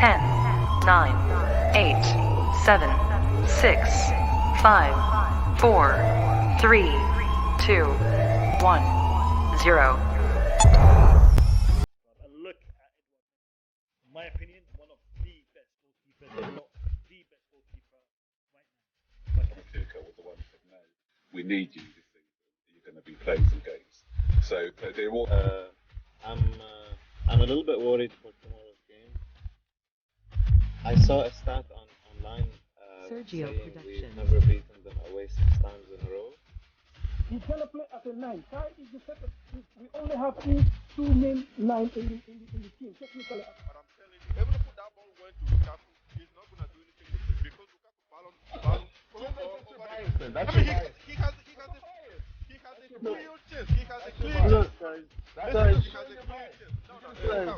10, 9, 8, 7, 6, 5, 4, 3, 2, 1, 0. Look at, in my opinion, one of the best goalkeepers, if not the best goalkeeper right now. With the one said, no, we need you this season. You're going to be playing some games. So they all. I'm a little bit worried for tomorrow's game. I saw a stat online Sergio saying Production. we've never beaten them away 6 times in a row. He's gonna play as a 9. Kai is the second. We only have two main lines in the team. Technically. But I'm telling you, even if that ball went to Lukaku, he's not gonna do anything with it because Lukaku ballon over the. He has a clear chance. He has a clear chance. Listen, he has a clear chance. No,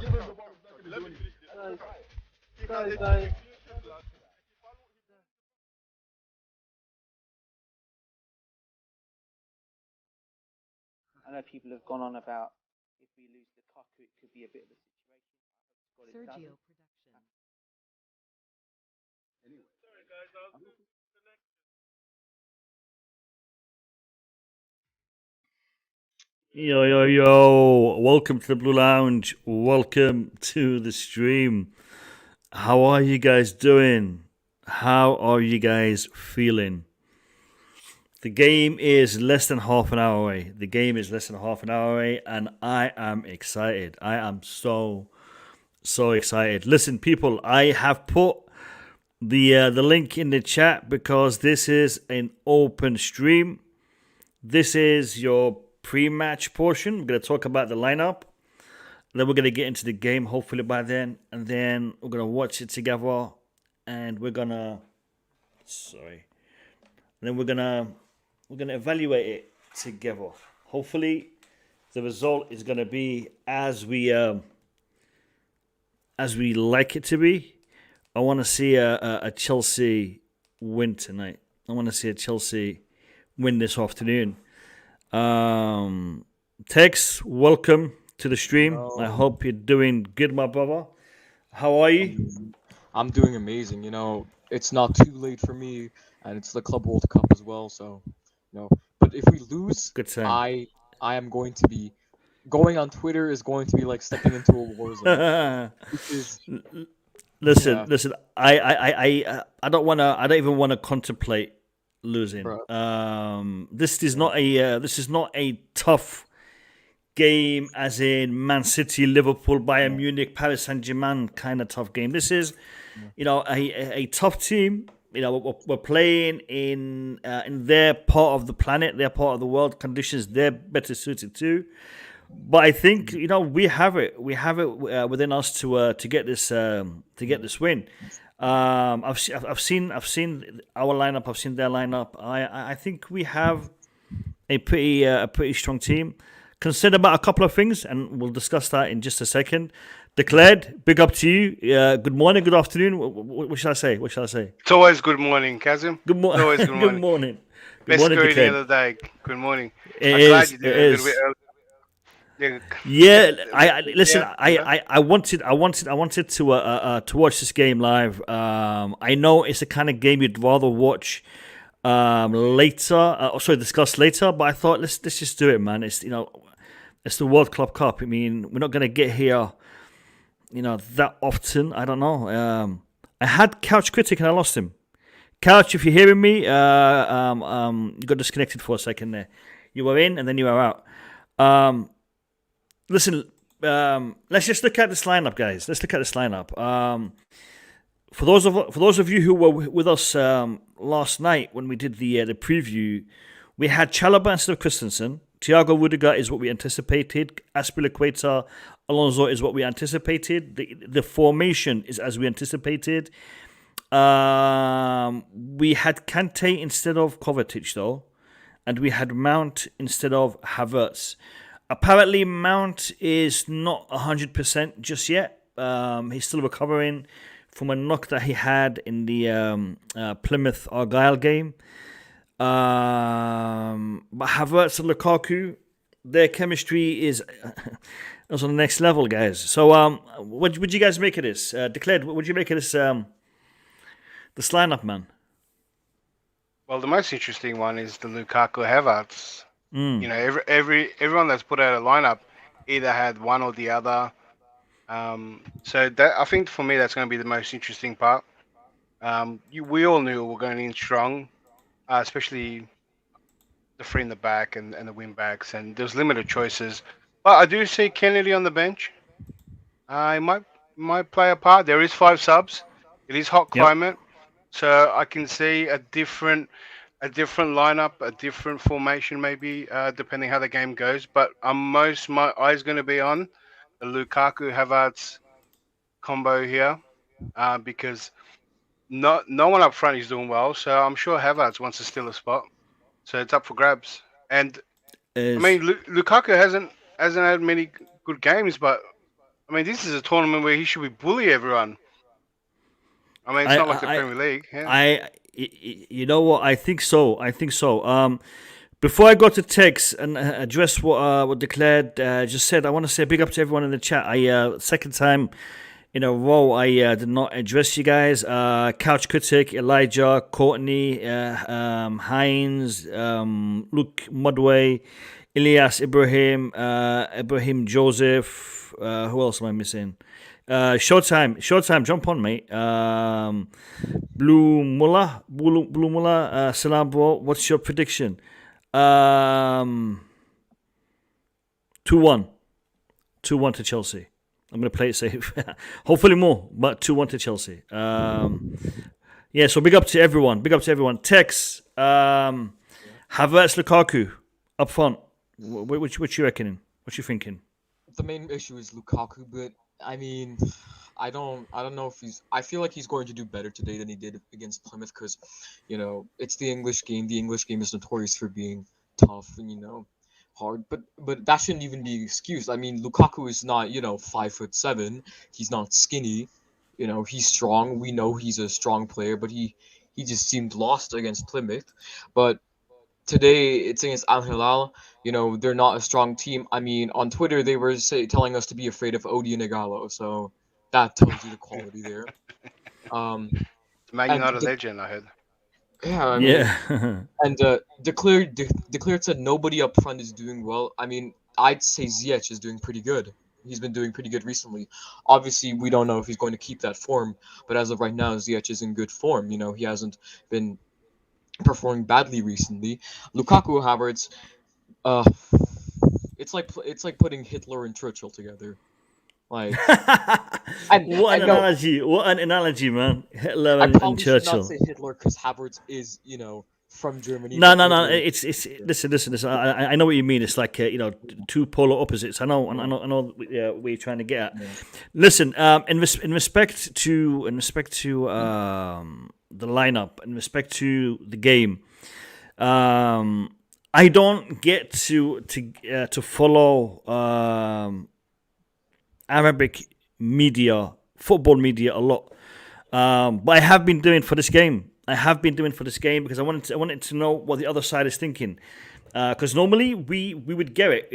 let me finish this. He has a clear chance last year. I know people have gone on about if we lose Lukaku, it could be a bit of a situation. Sergio Production. Sorry guys, I was just Yo. Welcome to the Blue Lounge. Welcome to the stream. How are you guys doing? How are you guys feeling? The game is less than half an hour away. And I am excited. I am so excited. Listen, people, I have put the link in the chat because this is an open stream. This is your pre-match portion. We're going to talk about the lineup. Then we're going to get into the game, hopefully by then. And then we're going to watch it together. And we're going to... Then we're going to evaluate it together. Hopefully, the result is going to be as we like it to be. I want to see a Chelsea win tonight. I want to see a Chelsea win this afternoon. Tex, welcome to the stream. Hello. I hope you're doing good, my brother. How are you? I'm doing amazing. You know, it's not too late for me, and it's the Club World Cup as well. So, you know, but if we lose, Good time. I am going to be going on Twitter is going to be like stepping into a war zone. Which is, Listen. yeah. I don't even want to contemplate losing. Bro. This is not a tough game as in Man City, Liverpool, Bayern Munich, Paris Saint-Germain kind of tough game. This is, a tough team. We're playing in their part of the planet, their part of the world. Conditions they're better suited to. But I think we have it. We have it within us to get this win. I've seen our lineup. I've seen their lineup. I think we have a pretty strong team. Concerned about a couple of things, and we'll discuss that in just a second. Declared, big up to you. Good morning, good afternoon. What shall I say? It's always good morning, Kazim. Good morning. Always good morning. Good morning. Best morning, story the Declared. other day. Good morning. It I'm glad you did it a little bit early. Yeah, listen. Yeah. I wanted to watch this game live. I know it's the kind of game you'd rather watch later. Discuss later. But I thought let's just do it, man. It's the World Club Cup. I mean, we're not gonna get here, that often. I don't know. I had Couch Critic and I lost him. Couch, if you're hearing me, you got disconnected for a second there. You were in and then you were out. Listen, let's just look at this lineup, guys. Let's look at this lineup. For those of you who were with us last night when we did the preview, we had Chalobah instead of Christensen. Thiago Rudiger is what we anticipated. Azpilicueta, Alonso is what we anticipated. The formation is as we anticipated. We had Kante instead of Kovačić though, and we had Mount instead of Havertz. Apparently, Mount is not 100% just yet. He's still recovering from a knock that he had in the Plymouth Argyle game. But Havertz and Lukaku, their chemistry is... That's on the next level, guys. So, what would you guys make of this? Declared, what would you make of this? This lineup, man. Well, the most interesting one is the Lukaku Havertz. You know, everyone that's put out a lineup either had one or the other. So that, I think for me that's going to be the most interesting part. We all knew we were going in strong, especially the three in the back and the wing backs, and there's limited choices. But I do see Kennedy on the bench. He might play a part. There is 5 subs. It is hot climate, so I can see a different lineup, a different formation, maybe depending how the game goes. But my eyes going to be on the Lukaku Havertz combo here, because no one up front is doing well. So I'm sure Havertz wants to steal a spot. So it's up for grabs. And I mean, Lukaku hasn't had many good games, but I mean, this is a tournament where he should be bully everyone. I mean, it's not like the Premier League. Yeah. You know what? I think so. Before I go to text and address what Declared just said, I want to say a big up to everyone in the chat. Second time in a row I did not address you guys. Couch Critic, Elijah, Courtney, Hines, Luke Mudway, Elias Ibrahim, Ibrahim Joseph. Who else am I missing? Showtime, jump on, mate. Blue Mullah, salam, bro. What's your prediction? 2-1 to Chelsea. I'm going to play it safe. Hopefully more, but 2-1 to Chelsea. Yeah, so big up to everyone. Tex, Havertz, Lukaku, up front. What you reckoning? What you thinking? The main issue is Lukaku, but I mean, I don't know if I feel like he's going to do better today than he did against Plymouth, because, you know, it's the English game. The English game is notorious for being tough and, you know, hard. But that shouldn't even be an excuse. I mean, Lukaku is not, you know, 5'7". He's not skinny. You know, he's strong. We know he's a strong player, but he just seemed lost against Plymouth. But today, it's against Al-Hilal. You know, they're not a strong team. I mean, on Twitter, they were telling us to be afraid of Odi and Igalo. So that tells you the quality there. Man United legend, I heard. Yeah, I mean, and Declared said nobody up front is doing well. I mean, I'd say Ziyech is doing pretty good. He's been doing pretty good recently. Obviously, we don't know if he's going to keep that form, but as of right now, Ziyech is in good form. You know, he hasn't been performing badly recently. Lukaku, Havertz, it's like putting Hitler and Churchill together. Like, what an analogy, man. Hitler and Churchill. I probably should not say Hitler because Havertz is, you know, from Germany. No. It's listen. I know what you mean. It's like you know, two polar opposites. I know what you're trying to get at. Yeah. Listen, in respect to the lineup, in respect to the game, I don't get to follow Arabic media, football media a lot, but I have been doing for this game. Because I wanted to know what the other side is thinking. Because normally we would get it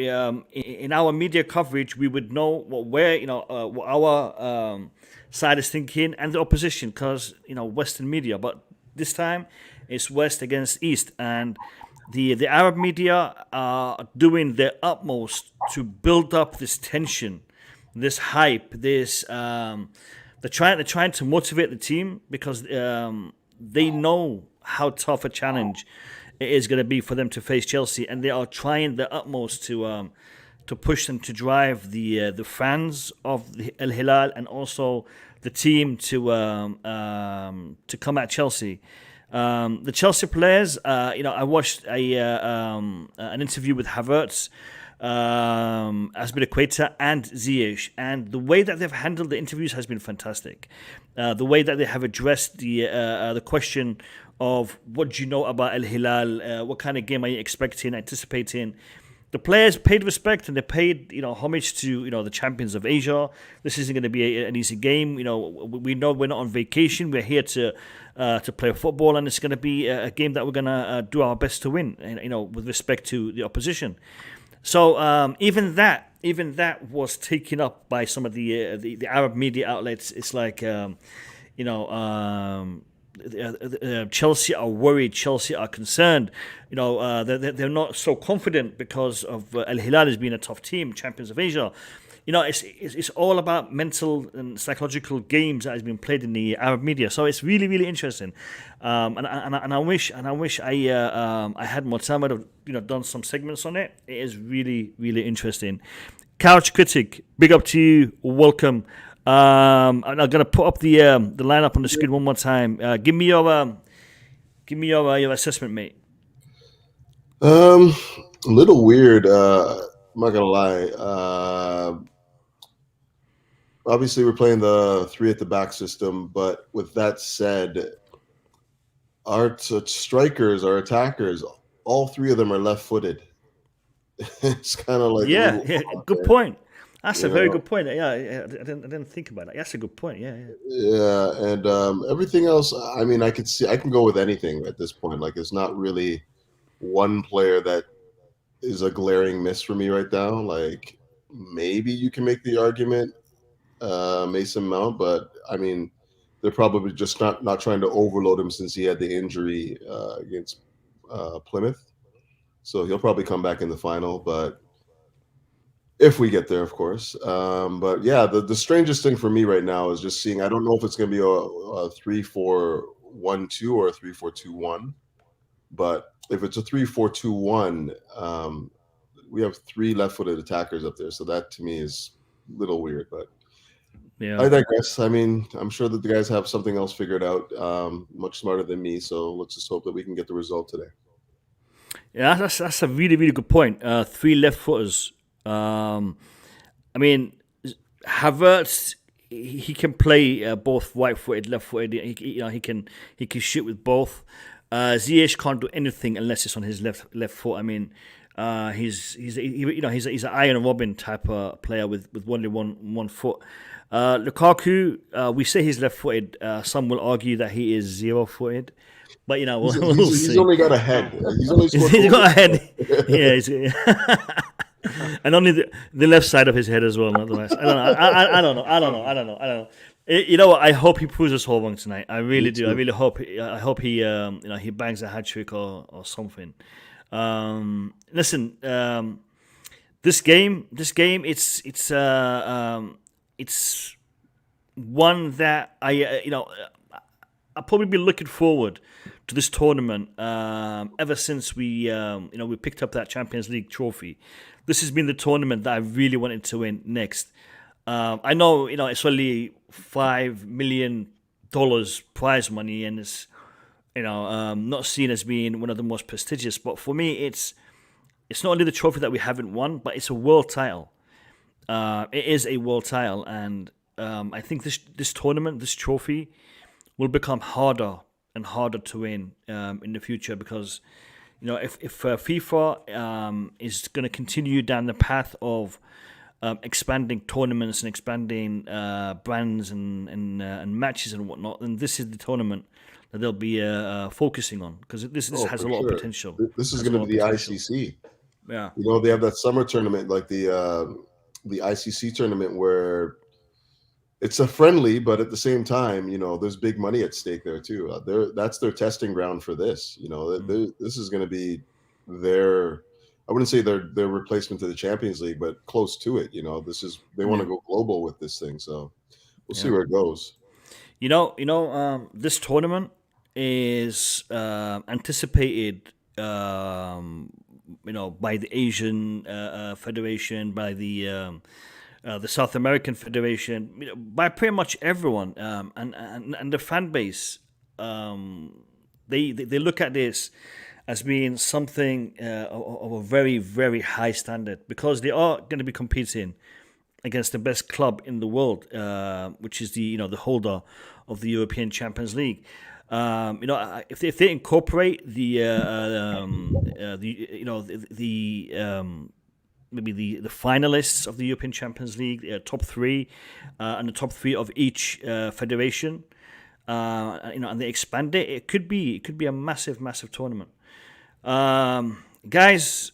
in our media coverage. We would know what our side is thinking and the opposition. Because Western media, but this time it's West against East, and the Arab media are doing their utmost to build up this tension, this hype, this. They're trying to motivate the team because they know how tough a challenge it is going to be for them to face Chelsea, and they are trying their utmost to push them, to drive the fans of the Al-Hilal and also the team to come at Chelsea. The Chelsea players, I watched an interview with Havertz, Azpilicueta and Ziyech, and the way that they've handled the interviews has been fantastic. The way that they have addressed the question of what do you know about Al-Hilal, what kind of game are you expecting, anticipating. The players paid respect and they paid homage to the champions of Asia. This isn't going to be an easy game. We know we're not on vacation. We're here to play football, and it's going to be a game that we're going to do our best to win. With respect to the opposition. So even that was taken up by some of the Arab media outlets. It's like Chelsea are worried. Chelsea are concerned. They're not so confident because of Al-Hilal as being a tough team, champions of Asia. It's all about mental and psychological games that has been played in the Arab media. So it's really, really interesting. And I wish I had more time. I'd have done some segments on it. It is really, really interesting. Couch Critic, big up to you. Welcome. I'm gonna put up the lineup on the screen one more time. Give me your assessment, mate. A little weird. I'm not gonna lie. Obviously, we're playing the 3 at the back system, but with that said, our strikers, our attackers, all 3 of them are left-footed. It's kind of like good point. That's a very good point. I didn't think about that. That's a good point. Yeah, and everything else. I mean, I can go with anything at this point. Like, it's not really one player that is a glaring miss for me right now. Like, maybe you can make the argument Mason Mount, but I mean, they're probably just not trying to overload him since he had the injury against Plymouth. So he'll probably come back in the final, but if we get there, of course. But yeah, the strangest thing for me right now is just seeing. I don't know if it's going to be a 3-4-1-2 or a 3-4-2-1, but if it's a 3-4-2-1, we have 3 left-footed attackers up there, so that to me is a little weird, but. Yeah. I digress. I mean, I'm sure that the guys have something else figured out, much smarter than me. So let's just hope that we can get the result today. Yeah, that's a really, really good point. 3 left footers. I mean, Havertz, he can play both right-footed, left-footed. He can shoot with both. Ziyech can't do anything unless it's on his left foot. I mean, he's an Iron Robin type of player with only one foot. Lukaku, we say he's left-footed. Some will argue that he is zero-footed, but we'll see. He's only got a head. He's got a head. Yeah, and only the left side of his head as well, not the rest. I don't know. You know what? I hope he proves us all wrong tonight. I really do. I really hope. I hope he he bangs a hat trick or something. Listen, this game, it's one that I'll probably be looking forward to this tournament ever since we picked up that Champions League trophy. This has been the tournament that I really wanted to win next. I know it's only $5 million prize money, and it's not seen as being one of the most prestigious. But for me, it's not only the trophy that we haven't won, but it's a world title. It is a world title, and I think this tournament, this trophy, will become harder and harder to win in the future because, if FIFA is going to continue down the path of expanding tournaments and expanding brands and matches and whatnot, then this is the tournament that they'll be focusing on because this has a lot of potential. This is going to be the ICC. Yeah, they have that summer tournament like the ICC tournament where it's a friendly, but at the same time, there's big money at stake there too. That's their testing ground for this. This is going to be their. I wouldn't say their replacement to the Champions League, but close to it. They want to go global with this thing, so we'll see where it goes. This tournament is anticipated. By the Asian Federation, by the South American Federation, by pretty much everyone, and the fan base. They look at this as being something of a very, very high standard because they are going to be competing against the best club in the world, which is the holder of the European Champions League. If they incorporate maybe the finalists of the European Champions League, top 3, and the top 3 of each federation, and they expand it, it could be a massive, massive tournament. Guys,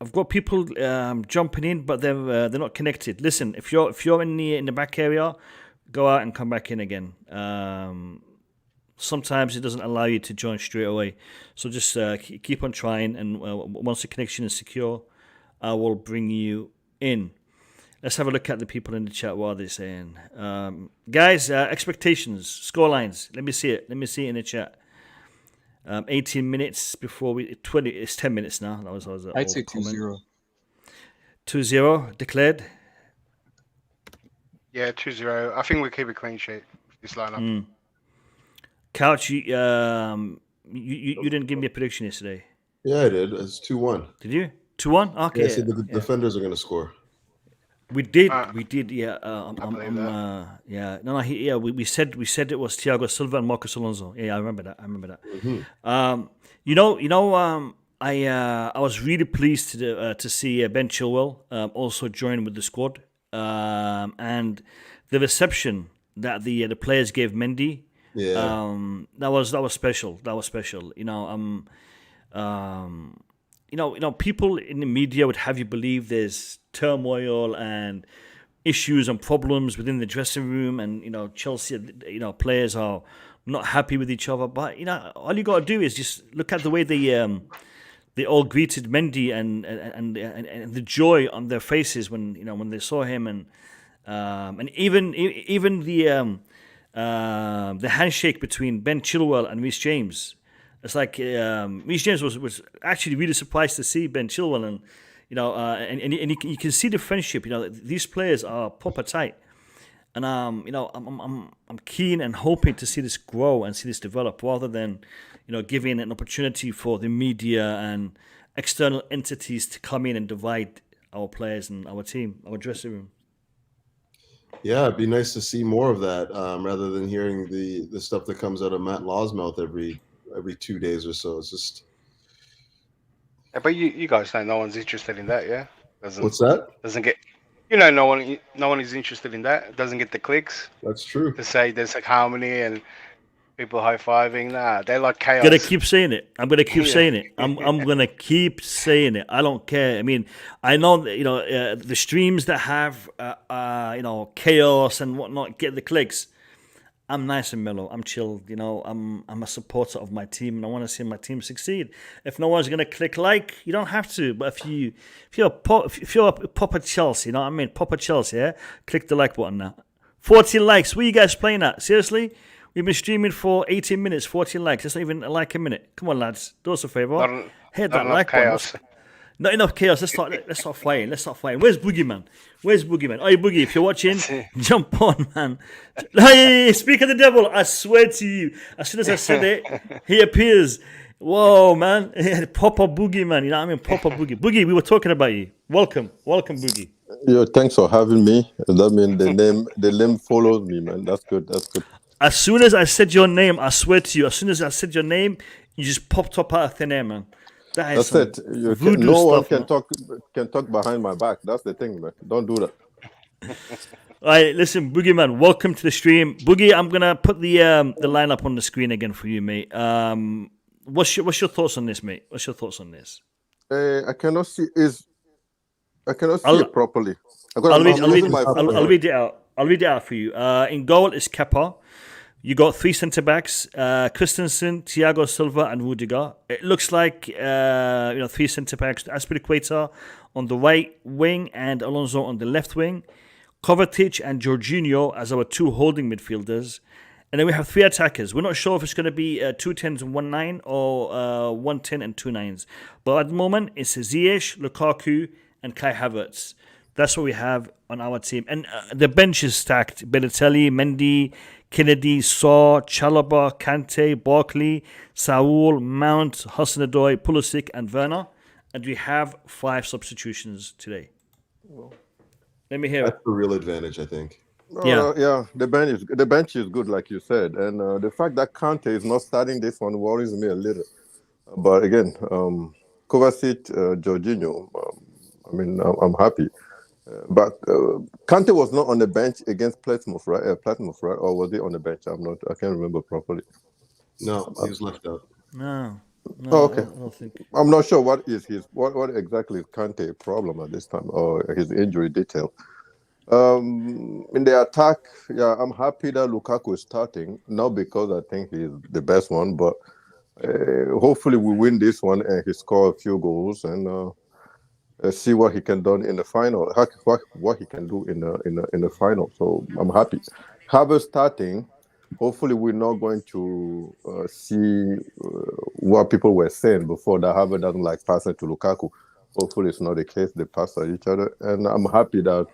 I've got people jumping in, but they're not connected. Listen, if you're in the back area, go out and come back in again. Sometimes it doesn't allow you to join straight away, so just keep on trying. And once the connection is secure, I will bring you in. Let's have a look at the people in the chat. What are they saying, guys? Expectations, score lines. Let me see it. Let me see it in the chat. 18 minutes before 20. It's 10 minutes now. That was I'd say 2-0. 2-0 declared. Yeah, 2-0. I think we keep a clean sheet with this lineup. Couch, you didn't give me a prediction yesterday. Yeah, I did. It's 2-1. Did you? 2-1? Okay. Yeah, so the defenders are going to score. We did. Yeah. Yeah. No. We said it was Thiago Silva and Marcos Alonso. Yeah, I remember that. Mm-hmm. I was really pleased to see Ben Chilwell also join with the squad, and the reception that the players gave Mendy. Yeah. That was special. People in the media would have you believe there's turmoil and issues and problems within the dressing room, and Chelsea, players are not happy with each other. But all you got to do is just look at the way they all greeted Mendy and the joy on their faces when they saw him, and even the handshake between Ben Chilwell and Reece James. It's like Reece James was actually really surprised to see Ben Chilwell, and you can see the friendship. These players are proper tight, and I'm keen and hoping to see this grow and see this develop, rather than giving an opportunity for the media and external entities to come in and divide our players and our team, our dressing room. Yeah, it'd be nice to see more of that, rather than hearing the stuff that comes out of Matt Law's mouth every 2 days or so. It's just. Yeah, but you guys know no one's interested in that, yeah? What's that? Doesn't get. No one is interested in that. It doesn't get the clicks. That's true. To say there's like harmony and people high-fiving. Nah, they like chaos. I'm gonna keep saying it. I'm gonna keep saying it. I'm gonna keep saying it. I don't care. I mean, I know the streams that have chaos and whatnot get the clicks. I'm nice and mellow. I'm chilled. I'm a supporter of my team, and I want to see my team succeed. If no one's gonna click like, you don't have to. But if you're a proper Chelsea, proper Chelsea, yeah, click the like button now. 40 likes. What are you guys playing at? Seriously? We've been streaming for 18 minutes, 14 likes. That's not even like a minute. Come on, lads. Do us a favor. Hit that like button. Not enough chaos. Let's start fighting. Where's Boogeyman? Hey, Boogie, if you're watching, jump on, man. Hey, speak of the devil. I swear to you, as soon as I said it, he appears. Whoa, man. Proper Boogeyman. You know what I mean? Proper Boogie. Boogie, we were talking about you. Welcome, Boogie. Yo, thanks for having me. That means the name follows me, man. That's good. As soon as I said your name, I swear to you, as soon as I said your name, you just popped up out of thin air, man. That's it. No one can talk behind my back. That's the thing, man. Don't do that. All right, listen, Boogie, man, welcome to the stream. Boogie, I'm gonna put the lineup on the screen again for you, mate. What's your thoughts on this, mate? What's your thoughts on this? I cannot see it properly. I'll read it out. I'll read it out for you. In goal is Kepa. You got three centre-backs, Christensen, Thiago Silva, and Rudiger. It looks like three centre-backs, Azpilicueta on the right wing and Alonso on the left wing. Kovačić and Jorginho as our two holding midfielders. And then we have three attackers. We're not sure if it's going to be 2 10s and 1 9 or 1 10 and 2 9s. But at the moment, it's Ziyech, Lukaku, and Kai Havertz. That's what we have on our team. And the bench is stacked. Balotelli, Mendy, Kennedy, Saw, Chalobah, Kante, Barkley, Saul, Mount, Hudson-Odoi, Pulisic, and Werner. And we have 5 substitutions today. Let me hear That's the real advantage, I think. Yeah. The bench is good, like you said, and the fact that Kante is not starting this one worries me a little. But again, Kovačić, Jorginho, I'm happy. But Kante was not on the bench against Plymouth, right? Or was he on the bench? I can't remember properly. No, he was left out. No. No, Oh, okay. I don't think. I'm not sure what exactly is Kante's problem at this time or his injury detail. In the attack, yeah, I'm happy that Lukaku is starting, not because I think he's the best one, but hopefully we win this one and he score a few goals and see what he can do in the final. What he can do in the final. So I'm happy. Havertz starting. Hopefully we're not going to see what people were saying before that Havertz doesn't like passing to Lukaku. Hopefully it's not the case. They pass at each other, and I'm happy that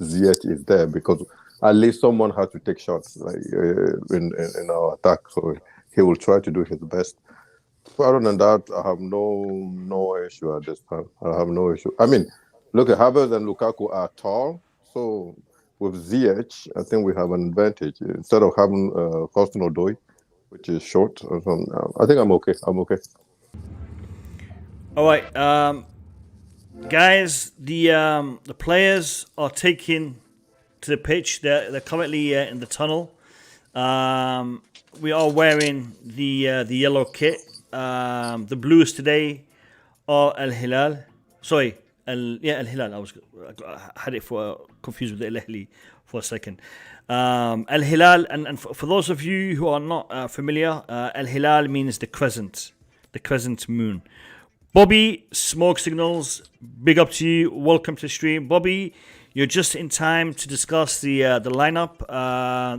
Ziyech is there because at least someone has to take shots like in our attack. So he will try to do his best. Other than that, I have no issue at this time. I have no issue. I mean, look at Havertz and Lukaku are tall, so with Ziyech, I think we have an advantage instead of having Hudson-Odoi, which is short. I think I'm okay. All right, guys. The players are taking to the pitch. They're currently in the tunnel. We are wearing the yellow kit. The blues today are Al-Hilal. Sorry, Al-Hilal. I had it confused with Al-Ahli for a second. Al-Hilal, and for those of you who are not familiar, Al-Hilal means the crescent moon. Bobby, Smoke Signals, big up to you. Welcome to the stream. Bobby, you're just in time to discuss the lineup.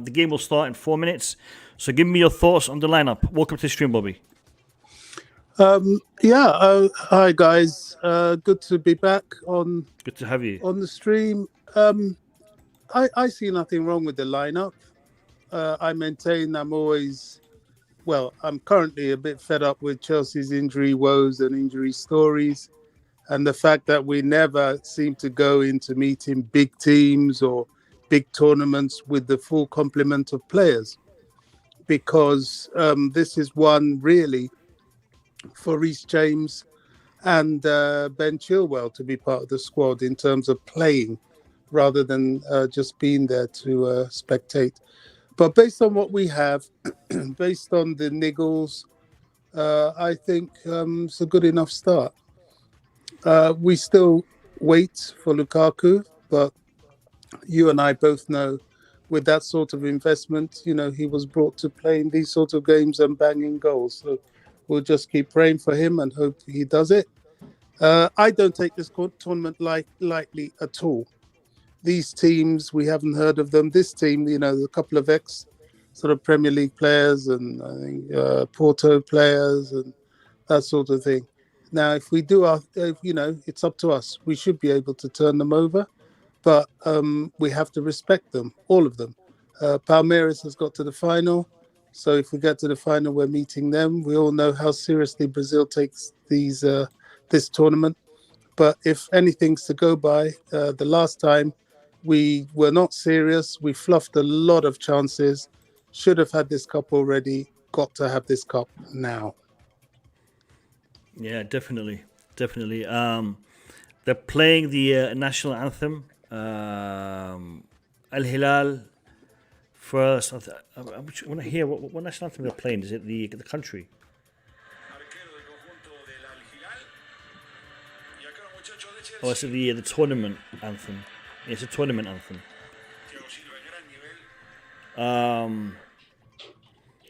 The game will start in 4 minutes. So give me your thoughts on the lineup. Welcome to the stream, Bobby. Hi guys. Good to be back on. Good to have you on the stream. I see nothing wrong with the lineup. I maintain I'm currently a bit fed up with Chelsea's injury woes and injury stories, and the fact that we never seem to go into meeting big teams or big tournaments with the full complement of players, because this is one really for Reece James and Ben Chilwell to be part of the squad in terms of playing rather than just being there to spectate. But based on what we have, based on the niggles, I think it's a good enough start. We still wait for Lukaku, but you and I both know with that sort of investment, he was brought to play in these sort of games and banging goals. So we'll just keep praying for him and hope he does it. I don't take this tournament lightly at all. These teams, we haven't heard of them. This team, a couple of sort of Premier League players and I think Porto players and that sort of thing. Now, if we do it's up to us. We should be able to turn them over, but we have to respect them, all of them. Palmeiras has got to the final. So if we get to the final, we're meeting them. We all know how seriously Brazil takes this tournament. But if anything's to go by, the last time we were not serious. We fluffed a lot of chances. Should have had this cup already. Got to have this cup now. Yeah, definitely. They're playing the national anthem. Al-Hilal first. I want to hear what national anthem they're playing. Is it the country? Oh, it's the tournament anthem. It's a tournament anthem. All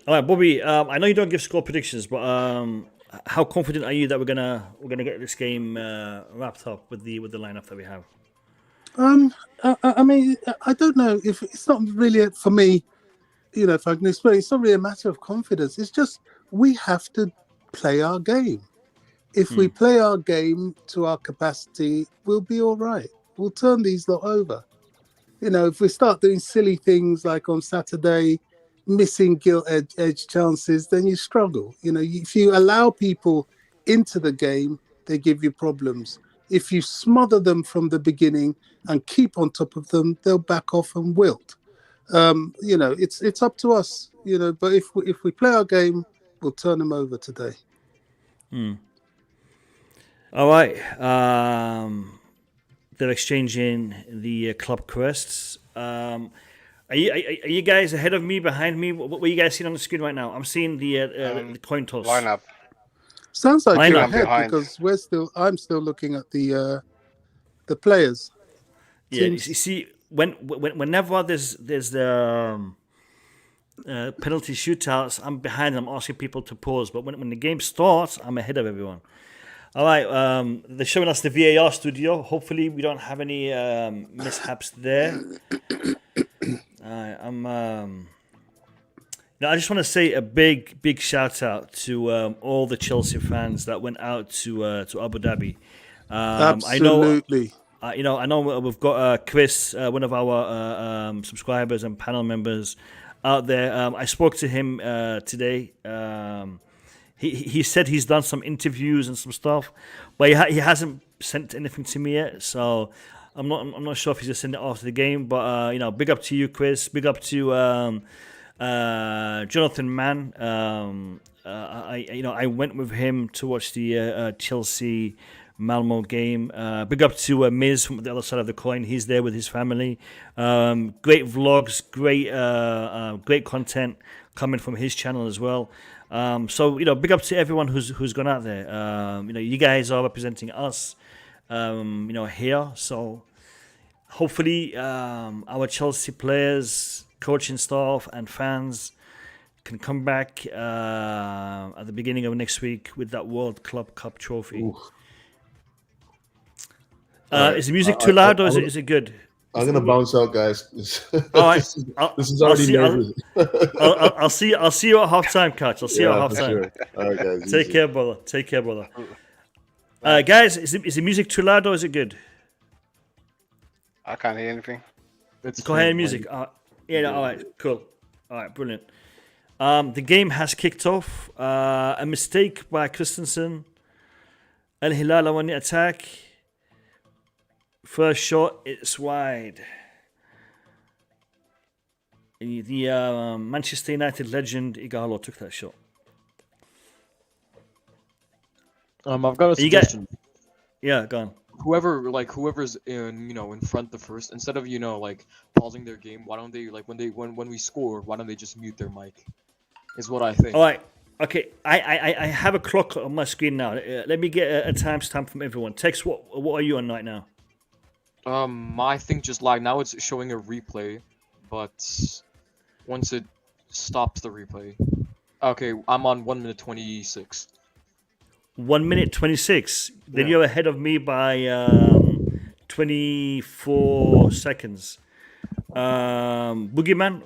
right, Bobby. I know you don't give score predictions, but how confident are you that we're gonna get this game wrapped up with the lineup that we have? I mean, I don't know if it's not really for me. If I can explain, it's not really a matter of confidence. It's just we have to play our game. If we play our game to our capacity, we'll be all right. We'll turn these lot over. If we start doing silly things like on Saturday, missing gilt-edged chances, then you struggle. If you allow people into the game, they give you problems. If you smother them from the beginning and keep on top of them, they'll back off and wilt. It's up to us. But if we play our game, we'll turn them over today. All right. They're exchanging the club crests. Are you guys ahead of me, behind me? What are you guys seeing on the screen right now? I'm seeing the coin toss lineup. Sounds like you're I'm ahead behind. because I'm still looking at the players. Yeah, Teams. you see, whenever there's the penalty shootouts, I'm behind. I'm asking people to pause, but when the game starts, I'm ahead of everyone. All right, they're showing us the VAR studio. Hopefully, we don't have any mishaps there. I just want to say a big shout out to all the Chelsea fans that went out to Abu Dhabi. Absolutely. I know we've got Chris, one of our subscribers and panel members, out there. I spoke to him today. He said he's done some interviews and some stuff, but he hasn't sent anything to me yet. So I'm not sure if he's just send it after the game. But big up to you, Chris. Big up to Jonathan Mann. I went with him to watch the Chelsea Malmo game. Big up to Miz from the other side of the coin. He's there with his family. Great vlogs, great content coming from his channel as well. So big up to everyone who's gone out there. You guys are representing us, here. So hopefully, our Chelsea players, coaching staff, and fans can come back at the beginning of next week with that World Club Cup trophy. Is the music too loud or is it good? I'm gonna bounce out, guys. All right, this is already nervous. I'll see you at halftime, Catch. I'll see you at halftime. Sure. All right, guys. Take care, brother. Guys, is the music too loud or is it good? I can't hear anything. Go ahead, music. All right, cool. All right, brilliant. The game has kicked off. A mistake by Christensen. Al-Hilal on the attack. First shot, it's wide. The Manchester United legend Igalo took that shot. I've got a suggestion. Yeah, go on. Whoever's in front the first, instead of pausing their game, why don't they when we score, why don't they just mute their mic? Is what I think. All right. Okay, I have a clock on my screen now. Let me get a timestamp from everyone. Text, what are you on right now? My thing just lagged. Now it's showing a replay, but once it stops the replay. Okay, I'm on 1 minute 26. 1 minute 26. Then you're ahead of me by 24 seconds. Boogeyman,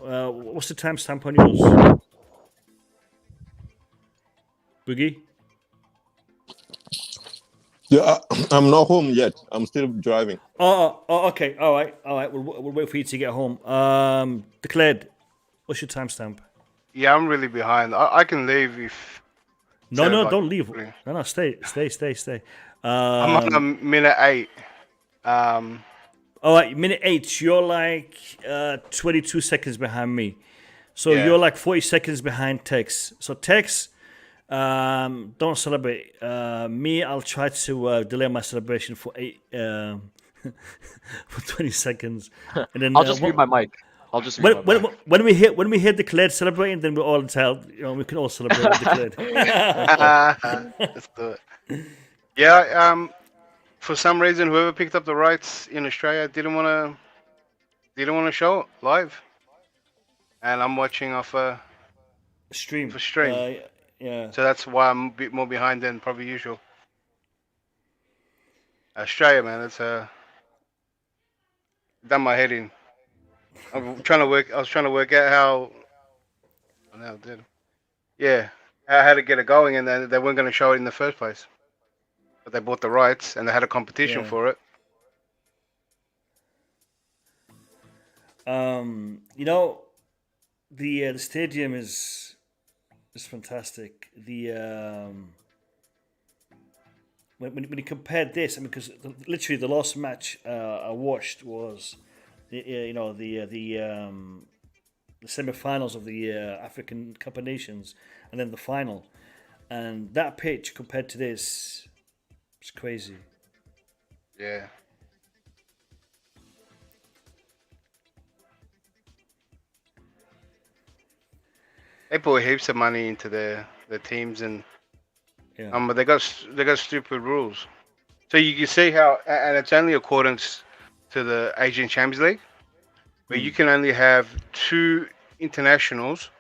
what's the timestamp on yours? Boogie? Yeah, I'm not home yet. I'm still driving. Oh, okay. All right. We'll wait for you to get home. Declared, what's your timestamp? Yeah, I'm really behind. I can leave if. No, don't leave. No, stay. I'm on a minute 8. All right, minute 8. You're like 22 seconds behind me. So you're like 40 seconds behind Tex. So Tex, don't celebrate. Me, I'll try to delay my celebration for 20 seconds, and then I'll just mute my mic. When we hear Declared celebrating, then we're all entitled. We can all celebrate with Declared. Let's do it. Yeah. For some reason, whoever picked up the rights in Australia didn't want to show it live, and I'm watching off a stream. Yeah. So that's why I'm a bit more behind than probably usual. Australia, man, it's done my head in. I was trying to work out how. Oh, no, I did. Yeah, how to get it going, and then they weren't going to show it in the first place. But they bought the rights, and they had a competition for it. The stadium is fantastic. When you compared this, because literally the last match I watched was the semi-finals of the African Cup of Nations, and then the final, and that pitch compared to this, it's crazy. Yeah. They put heaps of money into the teams, and Yeah. But they got stupid rules. So you can see how, and it's only accordance to the Asian Champions League, where you can only have 2 internationals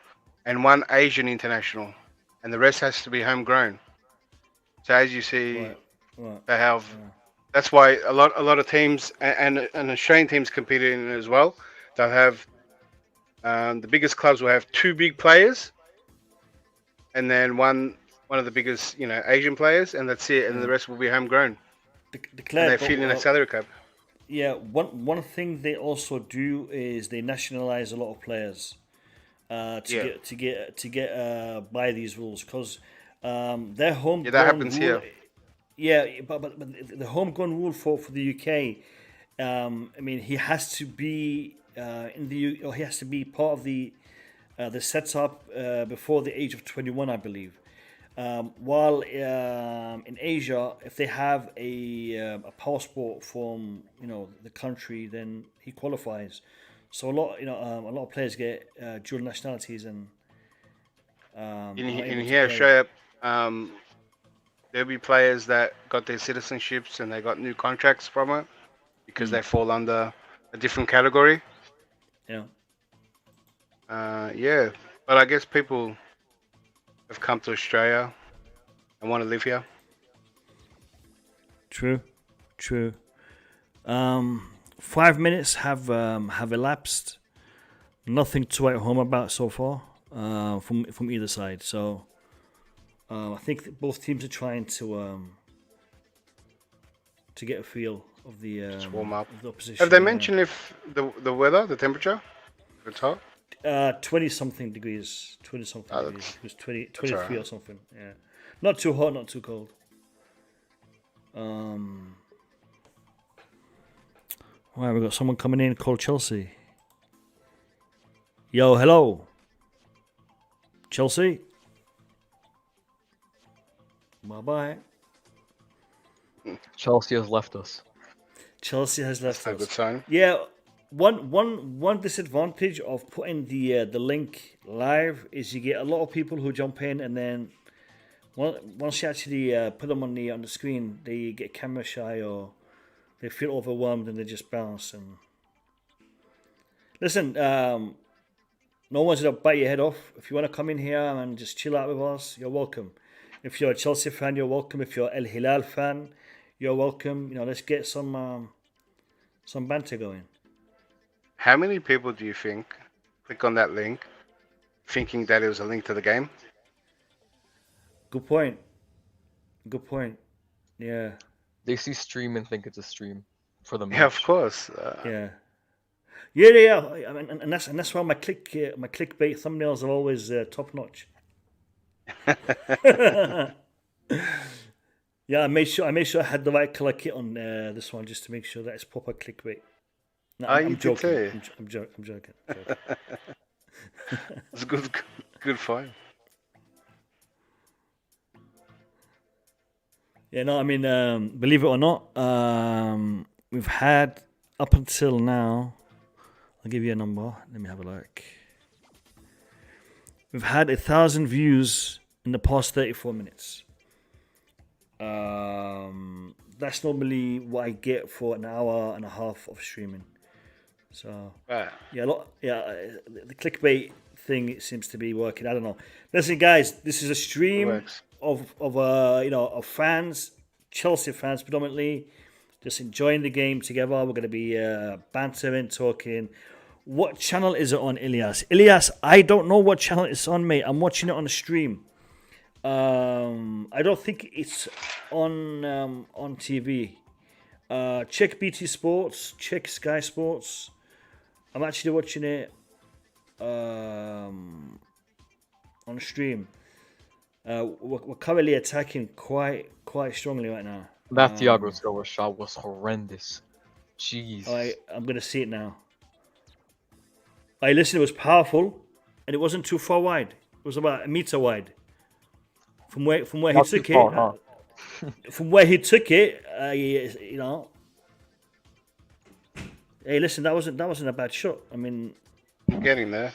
and 1 Asian international, and the rest has to be homegrown. So as you see, they have. That's why a lot of teams and Australian teams competed in it as well. They'll have the biggest clubs will have 2 big players, and then one of the biggest Asian players, and that's it. And the rest will be homegrown. And they fit in a salary cap. Yeah, one thing they also do is they nationalize a lot of players to get by these rules, because their home. Yeah, that happens rule, here. Yeah, but the homegrown rule for the UK, I mean, he has to be he has to be part of the setup before the age of 21, I believe. While in Asia, if they have a passport from the country, then he qualifies. So a lot of players get dual nationalities and in here, Australia, there'll be players that got their citizenships and they got new contracts from it because they fall under a different category. Yeah. Yeah, but I guess people have come to Australia and want to live here. True. 5 minutes have elapsed. Nothing to write home about so far from either side. So I think that both teams are trying to get a feel of the Just warm up. of the opposition. Have they mentioned if the weather, the temperature, if it's hot? 20 something degrees. 20 something degrees. It was 23 right. or something. Yeah, not too hot, not too cold. Right, we've got someone coming in called Chelsea. Yo, hello. Chelsea. Bye-bye. Chelsea has left us. Chelsea has left That's a us. good sign. Yeah, one disadvantage of putting the link live is you get a lot of people who jump in, and then once you actually put them on the screen, they get camera shy or they feel overwhelmed and they just bounce. And listen, no one's gonna bite your head off. If you want to come in here and just chill out with us, you're welcome. If you're a Chelsea fan, you're welcome. If you're Al-Hilal fan, you're welcome. Let's get some banter going. How many people do you think click on that link thinking that it was a link to the game? Good point. Yeah. They see stream and think it's a stream for the match. Yeah, of course. Yeah. I mean, and that's why my clickbait thumbnails are always top notch. Yeah, I made sure I had the right color kit on this one just to make sure that it's proper clickbait. No, I'm joking. I'm joking. It's good fun. Yeah, no, I mean, believe it or not, we've had up until now. I'll give you a number. Let me have a look. We've had 1,000 views in the past 34 minutes. That's normally what I get for an hour and a half of streaming. So Right. the clickbait thing, it seems to be working. I don't know. Listen, guys, this is a stream of fans, Chelsea fans predominantly, just enjoying the game together. We're going to be bantering, talking. What channel is it on, Ilyas? Ilyas, I don't know what channel it's on, mate. I'm watching it on the stream. I don't think it's on TV. Check BT Sports, check Sky Sports. I'm actually watching it on stream. We're currently attacking quite strongly right now. That Thiago Silva shot was horrendous. Jeez. I'm gonna see it now. Listen, it was powerful, and it wasn't too far wide. It was about a meter wide. From where he took it. From where he took it, Hey, listen, that wasn't a bad shot. I mean, I'm getting there.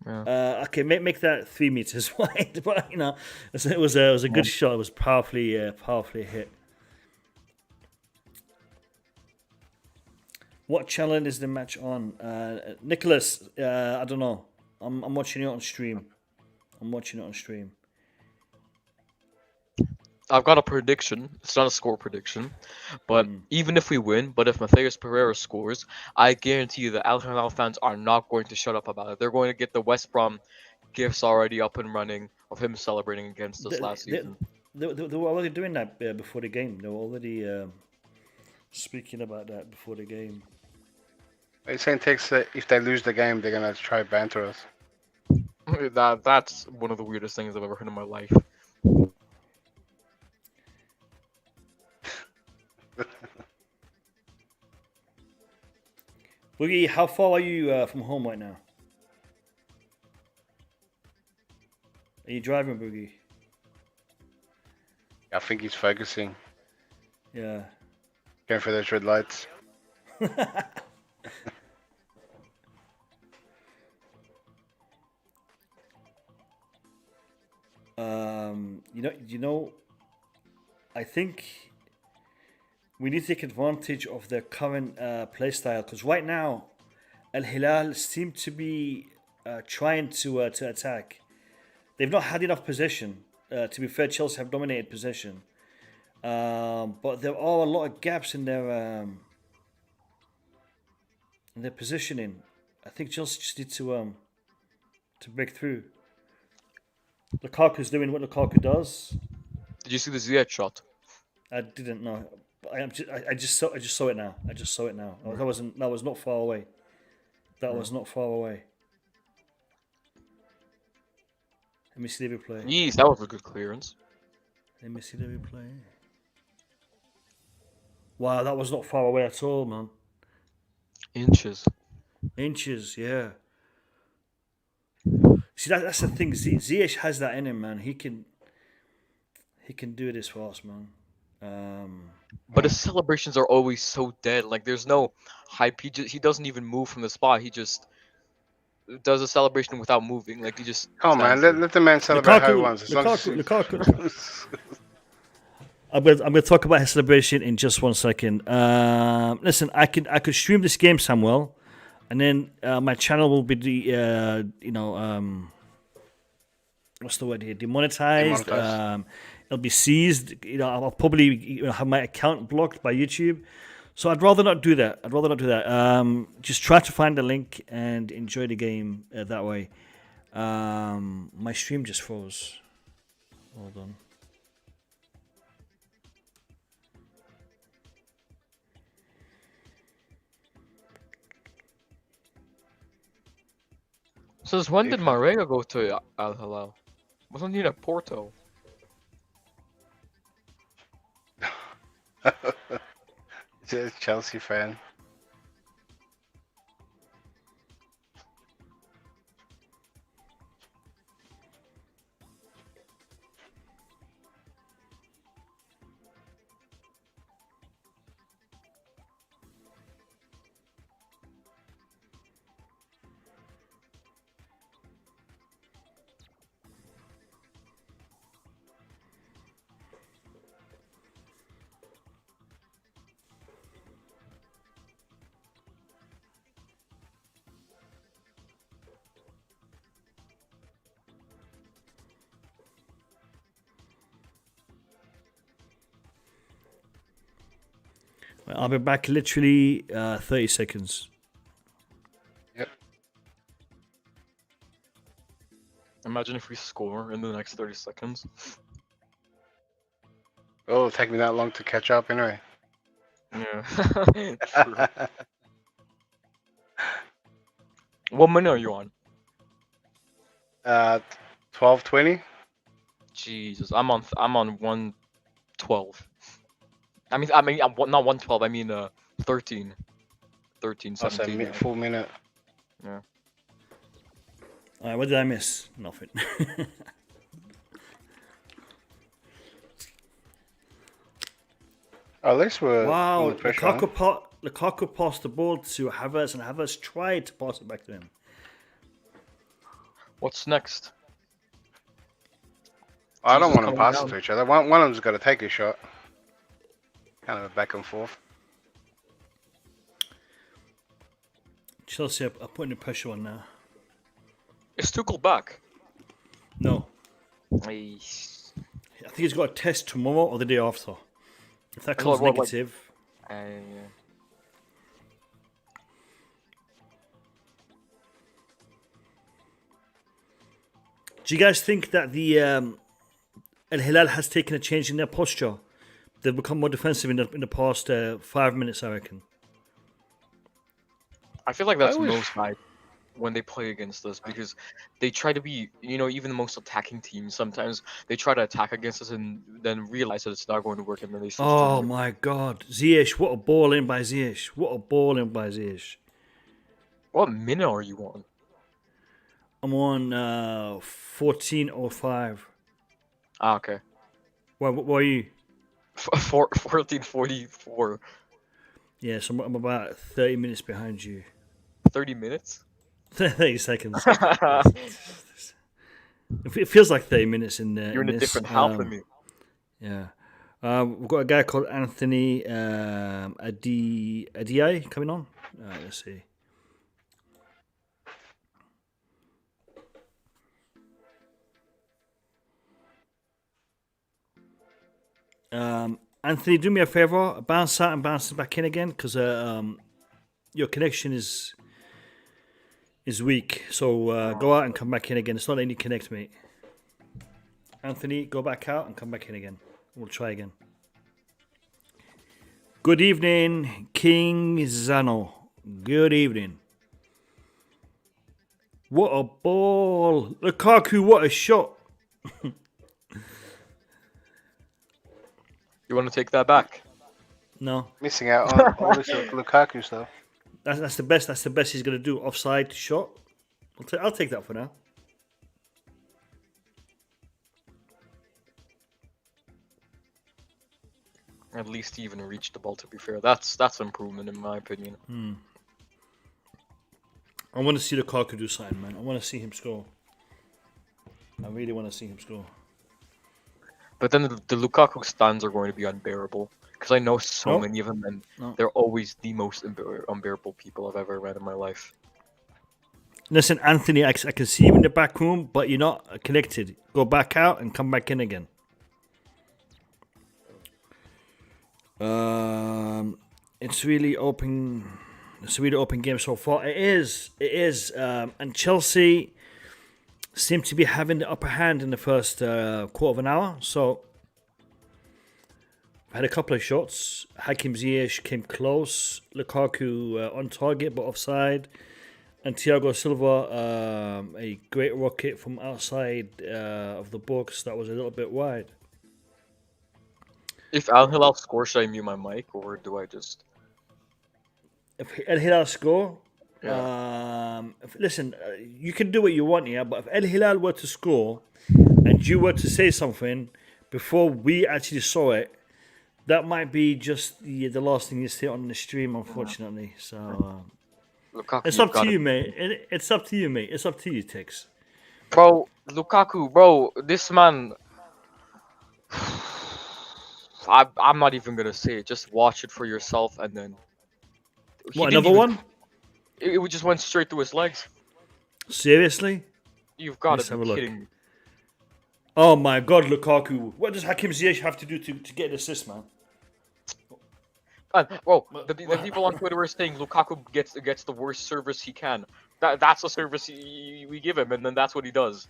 Yeah. Okay, make that 3 meters wide, but you know, it was a good shot. It was powerfully hit. What channel is the match on? Nicholas, I don't know. I'm watching it on stream. I've got a prediction. It's not a score prediction, but even if we win, but if Matheus Pereira scores, I guarantee you the Al-Hilal fans are not going to shut up about it. They're going to get the West Brom gifs already up and running of him celebrating against us last season. They were already doing that before the game. They were already speaking about that before the game. Are you saying if they lose the game, they're gonna try to banter us? That's one of the weirdest things I've ever heard in my life. Boogie, how far are you from home right now? Are you driving, Boogie? I think he's focusing. Yeah. Going for those red lights. You know, I think we need to take advantage of their current play style, because right now Al-Hilal seem to be trying to attack. They've not had enough possession. To be fair, Chelsea have dominated possession, but there are a lot of gaps in their positioning. I think Chelsea just need to break through. Lukaku's doing what Lukaku does. Did you see the Ziyech shot? I didn't know. I just saw it now. That was not far away. Was not far away. Let me see the replay. Jeez, that was a good clearance. Let me see the replay. Wow, that was not far away at all, man. Inches, yeah. See, that's the thing. Ziyech has that in him, man. He can do this for us, man. But his celebrations are always so dead. Like, there's no hype. He doesn't even move from the spot. He just does a celebration without moving. Like, he just. Come on, man. Let the man celebrate how he wants. Lukaku. I'm going to talk about his celebration in just 1 second. Listen, I could stream this game, Samuel, and then my channel will be what's the word here? Demonetized. It'll be seized. I'll probably have my account blocked by YouTube. So I'd rather not do that. Just try to find the link and enjoy the game that way. My stream just froze. Hold on. Since when did Marega go to Al-Hilal? Wasn't he at Porto? He's a Chelsea fan. I'll be back literally 30 seconds. Yep. Imagine if we score in the next 30 seconds. Oh, it'll take me that long to catch up anyway. Yeah. True. What minute are you on? 12:20. Jesus, I'm on 112. I mean, I'm not 112. I mean, 13, 17. That's a full minute. Yeah. All right, what did I miss? Nothing. At least we're wow. under pressure, huh? Lukaku passed the ball to Havertz, and Havertz tried to pass it back to him. What's next? I don't want coming them passing down. to each other. One of them's got to take a shot. Kind of a back and forth. Chelsea are putting the pressure on now. Is Tuchel back? No. I think he's got a test tomorrow or the day after. If that I comes thought, what, negative. Do you guys think that the Al-Hilal has taken a change in their posture? They've become more defensive in the past 5 minutes, I reckon. I feel like that's most night when they play against us because they try to be, even the most attacking teams. Sometimes they try to attack against us and then realize that it's not going to work, and then they switch. Oh my God, Ziyech! What a ball in by Ziyech! What a ball in by Ziyech! What minute are you on? I'm on 14:05. Ah, okay. What are you? 14:44. Yeah, so I'm about 30 minutes behind you. 30 minutes? 30 seconds. It feels like 30 minutes in there. You're in a different half than me. Yeah. We've got a guy called Anthony Adie coming on. Let's see. Anthony, do me a favor, bounce out and bounce back in again, because your connection is weak. So go out and come back in again. It's not letting you connect, mate. Anthony, go back out and come back in again. We'll try again. Good evening, King Zano. Good evening. What a ball. Lukaku, what a shot. You want to take that back? No. Missing out on all this Lukaku stuff. That's the best. That's the best he's gonna do. Offside shot. I'll take that for now. At least he even reached the ball. To be fair, that's improvement in my opinion. I want to see Lukaku do something, man. I want to see him score. I really want to see him score. But then the Lukaku stands are going to be unbearable because I know so many of them, and they're always the most unbearable people I've ever met in my life. Listen, Anthony, I can see you in the back room, but you're not connected. Go back out and come back in again. It's really open. It's a really open game so far. It is. And Chelsea seem to be having the upper hand in the first quarter of an hour. So I had a couple of shots. Hakim Ziyech came close. Lukaku on target but offside. And Thiago Silva, a great rocket from outside of the box that was a little bit wide. If Al-Hilal scores, should I mute my mic or do I just... If Al-Hilal score... Yeah. Listen, you can do what you want here, but if Al-Hilal were to score and you were to say something before we actually saw it, that might be just the last thing you see on the stream, unfortunately. So it's up to you, mate. It's up to you, mate. It's up to you, Tex. Bro, Lukaku, bro, this man... I'm not even going to say it. Just watch it for yourself and then... What, another one? It just went straight through his legs. Seriously? You've got to be kidding me. Oh my God, Lukaku! What does Hakim Ziyech have to do to get an assist, man? Bro, the people on Twitter are saying Lukaku gets the worst service he can. That's the service we give him, and then that's what he does.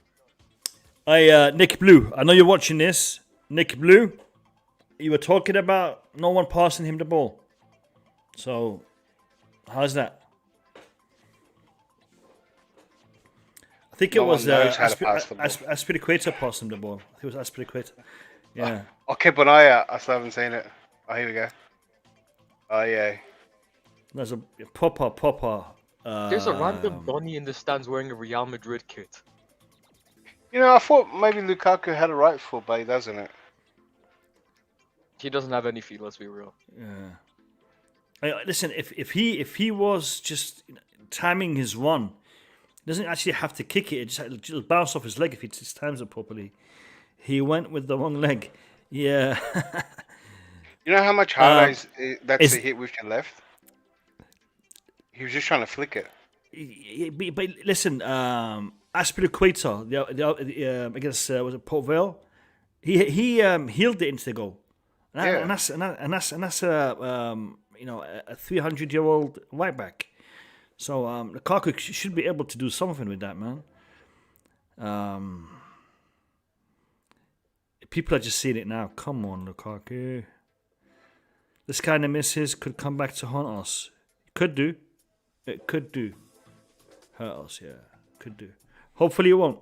Nick Blue, I know you're watching this. Nick Blue, you were talking about no one passing him the ball. So, how's that? I think it was Azpilicueta passed him the ball. I think it was Azpilicueta. Yeah. I'll keep an eye out. I still haven't seen it. Oh, here we go. Oh, yeah. There's a proper. There's a random Donny in the stands wearing a Real Madrid kit. You know, I thought maybe Lukaku had a right foot, but he doesn't. It. He doesn't have any feet. Let's be real. Yeah. Listen, if he was just timing his run, Doesn't actually have to kick it. It just bounce off his leg if he just times it properly. He went with the wrong leg. Yeah. You know how much harder that's is- to hit with your left? He was just trying to flick it. But listen, Azpilicueta against was it Port Vale? He healed it into the goal, and that's a 300-year-old right back. So Lukaku should be able to do something with that, man. People are just seeing it now. Come on, Lukaku. This kind of misses could come back to haunt us. It could do. It could do. Hurt us, yeah. Could do. Hopefully it won't.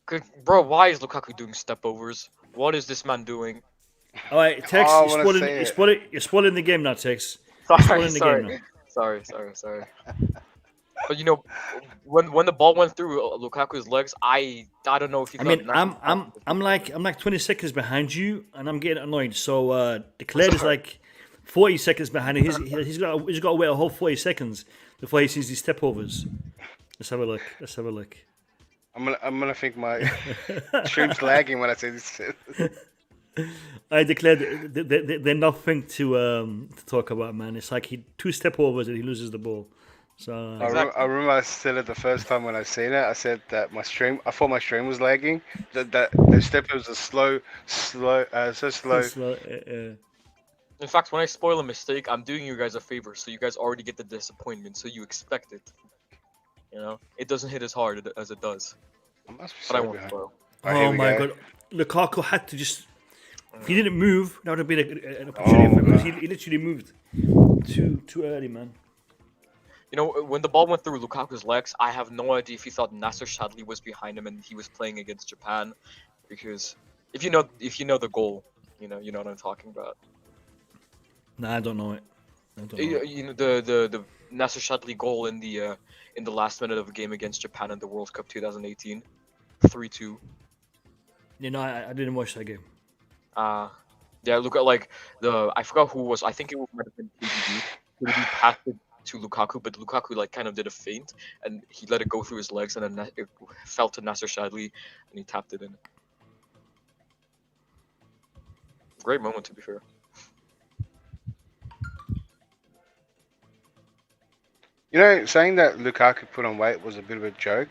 Good, bro, why is Lukaku doing step overs? What is this man doing? All right, Tex, you're spoiling the game now, Tex. Sorry. But you know, when the ball went through Lukaku's legs, I don't know if he. I'm like 20 seconds behind you, and I'm getting annoyed. So Declared is like 40 seconds behind him. He's got to wait a whole 40 seconds before he sees these step overs. Let's have a look. I'm gonna think my stream's lagging when I say this. I declared they're nothing to talk about, man. It's like he 2 step overs and he loses the ball. So I remember I said it the first time when I seen it. I said that I thought my stream was lagging. That the step overs are so slow. In fact, when I spoil a mistake, I'm doing you guys a favor, so you guys already get the disappointment, so you expect it. You know, it doesn't hit as hard as it does. But I won't spoil. Oh my god, Lukaku had to just. If he didn't move, that would have been an opportunity for him. Because he literally moved too early, man. You know, when the ball went through Lukaku's legs, I have no idea if he thought Nasser Chadli was behind him and he was playing against Japan, because if you know the goal, you know what I'm talking about. Nah, I don't know it. You know the Nasser Chadli goal in the last minute of the game against Japan in the World Cup 2018, 3-2. You know, I didn't watch that game. Yeah, look at I forgot who was. I think it might have been KDB. KDB passed it to Lukaku, but Lukaku kind of did a feint and he let it go through his legs, and then it fell to Nasser Chadli and he tapped it in. Great moment, to be fair. You know, saying that Lukaku put on weight was a bit of a joke.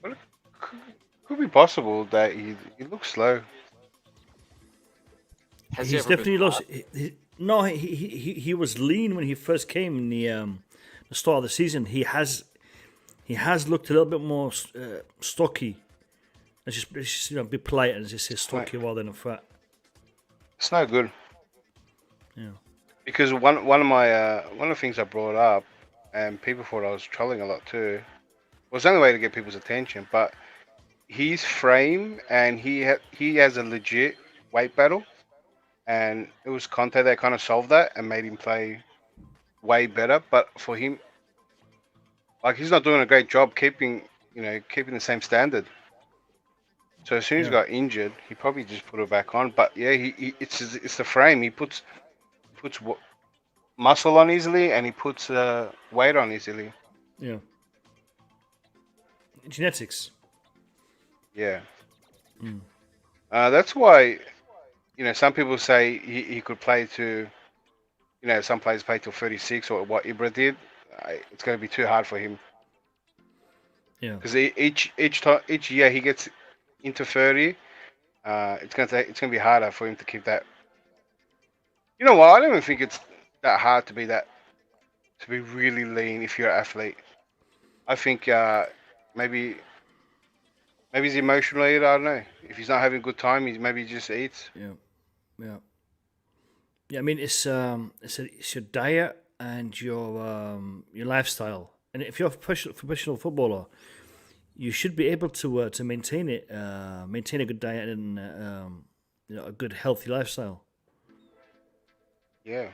But it could be possible that he looks slow. He's definitely lost. He was lean when he first came in the start of the season. He has looked a little bit more stocky. Let's just be polite and just say stocky rather than fat. It's no good. Yeah. Because one of the things I brought up, and people thought I was trolling a lot too, was the only way to get people's attention. But his frame, and he has a legit weight battle. And it was Conte that kind of solved that and made him play way better. But for him, he's not doing a great job keeping the same standard. So as soon as he got injured, he probably just put it back on. But yeah, it's the frame. He puts muscle on easily, and he puts weight on easily. Yeah. Genetics. Yeah. That's why. Some people say he could play to, some players play till 36, or what Ibra did. It's going to be too hard for him. Yeah. Because each year he gets into 30, it's going to be harder for him to keep that. You know what? I don't even think it's that hard to be really lean if you're an athlete. I think maybe he's emotionally. I don't know. If he's not having a good time, maybe he just eats. Yeah. I mean, it's your diet and your lifestyle, and if you're a professional footballer, you should be able to maintain a good diet and a good healthy lifestyle. Yeah.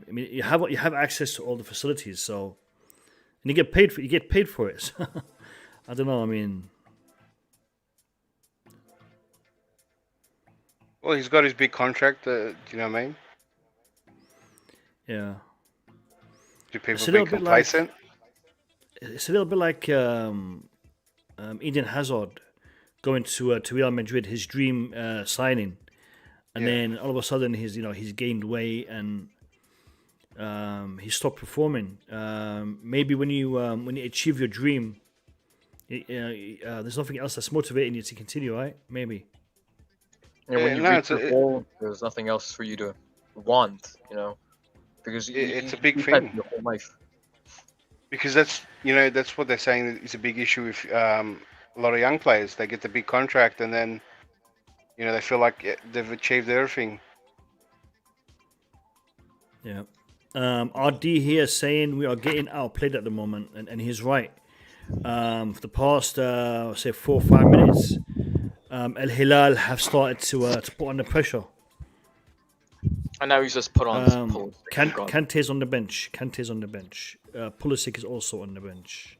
I mean, you have access to all the facilities, so and you get paid for it. So, I don't know. I mean. Well, he's got his big contract. Do you know what I mean? Yeah. Do people be complacent? it's a little bit like Eden Hazard going to Real Madrid, his dream signing, and then all of a sudden he's gained weight and he stopped performing. Maybe when you achieve your dream, there's nothing else that's motivating you to continue, right? Maybe. And when you reach your goal, there's nothing else for you to want, because it's a big thing. Your whole life. Because that's what they're saying is a big issue with a lot of young players. They get the big contract and then they feel like they've achieved everything. Yeah. RD here saying we are getting outplayed at the moment, and he's right. For the past say 4 or 5 minutes, Al-Hilal have started to put under pressure. And now he's just put on this post. Kante's on the bench. Pulisic is also on the bench.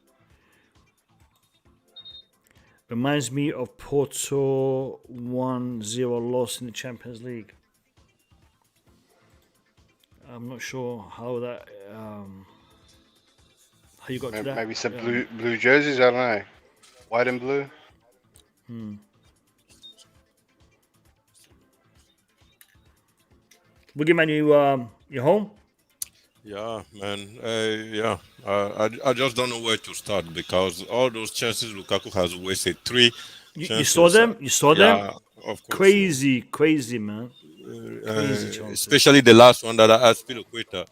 Reminds me of Porto 1-0 loss in the Champions League. I'm not sure how that how you got to that. Maybe some blue jerseys. I don't know, white and blue. Boogeyman, you home? Yeah, man. I just don't know where to start because all those chances Lukaku has wasted. 3 You saw them? You saw them? Yeah, of course. Crazy, man. Crazy chances. Especially the last one that Azpilicueta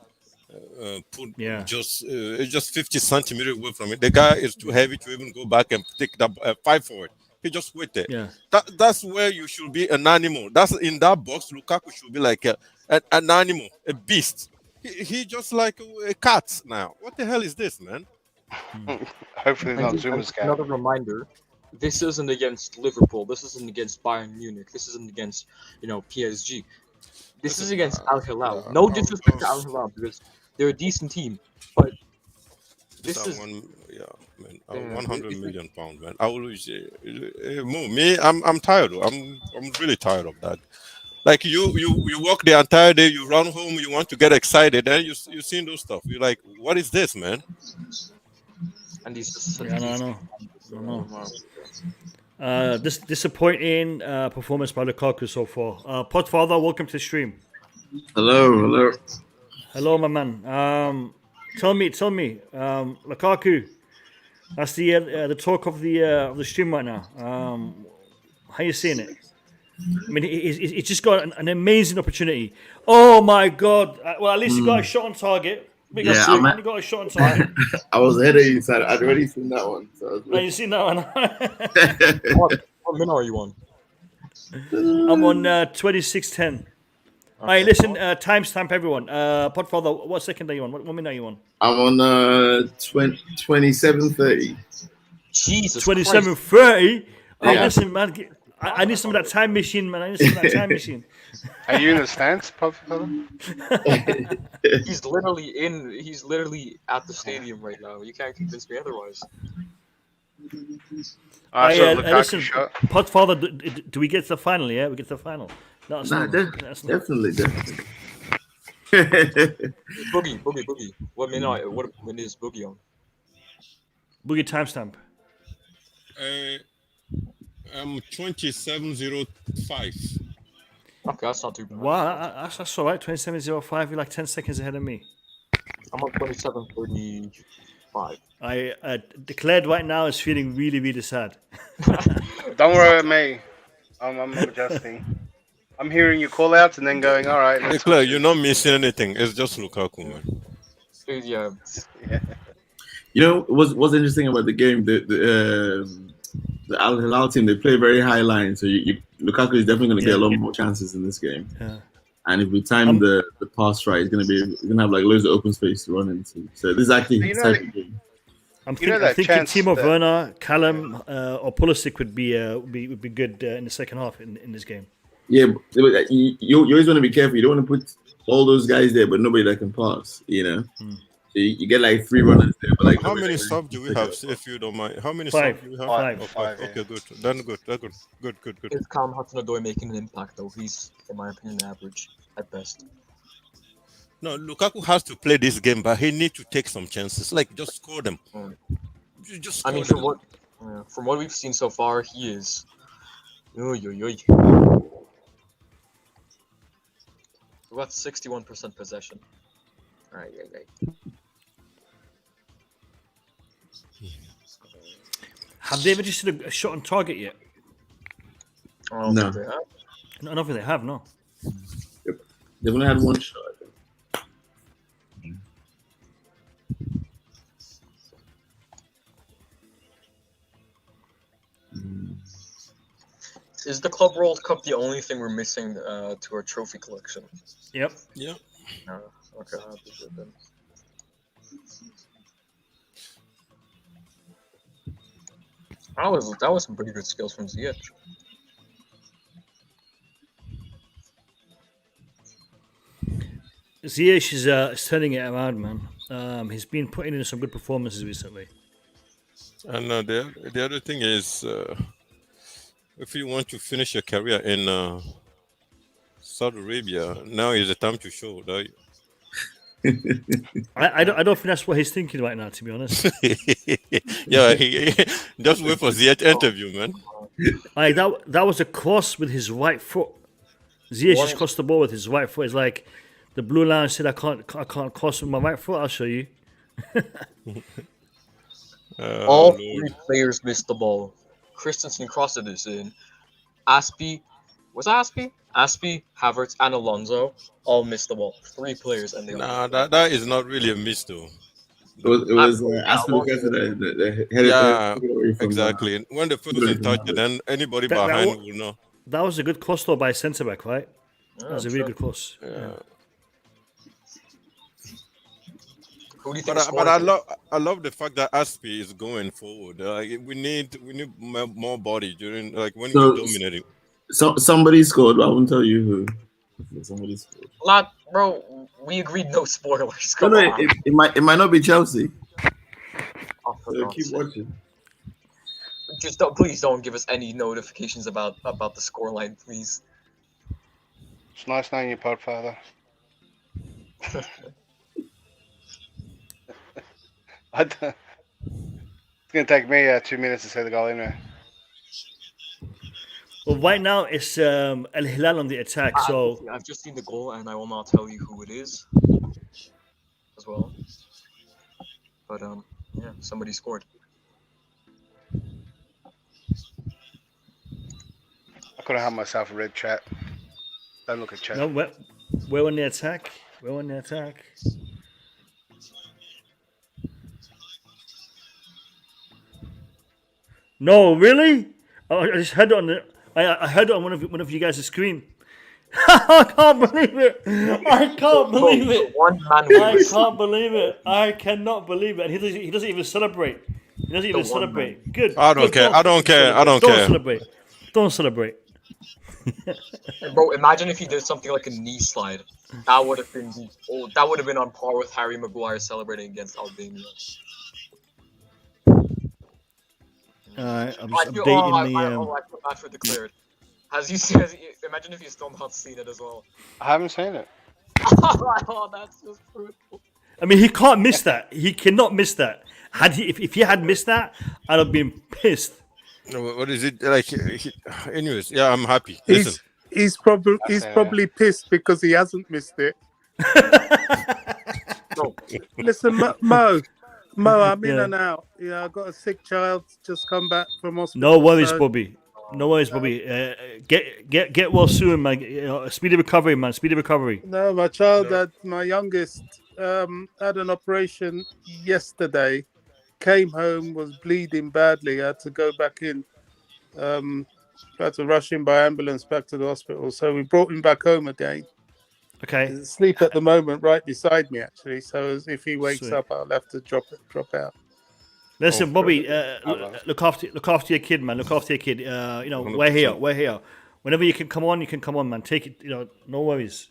put just 50 centimeters away from it. The guy is too heavy to even go back and take that fight for it. He just waited. Yeah. That's where you should be an animal. That's in that box. Lukaku should be like an animal, a beast. He just like a cat now. What the hell is this, man? Hopefully not Zuma's cat. Another reminder. This isn't against Liverpool. This isn't against Bayern Munich. This isn't against, PSG. This is against Al-Hilal. No disrespect to Al-Hilal because they're a decent team, but this is 100 million pounds, man. I will me. I'm tired. I'm really tired of that. Like you work the entire day, you run home, you want to get excited, then you seen those stuff. You're like, what is this, man? And he's just this disappointing performance by Lukaku so far. Podfather, welcome to the stream. Hello, my man. Tell me, Lukaku. That's the talk of the stream right now. How you seeing it? I mean, he's just got an amazing opportunity. Oh my God! Well, at least he got a shot on target. He got a shot on target. I was ahead of you, so I'd already seen that one. So you seen that one? What minute are you on? I'm on 26:10. All right, listen. Timestamp, everyone. Podfather, what second are you on? What minute are you on? I'm on 27:30. Jesus. 27:30. Oh, listen, man. I need some of that time machine, man. I need some of that time machine. Are you in the stands, Podfather? He's literally at the stadium right now. You can't convince me otherwise. Listen, Podfather, do we get to the final? Yeah, we get to the final. Definitely. Boogie. What minute is Boogie on? Boogie timestamp. 27:05. Okay, that's not too bad. Wow, that's all right. 27:05. You're like 10 seconds ahead of me. I'm on 27:35. I declared right now is feeling really, really sad. Don't worry about me. I'm adjusting. I'm hearing you call outs and then going, all right. Declare, you're not missing anything. It's just Lukaku, man. Yeah. What's interesting about the game? The Al-Hilal team, they play very high line, so Lukaku is definitely going to get a lot more chances in this game. Yeah. And if we time the pass right, he's going to have like loads of open space to run into. So this is actually his type of game. I'm thinking Timo Werner, Callum, or Pulisic would be good in the second half in this game. Yeah, but you always want to be careful. You don't want to put all those guys there, but nobody that can pass. So you get like 3 runners there. But like how many subs do we have, if you don't mind? How many subs do we have? Five. Okay, good. Then good. It's Callum Hudson-Odoi making an impact, though. He's, in my opinion, average at best. No, Lukaku has to play this game, but he needs to take some chances. Like, just score them. Just I mean, score them. from what we've seen so far, he is. Oy, oy, oy. We're about 61% possession. Alright, Have they ever just seen a shot on target yet? I don't think they have. No, I don't think they have. No. Yep. They've only had one shot. Is the Club World Cup the only thing we're missing to our trophy collection? Yep. Yeah. Okay. I'll have to do it then. That was some pretty good skills from Ziyech. Ziyech is turning it around, man. He's been putting in some good performances recently. And the other thing is, if you want to finish your career in Saudi Arabia, now is the time to show, right? I don't think that's what he's thinking right now, to be honest. Yeah, just wait for Ziyech interview, man. That was a cross with his right foot. Ziyech just crossed the ball with his right foot. It's like the blue line said, I can't cross with my right foot. I'll show you. All three players missed the ball. Christensen crossed it in. Aspie, Havertz, and Alonso all missed the ball. 3 players, and they that is not really a miss, though. It was Azpilicueta that headed yeah, exactly. When the foot is in touch, then anybody behind will know. That was a good cross though by centre back, right? That was a really good cross. Yeah. Who do you think But I love the fact that Aspie is going forward. We need more body during when you're dominating. So somebody scored, but I won't tell you who. Somebody scored. Bro, we agreed no spoilers. No, it might not be Chelsea. So keep watching. Just please don't give us any notifications about the scoreline, please. It's nice knowing you, Podfather. It's going to take me 2 minutes to say the goal anyway. Well, right now it's Al-Hilal on the attack. So I've just seen the goal, and I will not tell you who it is as well. But yeah, somebody scored. I couldn't have myself a red chat. Don't look at chat. No, we're on the attack. We're on the attack. No, really? I just heard it on I heard it on one of you guys' screen. I can't believe it. I can't believe it. I can't believe it. I cannot believe it. And he doesn't even celebrate. He doesn't even celebrate. Good. I don't care. I don't care. Don't celebrate. Don't celebrate. Bro, imagine if he did something like a knee slide. That would have been on par with Harry Maguire celebrating against Albania. I'm just updating I feel bad for declared. Imagine if you still not seen it as well. I haven't seen it. Oh, that's just brutal. I mean, he can't miss that. He cannot miss that. If he had missed that, I'd have been pissed. What is it like? Anyways, yeah, I'm happy. He's probably pissed because he hasn't missed it. Listen, Mo, I'm in and out. Yeah, I've got a sick child just come back from hospital. No worries, Bobby. No worries, Bobby. Get well soon, man. Speedy recovery, man. Speedy recovery. No, my child, my youngest, had an operation yesterday. Came home, was bleeding badly. I had to go back in. Had to rush him by ambulance back to the hospital. So we brought him back home again. Okay. He's asleep at the moment, right beside me, actually. So if he wakes up, I'll have to drop out. Listen, Bobby, look after your kid, man. Look after your kid. We're here. Whenever you can come on, man. Take it. No worries.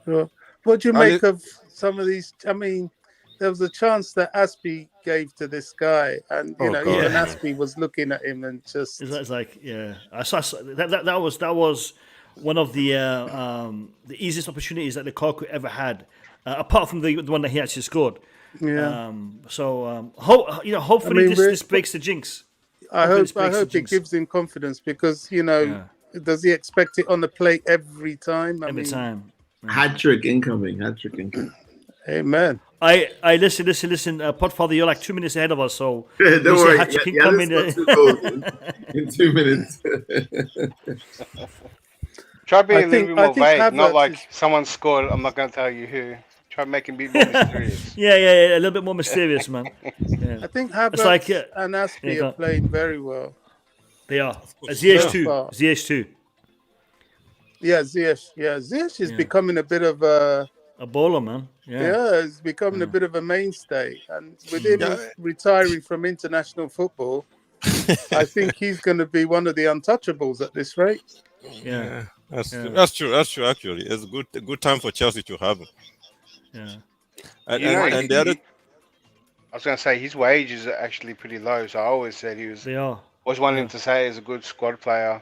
What do you make of some of these? I mean, there was a chance that Aspie gave to this guy, and even Aspie was looking at him and just. It's like, yeah, I saw that was one of the easiest opportunities that Lukaku ever had, apart from the one that he actually scored. Yeah. Hopefully this breaks the jinx. I hope it gives him confidence because does he expect it on the plate every time? Every time. Hat trick incoming. Amen. I listen. Podfather, you're like 2 minutes ahead of us, so don't worry. In 2 minutes. Try being a little bit more vague, not like someone scored. I'm not going to tell you who. Try making it more mysterious. Yeah, a little bit more mysterious, man. Yeah. I think Havertz and Aspi are playing very well. They are. Ziyech too. Ziyech too. Yeah, Ziyech. Yeah, Ziyech is becoming a bit of a baller, man. Yeah, he's becoming a bit of a mainstay. And with him retiring from international football, I think he's going to be one of the untouchables at this rate. Yeah, that's true. Actually, it's a good time for Chelsea to have him. Yeah, and the other, I was going to say his wages are actually pretty low. So I always said he was. They are. Was wanting to say he's a good squad player,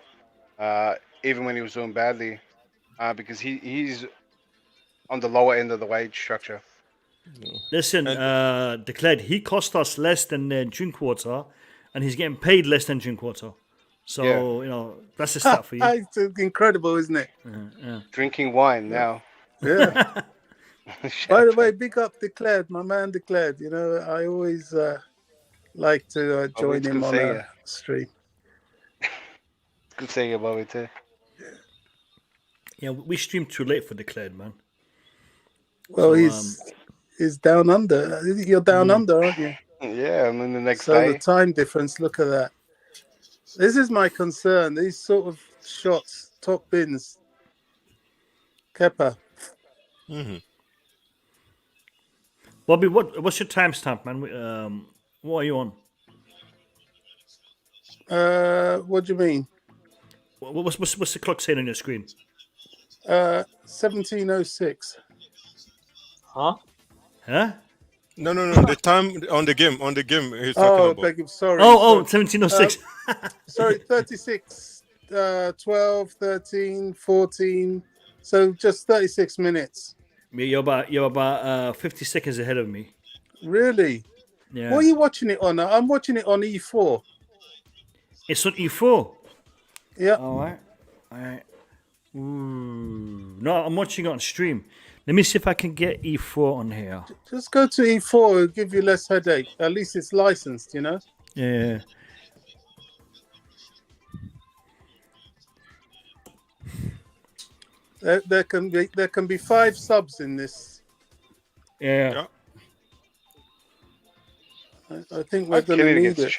even when he was doing badly, because he's on the lower end of the wage structure. Listen, declared he cost us less than Drinkwater, and he's getting paid less than Drinkwater. So that's a stat for you. It's incredible, isn't it? Drinking wine now. Yeah. By the way, big up Declared, my man Declared. I always like to join him on a stream. Good seeing you, Bobby, too. Yeah, we streamed too late for Declared, man. Well, he's down under. You're down under, aren't you? Yeah, I'm in the next day. So the time difference, look at that. This is my concern. These sort of shots, top bins. Kepa. Mm-hmm. Bobby, what's your timestamp, man? What are you on? What do you mean? What's the clock saying on your screen? 17:06. Huh? No. The time on the game. He's talking about. Beg him, sorry. 17:06. Sorry, 36, 12, 13, 14. So just 36 minutes. You're about 50 seconds ahead of me. Really? Yeah. What are you watching it on? I'm watching it on E4. It's on E4. Yeah. All right. No, I'm watching it on stream. Let me see if I can get E4 on here. Just go to E4. It'll give you less headache. At least it's licensed, Yeah. There can be 5 subs in this. Yeah. I think we're going to need it.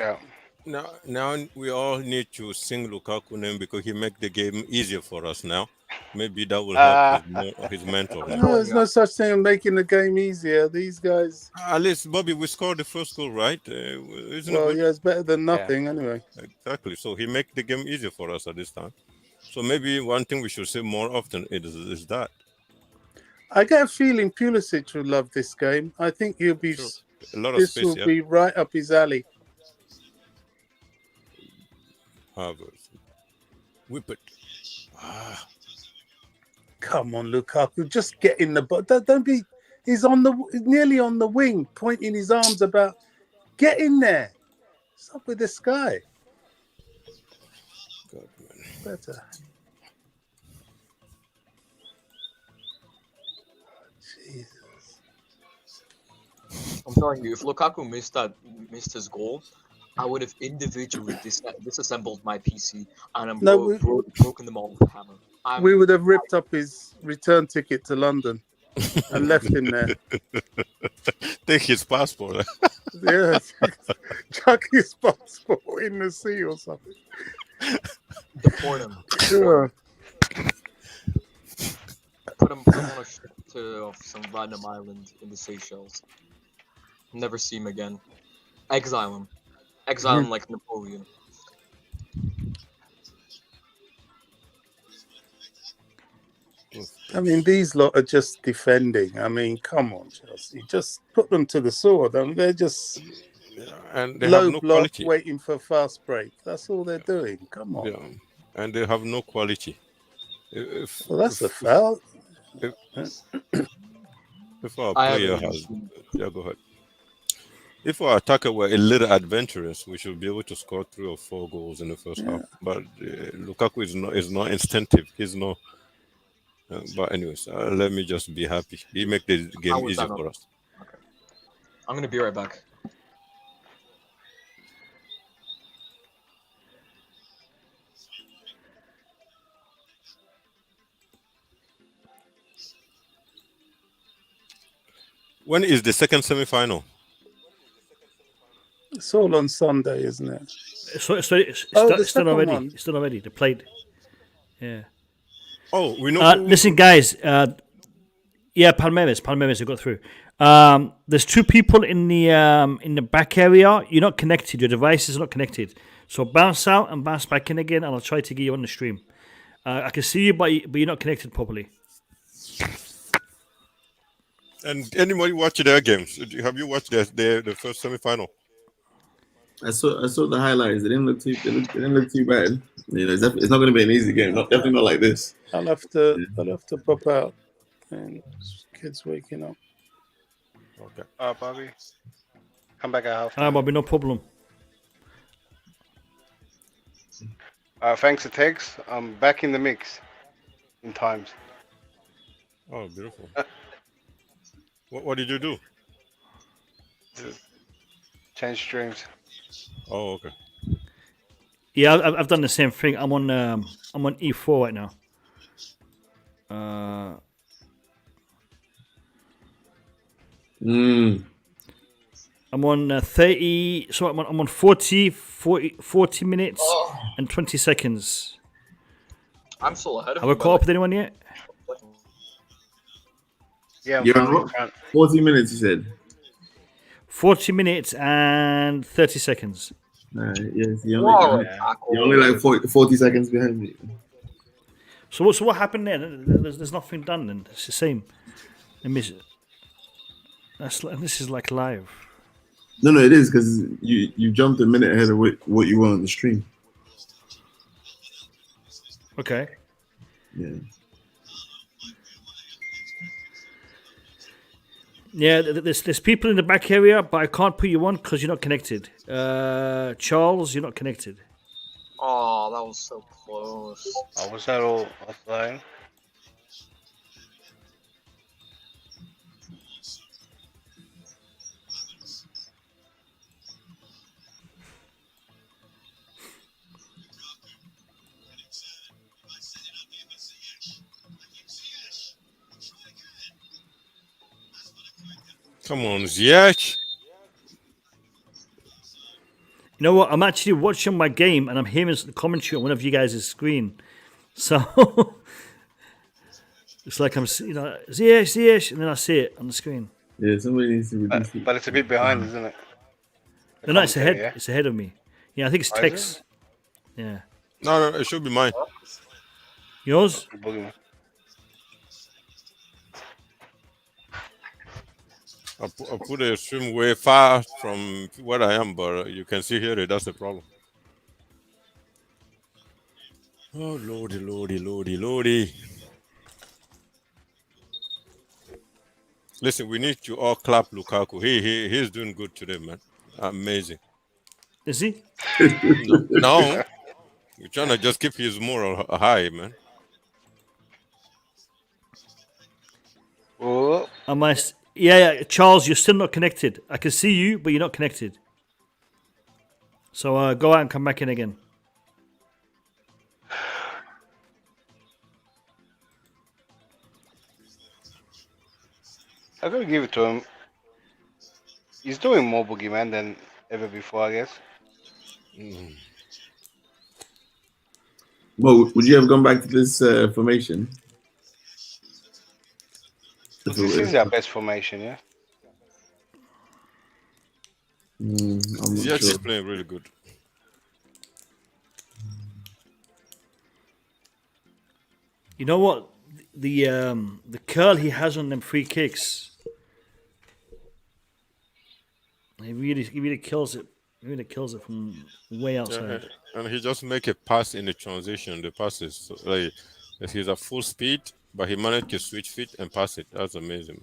Now we all need to sing Lukaku name because he make the game easier for us now. Maybe that will help his mentor. No, there's no such thing as making the game easier. These guys. At least, Bobby, we scored the first goal, right? It's better than nothing anyway. Exactly. So he make the game easier for us at this time. So maybe one thing we should say more often is that. I get a feeling Pulisic will love this game. I think he'll be. Sure. A lot of this space, will be right up his alley. Harvard. Whip it. Come on, Lukaku. Just get in the butt. Don't be. He's nearly on the wing, pointing his arms about. Get in there. What's up with this guy? God, man. Better. Jesus. I'm telling you, if Lukaku missed his goal, I would have individually disassembled my PC and broken them all with a hammer. We would have ripped up his return ticket to London and left him there. Take his passport. Yes, chuck his passport in the sea or something. Deport him. Sure. Put him on a ship to some random island in the Seychelles. Never see him again. Exile him. Exile him like Napoleon. I mean, these lot are just defending. I mean, come on, Chelsea. Just put them to the sword. I mean, they're just and they low have no block quality. waiting for fast break. That's all they're doing. Come on. Yeah. And they have no quality. Well, that's a foul. If our I have player it. has, yeah, go ahead. If our attacker were a little adventurous, we should be able to score 3 or 4 goals in the first half. But Lukaku is not instinctive. He's not. But anyways, let me just be happy. He make the How game was easy that for not? us. I'm gonna be right back. When is the second semi-final? It's all on Sunday, isn't it? It's the done second already. one. It's done already. They played. Yeah. Oh, we know. Listen, guys. Yeah, Palmeiras have got through. There's 2 people in the back area. You're not connected. Your device is not connected. So bounce out and bounce back in again, and I'll try to get you on the stream. I can see you, but you're not connected properly. And anybody watch their games? Have you watched the first semi-final? I saw the highlights. They didn't look too bad. You know, it's not going to be an easy game. Definitely not like this. I'll have to pop out. And kids waking up. Okay. Bobby, come back at half. Bobby, no problem. Thanks to Tex. I'm back in the mix in times. Oh, beautiful. What did you do? Change streams. Oh, okay. Yeah, I've done the same thing. I'm on E4 right now. I'm on 30. So I'm on 40 minutes and 20 seconds. I'm still ahead of Have we you. caught up with anyone yet? Yeah, You're on 40 minutes, you said. 40 minutes and 30 seconds. Yes, you're only like 40 seconds behind me. So what happened there? There's nothing done, then it's the same. This is like live. No, it is because you jumped a minute ahead of what you were on the stream. Okay. Yeah. Yeah, there's people in the back area, but I can't put you on because you're not connected. Charles, you're not connected. Oh, that was so close. Oh, was that all offline? Come on, Ziyech. You know what? I'm actually watching my game and I'm hearing the commentary on one of you guys' screen. So it's like I'm, Ziyech, and then I see it on the screen. Yeah, somebody needs to reduce it. But it's a bit behind, isn't it? No, it's ahead. Yeah? It's ahead of me. Yeah, I think it's Oh, is Tex. it? Yeah. No, it should be mine. Yours? I put a stream way far from where I am, but you can see here that's the problem. Oh, lordy. Listen, we need to all clap Lukaku. He's doing good today, man. Amazing. Is he? No. We're trying to just keep his moral high, man. Oh. Yeah, Charles, you're still not connected. I can see you, but you're not connected. So go out and come back in again. I gotta give it to him. He's doing more boogeyman than ever before, I guess. Well, would you have gone back to this formation? This is our best formation, yeah. I'm not Ziyech sure. is playing really good. You know what? The curl he has on them free kicks. He really kills it. He really kills it from way outside. And he just make a pass in the transition. The passes like He's at full speed, but he managed to switch feet and pass it. That's amazing.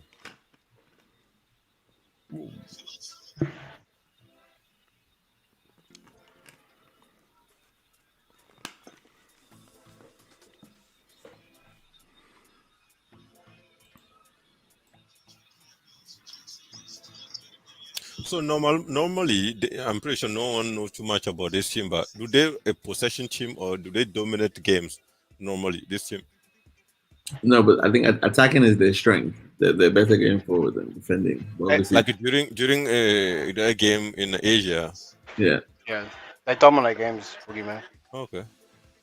So normally, I'm pretty sure no one knows too much about this team. But do they a possession team or do they dominate games normally? This team. No, but I think attacking is their strength. They're better going forward than defending. But obviously, Like during their game in Asia. yeah. Yeah, they dominate games, Boogeyman. Okay.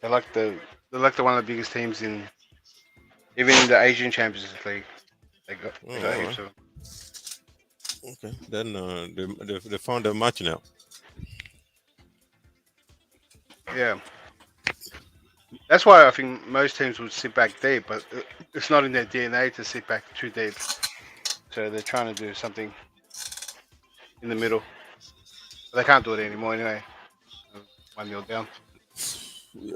They're like the one of the biggest teams in even in the Asian Champions League. They got heaps of them. Okay. Then they found a match now. Yeah. That's why I think most teams would sit back deep, but it's not in their DNA to sit back too deep. So they're trying to do something in the middle. But they can't do it anymore anyway. 1-0 down. Yeah.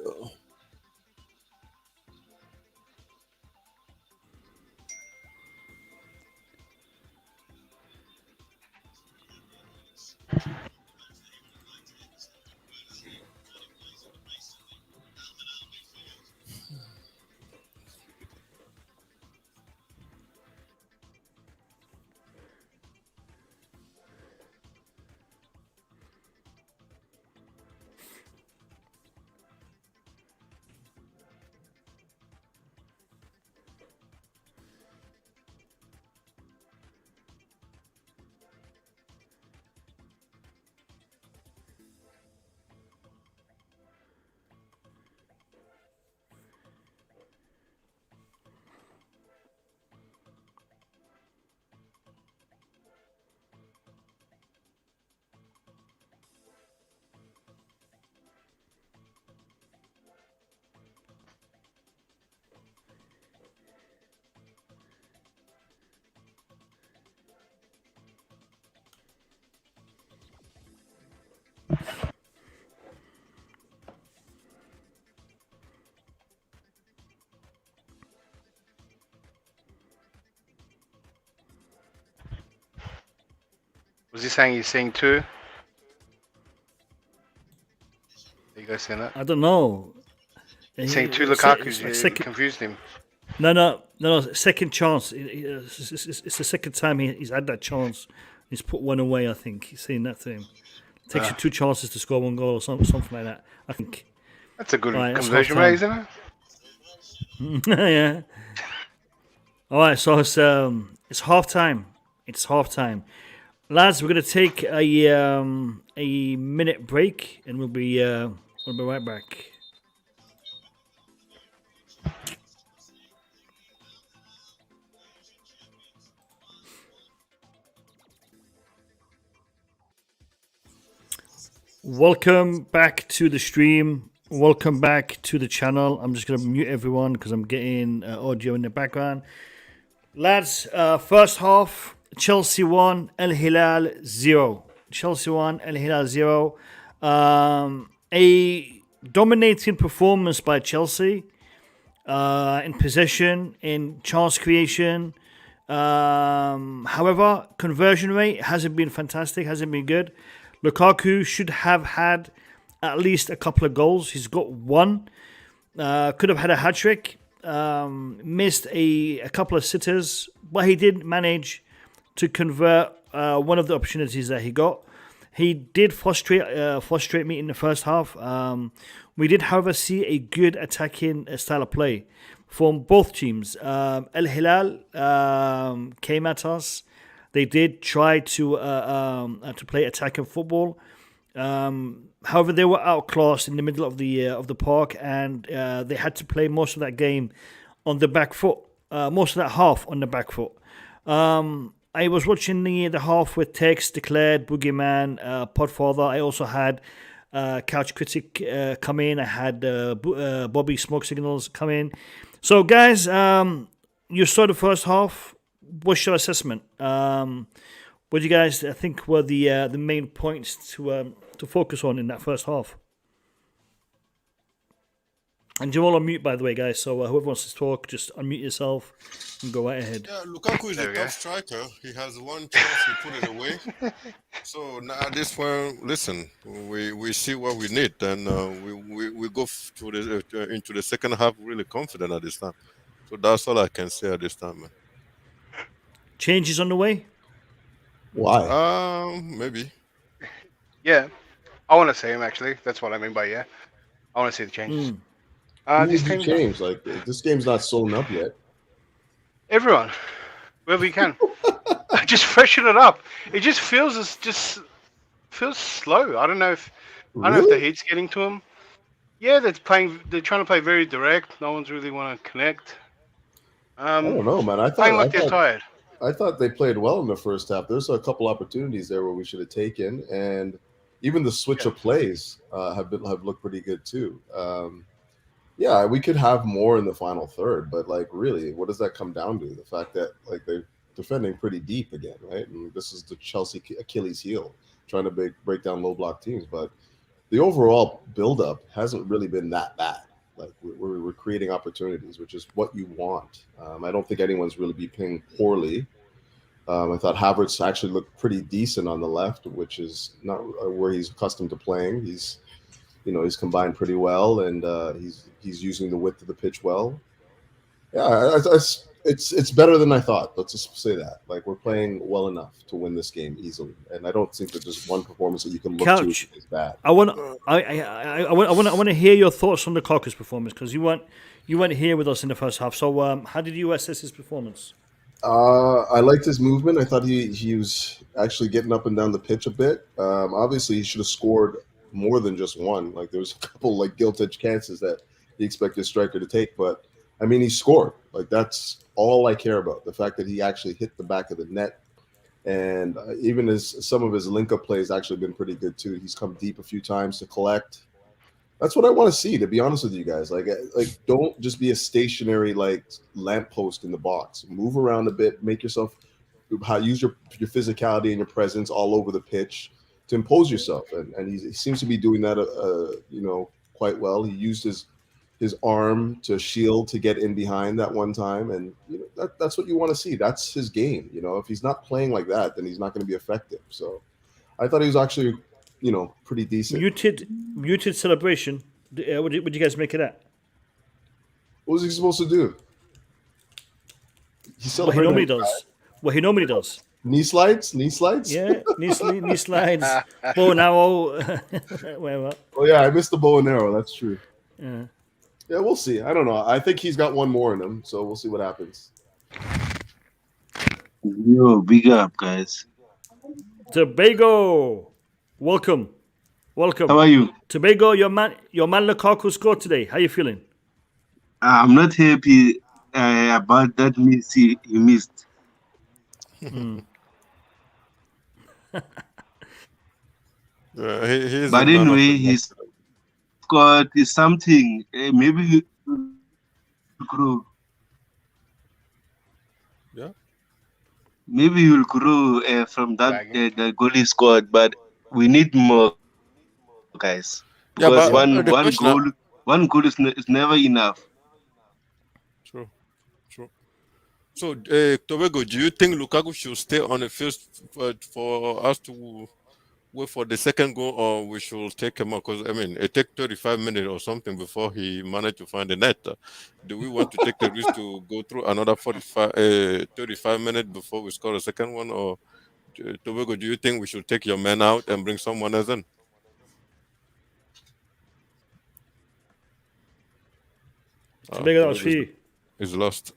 Was he saying he's seeing two? Are you guys seeing that? I don't know. He's saying two It's Lukaku's. like You confused him. No. Second chance. It's the second time he's had that chance. He's put one away. I think he's saying that to him. It takes you 2 chances to score 1 goal or something like that. I think. That's a good Right, that's conversion rate, isn't it? Yeah. All right, so it's half time. It's half time, lads. We're gonna take a minute break, and we'll be right back. Welcome back to the stream. Welcome back to the channel. I'm just going to mute everyone because I'm getting audio in the background. Lads, first half, Chelsea 1, Al-Hilal 0. Chelsea 1, Al-Hilal 0. A dominating performance by Chelsea in possession, in chance creation. However, conversion rate hasn't been fantastic, hasn't been good. Lukaku should have had at least a couple of goals. He's got 1. Could have had a hat-trick. Missed a couple of sitters. But he did manage to convert one of the opportunities that he got. He did frustrate me in the first half. We did, however, see a good attacking style of play from both teams. Al-Hilal came at us. They did try to play attacking football. However, they were outclassed in the middle of the park, and they had to play most of that game on the back foot. Most of that half on the back foot. I was watching the half with Tex, Declared, Boogeyman, Podfather. I also had Couch Critic come in. I had Bobby Smoke Signals come in. So, guys, you saw the first half. What's your assessment? What do you guys think were the main points to focus on in that first half? And you're all on mute, by the way, guys. So whoever wants to talk, just unmute yourself and go right ahead. Yeah, Lukaku is a top striker. He has one chance, he put it away. So now at this point, listen, we see what we need, and we go into the second half really confident at this time. So that's all I can say at this time, man. Changes on the way? Why? Maybe. Yeah, I want to see him actually. That's what I mean by yeah. I want to see the changes. Who This would you team, change? Like this game's not sewn up yet. everyone, wherever you can, just freshen it up. It just feels feels slow. I don't know if the heat's getting to him. Yeah, they're trying to play very direct. No one's really want to connect. I don't know, man. They're tired. I thought they played well in the first half. There's a couple opportunities there where we should have taken, and even the switch of plays have looked pretty good too. Yeah, we could have more in the final third, but like really, what does that come down to? The fact that like they're defending pretty deep again, right? And this is the Chelsea Achilles heel, trying to break down low block teams. But the overall build-up hasn't really been that bad. Like we're creating opportunities, which is what you want. I don't think anyone's really been playing poorly. I thought Havertz actually looked pretty decent on the left, which is not where he's accustomed to playing. He's combined pretty well, and he's using the width of the pitch well. Yeah, it's better than I thought. Let's just say that. Like we're playing well enough to win this game easily, and I don't think that there's one performance that you can look to is bad. I want to hear your thoughts on Lukaku's performance because you weren't here with us in the first half. So how did you assess his performance? I liked his movement. I thought he was actually getting up and down the pitch a bit. Obviously, he should have scored more than just one. Like there was a couple like gilt-edged chances that he expected a striker to take, but I mean he scored. Like that's all I care about. The fact that he actually hit the back of the net, and even some of his link-up plays actually been pretty good too. He's come deep a few times to collect. That's what I want to see, to be honest with you guys. Like don't just be a stationary like lamppost in the box. Move around a bit, make yourself use your physicality and your presence all over the pitch to impose yourself, and he seems to be doing that quite well. He used his arm to shield to get in behind that one time, and that's what you want to see. That's his game. If he's not playing like that, then he's not going to be effective. So I thought he was actually pretty decent. Muted celebration. What did you guys make of that? What was he supposed to do? What he normally does. Knee slides? Yeah, knee slides. Bow and arrow. Whatever. Oh yeah, I missed the bow and arrow. That's true. Yeah. Yeah, we'll see. I don't know. I think he's got one more in him, so we'll see what happens. Yo, big up, guys. Tobago, welcome. How are you? Tobago, your man Lukaku scored today. How you feeling? I'm not happy about that miss he missed. But anyway, he's got something. Maybe he will grow. Yeah. Maybe he will grow from that the goal he scored. But we need more, guys. Yeah, Because but one goal is never enough. True. So, Tobago, do you think Lukaku should stay on the field for us to wait for the second goal, or we should take him out? Because, I mean, it takes 35 minutes or something before he managed to find the net. Do we want to take the risk to go through another 35 minutes before we score a second one? Or, Tobago, do you think we should take your man out and bring someone else in? Tobago, that's for you. He's lost.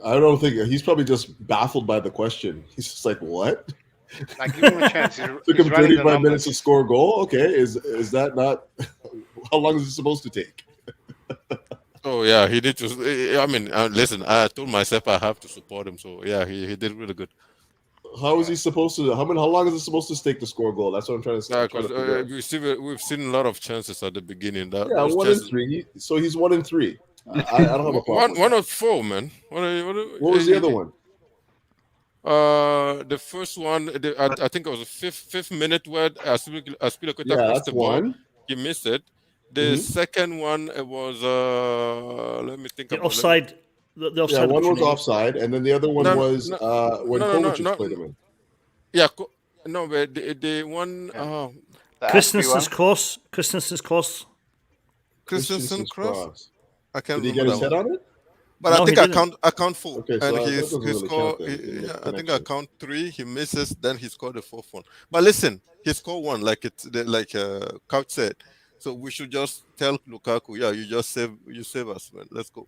I don't think he's probably just baffled by the question. He's just like, "What?" Like, give him a chance. Took him 35 minutes to score a goal. Okay, is that not? How long is it supposed to take? Oh yeah, he did. I mean, listen. I told myself I have to support him. So yeah, he did really good. How is he supposed to? How long is it supposed to take to score a goal? That's what I'm trying to say. Yeah, because we've seen a lot of chances at the beginning. Yeah, 1 in 3. So he's 1 in 3. I don't have a problem. One of 4, man. What was the other one? The first one, I think it was the fifth minute where Azpilicueta crossed the ball. One. He missed it. The second one was let me think The about offside. The offside. Yeah, one was opportunity. offside, and then the other one was when Kovačić played him in. Yeah, no, but the one Christensen's cross. Christensen's cross. Christensen cross. I can't Did he remember get his that head one. on it? But No, I think he I didn't. count four. Okay, so And that he doesn't really score. count then. He didn't get I think I connection. count three. He misses, then he scored the fourth one. But listen, he scored one, like Couch said. So we should just tell Lukaku, yeah, you save us, man. Let's go.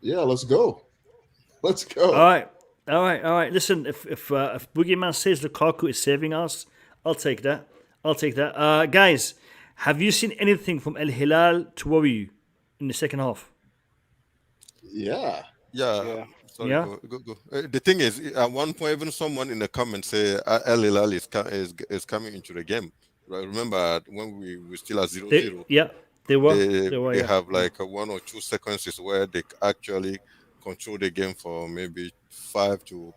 Yeah, let's go. Let's go. All right. Listen, if Boogeyman says Lukaku is saving us, I'll take that. Guys, have you seen anything from Al-Hilal to worry you in the second half? Yeah. Sorry, Yeah? go. The thing is, at one point, even someone in the comments say Al-Hilal is coming into the game. Right? Remember when we were still at 0-0? Yeah, they were. They Yeah. have like 1 or 2 sequences where they actually control the game for maybe 5 to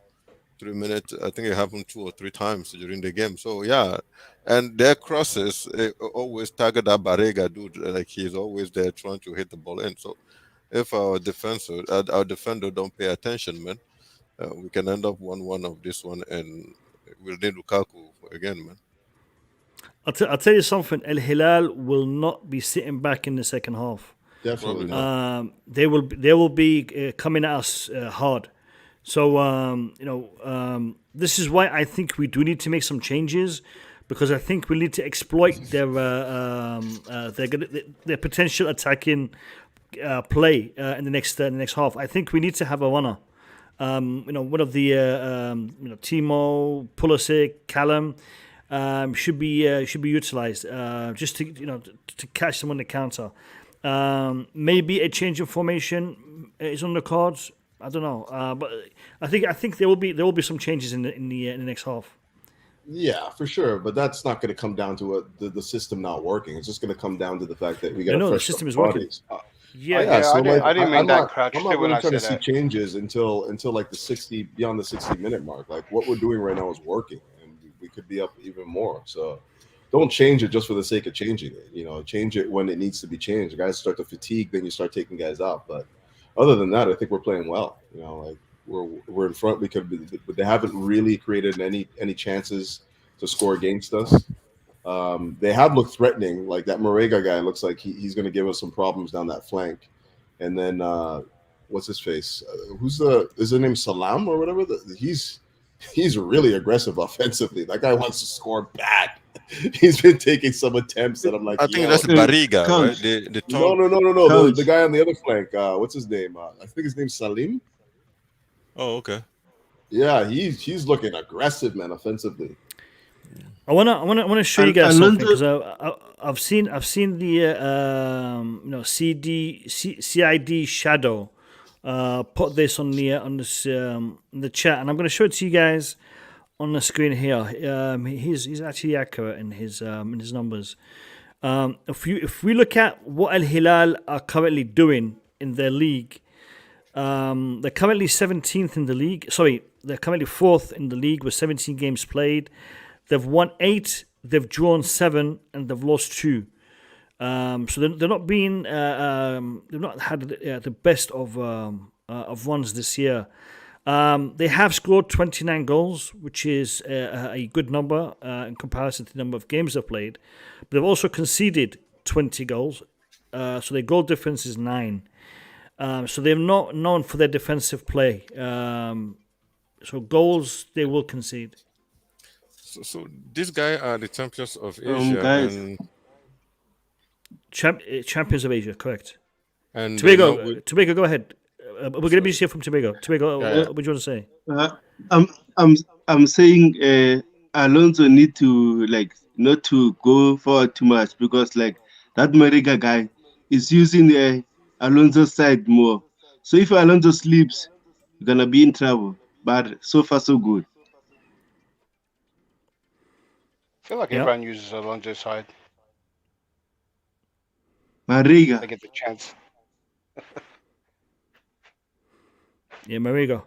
3 minutes. I think it happened 2 or 3 times during the game. So yeah, and their crosses always target that Barrega dude. Like he's always there trying to hit the ball in. So if our defender don't pay attention, man, we can end up 1-1 of this one, and we'll need Lukaku again, man. I'll tell you something. Al-Hilal will not be sitting back in the second half. Definitely not. They will be coming at us hard. So this is why I think we do need to make some changes, because I think we need to exploit their potential attacking play in the next half. I think we need to have a runner. One of the Timo, Pulisic, Callum should be utilized just to catch them on the counter. Maybe a change of formation is on the cards. I don't know, but I think there will be some changes in the next half. Yeah, for sure, but that's not going to come down to the system not working. It's just going to come down to the fact that we got the system is working. I didn't mean that, Crouch. I'm not really trying to see changes until like beyond the 60-minute mark. Like what we're doing right now is working, and we could be up even more. So don't change it just for the sake of changing it. Change it when it needs to be changed. Guys start to fatigue, then you start taking guys out. But other than that, I think we're playing well. Like we're in front because they haven't really created any chances to score against us. They have looked threatening. Like that Marega guy looks like he's going to give us some problems down that flank. And then what's his face? Is his name Salam or whatever? He's really aggressive offensively. That guy wants to score bad. He's been taking some attempts that I'm like, I think that's Barriga, right? The no. The guy on the other flank. What's his name? I think his name's Salim. Oh, okay. Yeah, he's looking aggressive, man, offensively. I wanna show you guys something, because I've seen the CID Shadow put this on the chat, and I'm gonna show it to you guys on the screen here. He's actually accurate in his numbers. If we look at what Al-Hilal are currently doing in their league, they're currently 17th in the league. Sorry, they're currently 4th in the league with 17 games played. They've won 8, they've drawn 7, and they've lost 2. So they're not being they've not had the best of runs this year. They have scored 29 goals, which is a good number in comparison to the number of games they've played. But they've also conceded 20 goals, so their goal difference is 9. So they're not known for their defensive play. So goals they will concede. So these guys are the champions of Asia. And champions of Asia, correct. And Tobago, go ahead. We're going to be here from Tobago. Tobago, what do you want to say? I'm saying Alonso need to not to go forward too much, because that Mariga guy is using Alonso's side more. So if Alonso sleeps, you're gonna be in trouble. But so far so good. I feel like everyone uses Alonso's side. Mariga. They get the chance. Yeah, Mariga.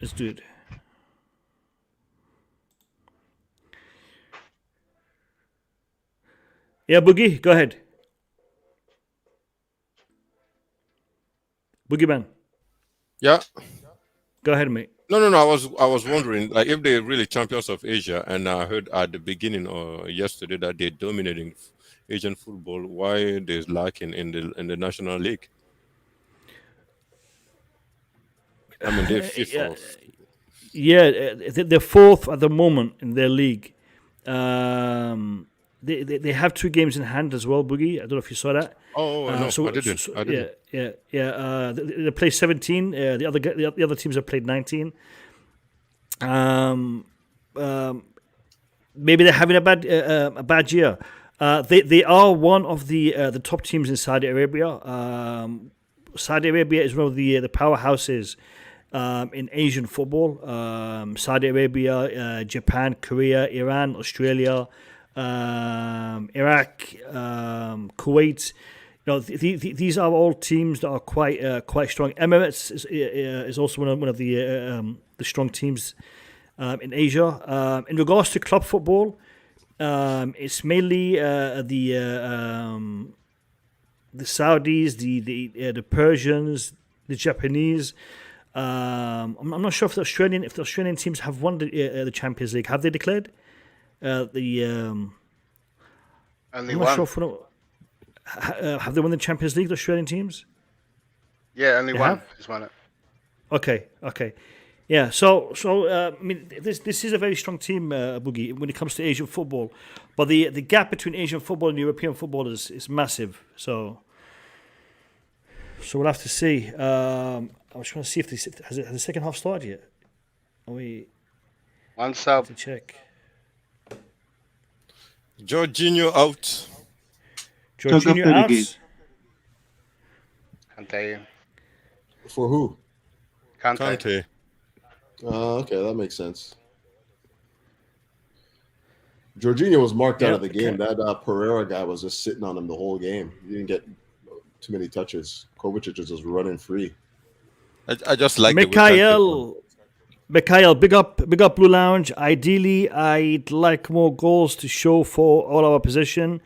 Let's do it. Yeah, Boogie, go ahead. Boogeyman. Yeah. Go ahead, mate. No. I was wondering, like, if they're really champions of Asia, and I heard at the beginning or yesterday that they're dominating Asian football, why they're lacking in the National League? I mean, they're fifth. They're fourth at the moment in their league. They have 2 games in hand as well, Boogie. I don't know if you saw that. No, I didn't. I didn't. They play 17. The other teams have played 19. Maybe they're having a bad year. They are one of the top teams in Saudi Arabia. Saudi Arabia is one of the powerhouses in Asian football. Saudi Arabia, Japan, Korea, Iran, Australia, Iraq, Kuwait. These are all teams that are quite strong. Emirates is also one of the strong teams in Asia. In regards to club football, it's mainly the Saudis, the Persians, the Japanese. I'm not sure if the Australian teams have won the Champions League. Have they declared? Only I'm not one. sure have they won the Champions League, the Australian teams? Yeah, only They one. have? Just won it. Okay. Yeah, so I mean, this is a very strong team, Boogie, when it comes to Asian football. But the gap between Asian football and European football is massive. So we'll have to see. I was trying to see if has the second half started yet. One sub. To check. Jorginho out. Jorginho out. Can't tell you. For who? Kante. Okay, that makes sense. Jorginho was marked out of the game. That Pereira guy was just sitting on him the whole game. He didn't get too many touches. Kovačić was just running free. I just like Mikhail, big up Blue Lounge. Ideally, I'd like more goals to show for all our opposition.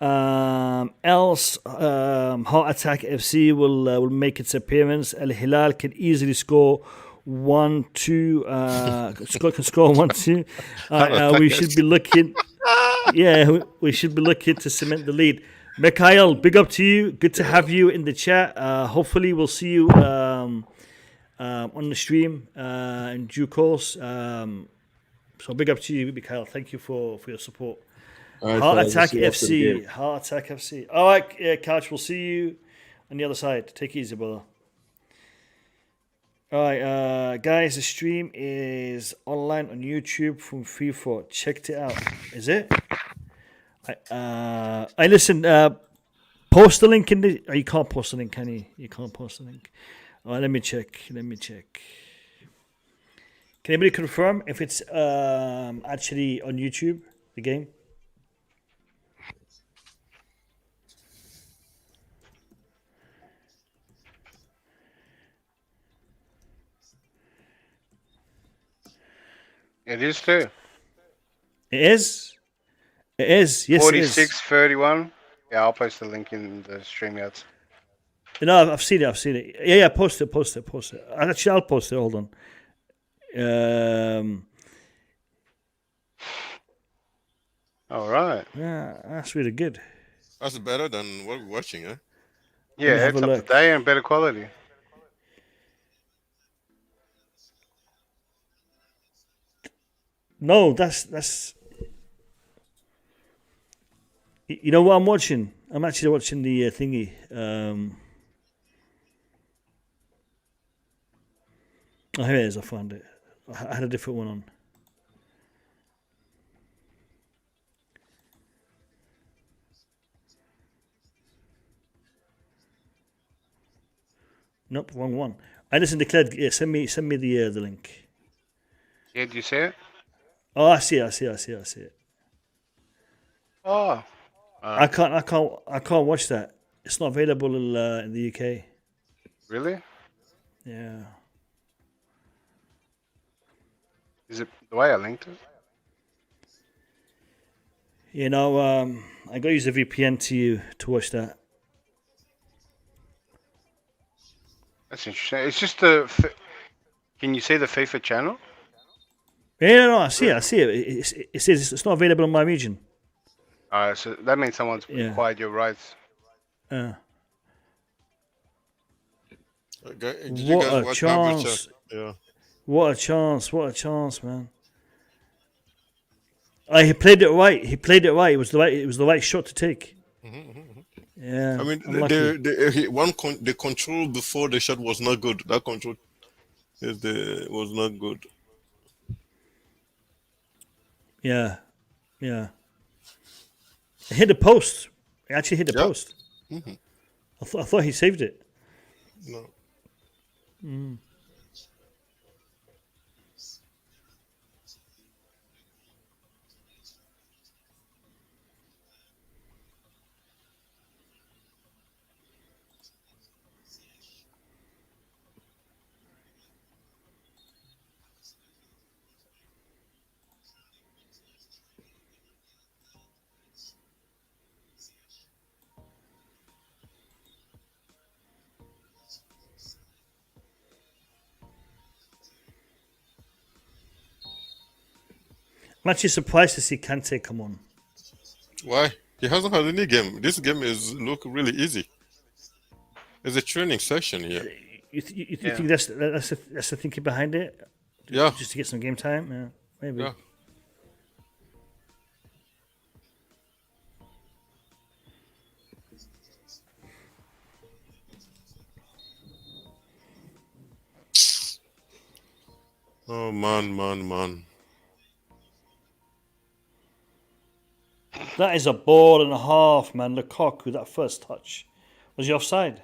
Else, Heart Attack FC will make its appearance. Al-Hilal can easily score 1-2. Can score 1-2. We should be looking. Yeah, we should be looking to cement the lead. Mikhail, big up to you. Good to have you in the chat. Hopefully, we'll see you on the stream in due course. So big up to you, Mikhail. Thank you for your support. Right, Heart fellas, Attack we'll see you after the FC. game. Heart Attack FC. All right, Couch, we'll see you on the other side. Take it easy, brother. All right, guys, the stream is online on YouTube from FIFA. Checked it out. Is it? I listen. Post the link in the. Oh, you can't post the link, can you? You can't post the link. All right, let me check. Can anybody confirm if it's actually on YouTube, the game? It is too. It is. Yes, it is. 46-31. Yeah, I'll post the link in the stream yards. No, I've seen it. Yeah, post it. Actually, I'll post it. Hold on. All right. Yeah, that's really good. That's better than what we're watching, huh? Yeah, it's up to date and better quality. No, that's. You know what I'm watching? I'm actually watching the thingy. Oh, here it is. I found it. I had a different one on. Nope, wrong one. I listen declared. Yeah, send me the link. Yeah, do you see it? Oh, I see it. Oh. I can't watch that. It's not available in the UK. Really? Yeah. Is it the way I linked it? You know, I got to use a VPN to watch that. That's interesting. It's just can you see the FIFA channel? Yeah, no, I see it. It says it's not available in my region. Alright, so that means someone's acquired your rights. What guys a watch chance! Yeah. What a chance! What a chance, man! He played it right. He played it right. It was the right. It was the right shot to take. Yeah. I mean, unlucky. the control before the shot was not good. That control was not good. Yeah. It hit the post. It actually hit the post. Mhm. I thought he saved it. No. I'm actually surprised to see Kante come on. Why? He hasn't had any game. This game look really easy. It's a training session here. You think that's the thinking behind it? Yeah. Just to get some game time? Yeah, maybe. Yeah. Oh man. That is a ball and a half, man. Lukaku, that first touch. Was he offside?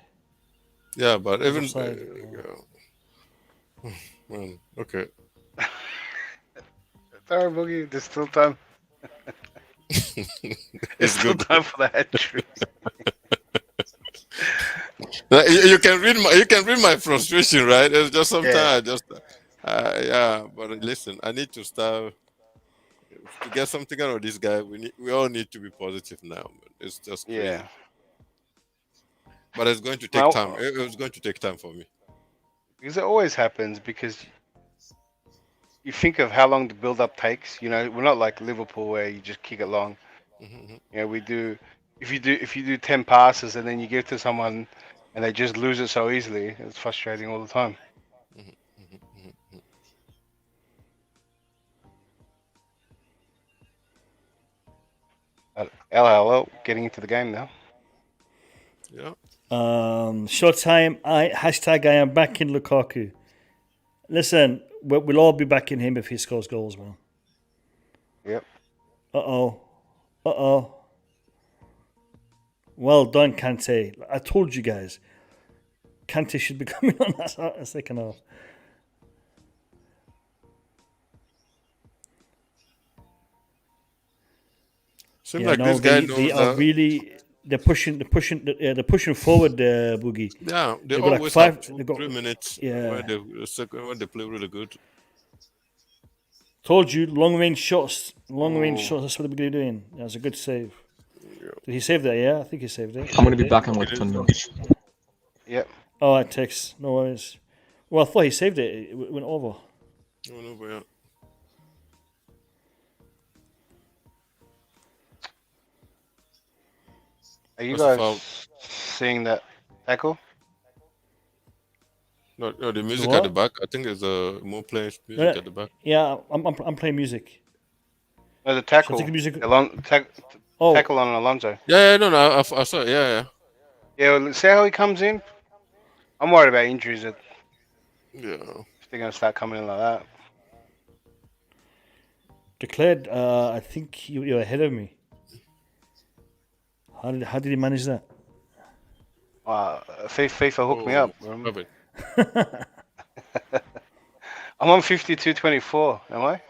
Yeah, but even offside. man, okay. Sorry, Boogie. There's still time. It's still good. time for the hat trick. Now, you can read my frustration, right? It's just sometimes but listen, I need to start to get something out of this guy. We all need to be positive now, man. It's just crazy. Yeah. But it's going to take time. It was going to take time for me. Because it always happens, because you think of how long the build-up takes. You know, we're not like Liverpool where you just kick it long. You know, we do. If you do 10 passes and then you give it to someone and they just lose it so easily, it's frustrating all the time. LLL getting into the game now. Yeah. Short time. I am backing Lukaku. Listen, we'll all be backing him if he scores goals, man. Yep. Uh-oh. Well done, Kante. I told you guys. Kante should be coming on that second half. Seems like this guy knows they are really. They're pushing forward, Boogie. Yeah, they They've got always like have 3 minutes. Yeah. When they play really good. Told you, long range shots. That's what they're going to be doing. That's a good save. Did he save that? Yeah, I think he saved it. I'm going to be back in like 10 minutes. Yep. Oh, that takes. No worries. Well, I thought he saved it. It went over. It went over, yeah. Are you guys seeing that tackle? No, the music at the back. I think there's more playing music at the back. Yeah, I'm playing music. No, the tackle. Shall I take the music? Tackle on Alonso. Yeah, no, I saw it. Yeah. Yeah, well, see how he comes in? I'm worried about injuries. Yeah. If they're going to start coming in like that. Declared, I think you're ahead of me. How did he manage that? FIFA hooked me up. I'm on 52-24, am I?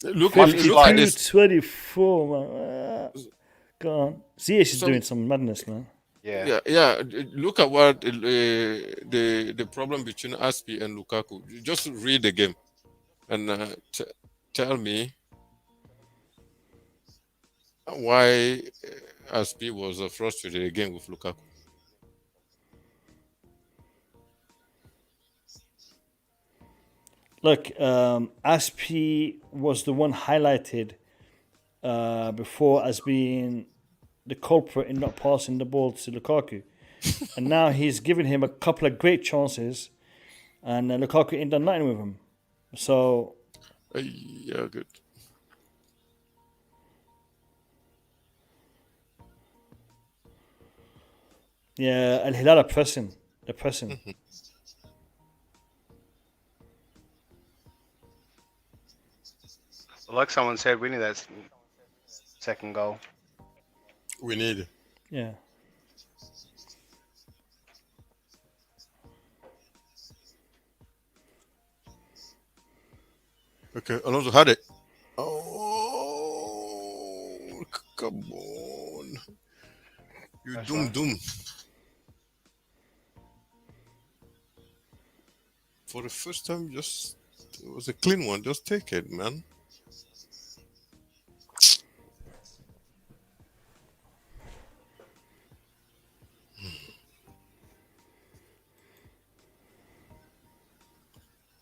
Look at this. 24, man. Go on. Ziyech is doing some madness, man. Yeah. Look at what the problem between Aspi and Lukaku. Just read the game and tell me why Aspi was frustrated again with Lukaku. look, Aspi was the one highlighted before as being the culprit in not passing the ball to Lukaku. And now he's given him a couple of great chances, and Lukaku ain't done nothing with him. So... yeah, good. Yeah, Al-Hilal are pressing. They're pressing. Like someone said, we need that second goal. We need it. Yeah. Okay, Alonso had it. Oh, come on. You That's doom right. doom. For the first time, it was a clean one. Just take it, man.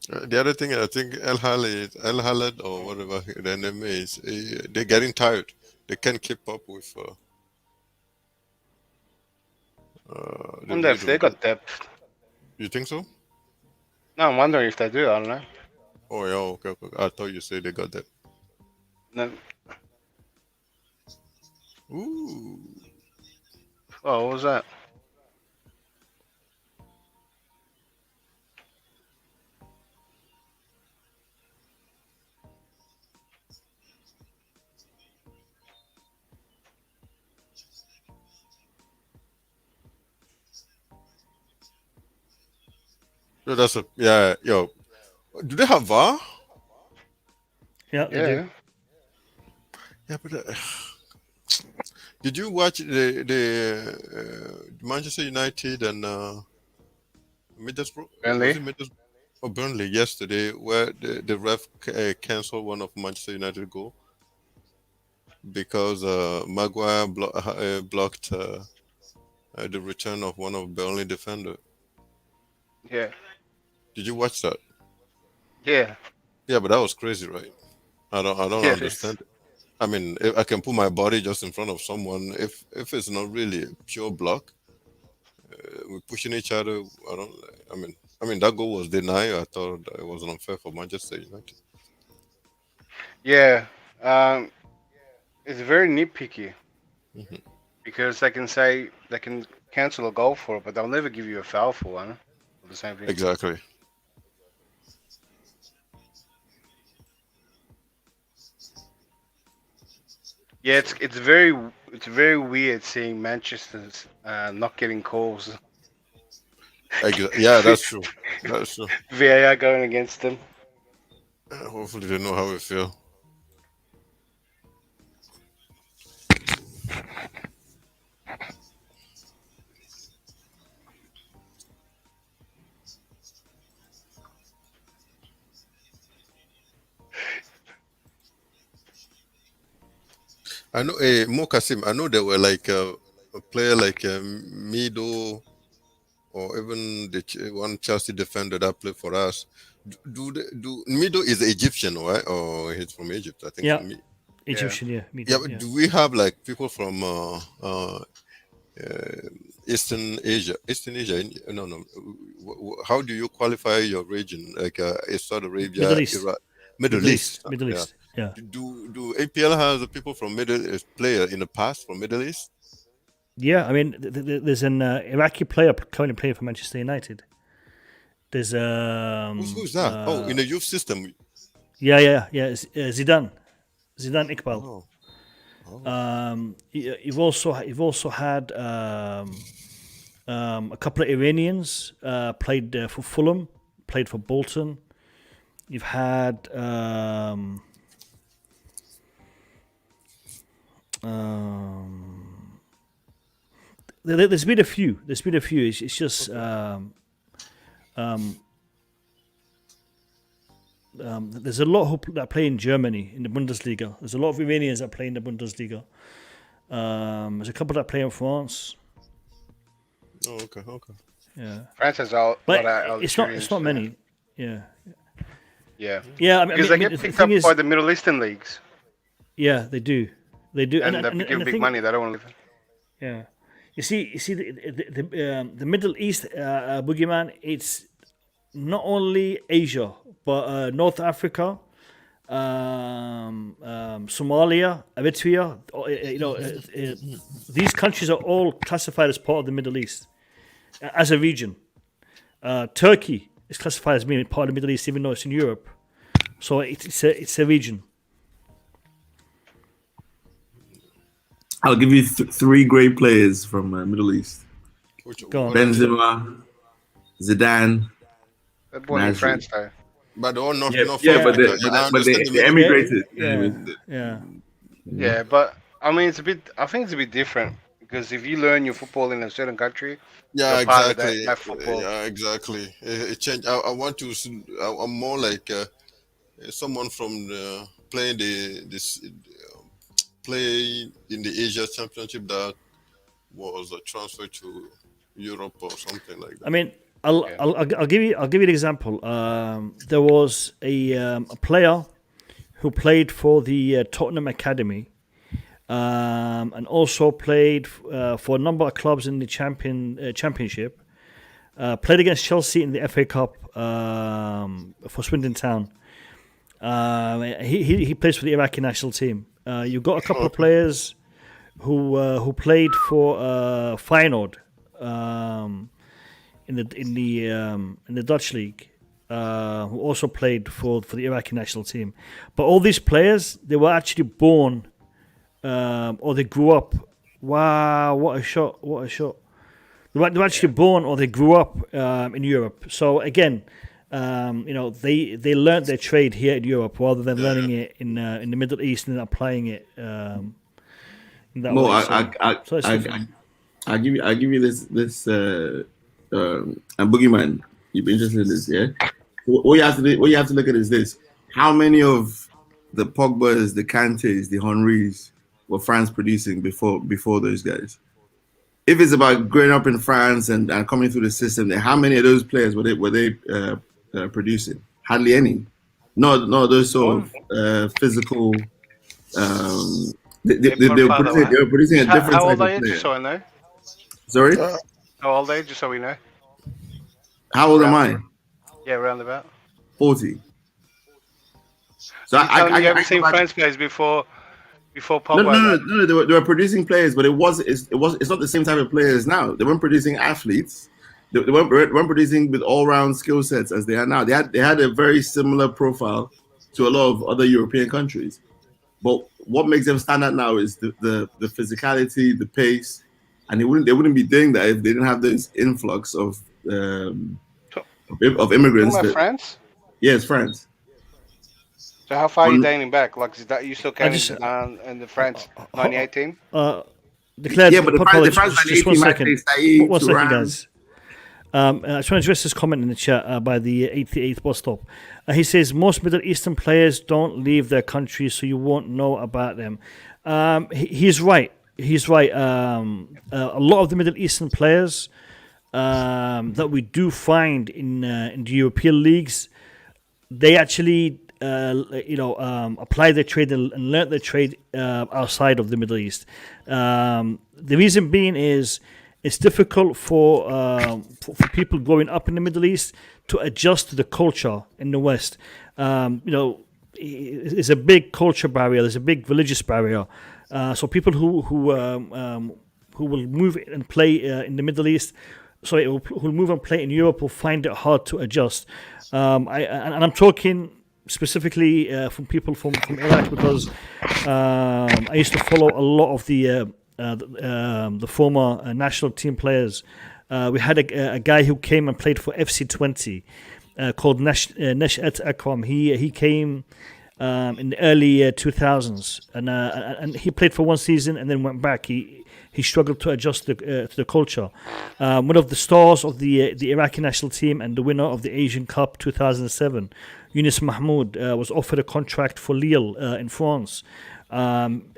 The other thing, I think Al-Hilal or whatever their name is, they're getting tired. They can't keep up with I wonder if they got depth. You think so? No, I'm wondering if they do. I don't know. Oh, yeah, okay. I thought you said they got that. No. Ooh. Oh, what was that? Yo. Do they have VAR? Yeah, they do. Yeah, but did you watch the Manchester United and Middlesbrough? Burnley? Was it Middlesbrough? Oh, Burnley yesterday, where the ref cancelled one of Manchester United goal because Maguire blocked the return of one of Burnley defender. Yeah. Did you watch that? Yeah. Yeah, but that was crazy, right? I don't Yeah, understand it. I mean, if I can put my body just in front of someone, if it's not really a pure block, we're pushing each other. I mean that goal was denied. I thought it was unfair for Manchester United. Yeah. It's very nitpicky because they can cancel a goal for it, but they'll never give you a foul for one. For the same thing. Exactly. Yeah, it's very weird seeing Manchester's not getting calls. Yeah, that's true. That's true. VAR going against them. Hopefully they know how we feel. I know, Mo Kasim, I know there were like a player like Mido or even one Chelsea defender that played for us. Mido is Egyptian, right? Or he's from Egypt, I think. Yeah, Egyptian, yeah. Yeah, but do we have like people from Eastern Asia? No. How do you qualify your region? Like Saudi Arabia, Middle East. Iraq, Middle East. Middle East. Yeah. Do APL have people from Middle East player in the past from Middle East? Yeah, I mean, there's an Iraqi player currently playing for Manchester United. There's who's that? In the youth system. Yeah. Zidane Iqbal. You've also had a couple of Iranians played for Fulham, played for Bolton. You've had there's been a few. It's just there's a lot that play in Germany in the Bundesliga. There's a lot of Iranians that play in the Bundesliga. There's a couple that play in France. Oh, okay. Yeah. France has all. But it's not many. Yeah. Yeah. Yeah, Because they get the picked thing up is, by the Middle Eastern leagues. yeah, they do, And they're given the big thing, money. They don't want to. yeah, you see, the Middle East, boogeyman. It's not only Asia, but North Africa, Somalia, Eritrea. These countries are all classified as part of the Middle East as a region. Turkey is classified as being part of the Middle East, even though it's in Europe. So it's a region. I'll give you three great players from Middle East. Go on. Benzema, Zidane, They're born in France, though. But all not Yeah, not yeah, from but they, Africa. I but they, understand the they Middle emigrated. Yeah. Yeah, but I mean, I think it's a bit different because if you learn your football in a certain country, Yeah, you're part of exactly. that football. Yeah, exactly. It changed. I want to. I'm more like someone from playing play in the Asia Championship that was transferred to Europe or something like that. I mean, I'll give you an example. There was a player who played for the Tottenham Academy, and also played for a number of clubs in the championship. Played against Chelsea in the FA Cup for Swindon Town. He plays for the Iraqi national team. You've got a couple of players who played for Feyenoord in the Dutch league, who also played for the Iraqi national team. But all these players, they were actually born or they grew up. Wow, what a shot! What a shot! They were actually born or they grew up in Europe. So again, they learned their trade here in Europe rather than learning it in the Middle East and then applying it. In that Mo, way. I'll give you this and Boogeyman. You'd be interested in this, yeah? What you have to look at is this: how many of the Pogbas, the Kantes, the Henrys were France producing before those guys? If it's about growing up in France and coming through the system, then how many of those players were they producing? Hardly any. No, those sort of physical. They were producing a different How type old are of you? player. Just so I know. Sorry? How old are you? Just so we know. How old am I? Yeah, round about. 40. So You I haven't seen France players before Pogba. No. They were producing players, but it's not the same type of players now. They weren't producing athletes. They weren't producing with all-round skill sets as they are now. They had a very similar profile to a lot of other European countries. But what makes them stand out now is the physicality, the pace, and they wouldn't be doing that if they didn't have this influx of immigrants. France? Yes, France. So how far are you dating back? Like, is that you still counting Zidane and the France '98 team? Declared. Yeah, but the France just 1 second. Saïd, 1 second, Thuram. guys. I just want to address this comment in the chat by the 88th bus stop. He says most Middle Eastern players don't leave their country, so you won't know about them. He's right. He's right. A lot of the Middle Eastern players that we do find in the European leagues, they actually apply their trade and learn their trade outside of the Middle East. The reason being is it's difficult for people growing up in the Middle East to adjust to the culture in the West. There's a big culture barrier. There's a big religious barrier. So people who will move and play in the Middle East, who will move and play in Europe will find it hard to adjust. I'm talking specifically from people from Iraq because I used to follow a lot of the former national team players. We had a guy who came and played for FC20 called Neshat Akram. He came in the early 2000s and he played for one season and then went back. He struggled to adjust to the culture. One of the stars of the Iraqi national team and the winner of the Asian Cup 2007, Younes Mahmoud, was offered a contract for Lille in France.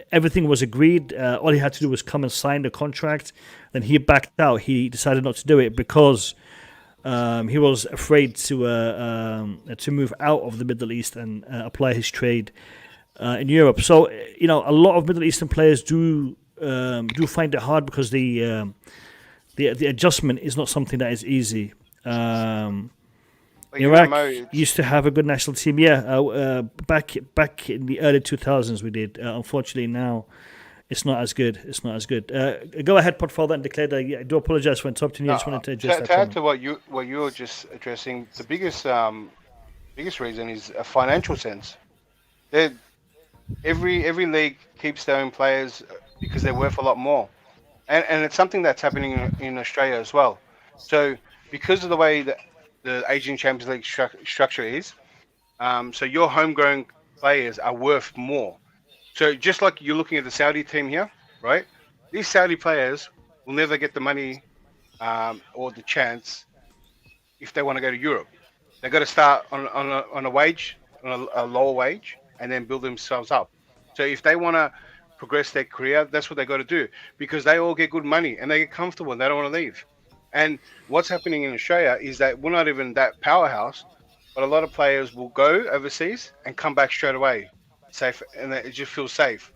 Everything was agreed. All he had to do was come and sign the contract. Then he backed out. He decided not to do it because he was afraid to move out of the Middle East and apply his trade in Europe. So a lot of Middle Eastern players do find it hard because the adjustment is not something that is easy. Iraq used to have a good national team. Back in the early 2000s we did. Unfortunately now it's not as good. Go ahead, Potfalda, and declare that. I do apologize for interrupting you. I just wanted to address that. To add to what you were just addressing, the biggest reason is a financial sense. Every league keeps their own players because they're worth a lot more, and it's something that's happening in Australia as well. So because of the way that the Asian Champions League structure is, so your homegrown players are worth more. So just like you're looking at the Saudi team here, right? These Saudi players will never get the money or the chance if they want to go to Europe. They've got to start on a wage, on a lower wage, and then build themselves up. So if they want to progress their career, that's what they got to do, because they all get good money and they get comfortable and they don't want to leave. And what's happening in Australia is that we're not even that powerhouse, but a lot of players will go overseas and come back straight away, safe, and it just feels safe.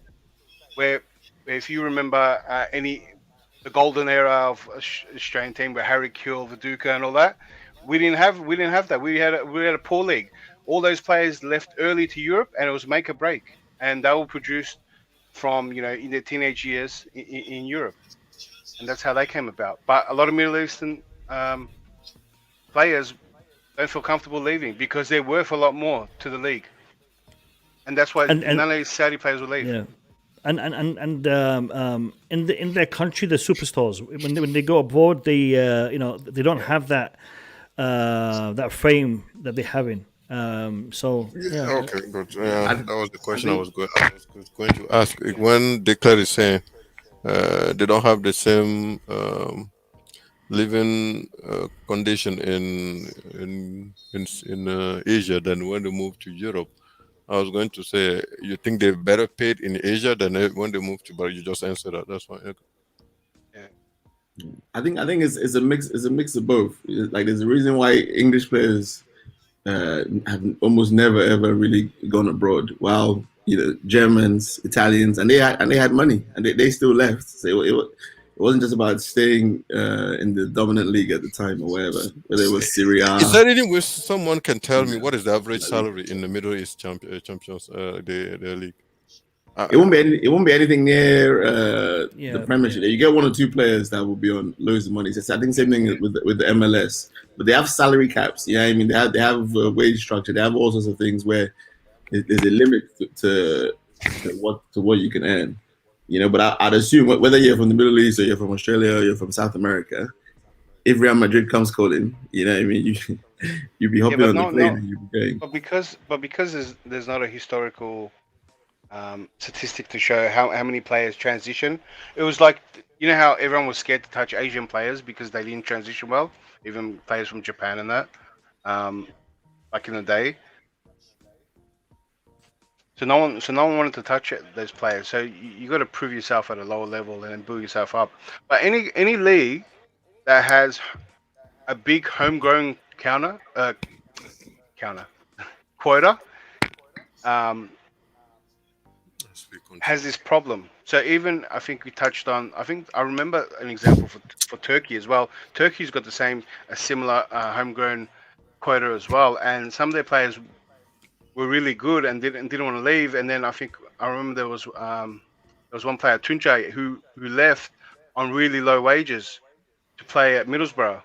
Where if you remember the golden era of Australian team, where Harry Kewell, Viduka, and all that, we didn't have that. We had a poor league. All those players left early to Europe, and it was make or break, and they were produced from in their teenage years in Europe, and that's how they came about. But a lot of Middle Eastern players don't feel comfortable leaving because they're worth a lot more to the league, and that's why none of these Saudi players will leave. Yeah. And in their country, the superstars, when they go abroad, they they don't have that frame that they have in. Okay, good. That was the question I was going to ask. When Declan is saying they don't have the same living condition in Asia than when they move to Europe, I was going to say, you think they're better paid in Asia than when they move to, but you just answered that. That's fine. Yeah. I think it's a mix. It's a mix of both. Like, there's a reason why English players have almost never ever really gone abroad, while Germans, Italians, and they had money and they still left. So it wasn't just about staying in the dominant league at the time or whatever, whether it was Syria. Is there any way someone can tell me what is the average salary in the Middle East champions their league? It won't be anything near the Premiership. You get one or two players that will be on loads of money. So I think same thing with the MLS, but they have salary caps. Yeah, I mean they have a wage structure. They have all sorts of things where there's a limit to what you can earn. But I'd assume whether you're from the Middle East or you're from Australia or you're from South America, if Real Madrid comes calling, I mean, you'd be hopping on the plane and you'd be going. But because there's not a historical statistic to show how many players transition. It was like, how everyone was scared to touch Asian players because they didn't transition well, even players from Japan and that, back in the day. So no one wanted to touch those players. So you got to prove yourself at a lower level and then build yourself up. But any league that has a big homegrown quota has this problem. So even I think we touched on. I remember an example for Turkey as well. Turkey's got a similar homegrown quota as well, and some of their players were really good and didn't want to leave. And then I remember there was one player, Tuncay, who left on really low wages to play at Middlesbrough,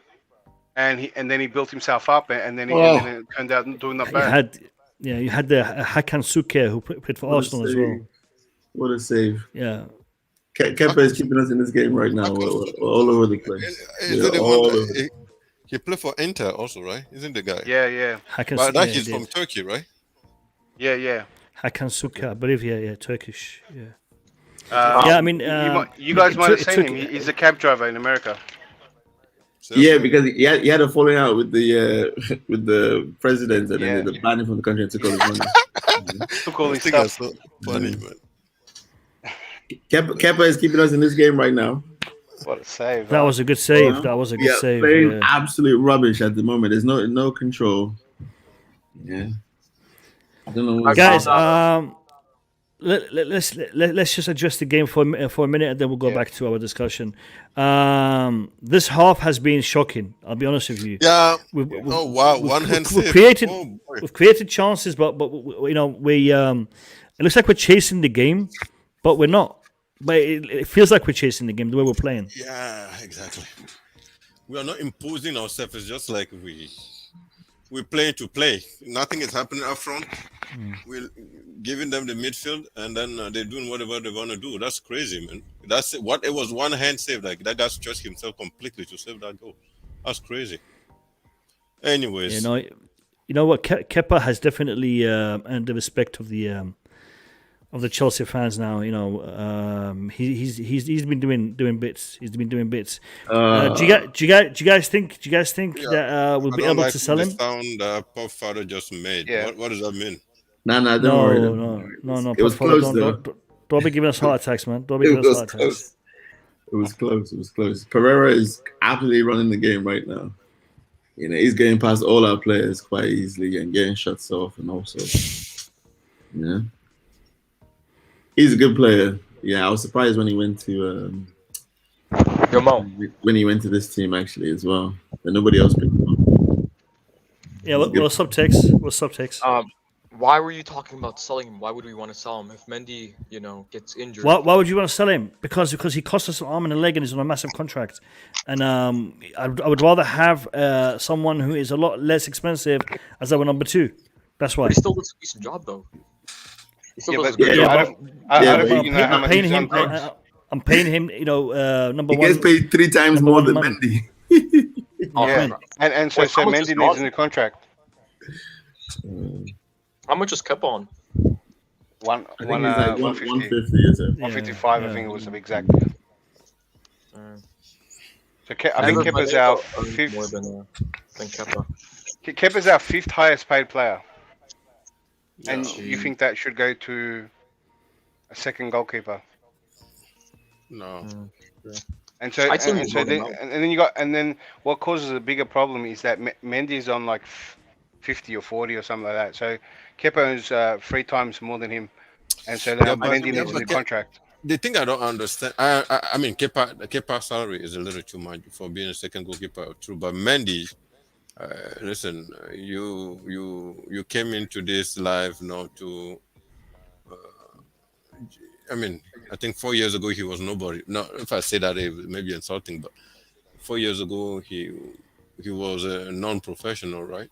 and then he built himself up, and then it turned out doing not bad. You had the Hakan Suker who played for Arsenal as well. What a save! Yeah, Kepa is keeping us in this game right now. We're all over the place. He played for Inter also, right? Isn't the guy? Yeah. But that he's from Turkey, right? Yeah. Hakan Suker, I believe. Yeah, Turkish. Yeah. I mean, you guys might have seen him. He's a cab driver in America. Yeah, because he had a falling out with the president, and then they banned him from the country and took all his money. Took all his stuff. So funny, man. Kepa is keeping us in this game right now. What a save! That was a good save. That was a good save. Playing Yeah. absolute rubbish at the moment. There's no control. Yeah. I don't know. Guys, let's just adjust the game for a minute, and then we'll go back to our discussion. This half has been shocking. I'll be honest with you. Yeah. Wow. One hand We've save. created, Oh, boy. we've created chances, but you know we. It looks like we're chasing the game, but we're not. But it feels like we're chasing the game the way we're playing. Yeah, exactly. We are not imposing ourselves. It's just like we're playing to play. Nothing is happening up front. We're giving them the midfield, and then they're doing whatever they want to do. That's crazy, man. That's what it was. One hand save. Like that guy stretched himself completely to save that goal. That's crazy. Anyways, You know what? Kepa has definitely earned the respect of the Chelsea fans now. You know, he's been doing bits. He's been doing bits. Do you guys think that we'll be able to sell him? The sound Pop Father just made. Yeah. What does that mean? Don't worry. No. It was close though. Don't be giving us heart attacks, man. Don't be giving us heart attacks. It was close. Pereira is absolutely running the game right now. You know, he's getting past all our players quite easily and getting shots off, and also, yeah, he's a good player. Yeah, I was surprised when he went to when he went to this team actually as well. But nobody else picked him up. Yeah, what's subtext? Why were you talking about selling him? Why would we want to sell him if Mendy, gets injured? Why would you want to sell him? Because he cost us an arm and a leg and he's on a massive contract. And I would rather have someone who is a lot less expensive as our number 2. That's why. But he still does a decent job though. I'm paying him. Number 1. He gets paid 3 times more than Mendy. And so Mendy needs a new contract. How much is Kepa on? 150, is it? 155, I think it was the exact. So I think Kepa's our fifth. More than Kepa. Kepa's our 5th highest paid player, and you think that should go to a second goalkeeper? No. And then what causes a bigger problem is that Mendy's on like 50 or 40 or something like that. So Kepa is 3 times more than him, and so then Mendy needs a new contract. The thing I don't understand, I mean, Kepa's salary is a little too much for being a second goalkeeper, true. But Mendy, listen, you came into this live now to. I mean, I think 4 years ago he was nobody. No, if I say that, it may be insulting, but 4 years ago he was a non-professional, right?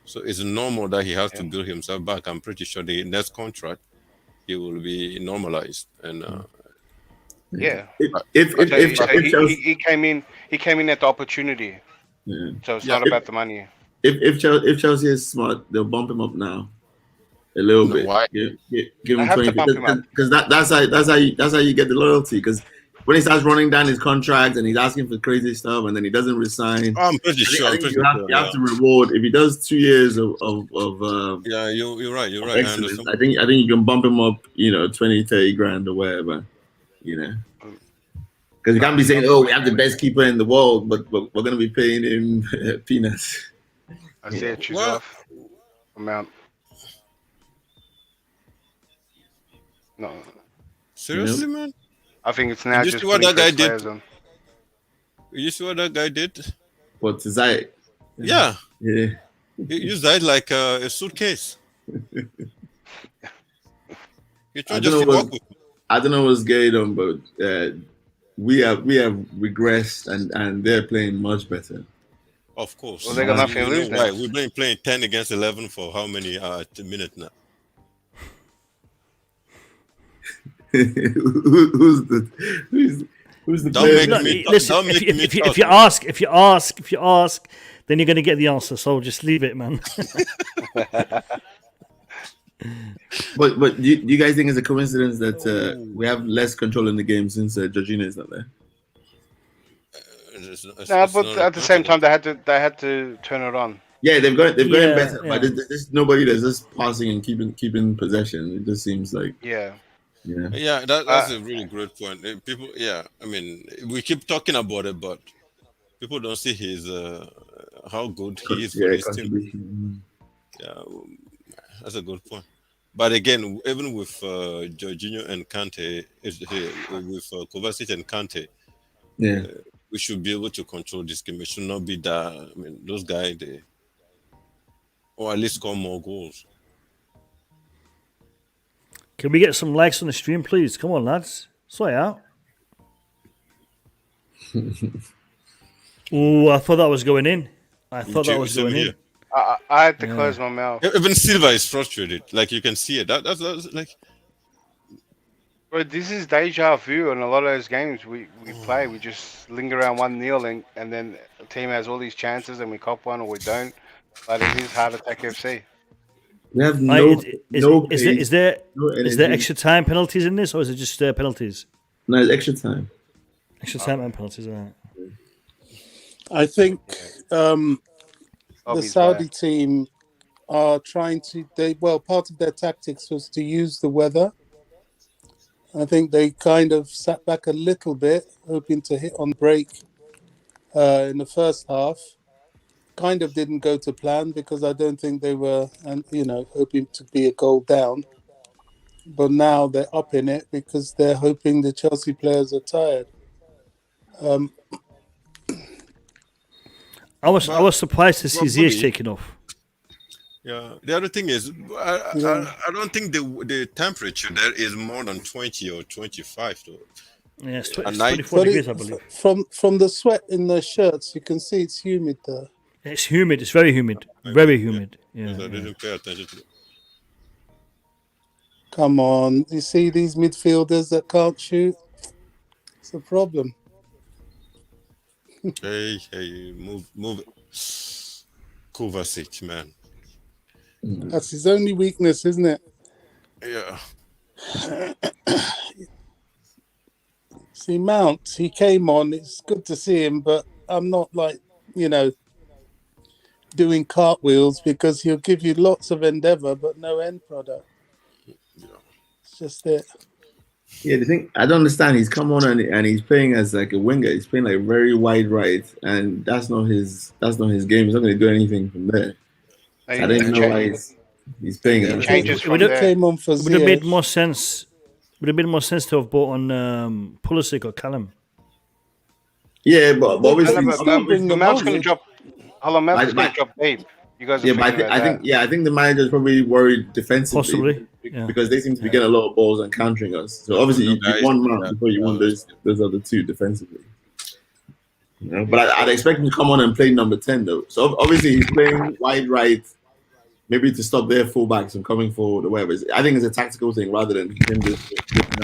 So it's normal that he has to build himself back. I'm pretty sure the next contract he will be normalized. And he came in at the opportunity. Yeah. So it's not about the money. If Chelsea is smart, they'll bump him up now. A little bit. Why? Give him 20 because that's how you get the loyalty. Because when he starts running down his contract and he's asking for crazy stuff and then he doesn't resign, I'm pretty sure. You have to reward if he does 2 years of yeah, you're right. I think you can bump him up, 20, 30 grand or whatever, because you can't be saying, oh, we have the best keeper in the world, but we're going to be paying him peanuts. I see it. Choose off amount. No. Seriously, man? I think it's now you just see what that guy did? On. You see what that guy did? What, Ziyech? Yeah. Yeah. He used that like a suitcase. You try just to walk with him. I don't know what's going on, but we have regressed and they're playing much better. Of course. Well, they got nothing to lose now. Right. We've been playing 10 against 11 for how many minutes now? who's the player? Listen, if you ask, then you're going to get the answer. So just leave it, man. But do you guys think it's a coincidence that we have less control in the game since Jorginho is not there? But at the same time, they had to turn it on. Yeah, they've got better, but there's nobody that's just passing and keeping possession. It just seems like Yeah, that's a really great point. People, yeah, I mean, we keep talking about it, but people don't see his how good he is for this team. Contribution. Yeah, that's a good point. But again, even with Jorginho and Kante, with Kovacic and Kante, Yeah. we should be able to control this game. It should not be that. I mean, those guys, or at least score more goals. Can we get some likes on the stream, please? Come on, lads. Sort it out. Oh, I thought that was going in. I thought that was going in. I had to close my mouth. Even Silva is frustrated. Like you can see it. That's like. Bro, this is deja vu in a lot of those games we play. We just linger around 1-0 and then the team has all these chances and we cop one or we don't. But it is hard attack FC. We have Is there extra time penalties in this, or is it just penalties? No, it's extra time. Extra time and penalties, all right. I think the Saudi team are trying to. Part of their tactics was to use the weather. I think they kind of sat back a little bit, hoping to hit on break in the first half. Kind of didn't go to plan because I don't think they were, hoping to be a goal down. But now they're up in it because they're hoping the Chelsea players are tired. I was surprised to see Ziyech taking off. Yeah. The other thing is, I don't think the temperature there is more than 20 or 25 though. Yeah, it's 24 degrees, I believe. From the sweat in their shirts, you can see it's humid there. It's humid. It's very humid. Very humid. Yeah. I didn't pay attention to it. Come on, you see these midfielders that can't shoot? It's a problem. Hey, move it. Kovacic, man. That's his only weakness, isn't it? Yeah. See, Mount, he came on. It's good to see him, but I'm not doing cartwheels because he'll give you lots of endeavour but no end product. It's just it. Yeah, the thing I don't understand. He's come on and he's playing as like a winger. He's playing like very wide right, and that's not his game. He's not going to do anything from there. I didn't know why he's playing. It would have made more sense. Would have made more sense to have bought on Pulisic or Callum. Yeah, but obviously, Mount's going to drop. Mount's going to drop deep. You guys. Yeah, but I think the manager is probably worried defensively, possibly, because they seem to be getting a lot of balls and countering us. So obviously, you want Mount before you want those other two defensively. But I'd expect him to come on and play number 10 though. So obviously, he's playing wide right. Maybe to stop their fullbacks from coming forward or whatever. I think it's a tactical thing rather than him just.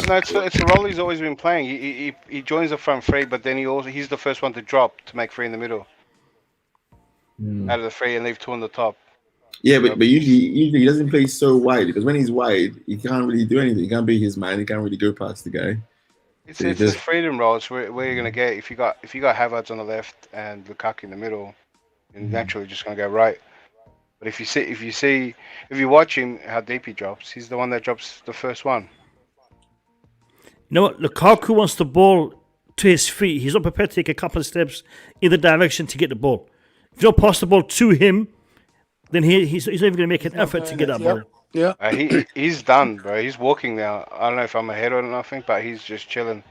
No, it's the role he's always been playing. He joins the front three, but then he's the first one to drop to make three in the middle. Out of the three and leave two on the top. Yeah, but usually he doesn't play so wide because when he's wide, he can't really do anything. He can't be his man. He can't really go past the guy. It's a freedom role. It's where you're gonna get if you got Havertz on the left and Lukaku in the middle, you're naturally just gonna go right. But if you watch him, how deep he drops, he's the one that drops the first one. You know what? Lukaku wants the ball to his feet. He's not prepared to take a couple of steps in the direction to get the ball. If you don't pass the ball to him, then he's not even going to make an effort to get that ball. Yeah. He's done, bro. He's walking now. I don't know if I'm ahead or nothing, but he's just chilling.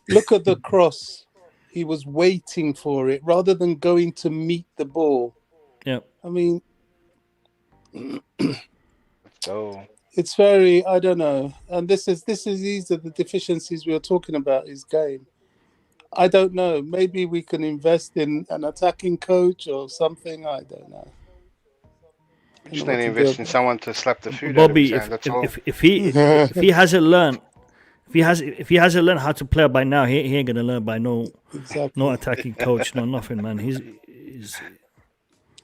Look at the cross. He was waiting for it rather than going to meet the ball. Yeah. I mean, so it's very, I don't know. And these are the deficiencies we are talking about his game. I don't know. Maybe we can invest in an attacking coach or something. I don't know. We just need to invest in someone to slap the food Bobby, out of him. if he hasn't learned how to play by now, he ain't gonna learn by no attacking coach, no nothing, man. He's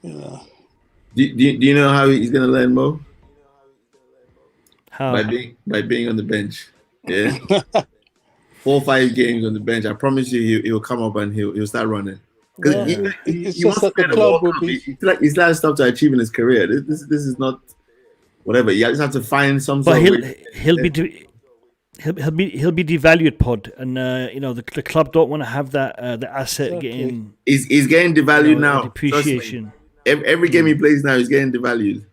yeah. Do you know how he's gonna learn, Mo? How? By being on the bench. Yeah. 4 or 5 games on the bench. I promise you, he'll come up and he'll start running. Because he wants to play the World Cup. He's got stuff to achieve in his career. This is not whatever. You just have to find some. But he'll be he'll be devalued, Pod, and the club don't want to have that the asset getting. He's getting devalued now. Depreciation. Every game he plays now, he's getting devalued.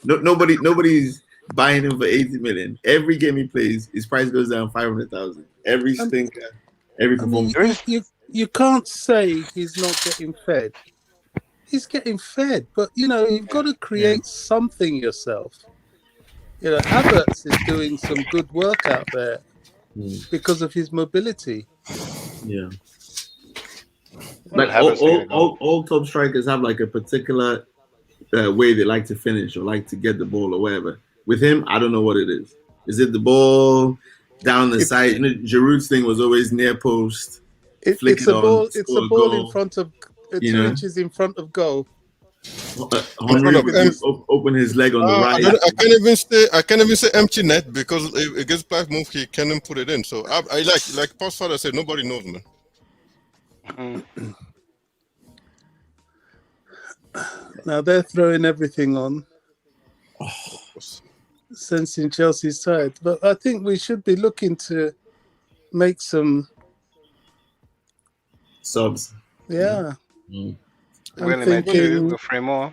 Nobody's buying him for 80 million. Every game he plays, his price goes down 500,000. Every stinker, every performance. You can't say he's not getting fed. He's getting fed, but you've got to create something yourself. Havertz is doing some good work out there because of his mobility. Yeah. Like all top strikers have like a particular way they like to finish or like to get the ball or whatever. With him, I don't know what it is. Is it the ball down the side? Giroud's thing was always near post. It's a ball. It's a ball in front of 2 inches in front of goal. Open his leg on the right. I can't even say empty net because against Plymouth he can't put it in. So I like Paul's father said, nobody knows, man. Now they're throwing everything on, sensing Chelsea's side. But I think we should be looking to make some subs. Yeah. Willy thinking, 3 more.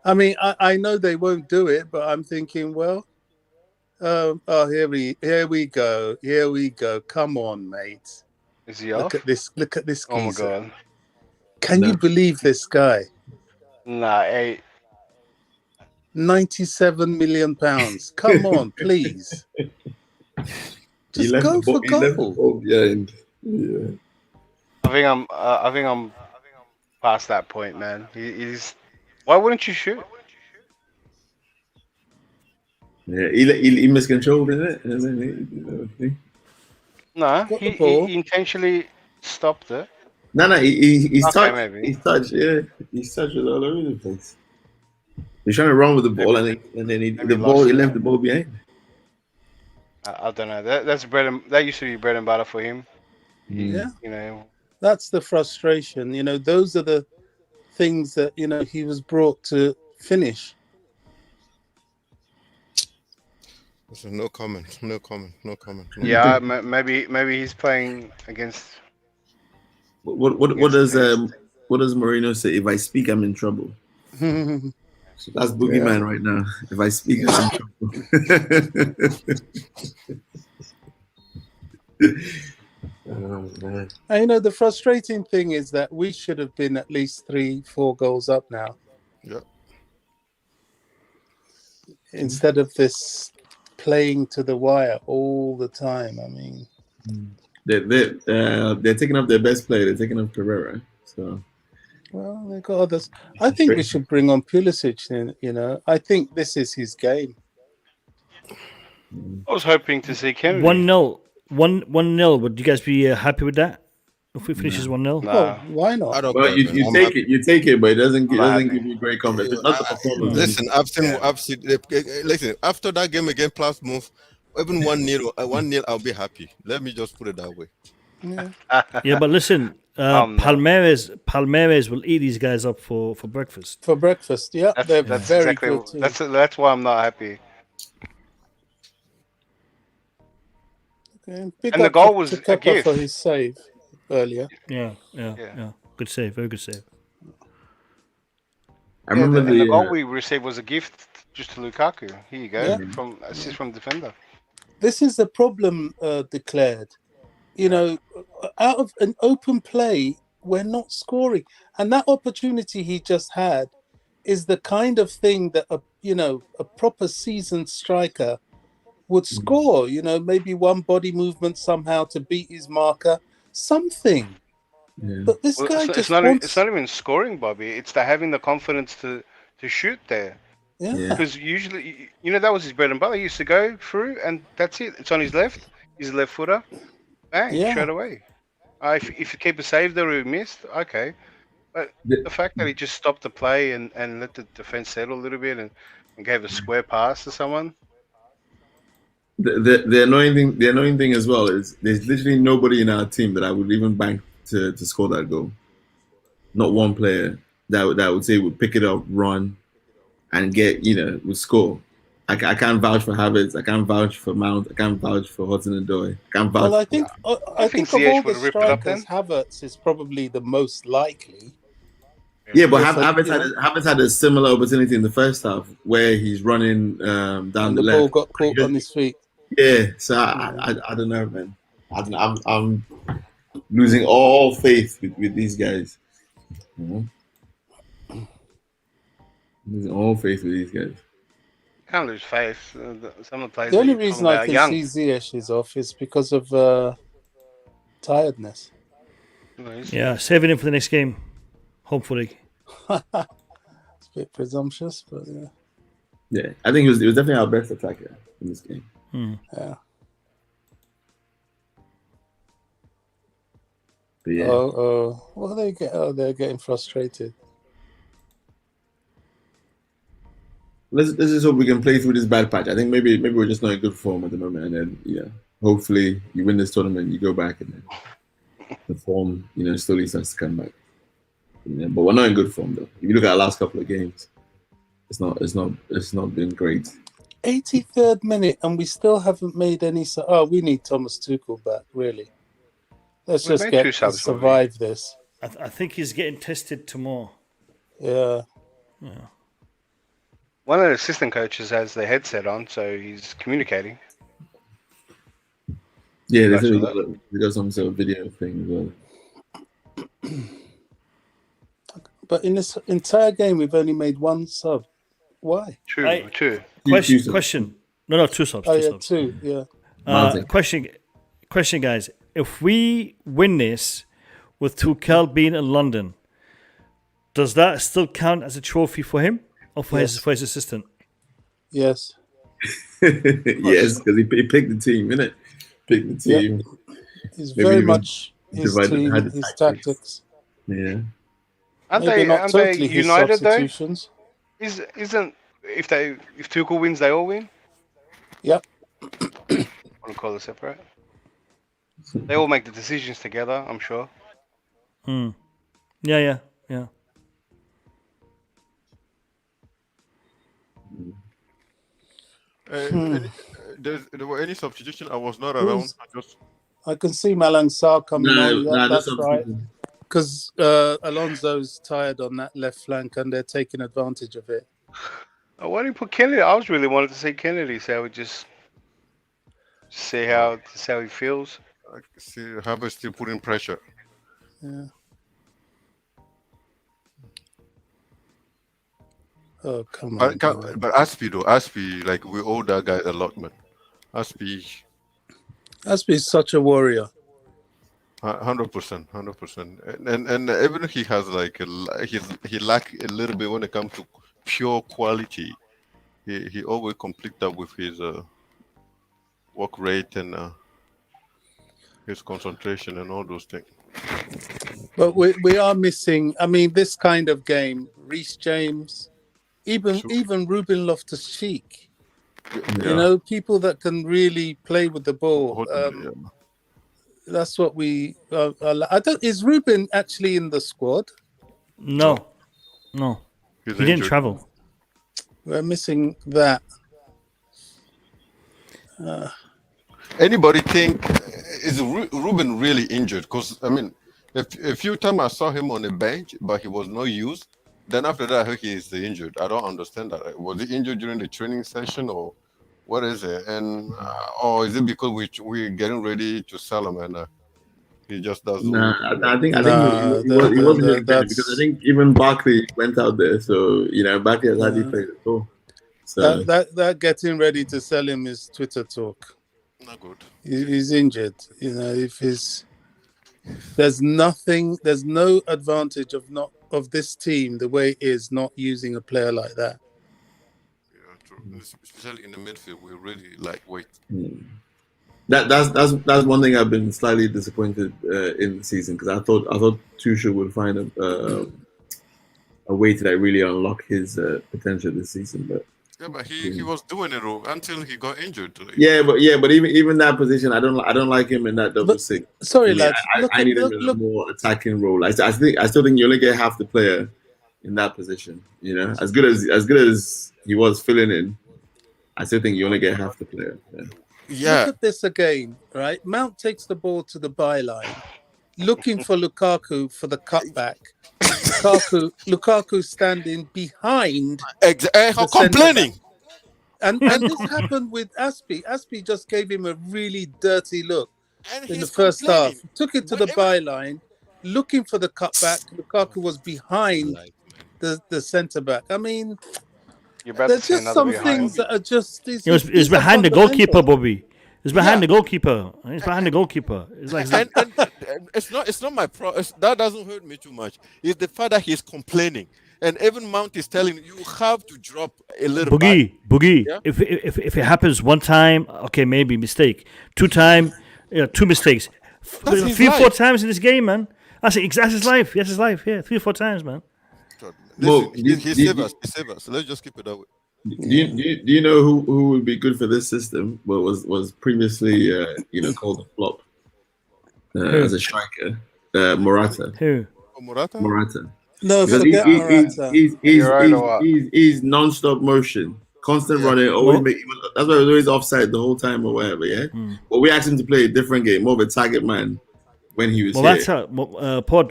I mean, I know they won't do it, but I'm thinking, well, here we go. Here we go. Come on, mate. Is he off? Look at this. Oh my geezer. God! Can you believe this guy? Nah, 97 million pounds. Come on, please. Just go for goal. Yeah. I think I'm past that point, man. He's. Why wouldn't you shoot? Yeah, he miscontrolled it. No, he intentionally stopped it. No, he's Okay, touched. maybe. He's touched. Yeah, he's touched it all over the place. He's trying to run with the ball, and then he left the ball behind. I don't know. That used to be bread and butter for him. Yeah. That's the frustration. Those are the things that he was brought to finish. No comment. Yeah, maybe he's playing against. What does Marino say? If I speak, I'm in trouble. So that's boogeyman right now. If I speak, I'm in trouble. And the frustrating thing is that we should have been at least 3-4 goals up now. Yeah. Instead of this playing to the wire all the time. I mean, they're taking up their best player. They're taking up Pereira. So, well, they got others. I think we should bring on Pulisic. I think this is his game. I was hoping to see Kennedy. 1-0. 1-0. Would you guys be happy with that? If we finishes 1-0? No. Well, why not? Well, you take it, but it doesn't give you great confidence. Not the performance. Listen, I've seen. Listen, after that game against Plymouth, even 1-0, I'll be happy. Let me just put it that way. Yeah, but listen, Palmeiras will eat these guys up for breakfast. For breakfast, yeah, they're very exactly, good too. That's why I'm not happy. Okay. And the goal was a Kepa gift for his save earlier. Yeah. Good save, very good save. I remember the goal we received was a gift just to Lukaku. Here you go, from assist from defender. This is the problem declared. Out of an open play, we're not scoring, and that opportunity he just had is the kind of thing that a proper seasoned striker would score. Maybe one body movement somehow to beat his marker, something. Yeah. But this guy it's not even scoring, Bobby. It's having the confidence to shoot there. Yeah. Because usually, that was his bread and butter. He used to go through, and that's it. It's on his left. He's a left footer. Bang, straight away. If the keeper saved or he missed, okay. But the fact that he just stopped the play and let the defense settle a little bit and gave a square pass to someone. The annoying thing as well is there's literally nobody in our team that I would even bank to score that goal. Not one player that I would say would pick it up, run, and would score. I can't vouch for Havertz. I can't vouch for Mount. I can't vouch for Hudson-Odoi. I can't vouch. Well, I think of all Ziyech the would rip it up strikers, Havertz is probably the most likely. Yeah, but Yes, Havertz had a similar opportunity in the first half where he's running down and the the left. ball got caught on his feet. Yeah, so I don't know, man. I'm losing all faith with these guys. You know? Losing all faith with these guys. Can't lose faith. Some of the players. The only that you're reason talking I about can are young. see Ziyech is off is because of tiredness. Yeah, saving him for the next game, hopefully. It's a bit presumptuous, but yeah. Yeah, I think it was definitely our best attacker in this game. Yeah. But yeah. What they get? Oh, they're getting frustrated. Let's just hope we can play through this bad patch. I think maybe we're just not in good form at the moment, and then hopefully you win this tournament, you go back, and then the form slowly starts to come back. But we're not in good form though. If you look at our last couple of games, it's not been great. 83rd minute, and we still haven't made any. We need Thomas Tuchel back. Really, let's just survive this. I think he's getting tested tomorrow. Yeah. One of the assistant coaches has the headset on, so he's communicating. Yeah, they got some sort of video thing as well. But in this entire game, we've only made one sub. Why? Two. Question. No, two subs. Oh, two yeah, subs. two. Yeah. Question, guys. If we win this with Tuchel being in London, does that still count as a trophy for him or for his assistant? Yes. Yes, because he picked the team, innit? Picked the team. Yep. He's very much his team, his tactics. Yeah. Aren't Maybe they not totally his united though? substitutions. Isn't if Tuchel wins, they all win? Yep. I want to call it separate. They all make the decisions together, I'm sure. Yeah. There were any substitution? I was not around. I can see Malang Sarr coming on. Yeah, that's no right. Because Alonso's tired on that left flank, and they're taking advantage of it. Why do you put Kennedy? I was really wanted to see Kennedy, so we just see how he feels. I see Havertz still putting pressure. Yeah. Oh, come on. But Aspi, like, we owe that guy a lot, man. Aspi is such a warrior. 100%. And even if he has like he lack a little bit when it comes to pure quality, he always complete that with his work rate and his concentration and all those things. But we are missing. I mean, this kind of game, Reece James, even Ruben Loftus-Cheek. Yeah. People that can really play with the ball. That's what we. Is Ruben actually in the squad? No. He didn't travel. We're missing that. Anybody think is Ruben really injured? Because I mean, a few times I saw him on the bench, but he was not used. Then after that, I heard he is injured. I don't understand that. Was he injured during the training session or what is it? And or is it because we're getting ready to sell him and he just doesn't? I think he wasn't just better because I think even Barkley went out there. So Barkley has hardly played at all. So that getting ready to sell him is Twitter talk. Not good. He's injured. If there's no advantage of this team the way it is not using a player like that. Yeah, true. Especially in the midfield, we're really lightweight. That's one thing I've been slightly disappointed in the season because I thought Tuchel would find a way to really unlock his potential this season, but. Yeah, but he was doing it until he got injured. Yeah, but even that position, I don't like him in that double six. Sorry, lads. I need him in a more attacking role. I still think you only get half the player in that position. As good as he was filling in, I still think you only get half the player. Look at this again, right? Mount takes the ball to the byline, looking for Lukaku for the cutback. Lukaku standing behind. Complaining. And this happened with Aspi. Aspi just gave him a really dirty look in the first half. Took it to the byline, looking for the cutback. Lukaku was behind the centre back. I mean, there's just some things that are just. It was behind the goalkeeper, Bobby. It's behind the goalkeeper. It's behind the goalkeeper. It's like and it's not my that doesn't hurt me too much. It's the fact that he's complaining. And even Mount is telling you have to drop a little Boogie. Yeah? If it happens one time, okay, maybe mistake. 2 times, two mistakes. 3-4 times in this game, man. That's his life. That's his life. Yeah, 3-4 times, man. He saved us. Let's just keep it that way. Do you know who would be good for this system? But was previously called a flop as a striker? Morata. Who? Morata. No, forget Morata. He's non-stop motion, constant running. Always that's why he was always offside the whole time or whatever. Yeah. But we asked him to play a different game, more of a target man when he was here. Morata's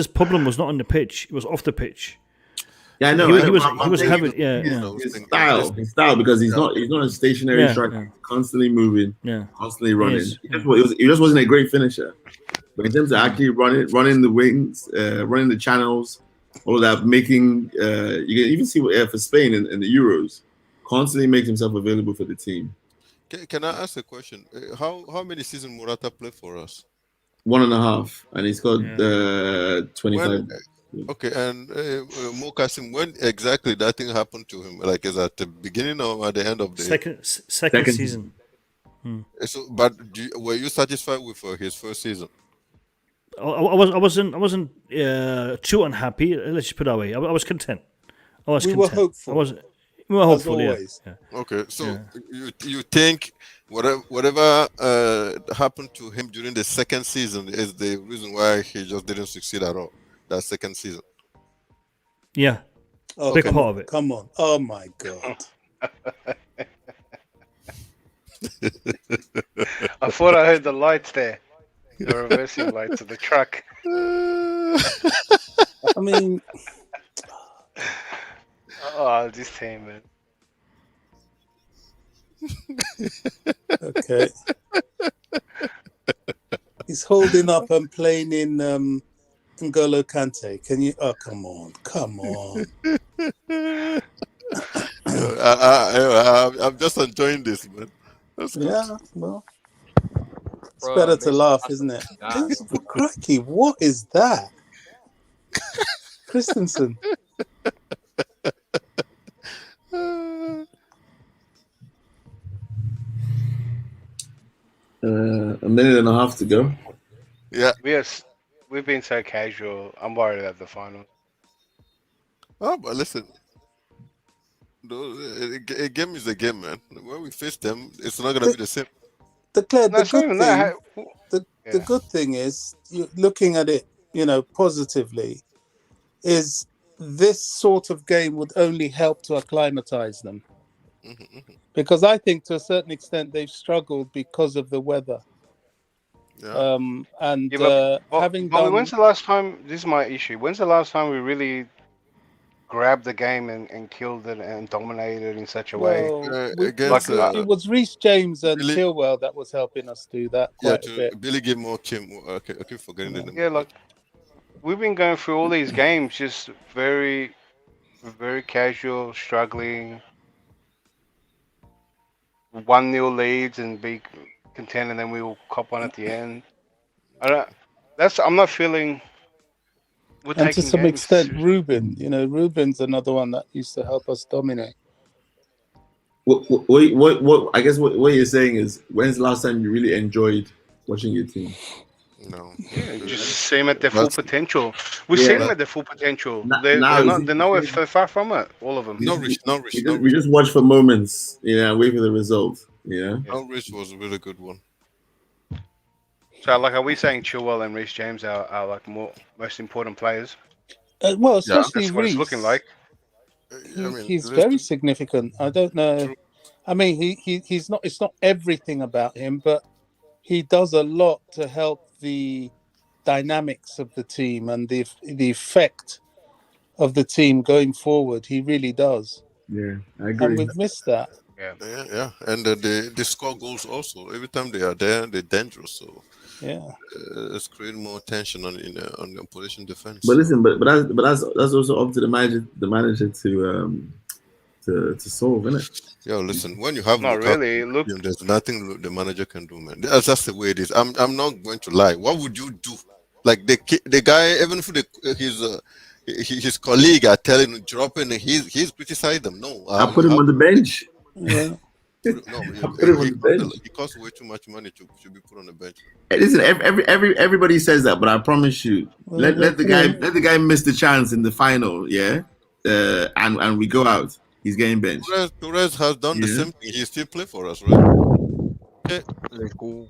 problem was not on the pitch; it was off the pitch. Yeah, I know. He was having his style, because he's not a stationary striker. Constantly moving, constantly running. He just wasn't a great finisher. But in terms of actually running the wings, running the channels, all of that, making you can even see for Spain in the Euros, constantly makes himself available for the team. Can I ask a question? How many seasons Morata played for us? 1.5, and he's got 25. Okay, and Mokasim, when exactly that thing happened to him? Like, is at the beginning or at the end of the second season? So, but were you satisfied with his first season? I wasn't too unhappy. Let's just put it that way. I was content. We were hopeful. We were hopeful. Always. Yeah. Okay, so you think whatever happened to him during the second season is the reason why he just didn't succeed at all? That second season. Yeah. Oh, big part of it. Come on. Oh my God. I thought I heard the lights there. The reversing lights of the truck. I mean, this team, man. Okay. He's holding up and playing in N'Golo Kante. Can you? Oh, come on. I'm just enjoying this, man. That's good. Yeah, well, it's better to laugh, isn't it? Crikey, what is that? Christensen. A minute and a half to go. Yeah. We've been so casual. I'm worried about the final. Oh, but listen. A game is a game, man. When we face them, it's not going to be the same. The good thing is, looking at it, positively, is this sort of game would only help to acclimatize them. Because I think to a certain extent they've struggled because of the weather. Yeah. Having done... when's the last time? This is my issue. When's the last time we really grabbed the game and killed it and dominated in such a way? It was Reece James and Chilwell that was helping us do that quite a bit. Billy gave more Kim. I keep forgetting the name. Yeah, like we've been going through all these games just very, very casual, struggling. 1-0 leads and be content, and then we will cop one at the end. I'm not feeling. And to some extent, Ruben's another one that used to help us dominate. What I guess what you're saying is, when's the last time you really enjoyed watching your team? No. Yeah, just see them at their full potential. We've seen them at their full potential. They're nowhere far from it. All of them. We just watch for moments, and wait for the result. Rich was a really good one. So, like, are we saying Chilwell and Reece James are like most important players? Well, especially that's what Reece. it's looking like. He's very significant. I don't know. I mean, he's not. It's not everything about him, but he does a lot to help the dynamics of the team and the effect of the team going forward. He really does. Yeah, I agree. And we've missed that. Yeah. And they score goals also. Every time they are there, they're dangerous. So yeah, it's creating more tension on the opposition defense. But listen, but that's also up to the manager to solve, isn't it? Yo, listen. When you have Not Lukaku, really. Look, there's nothing the manager can do, man. That's just the way it is. I'm not going to lie. What would you do? Like the guy, even if his colleague are telling him drop in, he's criticized them. No, I put him on the bench. Yeah. He costs way too much money to be put on the bench. Hey, listen, everybody says that, but I promise you, let the guy miss the chance in the final, yeah, and we go out. He's getting benched. Torres has done the same thing. He still play for us, right? Okay. Cool.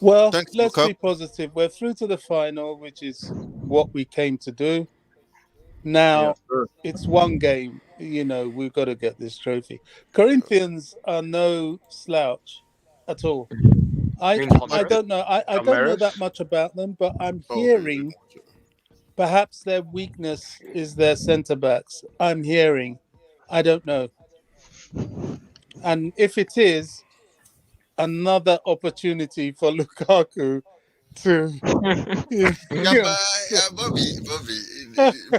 Well, Thanks, let's Lukaku. be positive. We're through to the final, which is what we came to do. Now, it's one game. You know, we've got to get this trophy. Corinthians are no slouch at all. I don't know. I don't know that much about them, but I'm hearing perhaps their weakness is their centre-backs. I'm hearing. I don't know. And if it is, another opportunity for Lukaku to... Bobby.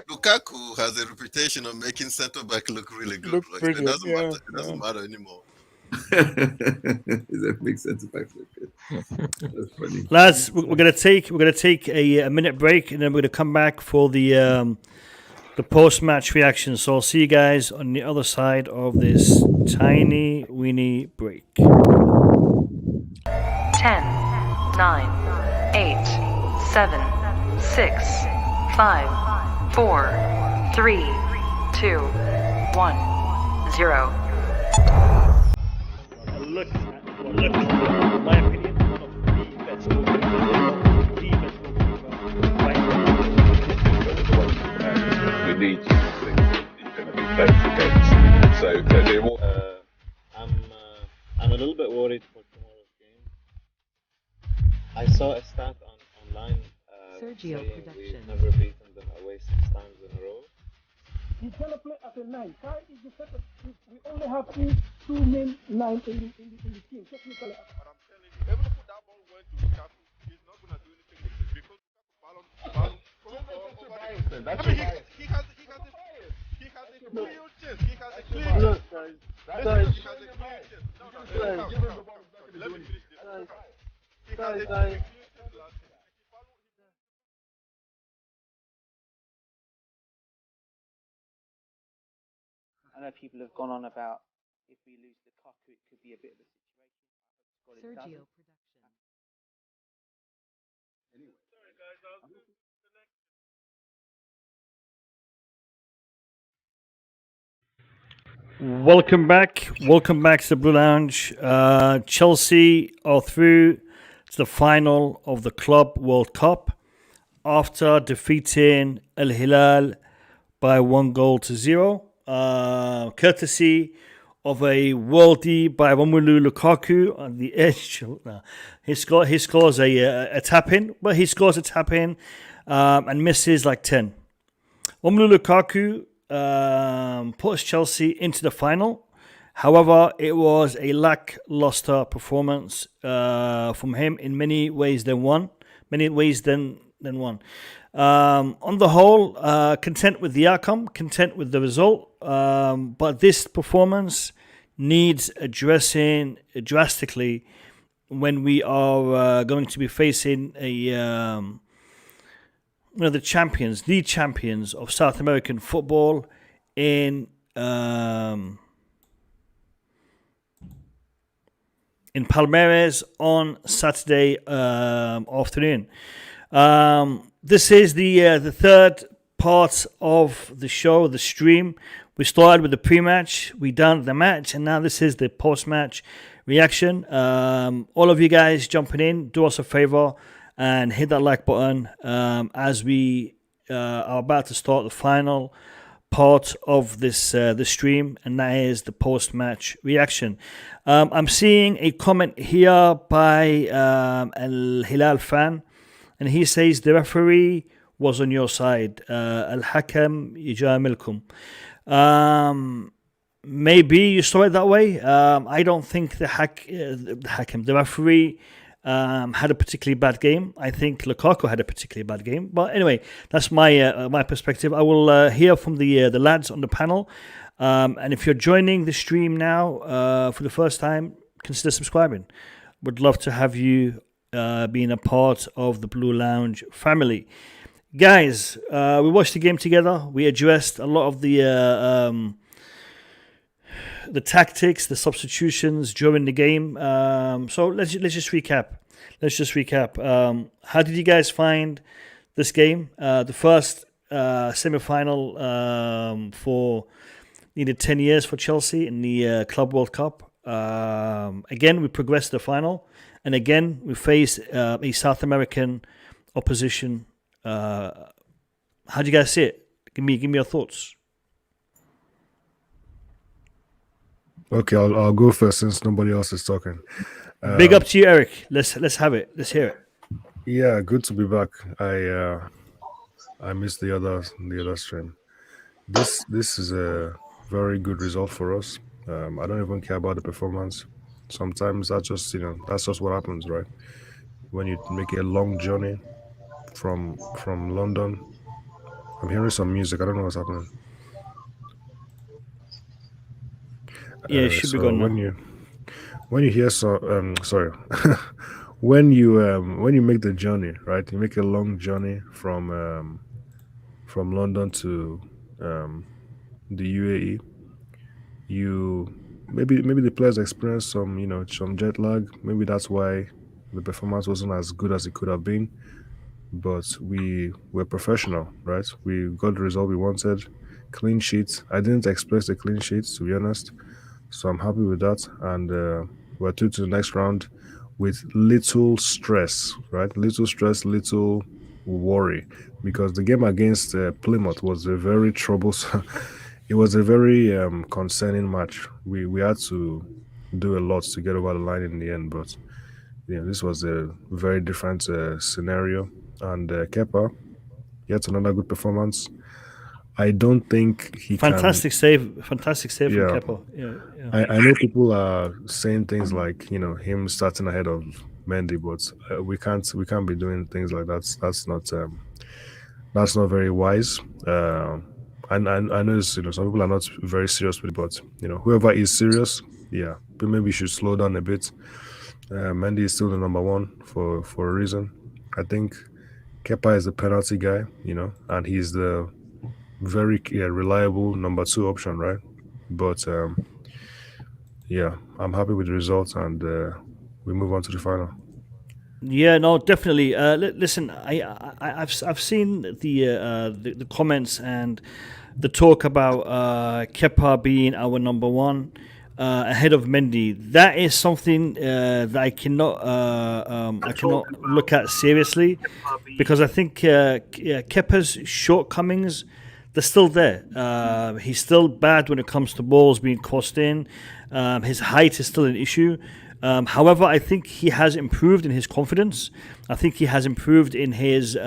Lukaku has a reputation of making centre-back look really good. It doesn't matter anymore. That makes sense. That's funny. Lads, we're gonna take a minute break, and then we're gonna come back for the post-match reaction. So I'll see you guys on the other side of this tiny weeny break. 10, 9, 8, 7, 6, 5, 4, 3, 2, 1, 0. Look at, my opinion, one of the best goalkeepers. We need you to think that you're going to be playing for games. So they will. I'm a little bit worried for tomorrow's game. I saw a stat online Sergio saying Production. we've never beaten them away 6 times in a row. He's gonna play as a 9. Kai is the second. We only have two main 9 in the team. Technically. But I'm telling you, even if that ball went to Lukaku, he's not going to do anything with it because Lukaku he has a clear chance. He has a clear chance. Let me finish this. He has a clear chance last year. I know people have gone on about if we lose Lukaku, it could be a bit of a situation. Sergio Production. Welcome back to the Blue Lounge. Chelsea are through to the final of the Club World Cup after defeating Al-Hilal by 1-0, courtesy of a worldie by Romelu Lukaku on the edge. He scores a tap in, but he scores a tap in and misses like 10. Romelu Lukaku puts Chelsea into the final. However, it was a lackluster performance from him in many ways than one. On the whole, content with the outcome, content with the result, but this performance needs addressing drastically when we are going to be facing the champions of South American football in Palmeiras on Saturday afternoon. This is the third part of the show, the stream. We started with the pre-match, we done the match, and now this is the post-match reaction. All of you guys jumping in, do us a favor and hit that like button as we are about to start the final part of this the stream, and that is the post-match reaction. I'm seeing a comment here by Al-Hilal fan, and he says the referee was on your side. Al-Hakam yujamilkum. Maybe you saw it that way. I don't think the referee had a particularly bad game. I think Lukaku had a particularly bad game. But anyway, that's my perspective. I will hear from the lads on the panel. And if you're joining the stream now for the first time, consider subscribing. Would love to have you being a part of the Blue Lounge family. Guys, we watched the game together. We addressed a lot of the tactics, the substitutions during the game. So let's just recap. How did you guys find this game? The first semi-final for needed 10 years for Chelsea in the Club World Cup. Again, we progressed to the final, and again we face a South American opposition. How do you guys see it? Give me your thoughts. Okay, I'll go first since nobody else is talking. Big up to you, Eric. Let's have it. Let's hear it. Yeah, good to be back. I missed the other stream. This is a very good result for us. I don't even care about the performance. Sometimes that's just what happens, right? When you make a long journey from London. I'm hearing some music. I don't know what's happening. Yeah, it should be good now. When you hear when you make the journey, right? You make a long journey from London to the UAE. You maybe the players experience some jet lag. Maybe that's why the performance wasn't as good as it could have been. But we were professional, right? We got the result we wanted. Clean sheets. I didn't expect a clean sheet, to be honest. So I'm happy with that. And we're through to the next round with little stress, right? Little stress, little worry. Because the game against Plymouth was a very troublesome... It was a very concerning match. We had to do a lot to get over the line in the end. But this was a very different scenario. And Kepa, yet another good performance. I don't think he Fantastic save from Kepa. Yeah. I know people are saying things like him starting ahead of Mendy, but we can't be doing things like that. That's not very wise. And I know some people are not very serious with it, but whoever is serious, but maybe should slow down a bit. Mendy is still the number one for a reason. I think Kepa is the penalty guy, and he's the very reliable number 2 option, right? But I'm happy with the results, and we move on to the final. Yeah, no, definitely. Listen, I've seen the comments and the talk about Kepa being our number 1 ahead of Mendy. That is something that I cannot look at seriously, because I think Kepa's shortcomings, they're still there. He's still bad when it comes to balls being crossed in. His height is still an issue. However, I think he has improved in his confidence. I think he has improved in his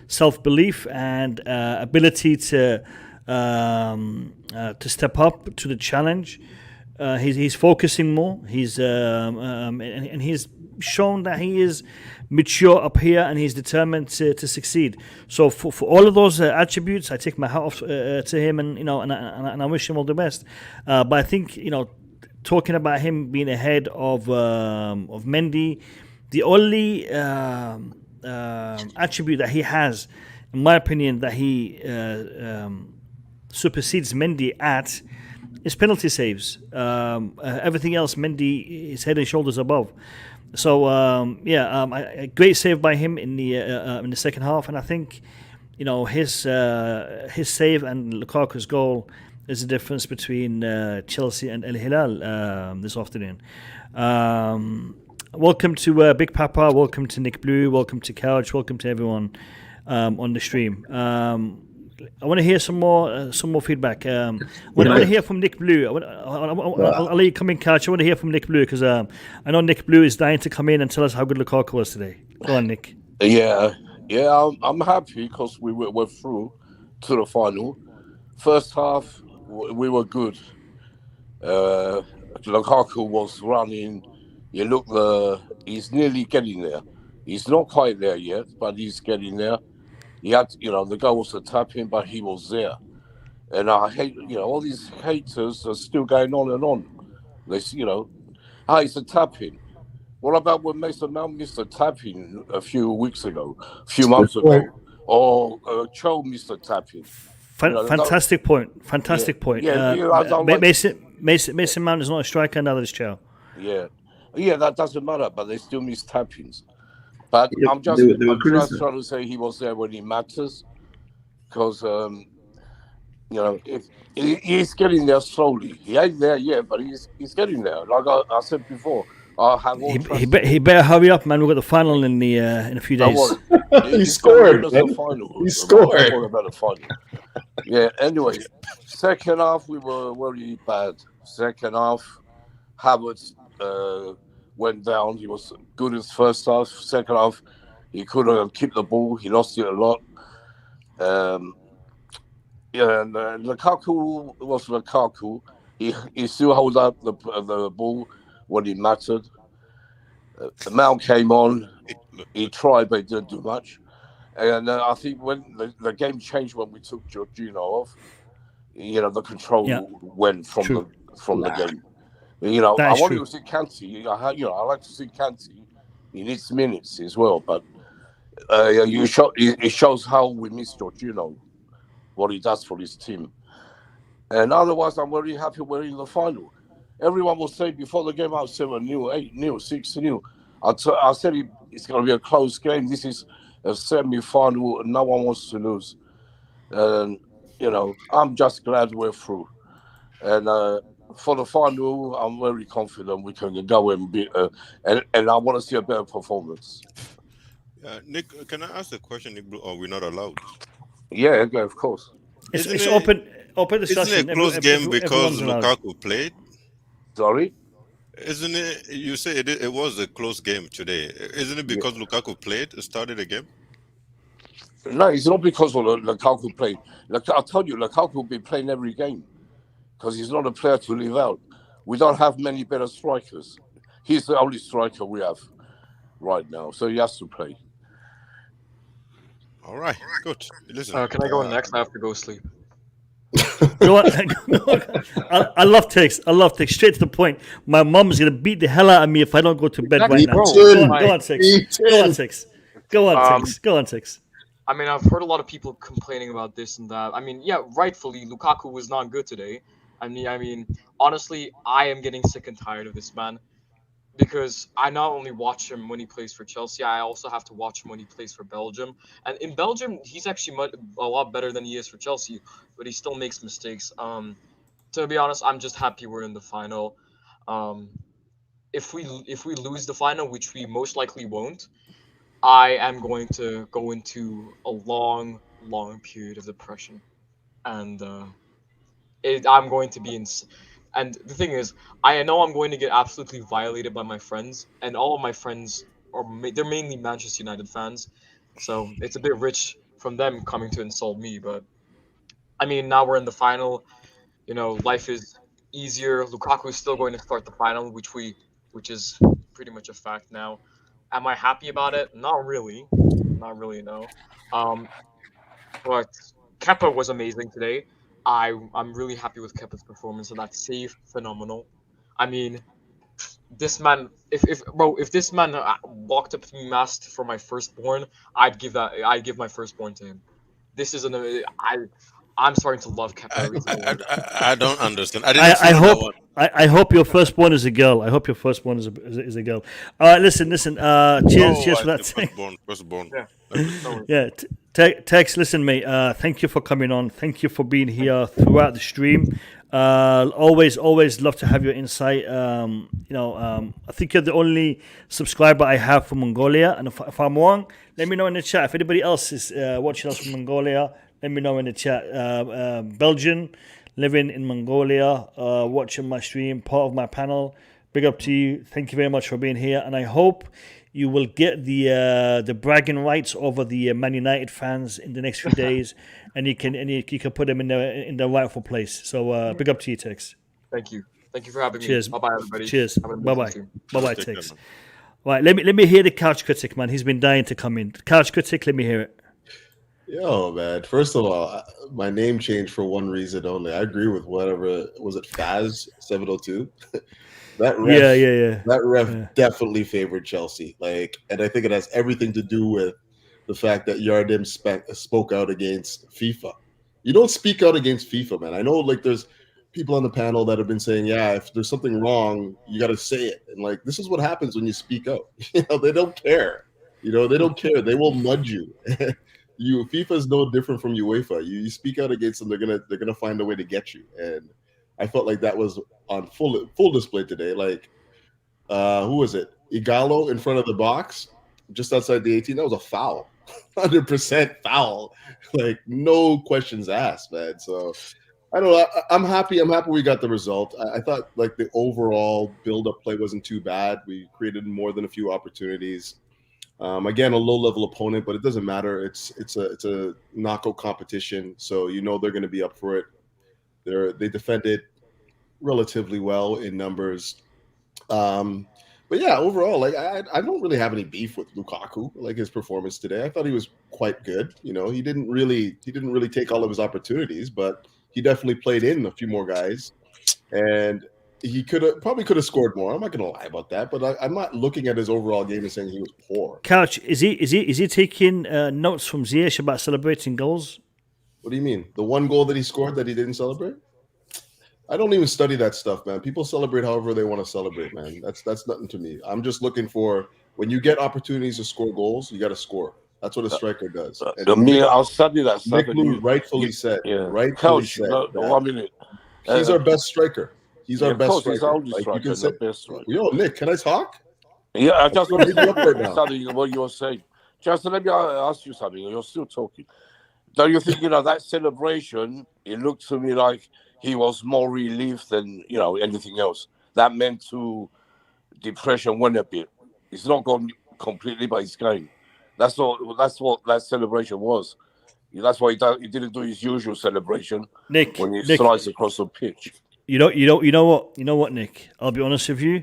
self-belief and ability to step up to the challenge. He's focusing more. He's and he's shown that he is mature up here, and he's determined to succeed. So for all of those attributes, I take my hat off to him, and and I wish him all the best. But I think talking about him being ahead of Mendy, the only attribute that he has, in my opinion, that he supersedes Mendy at is penalty saves. Everything else, Mendy is head and shoulders above. So a great save by him in the second half, and I think his save and Lukaku's goal is the difference between Chelsea and Al-Hilal this afternoon. Welcome to Big Papa, welcome to Nick Blue, welcome to Couch, welcome to everyone on the stream. I want to hear some more feedback. I want to hear from Nick Blue. I'll let you come in, Couch. I want to hear from Nick Blue because I know Nick Blue is dying to come in and tell us how good Lukaku was today. Go on, Nick. Yeah, I'm happy because we went through to the final. First half, we were good. Lukaku was running. You look, he's nearly getting there. He's not quite there yet, but he's getting there. He had, the goal was a tap in, but he was there. And I hate, all these haters are still going on and on. They, it's a tap in. What about when Mason Mount missed a tap in a few months ago? Or Cho missed a tap in? Fantastic point. Fantastic point. Mason Mount is not a striker, neither is Cho. Yeah, that doesn't matter, but they still miss tap-ins. But I'm just trying to say he was there when he matters, because if he's getting there slowly. He ain't there yet, but he's getting there. Like I said before, I have all he better hurry up, man. We've got the final in a few days. He scored. He scored. About the final. Yeah. Anyway, second half we were very bad. Second half, Havertz went down. He was good in first half. Second half, he couldn't keep the ball. He lost it a lot. And Lukaku was Lukaku. He still held up the ball when it mattered. The Mount came on. He tried, but he didn't do much. And I think when the game changed when we took Jorginho off, the control went from the game. I want to see Kanté. I like to see Kanté. He needs minutes as well, but it shows how we miss Jorginho, what he does for his team. And otherwise, I'm very happy we're in the final. Everyone will say before the game, I was 7-0, 8-0, 6-0. I said it's going to be a close game. This is a semi-final, and no one wants to lose. And, I'm just glad we're through. And for the final, I'm very confident we can go and beat. And I want to see a better performance. Nick, can I ask a question, Nick? Or we're not allowed? Yeah, of course. It's open discussion. Isn't it a close game because Lukaku played? Sorry? Isn't it? You say it was a close game today. Isn't it because Lukaku played, started the game? No, it's not because of Lukaku played. I told you, Lukaku will be playing every game because he's not a player to leave out. We don't have many better strikers. He's the only striker we have right now, so he has to play. All right, good. Listen, can I go next? I have to go sleep. Go on. I love takes. Straight to the point. My mom's gonna beat the hell out of me if I don't go to bed right now. Go on, Six. Go on, Six. I mean, I've heard a lot of people complaining about this and that. I mean, yeah, rightfully, Lukaku was not good today. I mean, honestly, I am getting sick and tired of this man. Because I not only watch him when he plays for Chelsea, I also have to watch him when he plays for Belgium. And in Belgium, he's actually a lot better than he is for Chelsea, but he still makes mistakes. To be honest, I'm just happy we're in the final. If we lose the final, which we most likely won't, I am going to go into a long period of depression, and I'm going to be in. And the thing is, I know I'm going to get absolutely violated by my friends, and all of my friends they're mainly Manchester United fans, so it's a bit rich from them coming to insult me. But I mean, now we're in the final. Life is easier. Lukaku is still going to start the final, which is pretty much a fact now. Am I happy about it? Not really, no. But Kepa was amazing today. I'm really happy with Kepa's performance, and that save, phenomenal. I mean, this man, if this man walked up to me and asked for my firstborn, I'd give my firstborn to him. This is I'm starting to love Kepa. I don't understand. I hope your firstborn is a girl. I hope your firstborn is a girl. All right, listen. Cheers for that. Firstborn. Yeah. Tex, listen, mate. Thank you for coming on. Thank you for being here throughout the stream. Always love to have your insight. I think you're the only subscriber I have from Mongolia, and if I'm wrong, let me know in the chat. If anybody else is watching us from Mongolia, Let me know in the chat. Belgian, living in Mongolia, watching my stream, part of my panel. Big up to you. Thank you very much for being here. And I hope you will get the bragging rights over the Man United fans in the next few days, and you can put them in the rightful place. So big up to you, Tex. Thank you. Thank you for having Cheers. me. Bye bye, everybody. Cheers. Have an amazing Bye bye, team. Tex. Right, let me hear the couch critic, man. He's been dying to come in. Couch critic, let me hear it. Yo, man. First of all, my name changed for one reason only. I agree with whatever was it, Faz 702. That ref, That ref definitely favored Chelsea. And I think it has everything to do with the fact that Yardim spoke out against FIFA. You don't speak out against FIFA, man. I know, there's people on the panel that have been saying, yeah, if there's something wrong, you got to say it. And this is what happens when you speak out. They don't care. They don't care. They will mud you. FIFA is no different from UEFA. You speak out against them, they're gonna find a way to get you. And I felt like that was on full display today. Who was it? Igalo in front of the box, just outside the 18. That was a foul, 100% foul. No questions asked, man. So I don't know. I'm happy. We got the result. I thought the overall build-up play wasn't too bad. We created more than a few opportunities. Again, a low-level opponent, but it doesn't matter. It's a knockout competition, so they're going to be up for it. They defended relatively well in numbers, but yeah, overall, I don't really have any beef with Lukaku. His performance today. I thought he was quite good. He didn't really take all of his opportunities, but he definitely played in a few more guys, and he probably could have scored more. I'm not going to lie about that, but I'm not looking at his overall game and saying he was poor. Couch, is he taking notes from Ziyech about celebrating goals? What do you mean? The one goal that he scored that he didn't celebrate? I don't even study that stuff, man. People celebrate however they want to celebrate, man. That's nothing to me. I'm just looking for, when you get opportunities to score goals, you got to score. That's what a striker does. I'll study that stuff. Nick Lou rightfully said. Rightfully Coach, said. 1 minute. He's our best striker. He's our best striker. He's our only striker. You can say, the best striker. Yo, Nick, can I talk? Yeah, I just want to Right now. something what you were saying. Just let me ask you something. You're still talking. Don't you think that celebration? It looked to me like he was more relieved than anything else. That mental depression went a bit. It's not gone completely, but it's going. That's what that celebration was. That's why he didn't do his usual celebration. Nick, when he slides across the pitch. You know what, Nick? I'll be honest with you.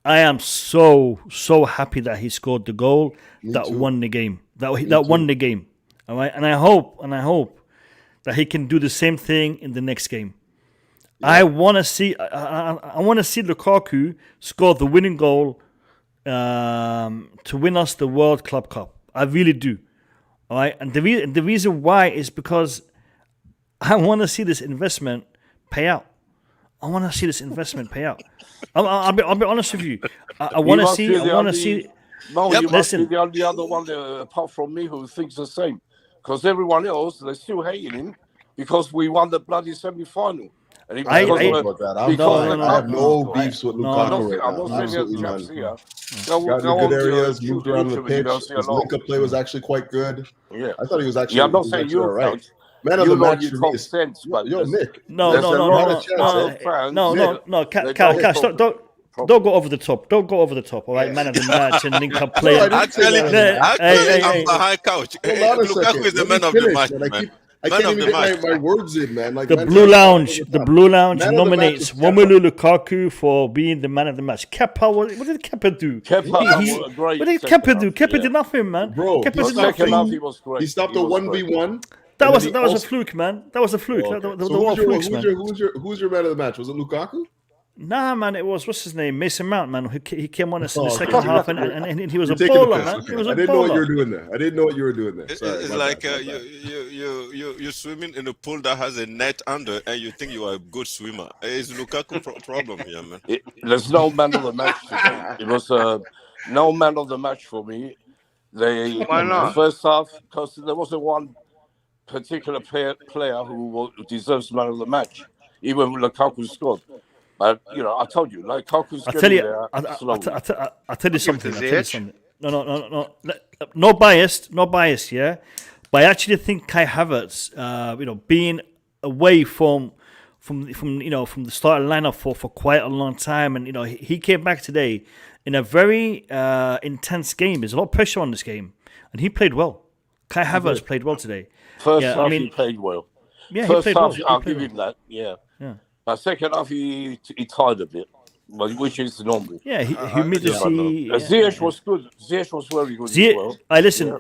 I am so happy that he scored the goal that won the game. That won the game. All right, and I hope that he can do the same thing in the next game. Yeah. I want to see Lukaku score the winning goal to win us the World Club Cup. I really do. All right, and the reason why is because I want to see this investment pay out. I'll be honest with you. I want to see. No, you must be the only other one apart from me who thinks the same. Because everyone else, they're still hating him because we won the bloody semi-final. And I have no beefs with Lukaku. I'm not saying chaps here. Got good areas, moved around the pitch. His link-up play was actually quite good. Yeah, I thought he was actually. Yeah, I'm not saying you were right. Man of the match for me. Sense, but yo, Nick. No. Cash, don't go over the top. Don't go over the top. All right, man of the match and link up play. Actually, I'm behind couch. Lukaku is the man of the match, man. I can't even get my words in, man. The Blue Lounge nominates Romelu Lukaku for being the man of the match. Kepa, what did Kepa do? What did Kepa do? Kepa did nothing, man. Bro, he stopped a 1v1. That was a fluke, man. That was a fluke. Who's your man of the match? Was it Lukaku? Nah, man, it was, what's his name? Mason Mount, man. He came on us in the second half and he was a baller, man. He was I didn't know what you were doing there. It's like you're swimming in a pool that has a net under and you think you are a good swimmer. It's Lukaku problem here, man. There's no man of the match today. It was no man of the match for me. Why not? The first half, because there wasn't one particular player who deserves man of the match, even when Lukaku scored. But I told you, Lukaku's getting there slowly. I'll tell you something. No biased, yeah. But I actually think Kai Havertz, being away from the starting lineup for quite a long time, and he came back today in a very intense game. There's a lot of pressure on this game, and he played well. Kai Havertz played well today. First half he played well. Yeah, First he played half well. I'll give him that. Yeah. But second half he tired a bit, which is normal. Yeah, humidity. Ziyech was good. Ziyech was very good as well.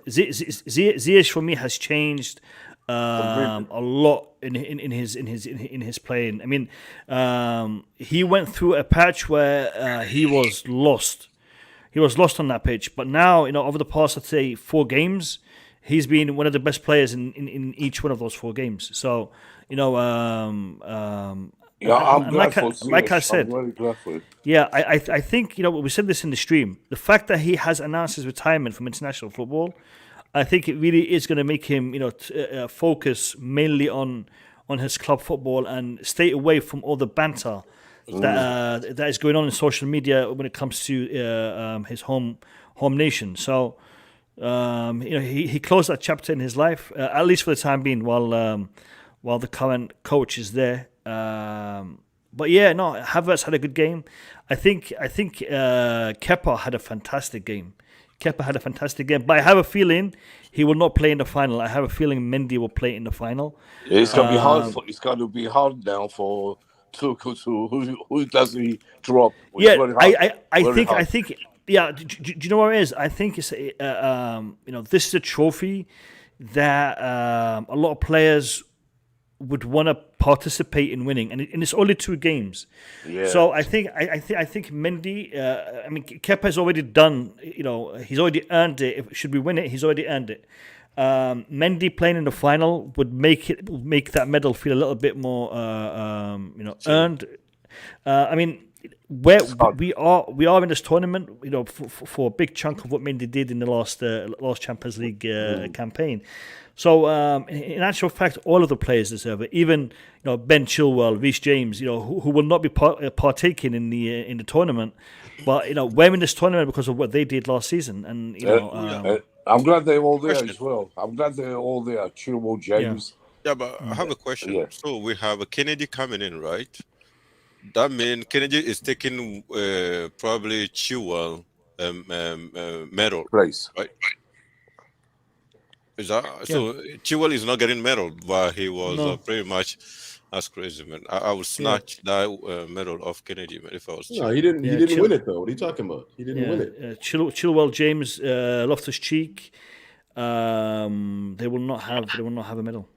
Ziyech for me has changed a lot in his playing. I mean, he went through a patch where he was lost. He was lost on that pitch, but now over the past, I'd say, 4 games, he's been one of the best players in each one of those 4 games. So I'm glad for like I said, I'm very glad for it. Yeah, I think we said this in the stream. The fact that he has announced his retirement from international football, I think it really is going to make him focus mainly on his club football and stay away from all the banter that is going on in social media when it comes to his home nation. So he closed that chapter in his life, at least for the time being, while the current coach is there. But yeah, no, Havertz had a good game. I think Kepa had a fantastic game. But I have a feeling he will not play in the final. I have a feeling Mendy will play in the final. Yeah, it's gonna be hard. It's gonna be hard now for Tuchel to who does he drop? I think. Yeah, do you know what it is? I think it's this is a trophy that a lot of players would want to participate in winning, and it's only 2 games. Yeah. So I think Mendy. Kepa has already done. He's already earned it. Should we win it, he's already earned it. Mendy playing in the final would make that medal feel a little bit more, earned. Where we are in this tournament, for a big chunk of what Mendy did in the last Champions League campaign. So in actual fact, all of the players deserve it. Even Ben Chilwell, Reece James, who will not be partaking in the tournament, but we're in this tournament because of what they did last season. And I'm glad they're all there as well. I'm glad they're all there. Chilwell, James. Yeah, but I have a question. Yeah. So we have a Kennedy coming in, right? That means Kennedy is taking probably Chilwell medal place, right? Is that so? Chilwell is not getting medal, but he was pretty much as crazy, man. I would snatch that medal off Kennedy, man, if I was. No, he didn't. He didn't win it though. What are you talking about? He didn't win it. Chilwell, James, Loftus-Cheek, they will not have a medal.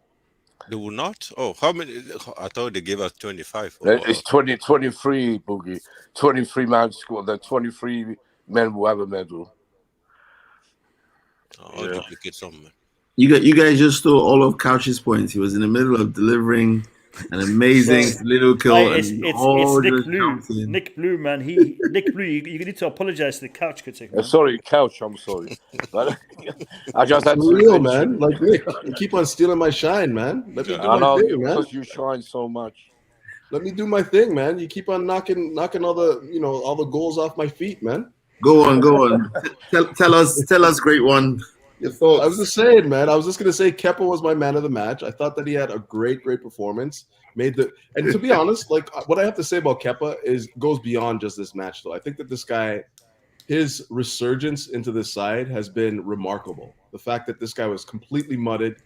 They will not? Oh, how many? I thought they gave us 25. It's 23, Boogie. 23 man squad. The 23 men will have a medal. I'll duplicate some, man. You guys just stole all of Couch's points. He was in the middle of delivering an amazing little kill. It's Nick Blue, man. Nick Blue, you need to apologize to the Couch critic. Sorry, Couch. I'm sorry. But I just had to real, man. Like Nick, you keep on stealing my shine, man. Let me do my thing, man. Because you shine so much. Let me do my thing, man. You keep on knocking all the goals off my feet, man. Go on. Tell us, great one. Your thoughts. I was just saying, man. I was just gonna say Kepa was my man of the match. I thought that he had a great performance. And to be honest, like what I have to say about Kepa goes beyond just this match, though. I think that this guy, his resurgence into this side has been remarkable. The fact that this guy was completely mudded,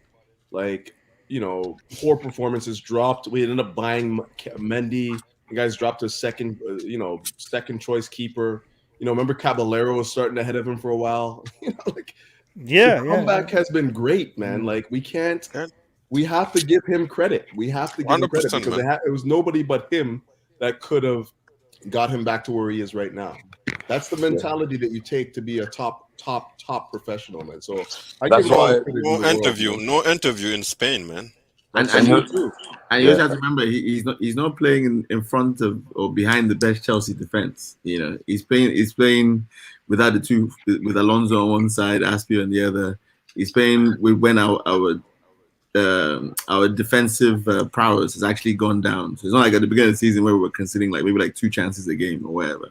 poor performances dropped. We ended up buying Mendy. The guys dropped to second choice keeper. Remember Caballero was starting ahead of him for a while. The comeback has been great, man. Like we have to give him credit. We have to give him credit because it was nobody but him that could have got him back to where he is right now. That's the mentality that you take to be a top professional, man. So that's why no interview in Spain, man. And you also have to remember he's not playing in front of or behind the best Chelsea defense. He's playing without the two, with Alonso on one side, Aspi on the other. He's playing when our defensive prowess has actually gone down. So it's not like at the beginning of the season where we were conceding maybe 2 chances a game or whatever.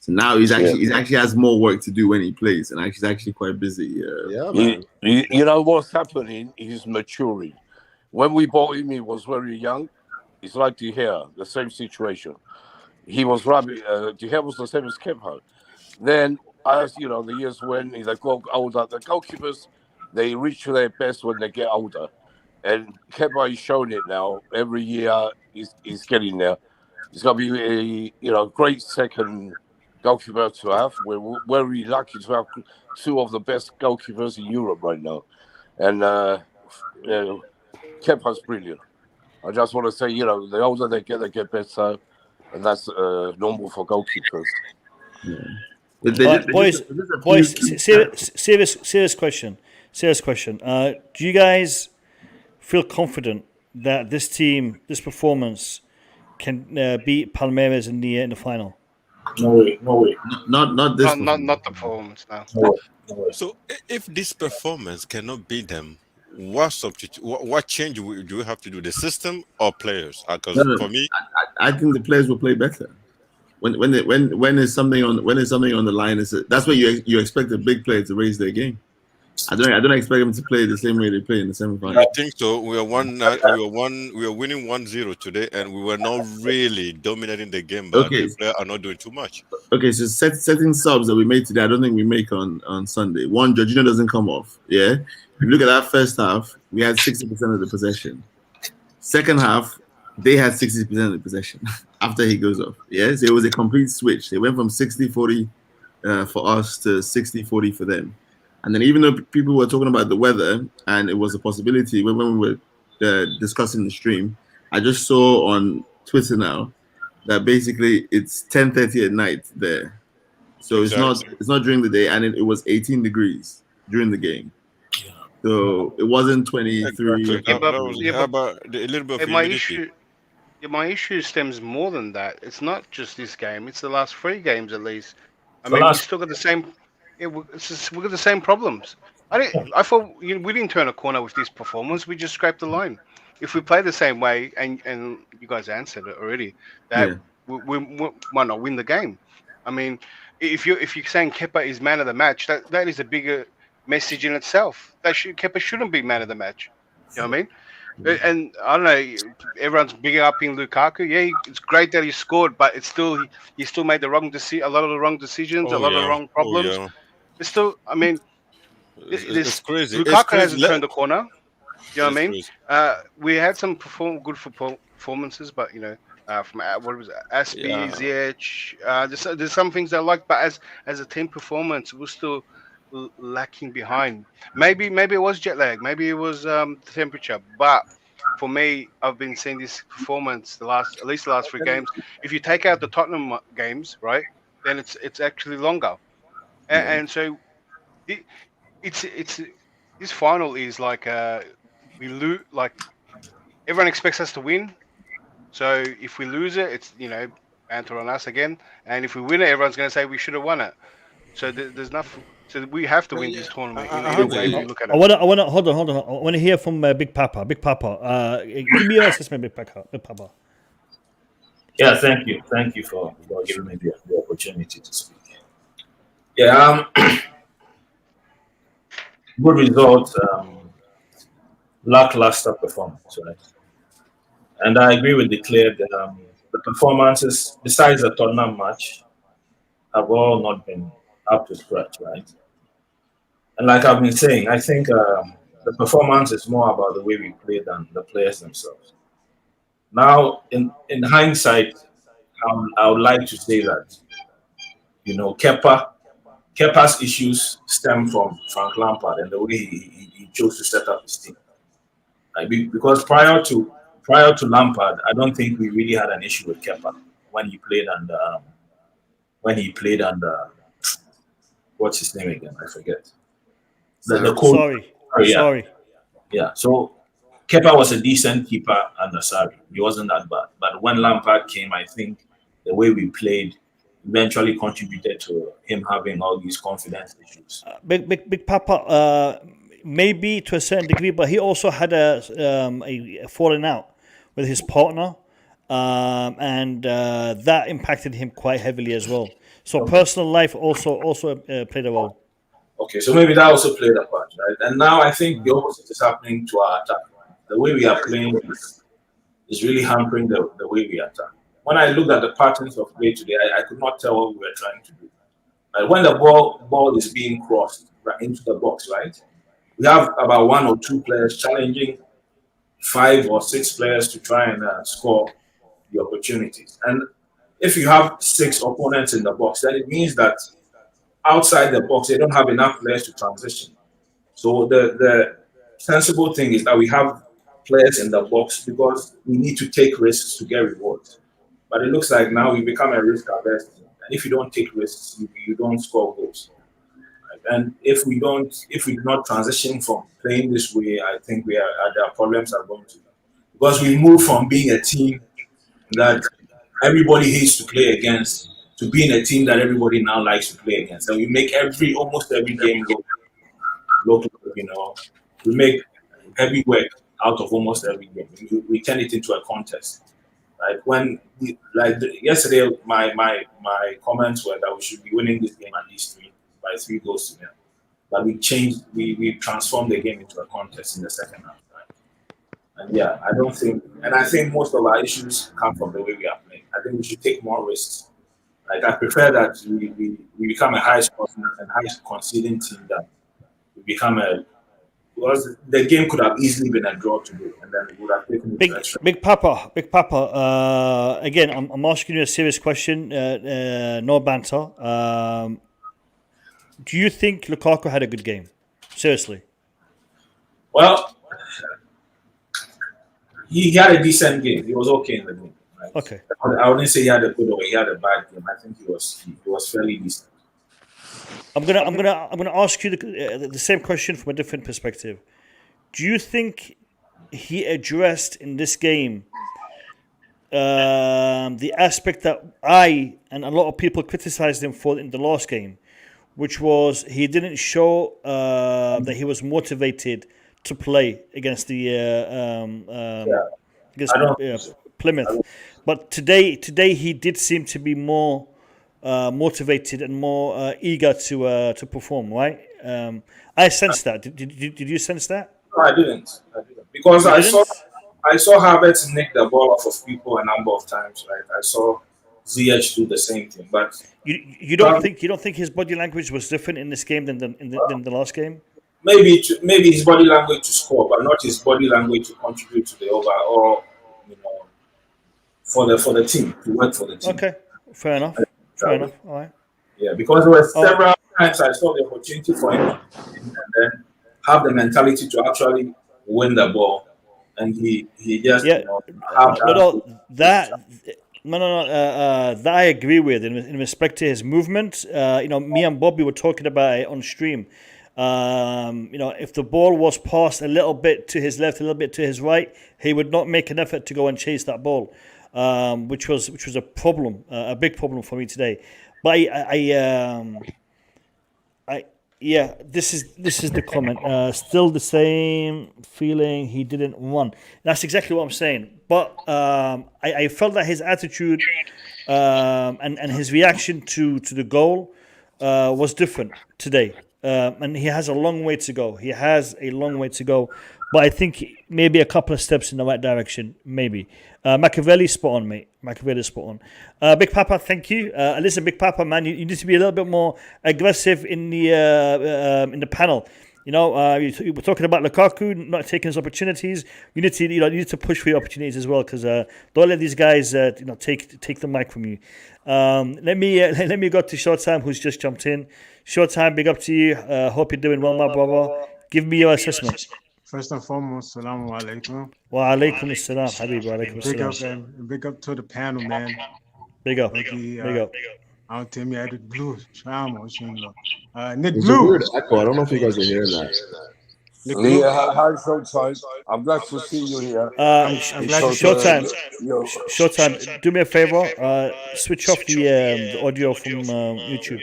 So now he's actually has more work to do when he plays, and he's actually quite busy. You know what's happening? He's maturing. When we bought him, he was very young. It's like De Gea, the same situation. He was rubbish. De Gea was the same as Kepa. Then, as you know, the years when they got older, the goalkeepers, they reach their best when they get older. And Kepa is showing it now. Every year, he's getting there. He's going to be a great second goalkeeper to have. We're very lucky to have two of the best goalkeepers in Europe right now. And Kepa's brilliant. I just want to say, the older they get better. And that's normal for goalkeepers. Boys, serious question. Do you guys feel confident that this team, this performance, can beat Palmeiras in the final? No way. Not this. Not the performance now. No way. So if this performance cannot beat them, what change do we have to do? The system or players? Because for me, I think the players will play better. When there's something on the line, that's where you expect a big player to raise their game. I don't expect them to play the same way they play in the semifinal. I think so. We are winning 1-0 today, and we were not really dominating the game, but the players are not doing too much. Okay, so setting subs that we made today, I don't think we make on Sunday. One, Jorginho doesn't come off. Yeah, if you look at that first half, we had 60% of the possession. Second half, they had 60% of the possession after he goes off. Yes, it was a complete switch. They went from 60-40 for us to 60-40 for them. And then even though people were talking about the weather and it was a possibility when we were discussing the stream, I just saw on Twitter now that basically it's 10:30 at night there. So it's not during the day, and it was 18 degrees during the game. So it wasn't 23. My issue stems more than that. It's not just this game. It's the last 3 games at least. We still got the same. We've got the same problems. I thought we didn't turn a corner with this performance. We just scraped the line. If we play the same way, and you guys answered it already, that we might not win the game. I mean, if you're saying Kepa is man of the match, that is a bigger message in itself. Kepa shouldn't be man of the match. You know what I mean? And I don't know. Everyone's bigging up in Lukaku. Yeah, it's great that he scored, but he still made a lot of the wrong decisions, a lot of the wrong problems. It's still, I mean, it's crazy. Lukaku hasn't turned the corner. You know what I mean? We had some good performances, but from what was it, Ziyech. There's some things I like, but as a team performance, we're still lacking behind. Maybe it was jet lag. Maybe it was the temperature. But for me, I've been seeing this performance at least the last 3 games. If you take out the Tottenham games, right, then it's actually longer. And so it's this final is like we lose. Like everyone expects us to win. So if we lose it, it's banter on us again. And if we win it, everyone's going to say we should have won it. So there's nothing. So we have to win this tournament. Either way you look at it. I want to hold on. I want to hear from Big Papa. Big Papa, give me your assessment, Big Papa. Yeah, thank you for giving me the opportunity to speak. Yeah, good result, lackluster performance, right? And I agree with Declare that the performances, besides the Tottenham match, have all not been up to scratch, right? And like I've been saying, I think the performance is more about the way we play than the players themselves. Now, in hindsight, I would like to say that, Kepa's issues stem from Frank Lampard and the way he chose to set up his team. Right? Because prior to Lampard, I don't think we really had an issue with Kepa when he played under what's his name again? I forget. Sorry. Yeah. So Kepa was a decent keeper under Sarri. He wasn't that bad. But when Lampard came, I think the way we played eventually contributed to him having all these confidence issues. Big Papa, maybe to a certain degree, but he also had a falling out with his partner, and that impacted him quite heavily as well. So personal life also played a role. Okay, so maybe that also played a part, right? And now I think the opposite is happening to our attack. Right? The way we are playing is really hampering the way we attack. When I looked at the patterns of play today, I could not tell what we were trying to do. When the ball is being crossed right into the box, right? We have about 1 or 2 players challenging 5 or 6 players to try and score the opportunities. And if you have 6 opponents in the box, then it means that outside the box, they don't have enough players to transition. So the sensible thing is that we have players in the box because we need to take risks to get rewards. But it looks like now we become a risk-averse team. And if you don't take risks, you don't score goals. Right? And if we do not transition from playing this way, I think there are problems are going to be. Because we move from being a team that everybody hates to play against to being a team that everybody now likes to play against. And we make almost every game look, we make heavy work out of almost every game. We turn it into a contest. Right? Yesterday, my comments were that we should be winning this game at least 3 goals to 0. But we transformed the game into a contest in the second half. And I think most of our issues come from the way we are playing. I think we should take more risks. I prefer that we become a high scoring and high conceding team than we become because the game could have easily been a draw today, and then we would have taken it extra. Big Papa. Again, I'm asking you a serious question. No banter. Do you think Lukaku had a good game? Seriously. Well, he had a decent game. He was okay in the game. Right? Okay. I wouldn't say he had a good or he had a bad game. I think he was fairly decent. I'm gonna ask you the same question from a different perspective. Do you think he addressed in this game the aspect that I and a lot of people criticized him for in the last game, which was he didn't show that he was motivated to play against the Plymouth, but today he did seem to be more motivated and more eager to perform. Right? I sensed that. Did you sense that? No, I didn't. Because I saw Havertz nick the ball off of people a number of times. Right? I saw Ziyech do the same thing. But you don't think his body language was different in this game than the last game? Maybe his body language to score, but not his body language to contribute to the overall, for the team, to work for the team. Okay, fair enough. All right. Yeah, because there were several times I saw the opportunity for him and then have the mentality to actually win the ball, and he just that I agree with in respect to his movement. Me and Bobby were talking about it on stream. If the ball was passed a little bit to his left, a little bit to his right, he would not make an effort to go and chase that ball, which was a problem, a big problem for me today. But this is the comment. Still the same feeling. He didn't win. That's exactly what I'm saying. But I felt that his attitude and his reaction to the goal was different today. And he has a long way to go. But I think maybe a couple of steps in the right direction, maybe. Machiavelli, spot on, mate. Machiavelli, spot on. Big Papa, thank you. Listen, Big Papa, man, you need to be a little bit more aggressive in the panel. You were talking about Lukaku not taking his opportunities. You need to push for your opportunities as well, because don't let these guys take the mic from you. Let me go to Showtime, who's just jumped in. Showtime, big up to you. Hope you're doing well, my brother. Give me your assessment. First and foremost, salamu alaikum. Wa alaikum assalam, Habib. Wa alaikum assalam. Big up to the panel, man. Big up. I'll tell me I did blue. There's a weird echo. I don't know if you guys are hearing that. Hi, Showtime. I'm glad to see you here. Showtime. Do me a favor. Switch off the audio from YouTube.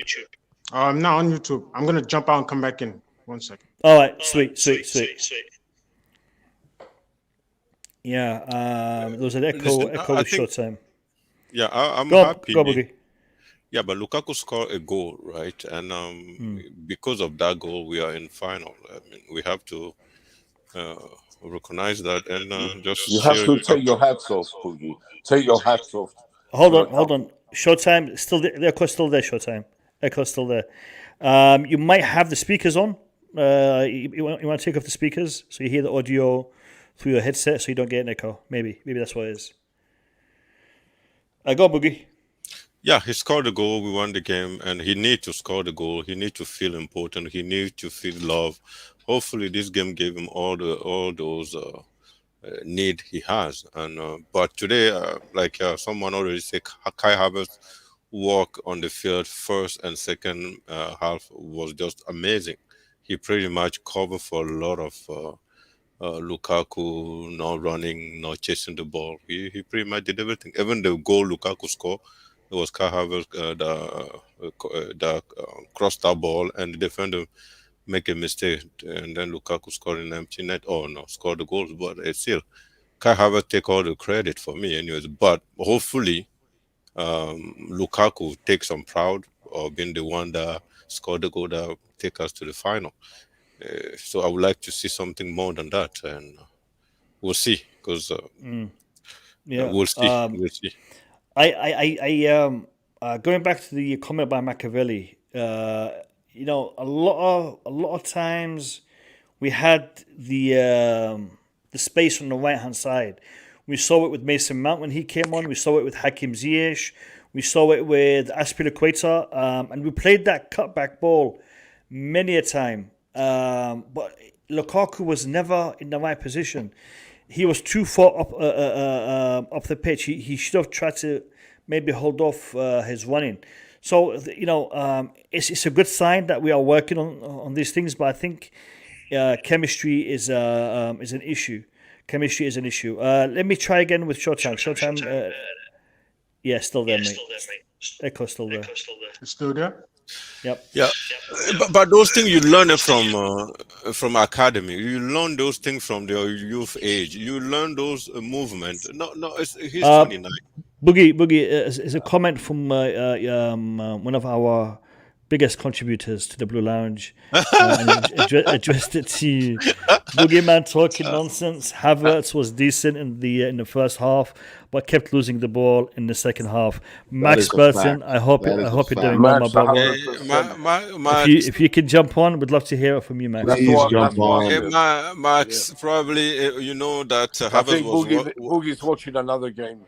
I'm not on YouTube. I'm gonna jump out and come back in. 1 second. All right. Sweet. Yeah. There was an echo with Showtime. Yeah, I'm happy. Go, Yeah, but Lukaku scored a goal, right? And because of that goal, we are in final. I mean, we have to uh, recognize that and just You have cheer to it up. take your hats off, Boogie. Take your hats off. Hold to on, the hold company. on. Showtime still the Echo's still there. Showtime. Echo's still there. You might have the speakers on. You want to take off the speakers so you hear the audio through your headset so you don't get an echo. Maybe that's what it is. Go Boogie. Yeah, he scored a goal. We won the game, and he needs to score the goal. He needs to feel important. He needs to feel love. Hopefully, this game gave him all those need he has. And but today, like someone already said, Kai Havertz work on the field first and second half was just amazing. He pretty much covered for a lot of Lukaku not running, not chasing the ball. He pretty much did everything. Even the goal Lukaku scored, it was Kai Havertz that crossed that ball and the defender make a mistake, and then Lukaku scored an empty net. Oh no, scored the goals, but it's still Kai Havertz take all the credit for me, anyways. But hopefully, Lukaku takes some proud of being the one that scored the goal that take us to the final. So I would like to see something more than that, and we'll see because Yeah. we'll see. We'll see. Going back to the comment by Machiavelli, you know, a lot of times we had the space on the right hand side. We saw it with Mason Mount when he came on. We saw it with Hakim Ziyech. We saw it with Azpilicueta, and we played that cutback ball many a time. But Lukaku was never in the right position. He was too far up the pitch. He should have tried to maybe hold off his running. So you know, it's a good sign that we are working on these things. But I think chemistry is an issue. Chemistry is an issue. Let me try again with Showtime. Showtime. Yeah, still there, mate. Echo's still there. It's still there? Yep. Yeah, but those things you learn it from academy. You learn those things from their youth age. You learn those movements. No, he's 29. Boogie is a comment from one of our biggest contributors to the Blue Lounge, and addressed it to Boogeyman talking nonsense. Havertz was decent in the first half, but kept losing the ball in the second half. Max Burton, I hope you're doing well, my brother. If you can jump on, we'd love to hear it from you, Max. Please jump on. Max, probably you know that I Havertz think was. Boogie's watching another game.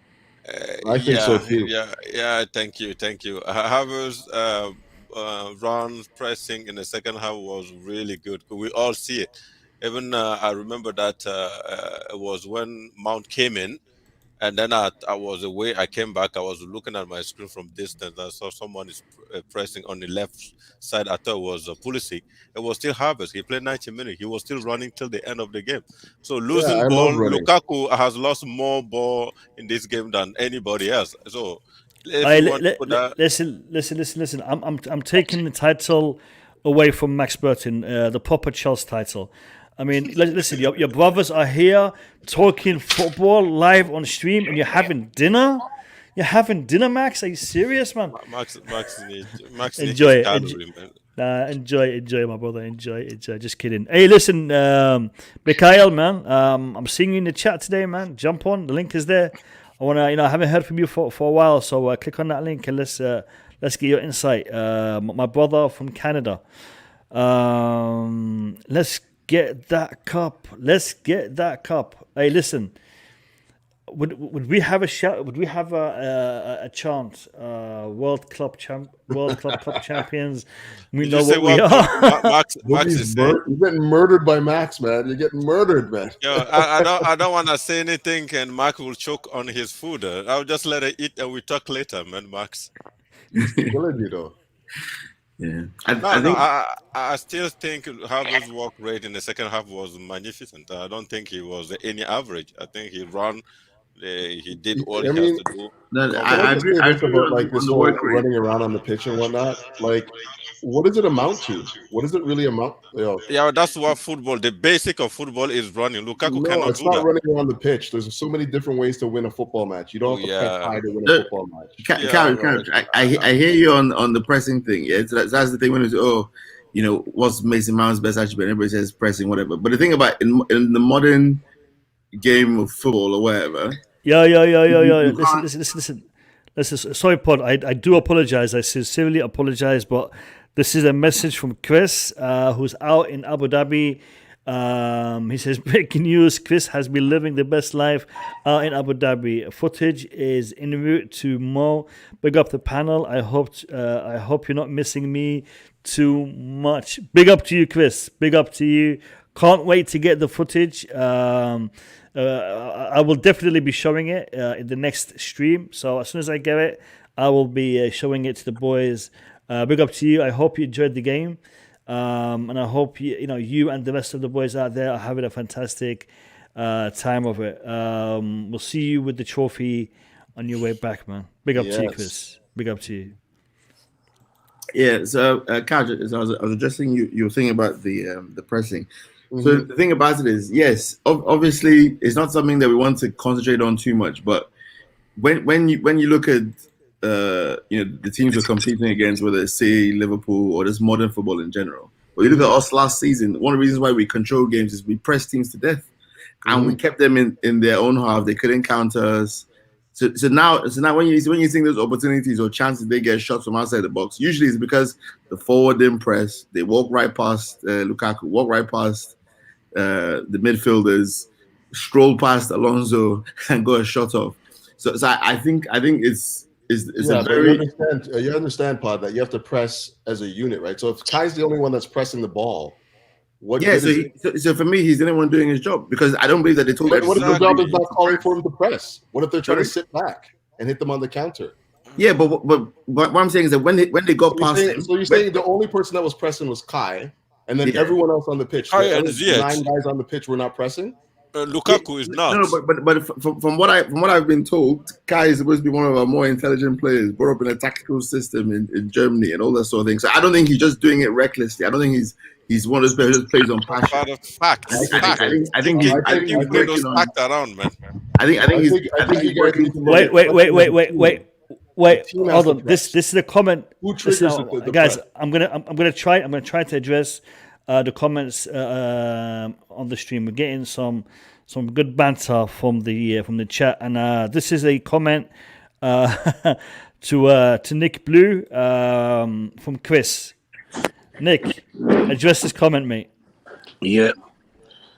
I think so too. Yeah. Thank you. Havertz run pressing in the second half was really good. We all see it. Even I remember that it was when Mount came in, and then I was away. I came back. I was looking at my screen from distance. I saw someone is pressing on the left side. I thought it was Pulisic. It was still Havertz. He played 90 minutes. He was still running till the end of the game. So losing I ball, love running. Lukaku has lost more ball in this game than anybody else. So if you want to put that, Listen. I'm taking the title away from Max Burton, the proper Chelsea title. I mean, listen, your brothers are here talking football live on stream, and you're having dinner. You're having dinner, Max? Are you serious, man? Max needs Enjoy his it. calorie, man. Enjoy, my brother. Enjoy. Just kidding. Hey, listen, Mikhail, man. I'm seeing you in the chat today, man. Jump on. The link is there. I haven't heard from you for a while, so click on that link and let's get your insight. My brother from Canada. Let's get that cup. Hey, listen. Would we have a shout? Would we have a chant? World Club Cup champions. We Did know you say what we are. Max Boogie's is saying? You're getting murdered by Max, man. You're getting murdered, man. Yo, I don't want to say anything, and Mark will choke on his food. I'll just let it eat, and we talk later, man, Max. He's killing you, though. Yeah, I still think Havertz's work rate in the second half was magnificent. I don't think he was any average. I think he ran He did all I he mean, has to do. No, Can I I just agree. say I this agree about on, like this the whole work rate. running around on the pitch and whatnot? Like, what does it amount to? What does it really amount? Yeah, that's what football. The basic of football is running. Lukaku No, cannot it's do not that. running around the pitch. There's so many different ways to win a football match. You don't have to press high to win a football match. Couch, I hear you on the pressing thing. Yeah, so that's the thing when it's what's Mason Mount's best attribute? Everybody says pressing, whatever. But the thing about in the modern game of football or whatever. Yeah. You Listen. Sorry, Pod. I do apologize. I sincerely apologize, but this is a message from Chris, who's out in Abu Dhabi. He says, breaking news, Chris has been living the best life out in Abu Dhabi. Footage is en route to Mo. Big up the panel. I hope you're not missing me too much. Big up to you, Chris. Big up to you. Can't wait to get the footage. I will definitely be showing it in the next stream. So as soon as I get it, I will be showing it to the boys. Big up to you. I hope you enjoyed the game. And I hope you and the rest of the boys out there are having a fantastic time of it. We'll see you with the trophy on your way back, man. Big up to you, Chris. Big up to you. Yeah, so Kaj, as I was addressing you were thinking about the pressing. Mm-hmm. So the thing about it is, yes, obviously it's not something that we want to concentrate on too much. But when you look at the teams we're competing against, whether it's City, Liverpool, or just modern football in general. But you look at us last season. One of the reasons why we control games is we press teams to death, and we kept them in their own half. They couldn't counter us. So now when you think those opportunities or chances they get shots from outside the box, usually it's because the forward didn't press. They walk right past Lukaku, walk right past the midfielders, stroll past Alonso and go a shot off. So I think it's a very you understand, Pod, that you have to press as a unit, right? So if Kai's the only one that's pressing the ball, so for me, he's the only one doing his job because I don't believe that they told him. What if the job is not calling for him to press? What if they're trying to sit back and hit them on the counter? Yeah, but what I'm saying is that when they got past him, so you're saying the only person that was pressing was Kai, and then everyone else on the pitch, Kai and the Ziyech. 9 guys on the pitch were not pressing. Lukaku is not. No, but from what I've been told, Kai is supposed to be one of our more intelligent players, brought up in a tactical system in Germany and all that sort of thing. So I don't think he's just doing it recklessly. I don't think he's one of those players who just plays on passion. Facts. I think he's those fact around, man. I think he's working. Wait, hold on. This is a comment. Who triggers the guys? press? I'm gonna try to address the comments on the stream. We're getting some good banter from the chat, and this is a comment to Nick Blue from Chris. Nick, address this comment, mate. Yeah.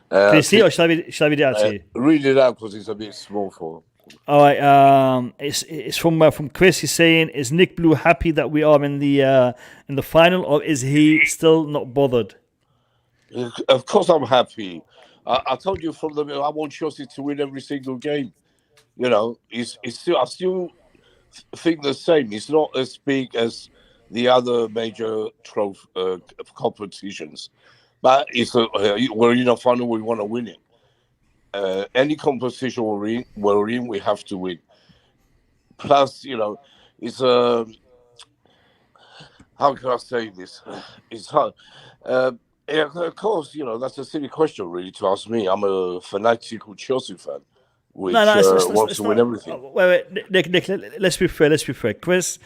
Can you see it, or shall I read it out to you? Read it out because it's a bit small for. All right. It's from Chris. He's saying, "Is Nick Blue happy that we are in the final, or is he still not bothered?" Of course, I'm happy. I told you from the I want Chelsea to win every single game. You know, it's still I still think the same. It's not as big as the other major competitions, but we're in a final. We want to win it. Any competition we're in, we have to win. Plus, it's how can I say this? It's hard. Yeah, of course, that's a silly question, really, to ask me. I'm a fanatical Chelsea fan, which wants to win everything. Wait, Nick, let's be fair. Chris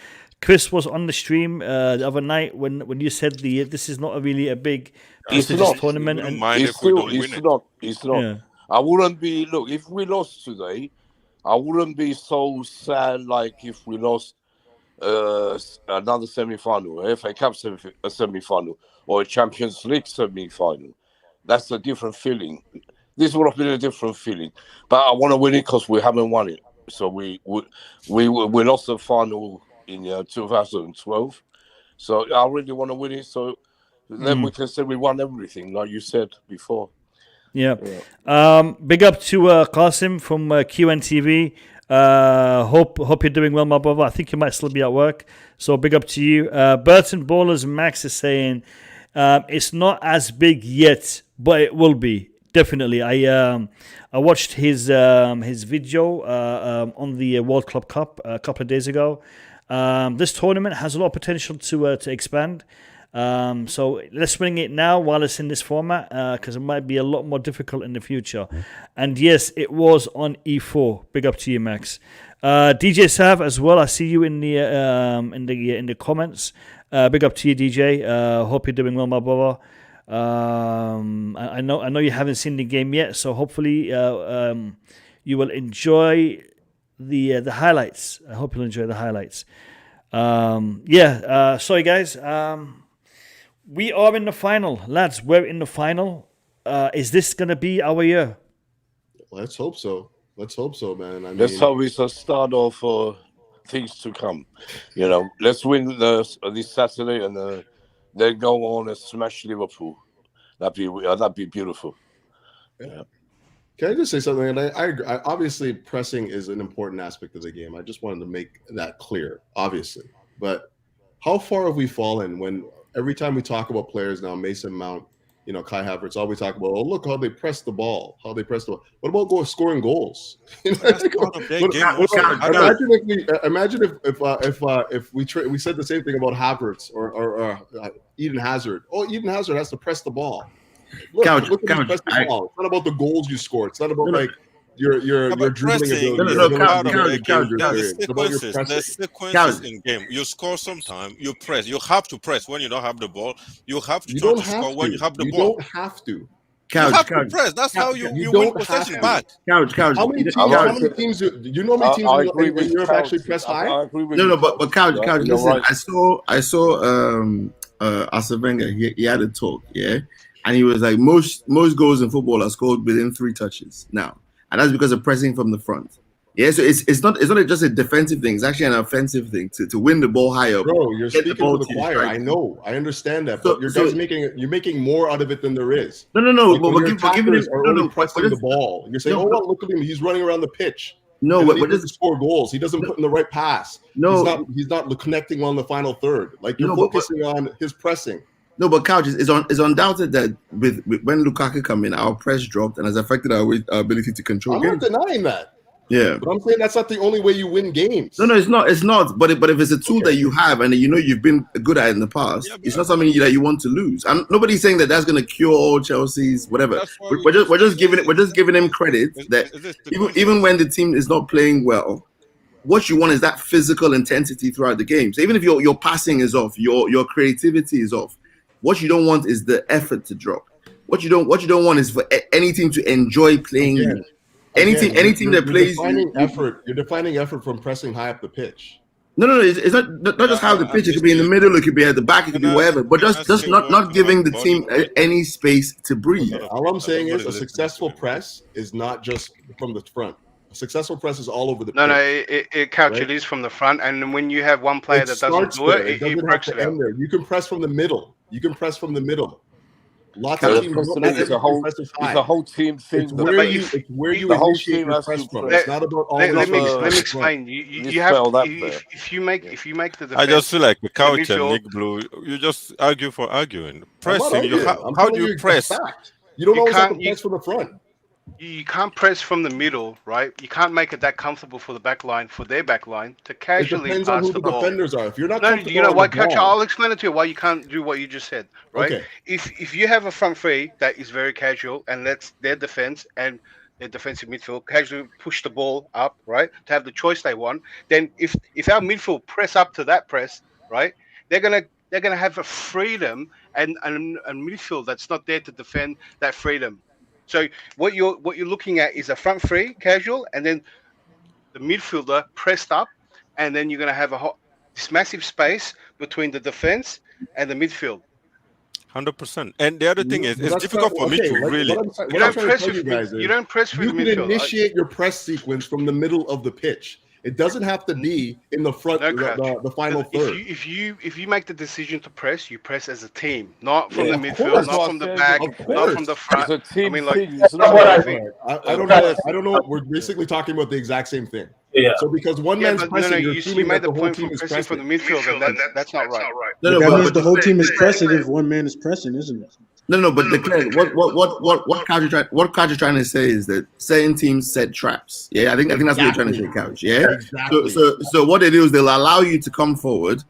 was on the stream the other night when you said this is not really a big prestigious tournament. It's not. Yeah. I wouldn't be. Look, if we lost today, I wouldn't be so sad like if we lost another semi-final, FA Cup semi-final, or a Champions League semi-final. That's a different feeling. This would have been a different feeling. But I want to win it because we haven't won it. So we lost the final in 2012. So I really want to win it. So then we can say we won everything, like you said before. Yeah. Big up to Qasim from QNTV. Hope you're doing well, my brother. I think you might still be at work. So big up to you. Burton Ballers Max is saying, it's not as big yet, but it will be. Definitely. I watched his video on the World Club Cup a couple of days ago. This tournament has a lot of potential to expand. So let's bring it now while it's in this format, because it might be a lot more difficult in the future. And yes, it was on E4. Big up to you, Max. DJ Sav as well. I see you in the comments. Big up to you, DJ. Hope you're doing well, my brother. I know you haven't seen the game yet, so hopefully you will enjoy the highlights. I hope you'll enjoy the highlights. Sorry guys. We are in the final, lads. We're in the final. Is this gonna be our year? Let's hope so. Let's hope so, man. Let's hope it's a start of things to come. You know, let's win this Saturday and then go on and smash Liverpool. That'd be beautiful. Yeah. Can I just say something? And I obviously pressing is an important aspect of the game. I just wanted to make that clear, obviously. But how far have we fallen when every time we talk about players now, Mason Mount, Kai Havertz, all we talk about, look how they press the ball, What about scoring goals? Imagine if we said the same thing about Havertz or Eden Hazard. Oh, Eden Hazard has to press the ball. Look at him press the ball. It's not about the goals you score. It's not about your dribbling ability. There's sequences in game. You score sometime, you press. You have to press when you don't have the ball. You have to try to score when you have the ball. You don't have to. You have to press. That's how you win possession back. Couch. How many teams do you know? How many teams in Europe actually press high? But Couch. Listen, I saw Arsene Wenger. He had a talk, yeah, and he was like, most goals in football are scored within 3 touches now. And that's because of pressing from the front. Yeah, so it's not just a defensive thing. It's actually an offensive thing to win the ball higher. Bro, you're speaking to the choir. I know, I understand that, but you're making more out of it than there is. No. But giving him pressing the ball. You're saying, look at him, he's running around the pitch. No, but he doesn't score goals. He doesn't put in the right pass. No, he's not connecting on the final third. Like you're focusing on his pressing. No, but Couch, it's undoubted that with when Lukaku come in, our press dropped and has affected our ability to control games. I'm not denying that. Yeah, but I'm saying that's not the only way you win games. No, it's not. It's not. But if it's a tool that you have and you've been good at it in the past, it's not something that you want to lose. And nobody's saying that's going to cure all Chelsea's whatever. We're just giving him credit that even when the team is not playing well, what you want is that physical intensity throughout the game. So even if your passing is off, your creativity is off. What you don't want is the effort to drop. What you don't want is for any team to enjoy playing you. Any team that plays you're defining effort from pressing high up the pitch. No. It's not just how the pitch. It could be in the middle. It could be at the back. It could be wherever. But just not giving the team any space to breathe. All I'm saying is a successful press is not just from the front. A successful press is all over the pitch. It is from the front, and when you have one player that doesn't do it, it breaks it out. You can press from the middle. Lots of teams it's a whole team thing. It's where you initiate your press from. It's not about all. Let me explain. You have if you make the defense. I just feel like the Couch and Nick Blue. You just argue for arguing. Pressing. How do you press? You don't always have to press from the front. You can't press from the middle, right? You can't make it that comfortable for the back line, for their back line, to casually pass the ball. It depends on who the defenders are. If you're not you know what, Coach? I'll explain it to you why you can't do what you just said, right? Okay. If you have a front three that is very casual and lets their defense and their defensive midfield casually push the ball up, right, to have the choice they want, then if our midfield press up to that press, right, they're gonna have a freedom and midfield that's not there to defend that freedom. So what you're looking at is a front three, casual, and then the midfielder pressed up, and then you're going to have this massive space between the defense and the midfield. 100%. And the other thing is, it's difficult for me to really. You don't press with the midfield. You can initiate your press sequence from the middle of the pitch. It doesn't have to be in the front, the final third. If you make the decision to press, you press as a team, not from the midfield, not from the back, not from the front. It's a team thing. I don't know. We're basically talking about the exact same thing. Yeah. So because one man's pressing, you made the point from pressing from the midfield, and that's not right. That means the whole team is pressing if one man is pressing, isn't it? No, but declare what Couch is trying to say is that certain teams set traps. Yeah, I think that's what you're trying to say, Couch. Yeah, Exactly. So what they do is they'll allow you to come forward,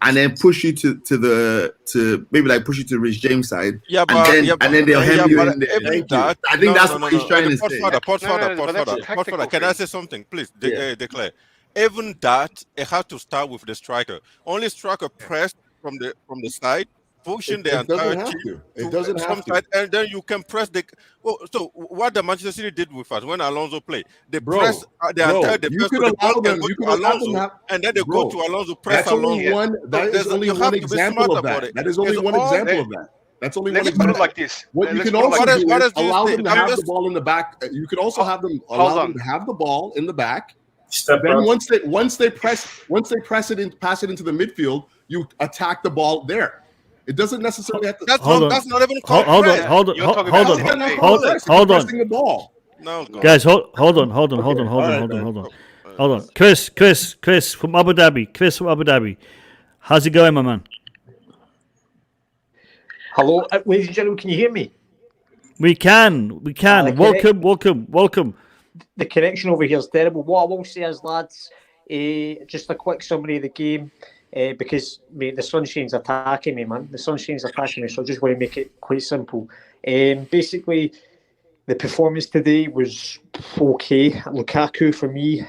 and then push you to maybe like push you to Reece James side. Yeah, and then they'll hem you in there. Even that, I think that's what he's trying to say. Podfather, can I say something, please? Declare. Even that, it has to start with the striker. Only striker pressed from the side, pushing the entire team to some side, and then you can press the. Well, so what the Manchester City did with us when Alonso played, they press the entire defense to the ball and go to Alonso, and then they go to Alonso, press Alonso. That is only one example of that. That is only one example of that. That's only one example. Like this. What you can also do is allow them to have the ball in the back. You can also have them allow them to have the ball in the back. Then once they press it and pass it into the midfield, you attack the ball there. It doesn't necessarily have to. That's not even called press. Hold on. The ball. No, guys, hold on. Chris from Abu Dhabi. How's it going, my man? Hello, ladies and gentlemen. Can you hear me? We can. Welcome. The connection over here is terrible. What I will say is, lads, just a quick summary of the game, because mate, the sunshine's attacking me, man. So I just want to make it quite simple. Basically, the performance today was okay. Lukaku, for me,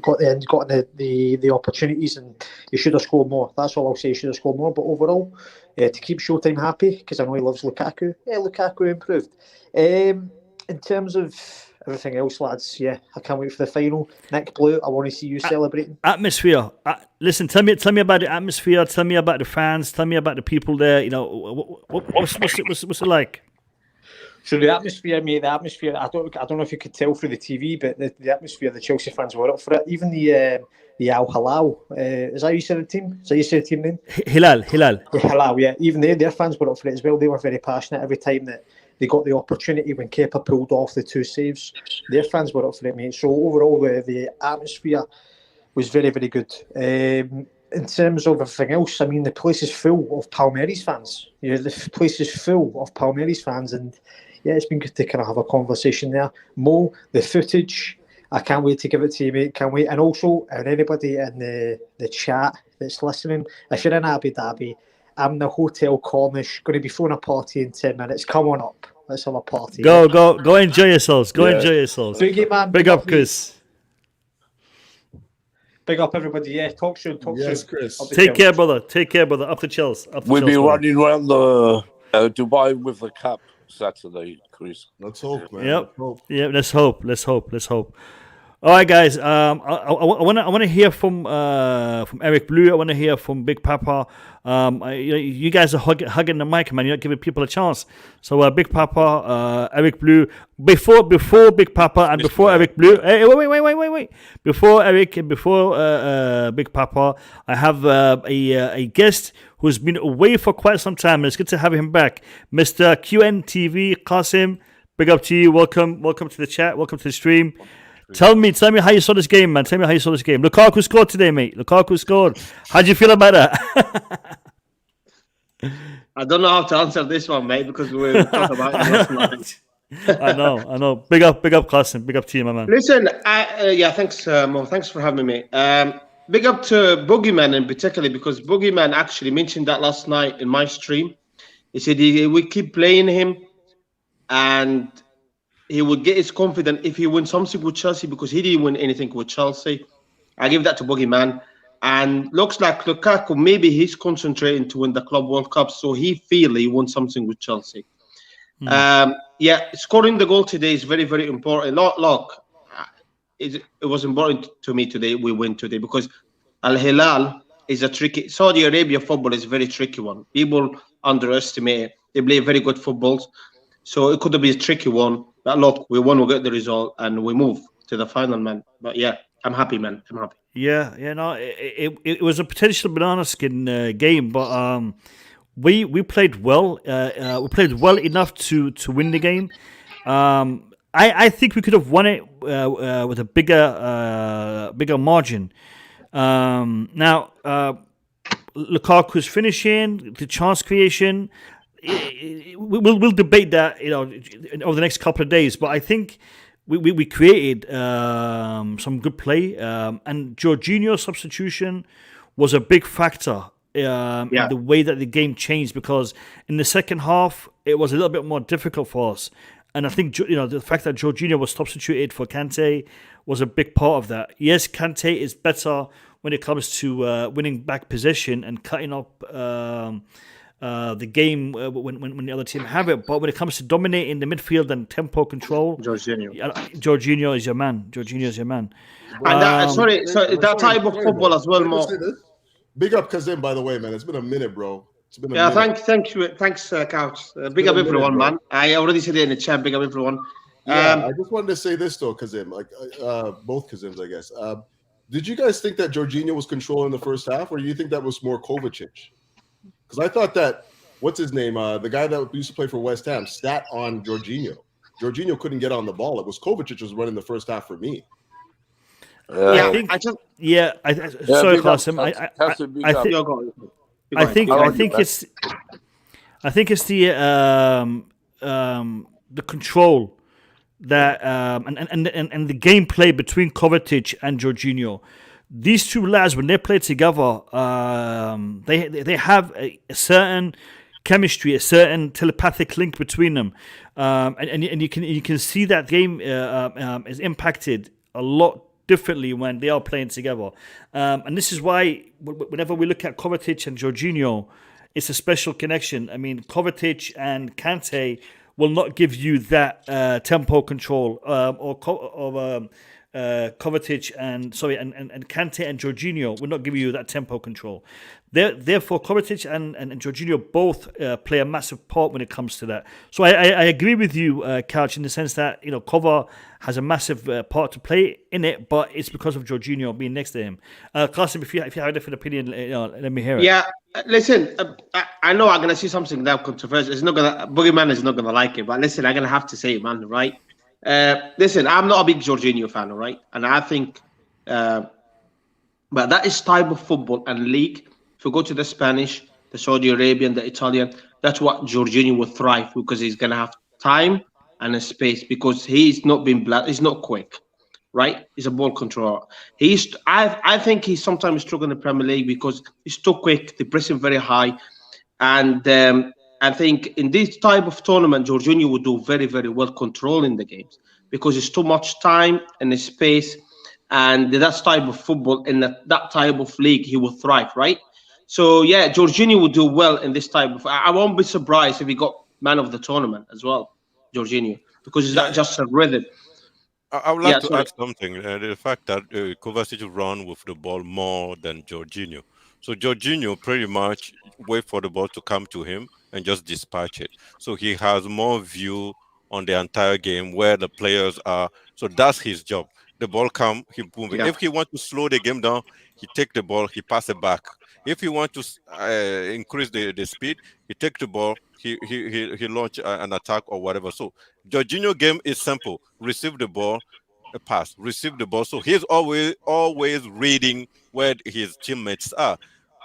got the opportunities, and he should have scored more. That's all I'll say. He should have scored more. But overall, to keep Showtime happy, because I know he loves Lukaku. Lukaku improved. In terms of everything else, lads, I can't wait for the final. Nick Blue, I want to see you celebrating. Atmosphere. Listen, tell me about the atmosphere. Tell me about the fans. Tell me about the people there. You know, what's it like? So the atmosphere, mate. I don't know if you could tell through the TV, but the atmosphere, the Chelsea fans were up for it. Even the Al-Hilal, is that you said the team? Is that you said the team name? Hilal. The Hilal, yeah. Even their fans were up for it as well. They were very passionate every time that they got the opportunity when Kepa pulled off the 2 saves. Their fans were up for it, mate. So overall, the atmosphere was very, very good. In terms of everything else, I mean, the place is full of Palmeiras fans. The place is full of Palmeiras fans, and it's been good to kind of have a conversation there. Mo, the footage, I can't wait to give it to you, mate. Can't wait. And also, anybody in the chat that's listening, if you're in Abu Dhabi, I'm in the Hotel Cornish, going to be throwing a party in 10 minutes. Come on up. Let's have a party. Go enjoy yourselves. Enjoy yourselves. Big up, Chris. Big up, everybody. Yeah, talk soon. Yes, Chris. Take care, brother. Up the Chelsea. We'll be running around the Dubai with the cap Saturday, Chris. Let's hope, man. Yep. Let's hope. All right, guys. I want to hear from Eric Blue. I want to hear from Big Papa. You guys are hugging the mic, man. You're not giving people a chance. So Big Papa, Eric Blue. Before Big Papa and before Eric Blue. Hey, wait. Before Eric and before Big Papa, I have a guest who's been away for quite some time, and it's good to have him back, Mr. QNTV Qasim. Big up to you. Welcome to the chat. Welcome to the stream. Tell me how you saw this game, man. Tell me how you saw this game. Lukaku scored today, mate. Lukaku scored. How do you feel about that? I don't know how to answer this one, mate, because we were talking about it last night. I know. Big up, Qasim. Big up to you, my man. Listen, thanks, Mo. Thanks for having me. Big up to Boogeyman in particular, because Boogeyman actually mentioned that last night in my stream. He said we keep playing him, and he would get his confidence if he wins something with Chelsea, because he didn't win anything with Chelsea. I give that to Boogeyman. And looks like Lukaku, maybe he's concentrating to win the Club World Cup, so he feel he won something with Chelsea. Scoring the goal today is very, very important. Look, it was important to me today, we win today, because Al-Hilal is a tricky... Saudi Arabia football is a very tricky one. People underestimate it. They play very good football. So it could have been a tricky one. But look, we won, we get the result, and we move to the final, man. But yeah, I'm happy, man. I'm happy. It was a potential banana skin game, but we played well. We played well enough to win the game. I think we could have won it with a bigger margin. Now, Lukaku's finishing, the chance creation, we'll debate that, over the next couple of days. But I think we created some good play, and Jorginho's substitution was a big factor in the way that the game changed, because in the second half it was a little bit more difficult for us. And I think the fact that Jorginho was substituted for Kante was a big part of that. Yes, Kante is better when it comes to winning back possession and cutting up the game when the other team have it. But when it comes to dominating the midfield and tempo control, Jorginho is your man. Jorginho is your man. And that type of football as well, Mo. Big up Kazim, by the way, man. It's been a minute, bro. It's been a minute. Thanks, Couch. Big up everyone, man. I already said it in the chat. Big up everyone. I just wanted to say this though, Kazim, both Kazims, I guess. Did you guys think that Jorginho was controlling the first half, or do you think that was more Kovačić? Because I thought that, what's his name, the guy that used to play for West Ham, sat on Jorginho. Jorginho couldn't get on the ball. It was Kovačić was running the first half for me. I think it's the control that and the gameplay between Kovačić and Jorginho. These two lads, when they play together, they have a certain chemistry, a certain telepathic link between them, and you can see that game is impacted a lot differently when they are playing together. And this is why whenever we look at Kovačić and Jorginho, it's a special connection. I mean, Kovačić and Kante will not give you that tempo control, or Kovačić and Kante and Jorginho will not give you that tempo control. Therefore, Kovačić and Jorginho both play a massive part when it comes to that. So I agree with you, Couch, in the sense that Kova has a massive part to play in it, but it's because of Jorginho being next to him. Qasim, if you have a different opinion, let me hear it. Yeah, listen, I know I'm gonna see something that controversial. Boogeyman is not gonna like it, but listen, I'm gonna have to say it, man. Right? Listen, I'm not a big Jorginho fan, all right, and I think, but that is type of football and league. If you go to the Spanish, the Saudi Arabian, the Italian, that's what Jorginho will thrive, because he's gonna have time and a space, because he's not he's not quick, right? He's a ball controller. I think he's sometimes struggling in the Premier League because he's too quick. They press him very high, and I think in this type of tournament, Jorginho would do very, very well controlling the games, because it's too much time and the space, and that type of football in that type of league, he will thrive, right? So yeah, Jorginho would do well in this type of. I won't be surprised if he got man of the tournament as well, Jorginho, because it's not just a rhythm. I would like to add something. The fact that Kovačić run with the ball more than Jorginho. So Jorginho pretty much wait for the ball to come to him and just dispatch it. So he has more view on the entire game where the players are. So that's his job. The ball come, he boom. Yeah. If he wants to slow the game down, he take the ball, he pass it back. If he wants to increase the speed, he take the ball, he launch an attack or whatever. So Jorginho game is simple: receive the ball, a pass, receive the ball. So he's always reading where his teammates are.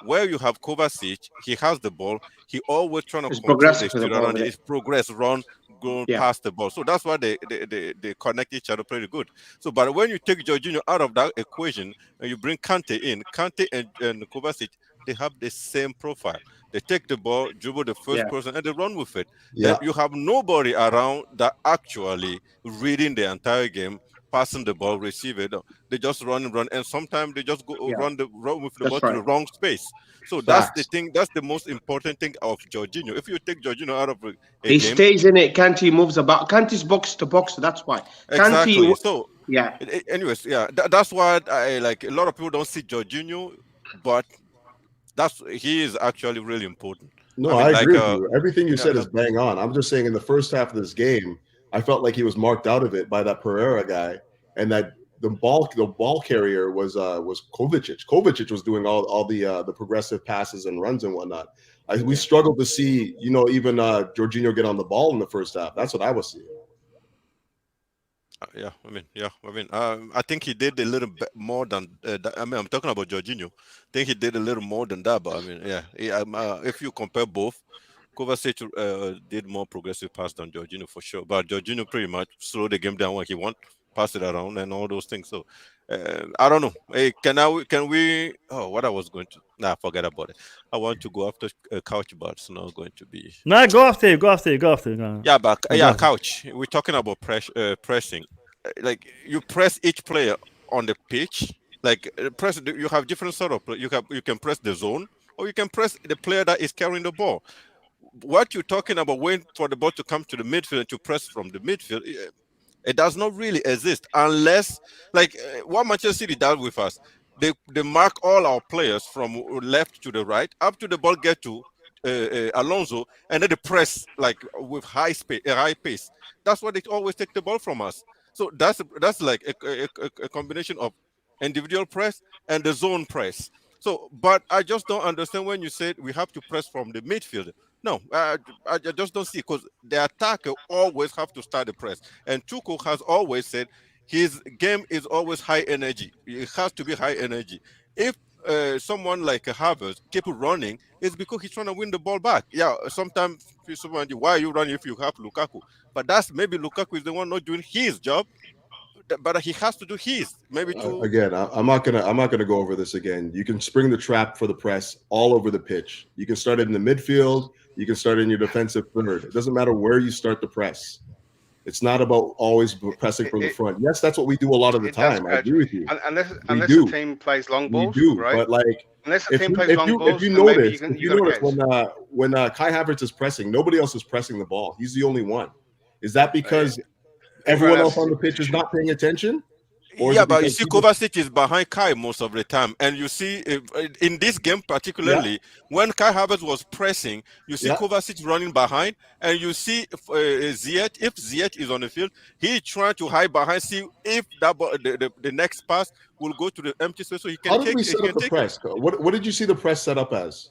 Where you have Kovačić, he has the ball. He always trying to control the speed around it. It's progress, run, go past the ball. So that's why they connect each other pretty good. So, but when you take Jorginho out of that equation and you bring Kante in, Kante and Kovačić, they have the same profile. They take the ball, dribble the first person, and they run with it. Yeah. You have nobody around that actually reading the entire game, passing the ball, receive it. They just run, and sometimes they just go run with the ball to the wrong space. So that's the thing. That's the most important thing of Jorginho. If you take Jorginho out of a he game, stays in it. Kante moves about. Kante's box to box. That's why. Exactly. Kante, so yeah. Anyways, that's why I like. A lot of people don't see Jorginho, but he is actually really important. No, I agree with you. Everything you said is bang on. I'm just saying in the first half of this game, I felt like he was marked out of it by that Pereira guy, and that the ball carrier was Kovačić. Kovačić was doing all the progressive passes and runs and whatnot. We struggled to see, even Jorginho get on the ball in the first half. That's what I was seeing. I think he did a little bit more than that. I mean, I'm talking about Jorginho. I think he did a little more than that, but if you compare both, Kovacic did more progressive pass than Jorginho for sure, but Jorginho pretty much slowed the game down when he want, pass it around and all those things. So I don't know. Hey, can we? Oh, what I was going to? Nah, forget about it. I want to go after Couch, but it's not going to be. No, go after you. Go. Yeah, but Couch. We're talking about pressing. Like you press each player on the pitch. Like press. You have different sort of. You can press the zone, or you can press the player that is carrying the ball. What you're talking about, waiting for the ball to come to the midfield and to press from the midfield, it does not really exist unless, like what Manchester City does with us, they mark all our players from left to the right up to the ball get to Alonso, and then they press like with high pace. That's why they always take the ball from us. So that's like a combination of individual press and the zone press. So, but I just don't understand when you said we have to press from the midfield. No, I just don't see, because the attacker always have to start the press. And Tuchel has always said his game is always high energy. It has to be high energy. If someone like Havertz keep running, it's because he's trying to win the ball back. Yeah, sometimes someone, why are you running if you have Lukaku? But that's maybe Lukaku is the one not doing his job. But he has to do his. Maybe to again. I'm not gonna go over this again. You can spring the trap for the press all over the pitch. You can start it in the midfield. You can start it in your defensive third. It doesn't matter where you start the press. It's not about always pressing from the front. Yes, that's what we do a lot of the time. I agree with you. Unless the team plays long balls, right? But like, unless the team plays long balls, if you notice when Kai Havertz is pressing, nobody else is pressing the ball. He's the only one. Is that because everyone else on the pitch is not paying attention? Yeah, but you see Kovacic is behind Kai most of the time. And you see, in this game particularly, when Kai Havertz was pressing, you see Kovacic running behind, and you see Ziyech, if Ziyech is on the field, he's trying to hide behind, see if that the next pass will go to the empty space so he can take it. How did we set up the press? What did you see the press set up as?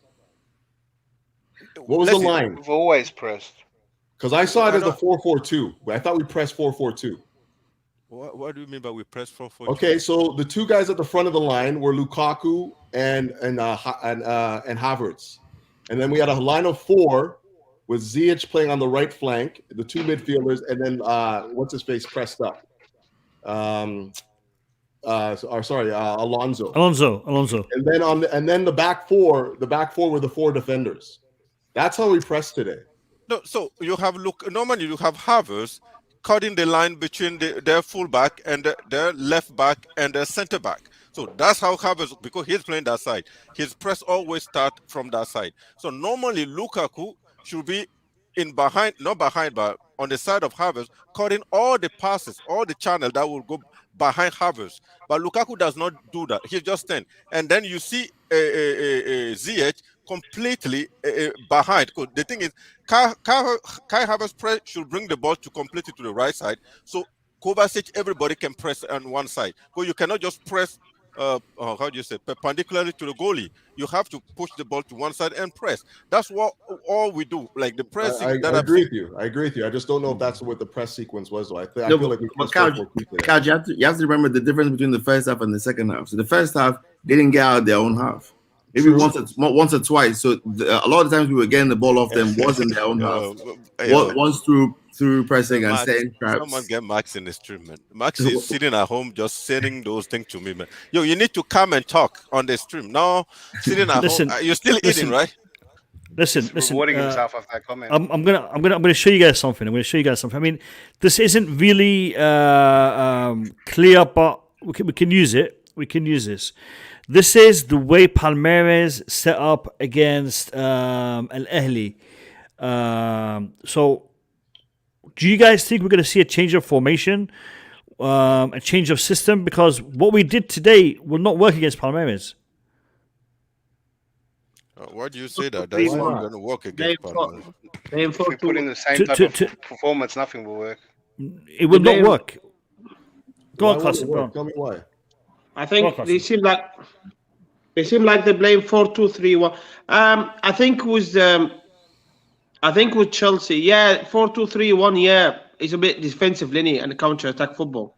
What was the line? We've always pressed. Because I saw it as a 4-4-2. I thought we pressed 4-4-2. What do you mean by we press 4-4-2? Okay, so the two guys at the front of the line were Lukaku and Havertz, and then we had a line of four with Ziyech playing on the right flank, the two midfielders, and then what's his face pressed up. Alonso. And then the back four were the four defenders. That's how we pressed today. No, so you have normally you have Havertz cutting the line between their fullback and their left back and their center back. So that's how Havertz, because he's playing that side, his press always start from that side. So normally Lukaku should be not behind, but on the side of Havertz, cutting all the passes, all the channel that will go behind Havertz. But Lukaku does not do that. He just stands. And then you see Ziyech completely behind. Because the thing is, Kai Havertz press should bring the ball to completely to the right side. So Kovacic, everybody can press on one side. Because you cannot just press, perpendicularly to the goalie. You have to push the ball to one side and press. That's what all we do. Like the pressing. I agree with you. I just don't know if that's what the press sequence was, though. I feel like we Couch, you have to remember the difference between the first half and the second half. So the first half, they didn't get out of their own half. Maybe once or twice. So a lot of times we were getting the ball off them was in their own half. Once through pressing and setting traps. Someone get Max in the stream, man. Max is sitting at home just sending those things to me, man. Yo, you need to come and talk on the stream. No, sitting at home. You're still eating, right? Listen. Rewarding himself after that comment. I'm gonna show you guys something. I mean, this isn't really clear, but we can use it. We can use this. This is the way Palmeiras set up against Al-Hilal. So, do you guys think we're going to see a change of formation, a change of system? Because what we did today will not work against Palmeiras. Why do you say that? That's not going to work against Palmeiras. If we put in the same type of performance, nothing will work. It will not work. Go on, Carson. Tell me why. I think they seem like they blame 4-2-3-1. I think with Chelsea, 4-2-3-1, it's a bit defensive linear and counter-attack football.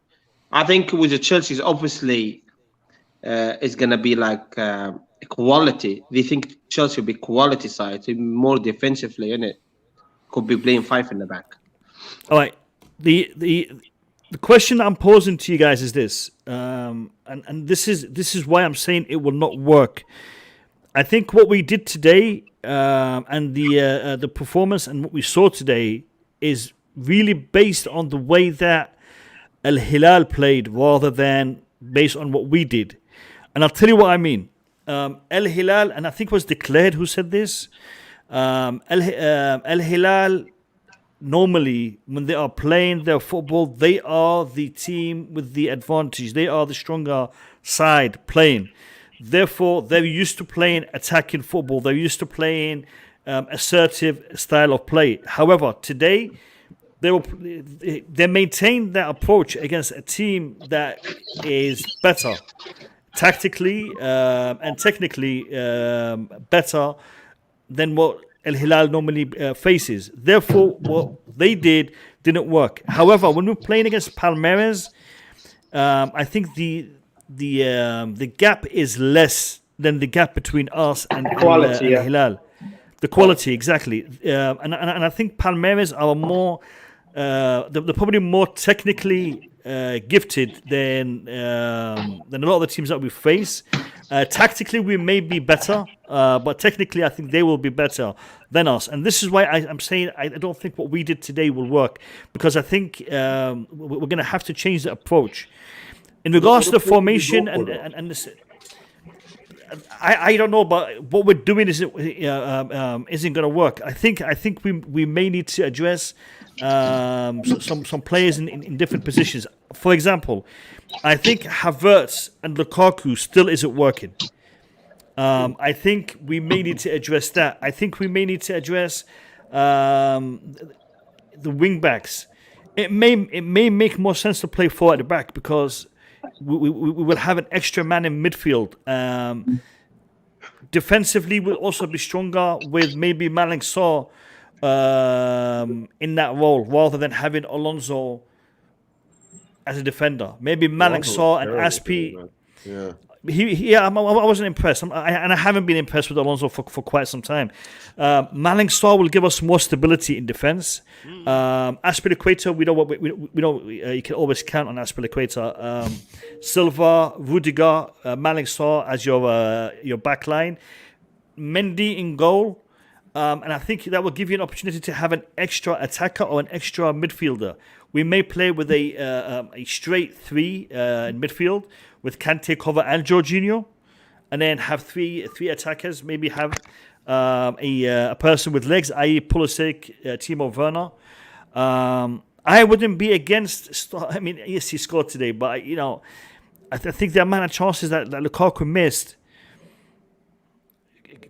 I think with the Chelsea's obviously it's gonna be like quality. They think Chelsea will be quality side, more defensively, innit? Could be playing 5 in the back. All right. The question I'm posing to you guys is this, and this is why I'm saying it will not work. I think what we did today, and the performance and what we saw today is really based on the way that Al-Hilal played rather than based on what we did. And I'll tell you what I mean. Al-Hilal, and I think it was Declared who said this, Al-Hilal, normally when they are playing their football, they are the team with the advantage. They are the stronger side playing. Therefore, they're used to playing attacking football. They're used to playing assertive style of play. However, today, they maintain that approach against a team that is better tactically and technically better than what Al-Hilal normally faces. Therefore, what they didn't work. However, when we're playing against Palmeiras, I think the gap is less than the gap between us and quality, Al-Hilal. The quality, exactly. And I think Palmeiras are more, they're probably more technically gifted than a lot of the teams that we face. Tactically, we may be better, but technically, I think they will be better than us. And this is why I'm saying I don't think what we did today will work, because I think we're going to have to change the approach. In regards to the formation and this, I don't know, but what we're doing isn't going to work. I think we may need to address some players in different positions. For example, I think Havertz and Lukaku still isn't working. I think we may need to address that. I think we may need to address the wing backs. It may make more sense to play 4 at the back, because we will have an extra man in midfield. Defensively, we'll also be stronger with maybe Malang Sarr in that role, rather than having Alonso as a defender. Maybe Malang Sarr and Aspi. I wasn't impressed, and I haven't been impressed with Alonso for quite some time. Malang Sarr will give us more stability in defense. Azpilicueta, we know you can always count on Azpilicueta. Silva, Rudiger, Malang Sarr as your back line. Mendy in goal. And I think that will give you an opportunity to have an extra attacker or an extra midfielder. We may play with a straight 3 in midfield with Kante, Kova, and Jorginho, and then have three attackers. Maybe have a person with legs, i.e. Pulisic, Timo Werner. I wouldn't be against. I mean, yes, he scored today, but I think the amount of chances that Lukaku missed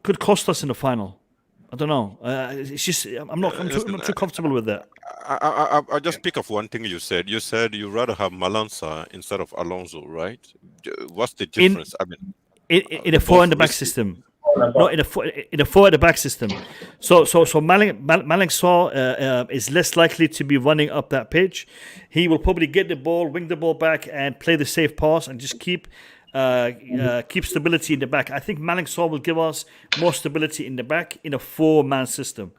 could cost us in the final. I don't know. It's just I'm not too comfortable with that. I just pick up one thing you said. You said you rather have Malang Sarr instead of Alonso, right? What's the difference? In a 4 in the back system. No, in a 4 at the back system. So Malang Sarr is less likely to be running up that pitch. He will probably get the ball, wing the ball back, and play the safe pass, and just keep stability in the back. I think Malang Sarr will give us more stability in the back in a 4-man system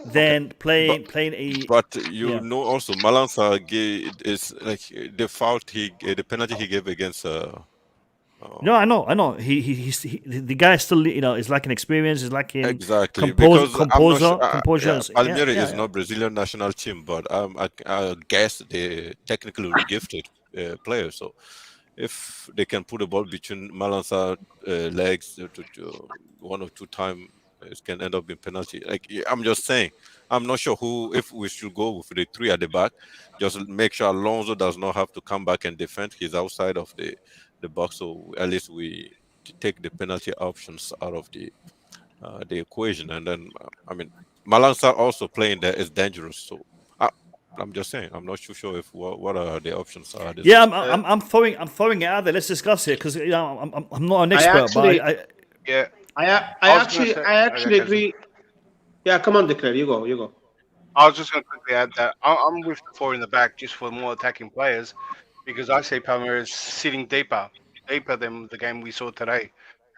than playing a. But know also Malang Sarr is like the penalty he gave against. No, I know. He's the guy still is lacking experience. Is lacking exactly composure. Palmeiras is not Brazilian national team, but I guess they technically gifted players. So if they can put the ball between Malang Sarr legs to 1 or 2 times, it can end up in penalty. Like I'm just saying, I'm not sure if we should go with the 3 at the back. Just make sure Alonso does not have to come back and defend. He's outside of the box, so at least we take the penalty options out of the equation. And then Malang Sarr also playing there is dangerous. So I'm just saying, I'm not too sure if what are the options are. I'm throwing it out there. Let's discuss it, because I'm not an expert. I actually agree. Yeah, come on, Declare. You go. I was just going to quickly add that I'm with the 4 in the back just for more attacking players, because I say Palmeiras sitting deeper than the game we saw today.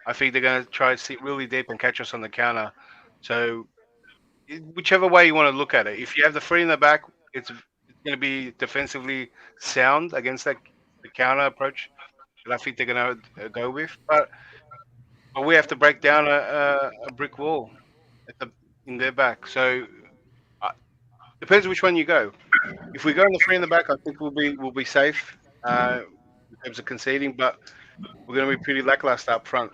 I think they're going to try to sit really deep and catch us on the counter. So whichever way you want to look at it, if you have the three in the back, it's going to be defensively sound against the counter approach that I think they're going to go with. But we have to break down a brick wall in their back. So depends which one you go. If we go in the three in the back, I think we'll be safe in terms of conceding, but we're going to be pretty lackluster up front.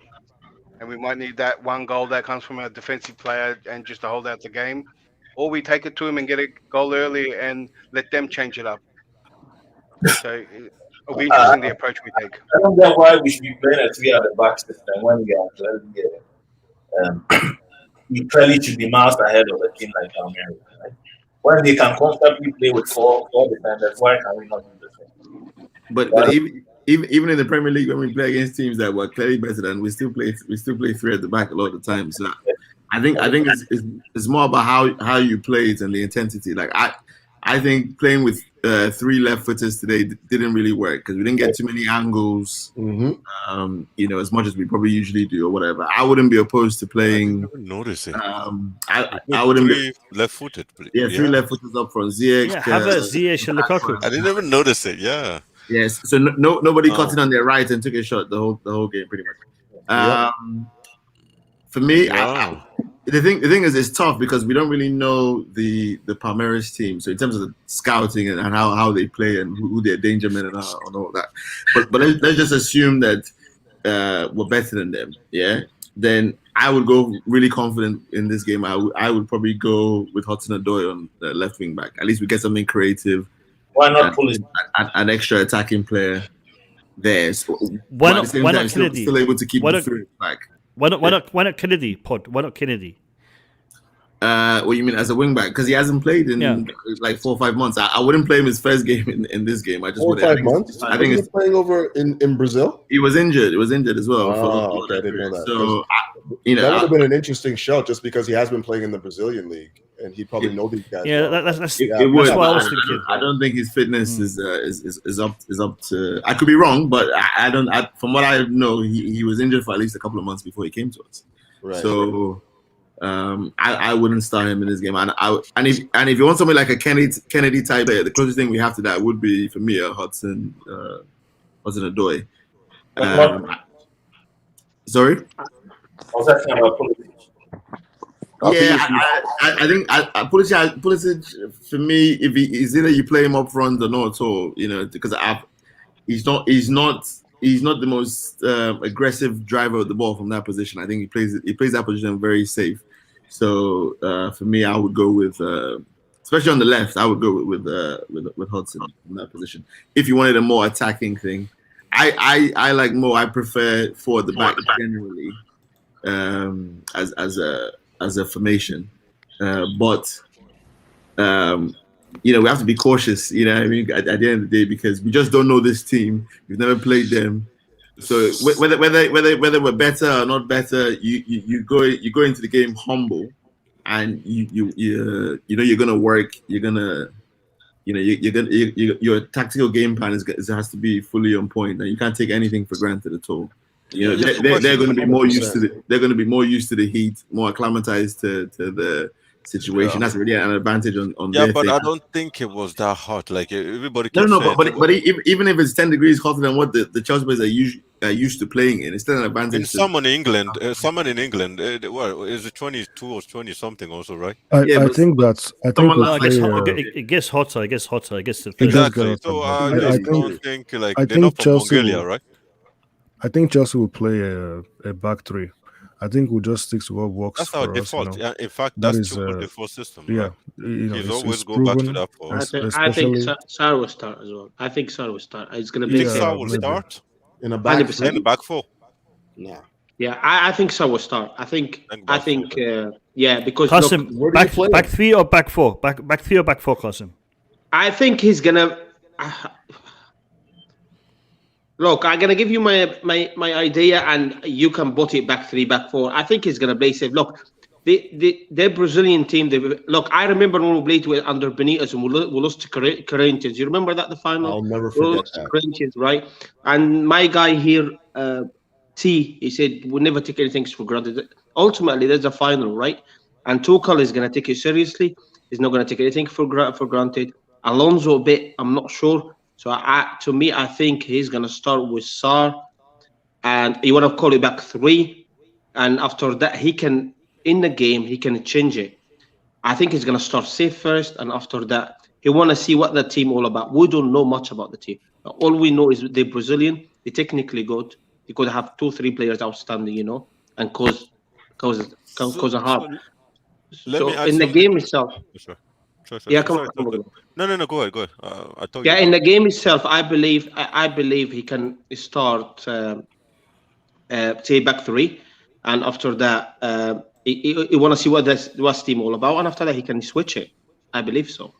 And we might need that one goal that comes from a defensive player and just to hold out the game. Or we take it to him and get a goal early and let them change it up. So it'll be interesting the approach we take. I don't get why we should be playing a 3 at the back system when we are clearly, we clearly should be miles ahead of a team like Almeria. Right? When they can comfortably play with four defenders, why can we not do the same? But even in the Premier League, when we play against teams that were clearly better than, we still play 3 at the back a lot of the time. So I think it's more about how you play it and the intensity. Like I think playing with 3 left footers today didn't really work because we didn't get too many angles. As much as we probably usually do or whatever. I wouldn't be opposed to playing. I didn't notice it. I wouldn't be left-footed. Yeah, 3 left footers up front. Ziyech. Yeah, Havertz, Ziyech, and Lukaku. I didn't even notice it. Yeah. Yes. So nobody cut in on their right and took a shot the whole game pretty much. For me, the thing is, it's tough because we don't really know the Palmeiras team. So in terms of the scouting and how they play and who their danger men and all that. But let's just assume that we're better than them. Yeah. Then I would go really confident in this game. I would probably go with Hudson-Odoi on the left wing back. At least we get something creative. Why not Pulisic? An extra attacking player there. So, why not Kennedy? Still able to keep the 3 back. Why not Kennedy? Why not Kennedy? What you mean as a wing back? Because he hasn't played in like 4 or 5 months. I wouldn't play him his first game in this game. I just 4 or 5 months. I think he's playing over in Brazil. He was injured. He was injured as well. Okay, I didn't know that. So that would have been an interesting shout, just because he has been playing in the Brazilian league and he probably know these guys. Yeah, well. that's what I was thinking. I don't think his fitness is up to. I could be wrong, but I don't. From what I know, he was injured for at least a couple of months before he came to us. Right. So. I wouldn't start him in this game, and if you want somebody like a Kennedy type, the closest thing we have to that would be for me a Hudson-Odoi. Sorry. I think Pulisic for me, if he's either you play him up front or not at all, because he's not the most aggressive driver of the ball from that position. I think he plays that position very safe. So for me, I would go with, especially on the left, I would go with Hudson in that position. If you wanted a more attacking thing, I like more. I prefer 4 at the back generally as a formation, but we have to be cautious. I mean, at the end of the day, because we just don't know this team. We've never played them. So whether we're better or not better, you go into the game humble, and you're gonna work. Your tactical game plan has to be fully on point, and you can't take anything for granted at all. They're going to be more used to they're going to be more used to the heat, more acclimatized to the situation. That's really an advantage on their but thing. I don't think it was that hot. Like everybody. But even if it's 10 degrees hotter than what the Chelsea players are used to playing in, it's still an advantage. In someone in England, is it 22 or 20 something also, right? I think it gets hotter. Exactly. So I don't think they're not from Mongolia, right? I think Chelsea will play a back 3. I think we'll just stick to what works. That's our default. Yeah, in fact, that's the default system. Yeah, right? He's always go back to that. I think Sarr will start as well. I think Sarr will start. It's going to be. Sarr will start in a back 100%. In the back 4. No. Yeah, I think Sarr will start. I think because Qasim, back 3 or back 4? Back 3 or back 4, Qasim? I think he's gonna. Look, I'm gonna give you my idea, and you can bot it back 3, back 4. I think he's gonna play safe. Look, the Brazilian team. I remember when we played under Benitez and we lost to Corinthians. You remember that the final? I'll never forget that. Corinthians, right? And my guy here, He said, we'll never take anything for granted. Ultimately, there's a final, right? And Tuchel is going to take it seriously. He's not going to take anything for granted. Alonso a bit, I'm not sure. So to me, I think he's going to start with Sarr, and you want to call it back 3, and after that he can change it. I think he's going to start safe first, and after that he want to see what the team all about. We don't know much about the team. All we know is they're Brazilian. They're technically good. They could have 2-3 players outstanding, and cause a harm. So in the game itself, yeah, come on. No, go ahead. I told you. Yeah, in the game itself, I believe he can start say back 3, and after that, he want to see what's team all about, and after that he can switch it. I believe so.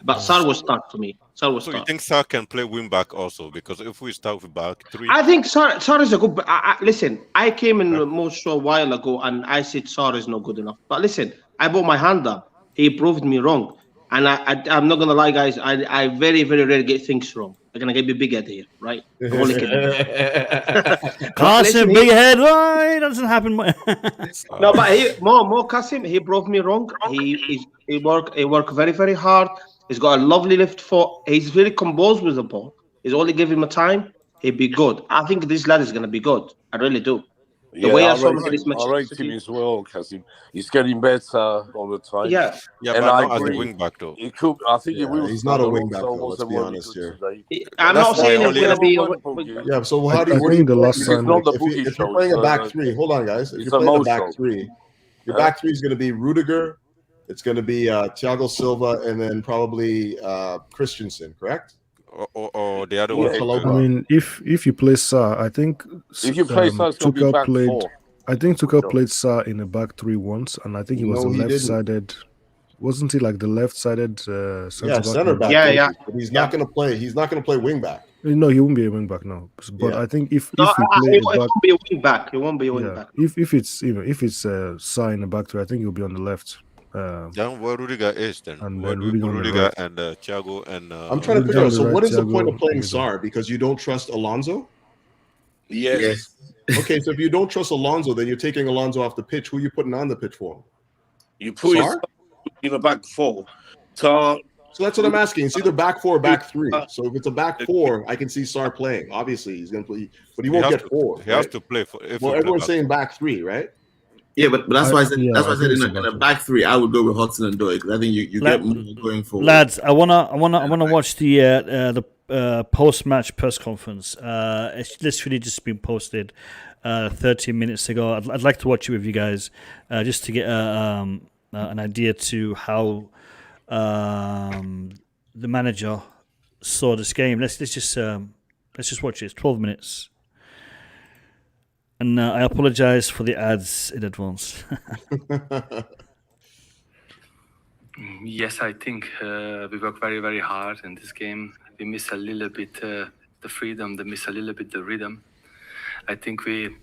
But Sarr will start for me. So you think Sarr can play wing back also? Because if we start with back 3, I think Sarr is a good. Listen, I came in more show a while ago and I said Sarr is not good enough. But listen, I put my hand up. He proved me wrong, and I'm not gonna lie, guys. I very, very rarely get things wrong. I'm gonna get me big head here, right? I'm only kidding. Qasim, big head. Oh, it doesn't happen. No, but more Qasim, he proved me wrong. He worked very, very hard. He's got a lovely left foot. He's very composed with the ball. He's only give him a time. He'll be good. I think this lad is going to be good. I really do. The way I saw him this match, I rate him as well, Qasim. He's getting better all the time. Yeah, and I not agree. as a wing back though. He could. I think he will. He's not a wing back though. Let's be honest here. I'm not saying he's going to be. Yeah. So how do you? I think the last time, if you're playing a back 3, hold on, guys. If you're playing a back 3, your back 3 is going to be Rudiger. It's going to be Thiago Silva, and then probably Christensen, correct? Or the other one. I mean, if you play Sarr, I think if you play Sarr, Tuchel played. I think Tuchel played Sarr in a back 3 once, and I think he was left-sided. Wasn't he like the left-sided center back? Yeah. But he's not going to play. He's not going to play wing back. No, he won't be a wing back now. But I think if he won't be a wing back. He won't be a wing back. If it's Sarr in the back 3, I think he'll be on the left. Then where Rudiger is then? And Rudiger and Thiago and. I'm trying to figure out. So what is the point of playing Sarr? Because you don't trust Alonso? Yes. Okay, so if you don't trust Alonso, then you're taking Alonso off the pitch. Who are you putting on the pitch for? You put Sarr in a back 4. So that's what I'm asking. It's either back 4 or back 3. So if it's a back 4, I can see Sarr playing. Obviously, he's going to play, but he won't get 4. He has to play for. Well, everyone's saying back 3, right? Yeah, but that's why I said. That's why I said in a back 3, I would go with Hudson-Odoi because I think you get more going forward. Lads, I wanna watch the post-match press conference. It's literally just been posted 30 minutes ago. I'd like to watch it with you guys just to get an idea to how the manager saw this game. Let's just watch it. It's 12 minutes. And I apologize for the ads in advance. Yes, I think we work very, very hard in this game. We miss a little bit the freedom, we miss a little bit the rhythm. I think we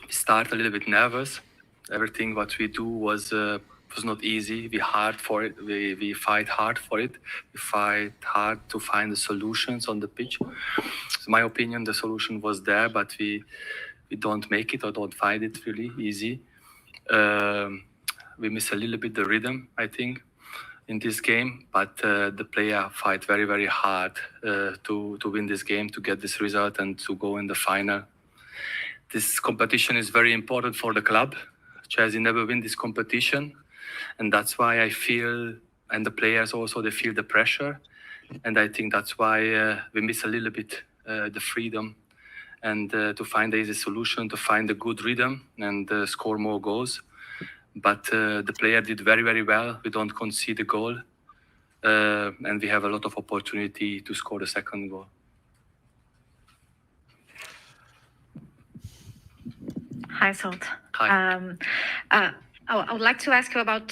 start a little bit nervous. Everything what we do was not easy. We hard for it. We fight hard for it. We fight hard to find the solutions on the pitch. So my opinion, the solution was there, but we don't make it or don't find it really easy. We miss a little bit the rhythm, I think, in this game. But the player fight very, very hard to win this game, to get this result and to go in the final. This competition is very important for the club. Chelsea never win this competition. And that's why I feel, and the players also, they feel the pressure. And I think that's why we miss a little bit the freedom and to find the easy solution, to find a good rhythm and score more goals. But the player did very, very well. We don't concede a goal. And we have a lot of opportunity to score the second goal. Hi, Salt. Hi. I would like to ask you about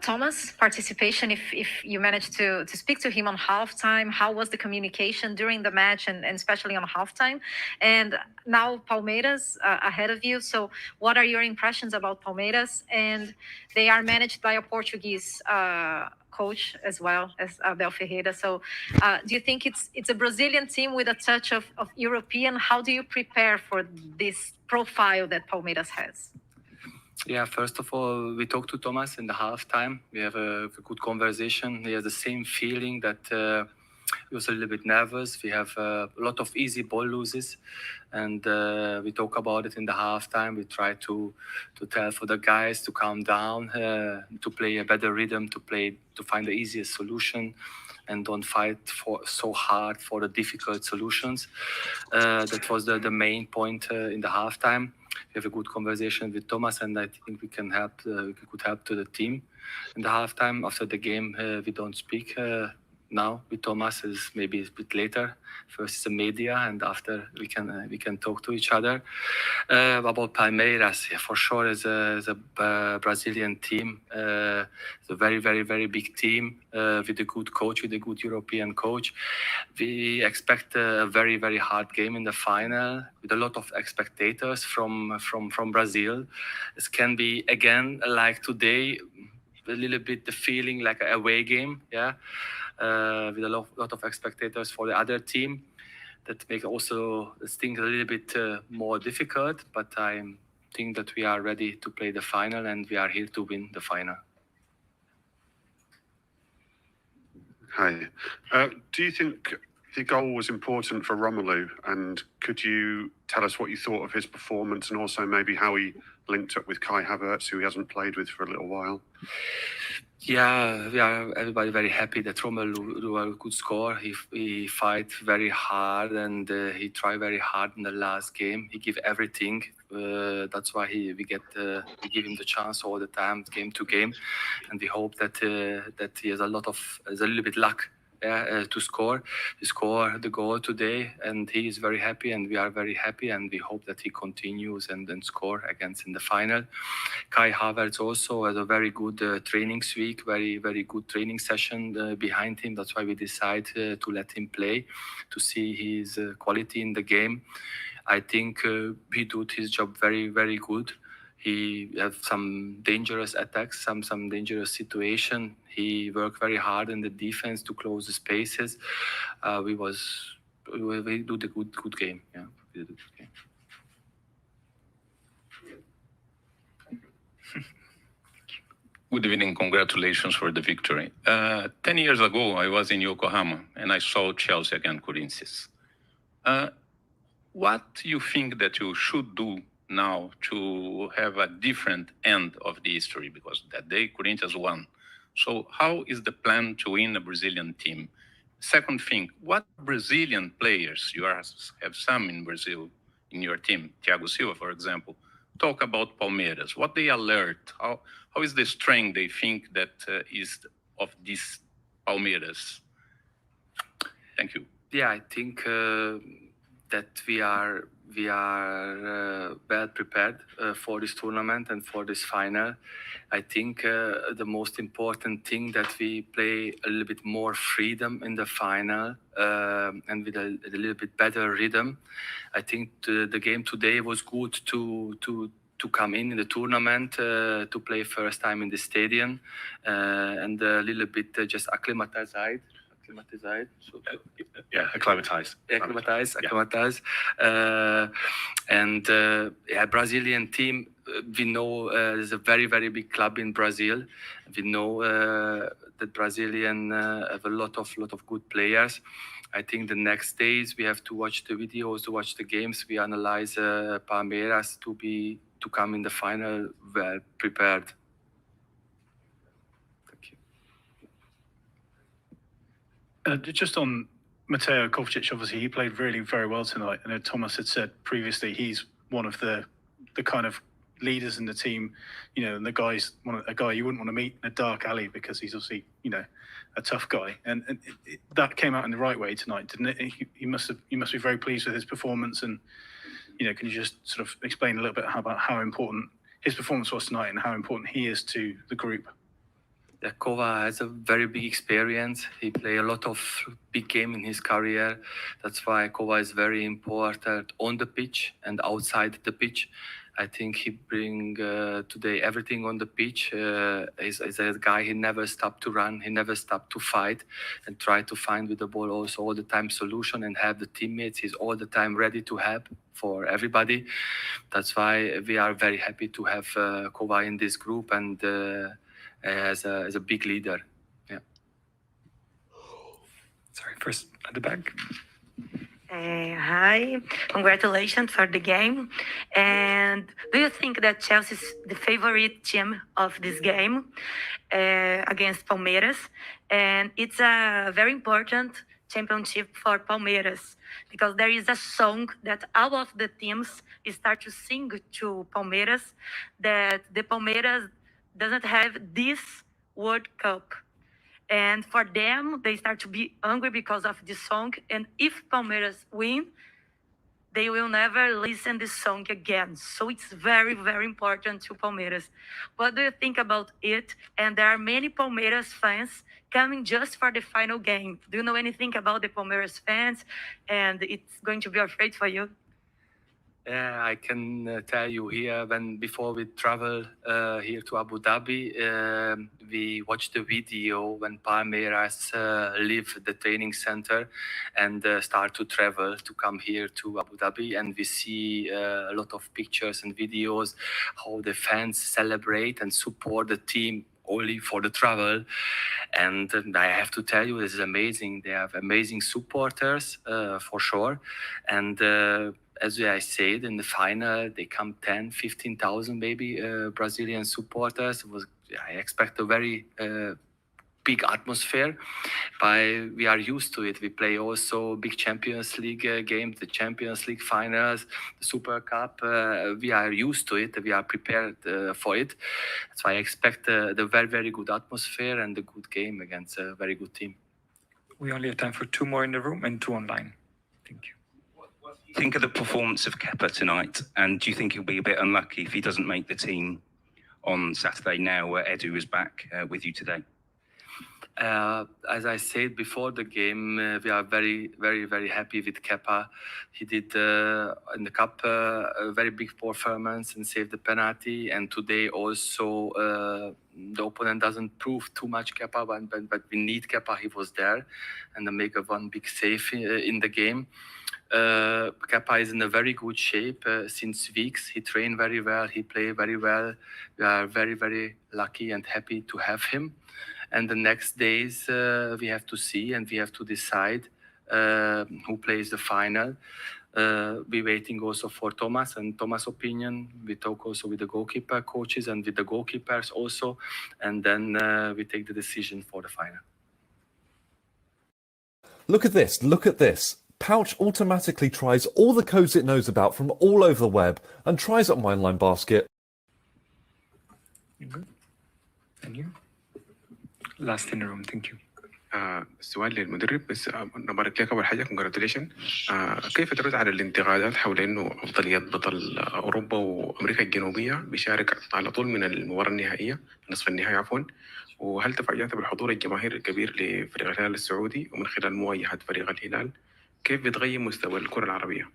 Thomas' participation. If you managed to speak to him on halftime, how was the communication during the match and especially on halftime? And now Palmeiras ahead of you. So what are your impressions about Palmeiras? And they are managed by a Portuguese coach as well as Abel Ferreira. So do you think it's a Brazilian team with a touch of European? How do you prepare for this profile that Palmeiras has? Yeah, first of all, we talked to Thomas in the halftime. We have a good conversation. He has the same feeling that he was a little bit nervous. We have a lot of easy ball loses, and we talk about it in the halftime. We try to tell for the guys to calm down, to play a better rhythm, to find the easiest solution, and don't fight so hard for the difficult solutions. That was the main point in the halftime. We have a good conversation with Thomas, and I think we can help. We could help to the team in the halftime. After the game, we don't speak now with Thomas. Is maybe a bit later. First is the media, and after we can talk to each other. About Palmeiras, yeah, for sure, is a Brazilian team. It's a very, very, very big team with a good coach, with a good European coach. We expect a very, very hard game in the final with a lot of spectators from Brazil. It can be again like today, a little bit the feeling like an away game, yeah. With a lot of spectators for the other team, that make also things a little bit more difficult. But I think that we are ready to play the final, and we are here to win the final. Hi. Do you think the goal was important for Romelu? And could you tell us what you thought of his performance, and also maybe how he linked up with Kai Havertz, who he hasn't played with for a little while? Yeah, we are everybody very happy that Romelu could score. He fight very hard, and he tried very hard in the last game. He give everything. That's why we give him the chance all the time, game to game, and we hope that he has a little bit luck. To score. He scored the goal today, and he is very happy, and we are very happy, and we hope that he continues and then score against in the final. Kai Havertz also has a very good training week, very, very good training session behind him. That's why we decide to let him play, to see his quality in the game. I think he did his job very, very good. He had some dangerous attacks, some dangerous situation. He worked very hard in the defense to close the spaces. We do the good game. Yeah, we did a good game. Good evening. Congratulations for the victory. 10 years ago, I was in Yokohama and I saw Chelsea against Corinthians. What do you think that you should do now to have a different end of the history? Because that day Corinthians won. So how is the plan to win a Brazilian team? Second thing, what Brazilian players, you have some in Brazil in your team, Thiago Silva, for example, talk about Palmeiras, what they alert, how is the strength they think that is of this Palmeiras? Thank you. Yeah, I think that we are well prepared for this tournament and for this final. I think the most important thing that we play a little bit more freedom in the final and with a little bit better rhythm. I think the game today was good to come in the tournament, to play first time in the stadium, and a little bit just acclimatized. So, yeah, acclimatized. And Brazilian team, we know there's a very, very big club in Brazil. We know that Brazilian have a lot of good players. I think the next days we have to watch the videos, to watch the games. We analyze Palmeiras to come in the final well prepared. Just on Mateo Kovačić, obviously he played really very well tonight. I know Thomas had said previously he's one of the kind of leaders in the team, and the a guy you wouldn't want to meet in a dark alley because he's obviously a tough guy, and that came out in the right way tonight, didn't it? You must be very pleased with his performance, and can you just sort of explain a little bit about how important his performance was tonight and how important he is to the group. Yeah, Kova has a very big experience. He played a lot of big games in his career. That's why Kova is very important on the pitch and outside the pitch. I think he bring today everything on the pitch. Is a guy, he never stopped to run, he never stopped to fight and try to find with the ball also all the time solution and have the teammates. He's all the time ready to help for everybody. That's why we are very happy to have Kova in this group and as a big leader. Yeah. Sorry, first at the back. Hi, congratulations for the game. And do you think that Chelsea is the favorite team of this game against Palmeiras? And it's a very important championship for Palmeiras because there is a song that all of the teams start to sing to Palmeiras, that the Palmeiras doesn't have this World Cup. And for them, they start to be angry because of this song. And if Palmeiras win, they will never listen this song again. So it's very, very important to Palmeiras. What do you think about it? And there are many Palmeiras fans coming just for the final game. Do you know anything about the Palmeiras fans? And it's going to be a fate for you. Yeah, I can tell you here, before we travel here to Abu Dhabi, we watched the video when Palmeiras leave the training center and start to travel to come here to Abu Dhabi. And we see a lot of pictures and videos how the fans celebrate and support the team only for the travel. And I have to tell you, this is amazing. They have amazing supporters for sure. And as I said, in the final, they come 10, 15,000 maybe Brazilian supporters. I expect a very big atmosphere, but we are used to it. We play also big Champions League games, the Champions League finals, the Super Cup. We are used to it. We are prepared for it. That's why I expect the very, very good atmosphere and a good game against a very good team. We only have time for 2 more in the room and 2 online. Thank you. Think of the performance of Kepa tonight, and do you think he'll be a bit unlucky if he doesn't make the team on Saturday now where Edu is back with you today? As I said before the game, we are very, very, very happy with Kepa. He did in the cup a very big performance and saved the penalty. And today also the opponent doesn't prove too much Kepa, but we need Kepa. He was there and make one big save in the game. Kepa is in a very good shape since weeks. He trained very well. He played very well. We are very, very lucky and happy to have him. And the next days we have to see and we have to decide who plays the final. We're waiting also for Thomas and Thomas' opinion. We talk also with the goalkeeper coaches and with the goalkeepers also. And then we take the decision for the final. Look at this. Look at this. Pouch automatically tries all the codes it knows about from all over the web and tries up my online basket. Good. And you? Last in the room, thank you. السؤال للمدرب بس نبارك لك أول حاجة congratulations. كيف ترد على الانتقادات حول إنه أفضلية بطل أوروبا وأمريكا الجنوبية بيشارك على طول من المباراة النهائية نصف النهائي عفوا، وهل تفاجأت بالحضور الجماهيري الكبير لفريق الهلال السعودي ومن خلال مواجهة فريق الهلال كيف بتغير مستوى الكرة العربية؟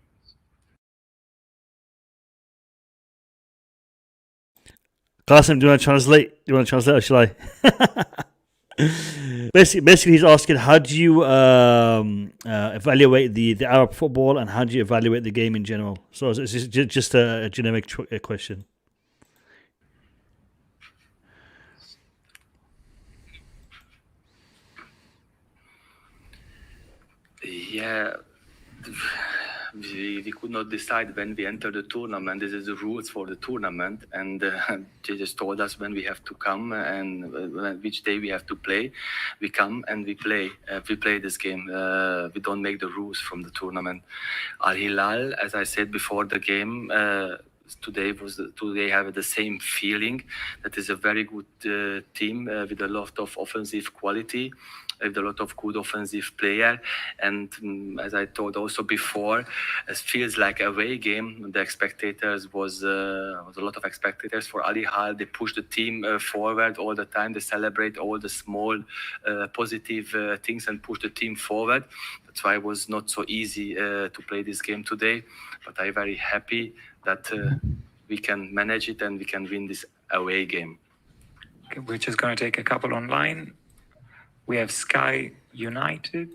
Qasim, do you want to translate? Do you want to translate or shall I? Basically, he's asking, how do you evaluate the Arab football and how do you evaluate the game in general? So it's just a generic question. Yeah. We could not decide when we enter the tournament. This is the rules for the tournament, and they just told us when we have to come and which day we have to play. We come and we play. We play this game. We don't make the rules from the tournament. Al-Hilal, as I said before the game, today have the same feeling. That is a very good team with a lot of offensive quality. with a lot of good offensive player. And as I told also before, it feels like a away game. The spectators was a lot of spectators for Al-Hilal. They push the team forward all the time. They celebrate all the small positive things and push the team forward. That's why it was not so easy to play this game today. But I'm very happy that we can manage it and we can win this away game. Okay, we're just going to take a couple online. We have Sky United.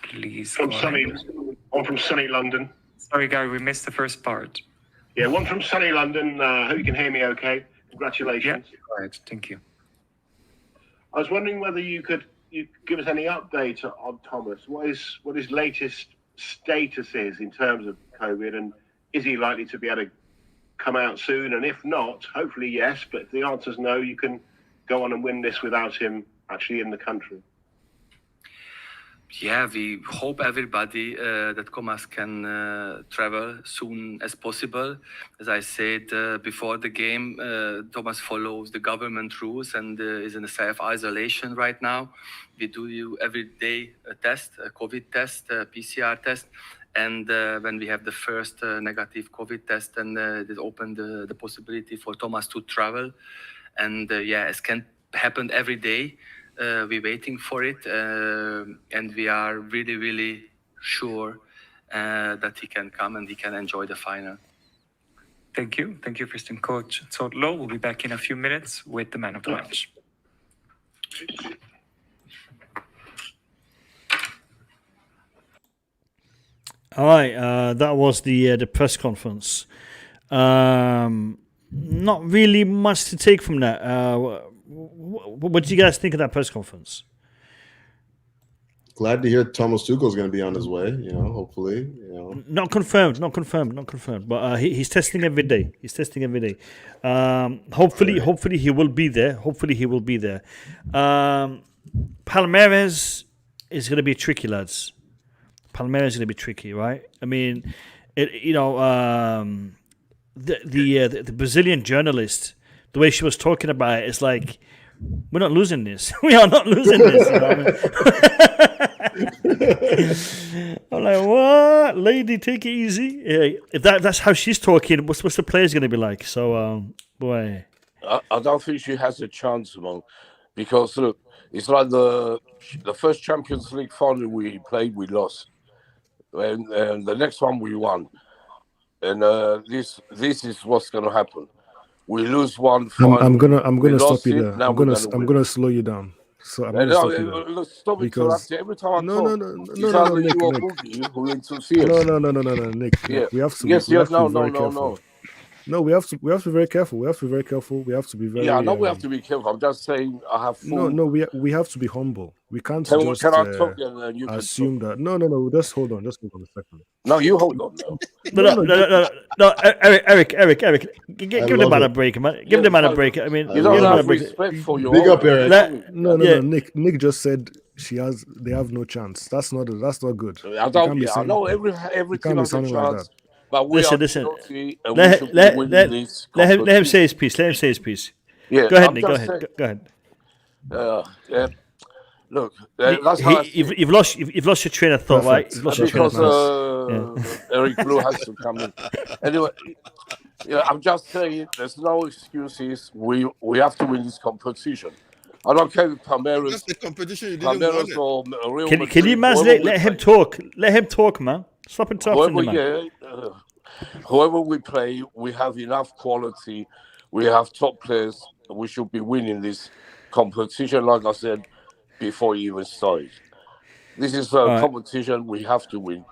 Please. From one from sunny London. Sorry, Gary, we missed the first part. Yeah, one from sunny London. Hope you can hear me okay. Congratulations. Yeah, all right, thank you. I was wondering whether you could give us any update on Thomas. What his latest status is in terms of COVID, and is he likely to be able to come out soon? And if not, hopefully yes, but if the answer is no, you can go on and win this without him actually in the country. Yeah, we hope everybody that Thomas can travel soon as possible. As I said before the game, Thomas follows the government rules and is in a self-isolation right now. We do every day a test, a COVID test, a PCR test. And when we have the first negative COVID test, then it opened the possibility for Thomas to travel. And it can happen every day. We're waiting for it, and we are really, really sure that he can come and he can enjoy the final. Thank you. Thank you, Assistant Coach Zodlo. We'll be back in a few minutes with the man of the match. All right, that was the press conference. Not really much to take from that. What do you guys think of that press conference? Glad to hear Thomas Tuchel is going to be on his way. Hopefully, Not confirmed. But he's testing every day. Hopefully he will be there. Palmeiras is going to be tricky, lads. Palmeiras is going to be tricky, right? I mean, the Brazilian journalist, the way she was talking about it, it's like, we're not losing this. We are not losing this. I'm like, what? Lady, take it easy. Yeah, if that's how she's talking, what's the players going to be like? So, boy. I don't think she has a chance, man. Because, look, it's like the first Champions League final we played, we lost. And the next one we won. And this is what's going to happen. We lose one. I'm gonna stop you there. I'm gonna slow you down. So I'm gonna stop you there. Stop because every time I no, Nick. Yeah. We have to. Yes, we have to no, be very no, careful. no. No, we have to be very careful. We have to be very very. Yeah, I know we have to be careful. I'm just saying I have full... No, we have to be humble. We can't can just I talk and you assume that. No. Just hold on. Just hold on a second. No, you hold on. No, Eric. Give the man a break, man. Give the man a break. I mean, you don't have respect for your. Big up, Eric. No. Nick just said they have no chance. That's not good. I know every team has a chance. But we listen. Let him say his piece. Yeah, go ahead, Nick. Go ahead. Look, that's how you've lost your train of thought, right? You've lost your train of thought. Eric Blue has to come in. Anyway, I'm just saying, there's no excuses. We have to win this competition. I don't care if Palmeiras. That's the competition you didn't win. Or Real Madrid, can you let him talk? Let him talk, man. Stop and talk. Whoever we play, we have enough quality. We have top players. We should be winning this competition, like I said before you even started. This is a competition we have to win,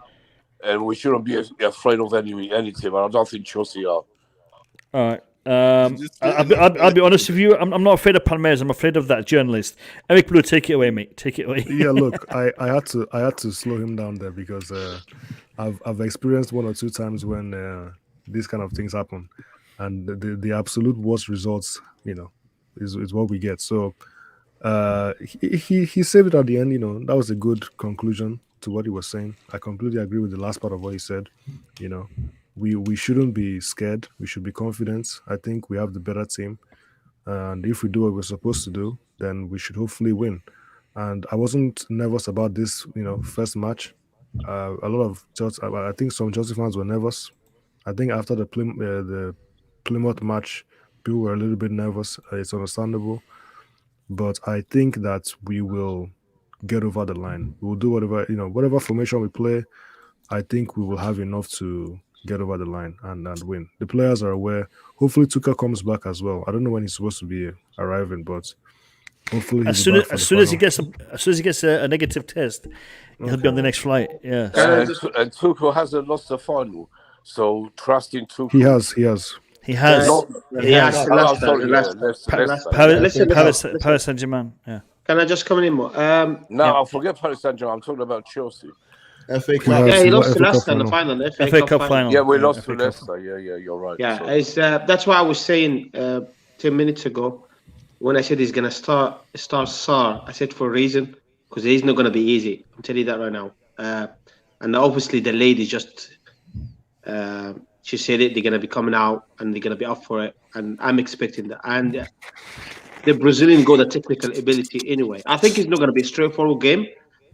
and we shouldn't be afraid of any team. And I don't think Chelsea are. All right. I'll be honest with you. I'm not afraid of Palmeiras. I'm afraid of that journalist. Eric Blue, take it away, mate. Take it away. Yeah, look, I had to slow him down there because I've experienced one or two times when these kind of things happen, and the absolute worst results, is what we get. So he saved it at the end. That was a good conclusion to what he was saying. I completely agree with the last part of what he said. We shouldn't be scared. We should be confident. I think we have the better team. and if we do what we're supposed to do, then we should hopefully win. And I wasn't nervous about this, first match. A lot of Chelsea, I think some Chelsea fans were nervous. I think after the Plymouth match, people were a little bit nervous. It's understandable, but I think that we will get over the line. We'll do whatever formation we play. I think we will have enough to get over the line and win. The players are aware. Hopefully, Tuchel comes back as well. I don't know when he's supposed to be arriving, but hopefully, as soon as he gets a negative test, he'll be on the next flight. Yeah. And Tuchel hasn't lost the final, so trust in Tuchel. He has. He has. Paris Saint-Germain. Yeah. Can I just come in more? I forget Paris Saint-Germain. I'm talking about Chelsea. FA Cup. Yeah, he lost to Leicester in the final. FA Cup final. Yeah, we lost to Leicester. Yeah, you're right. Yeah, it's that's why I was saying 10 minutes ago when I said he's gonna start Sarr. I said for a reason, because he's not gonna be easy. I'm telling you that right now. And obviously the lady just she said it. They're gonna be coming out and they're gonna be up for it, and I'm expecting that. And the Brazilian got the technical ability anyway. I think it's not gonna be a straightforward game.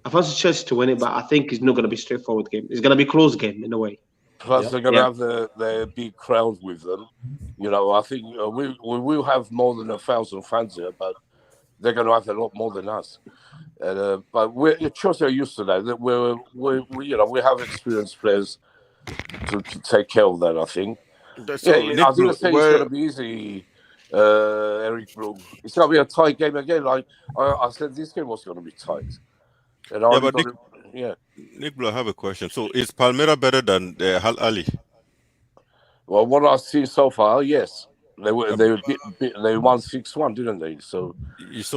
I fancy Chelsea to win it, but I think it's not going to be a straightforward game. It's going to be a close game in a way. Plus, they're going to have their big crowd with them. I think we will have more than 1,000 fans here, but they're going to have a lot more than us. But Chelsea are used to that. We have experienced players to take care of that. I think. I didn't say it's going to be easy. Eric Blum. It's going to be a tight game again. Like I said, this game was going to be tight. Nick Blue, I have a question. So is Palmeiras better than Al-Hilal? Well, what I've seen so far, yes. They won 6-1, didn't they? So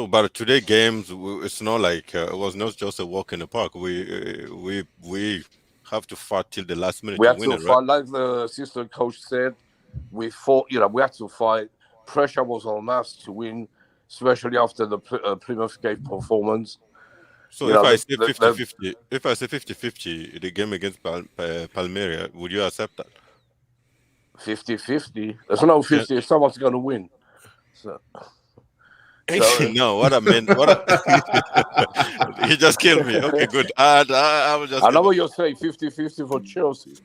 but today games, it's not like it was not just a walk in the park. We have to fight till the last minute. We had to win to it, fight, right? like the assistant coach said. We fought. We had to fight. Pressure was on us to win, especially after the Plymouth Gate performance. So if I say 50-50, if I say 50-50, the game against Palmeiras, would you accept that? 50-50. There's no 50 if someone's going to win. No, what I meant. You just killed me. Okay, good. I was just. I know what you're saying. 50-50 for Chelsea.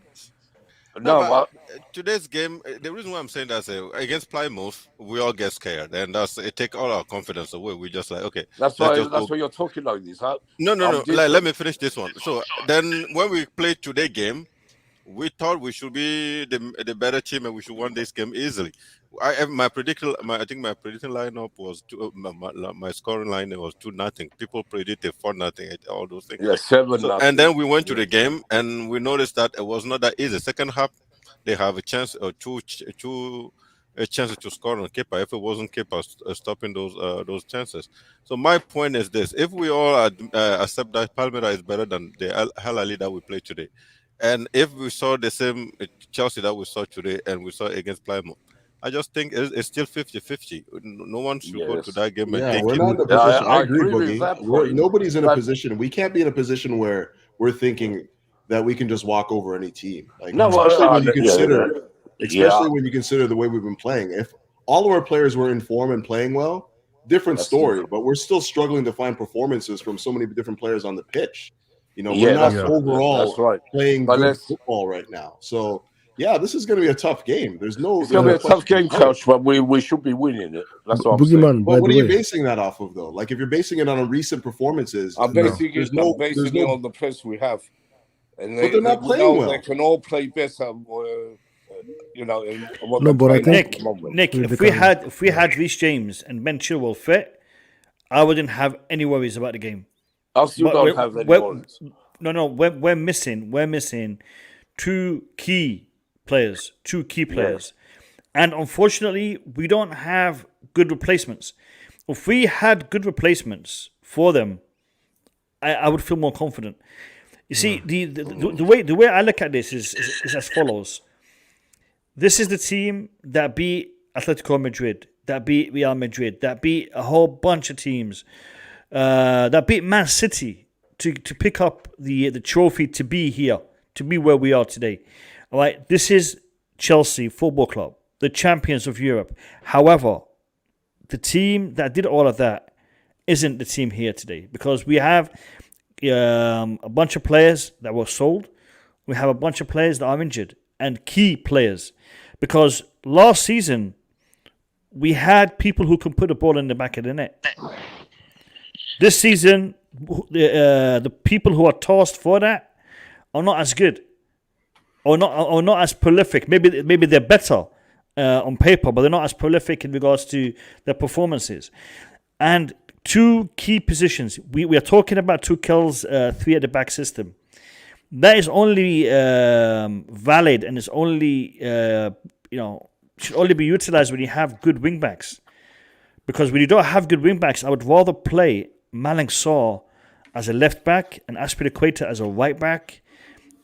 No, today's game. The reason why I'm saying that is against Plymouth, we all get scared, and it take all our confidence away. We just like, okay. That's why you're talking like this, huh? No. Let me finish this one. So then, when we played today game, we thought we should be the better team and we should win this game easily. I think my prediction lineup was my scoring line was 2-0. People predicted 4-0, all those things. Yeah, 7-0. And then we went to the game and we noticed that it was not that easy. Second half, they have a chance or two chances to score on Kepa. If it wasn't Kepa stopping those chances. So my point is this: if we all accept that Palmeiras is better than the Al-Hilal that we played today, and if we saw the same Chelsea that we saw today and we saw against Plymouth, I just think it's still 50-50. No one should go to that game and think we're not in a position. I agree, Boogie. Nobody's in a position. We can't be in a position where we're thinking that we can just walk over any team. Especially when you consider the way we've been playing. If all of our players were in form and playing well, different story. But we're still struggling to find performances from so many different players on the pitch. We're not overall playing good football right now. So. Yeah, this is going to be a tough game. It's going to be a tough game, Coach, but we should be winning it. That's what I'm saying. But what are you basing that off of, though? Like, if you're basing it on recent performances, I'm basing it on the players we have. And but they're not playing well. They can all play better, but I think Nick, if we had Reece James and Ben Chilwell fit, I wouldn't have any worries about the game. I still don't have any worries. No, we're missing two key players, and unfortunately we don't have good replacements. If we had good replacements for them, I would feel more confident. You see, the way I look at this is as follows. This is the team that beat Atletico Madrid, that beat Real Madrid, that beat a whole bunch of teams, that beat Man City to pick up the trophy, to be here, to be where we are today. All right, this is Chelsea Football Club, the champions of Europe. However, the team that did all of that isn't the team here today, because we have a bunch of players that were sold. We have a bunch of players that are injured, and key players. Because last season, we had people who can put the ball in the back of the net. This season, the people who are tasked for that are not as good, or not as prolific. Maybe they're better on paper, but they're not as prolific in regards to their performances. And two key positions. We are talking about Tuchel's 3 at the back system. That is only valid, and is only should only be utilized when you have good wing backs. Because when you don't have good wing backs, I would rather play Malang Sarr as a left back and Azpilicueta as a right back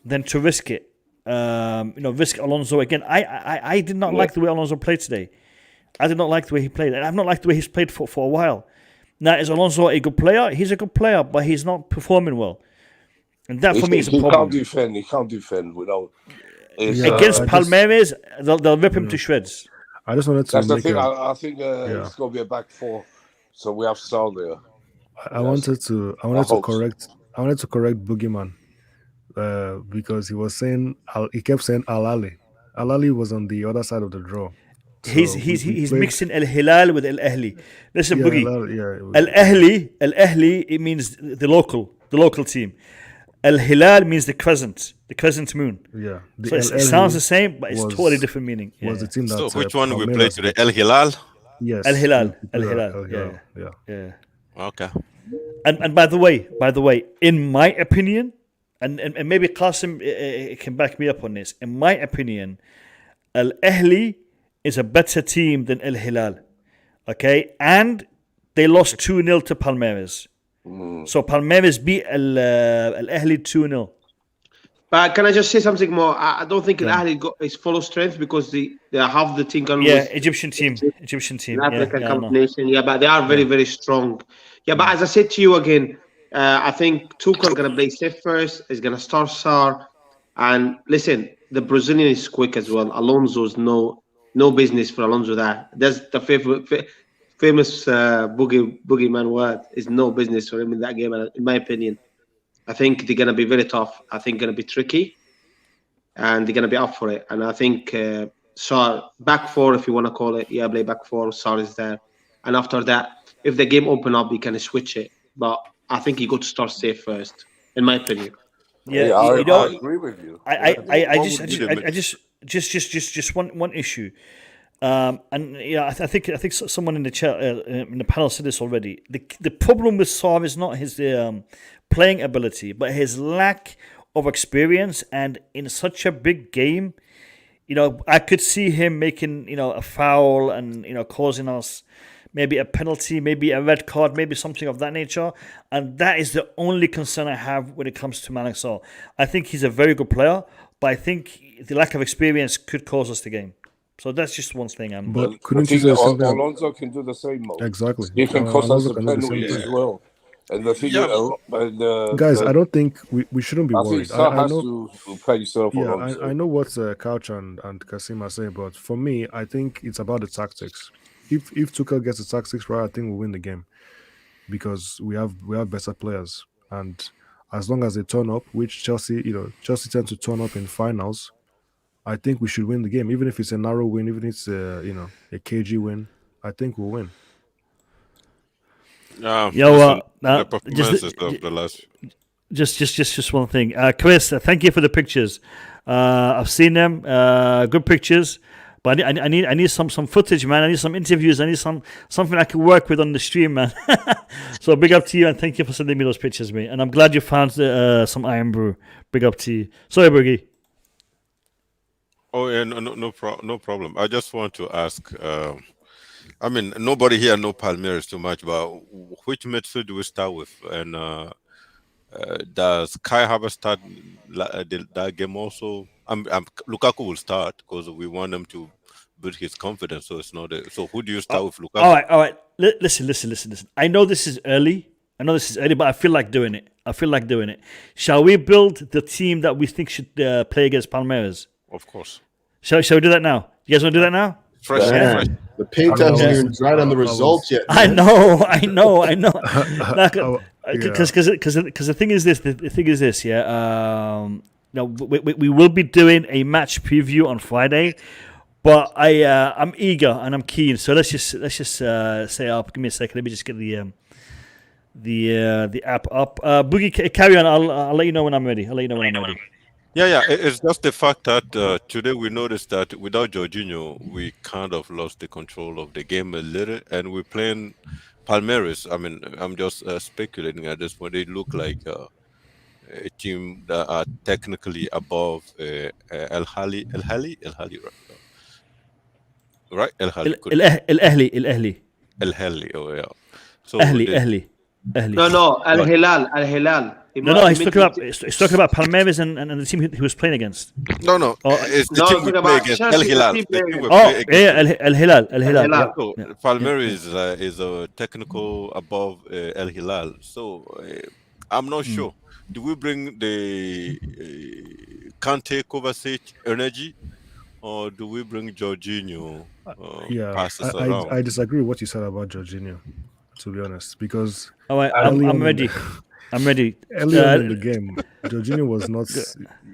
than to risk it. Risk Alonso again. I did not like the way Alonso played today. I did not like the way he played, and I've not liked the way he's played for a while. Now, is Alonso a good player? He's a good player, but he's not performing well. And that for me is a problem. He can't defend without. Against Palmeiras, they'll rip him to shreds. I just wanted to. That's the thing. I think it's going to be a back 4, so we have Sal there. I wanted to correct Boogeyman because he kept saying Al-Ali. Al-Ali was on the other side of the draw. So he's mixing Al-Hilal with Al-Ahli. Listen, Boogie. Al-Ahli, it means the local team. Al-Hilal means the crescent moon. Yeah. So it sounds the same, but it's totally different meaning. Was the team that, so which one we play today? Al-Hilal? Yes. Al-Hilal. Yeah. Okay. And by the way, in my opinion, and maybe Qasim can back me up on this, in my opinion, Al-Ahli is a better team than Al-Hilal. Okay? And they lost 2-0 to Palmeiras. So Palmeiras beat Al-Ahli 2-0. But can I just say something more? I don't think Al-Ahli is full of strength because they have the team gone with Egyptian team. African combination. Yeah, but they are very, very strong. Yeah, but as I said to you again, I think Tuchel going to play safe first. He's going to start Sarr. And listen, the Brazilian is quick as well. Alonso's no business for Alonso there. That's the famous boogeyman word. Is no business for him in that game, in my opinion. I think they're going to be very tough. I think going to be tricky, and they're going to be up for it. And I think Sarr, back 4, if you want to call it, play back 4. Sarr is there, and after that, if the game open up, you can switch it. But I think you got to start safe first, in my opinion. Yeah, I agree with you. I just one issue. And I think someone in the chat in the panel said this already. The problem with Sarr is not his playing ability, but his lack of experience. And in such a big game, I could see him making a foul and causing us maybe a penalty, maybe a red card, maybe something of that nature. And that is the only concern I have when it comes to Malang Sarr. I think he's a very good player, but I think the lack of experience could cause us the game. So that's just one thing. But couldn't you say Alonso can do the same, Mo. Exactly. He can cost us a penalty as well. And the thing guys, I don't think we shouldn't be worried. I know to play yourself. I know what Couch and Kasim are saying, but for me, I think it's about the tactics. If Tuchel gets the tactics right, I think we'll win the game because we have better players, and as long as they turn up, which Chelsea tend to turn up in finals, I think we should win the game, even if it's a narrow win, even if it's a KG win. I think we'll win. Just one thing, Chris. Thank you for the pictures. I've seen them. Good pictures. But I need some footage, man. I need some interviews. I need something I can work with on the stream, man. So big up to you, and thank you for sending me those pictures, mate. And I'm glad you found some Iron Brew. Big up to you. Sorry, Boogie. Oh yeah, no problem. I just want to ask. I mean, nobody here know Palmeiras too much, but which midfield do we start with? And does Kai Havertz start that game also? Lukaku will start because we want him to build his confidence. So it's not. So who do you start with, Lukaku? All right. Listen. I know this is early, but I feel like doing it. Shall we build the team that we think should play against Palmeiras? Of course. Shall we do that now? You guys want to do that now? Fresh. The paint hasn't even dried on the results yet. I man. know. Because I- the thing is this. The thing is this. Yeah. Now we will be doing a match preview on Friday, but I'm eager and I'm keen. So let's just say up. Give me a second. Let me just get the app up. Boogie, carry on. I'll let you know when I'm ready. Yeah. It's just the fact that today we noticed that without Jorginho, we kind of lost the control of the game a little, and we're playing Palmeiras. I mean, I'm just speculating at this point. They look like a team that are technically above Al-Hilal, right? Al-Ahli. Al-Hilal, oh yeah. So Ahli. No, Al-Hilal. No, he's talking about Palmeiras and the team he was playing against. No, it's the team we play against. Al-Hilal. Al-Hilal. Al-Hilal. So Palmeiras is a technical above Al-Hilal. So I'm not sure. Do we bring the Kante Kovacic energy, or do we bring Jorginho? Passes around? I disagree with what you said about Jorginho, to be honest, because I'm ready. Early on in the game, Jorginho was not.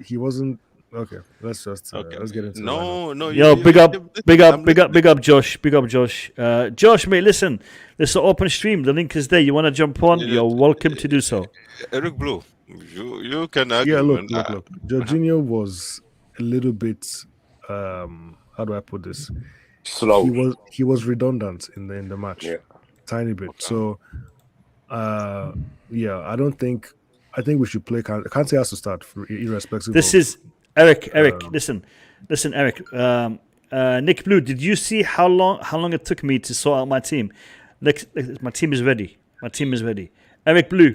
He wasn't. Okay, let's just let's get into it. Yo, big up, Josh. Josh, mate, listen, this is an open stream. The link is there. You want to jump on? You're welcome to do so. Eric Blue, you can argue. Yeah, look. Jorginho was a little bit. How do I put this? Slow. He was redundant in the match, tiny bit. So, I don't think. I think we should play. Kante has to start, irrespective. This is Eric. Listen, Eric. Nick Blue, did you see how long it took me to sort out my team? My team is ready. Eric Blue,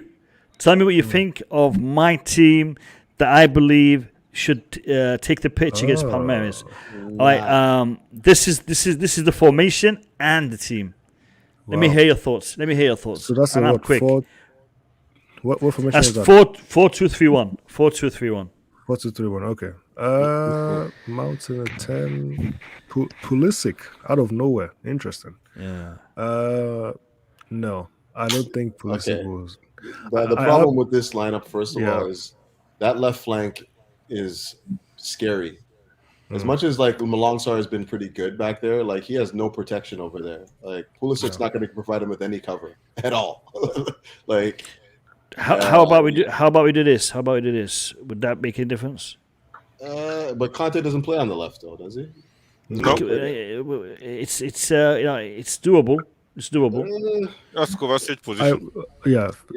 tell me what you think of my team that I believe should take the pitch against Palmeiras. All right. This is the formation and the team. Let me hear your thoughts. So that's and a I'm what? quick. What formation That's is that? 4-2-3-1. 4-2-3-1. 4-2-3-1. Okay. Mountain at 10. Pulisic out of nowhere. Interesting. Yeah. No, I don't think Pulisic was. The problem with this lineup, first of all, is that left flank is scary. As much as like Malangsar has been pretty good back there, like he has no protection over there. Like Pulisic's not going to provide him with any cover at all. Like. How about we do this? Would that make a difference? But Kante doesn't play on the left, though, does he? No. It's doable. That's Kovacic position.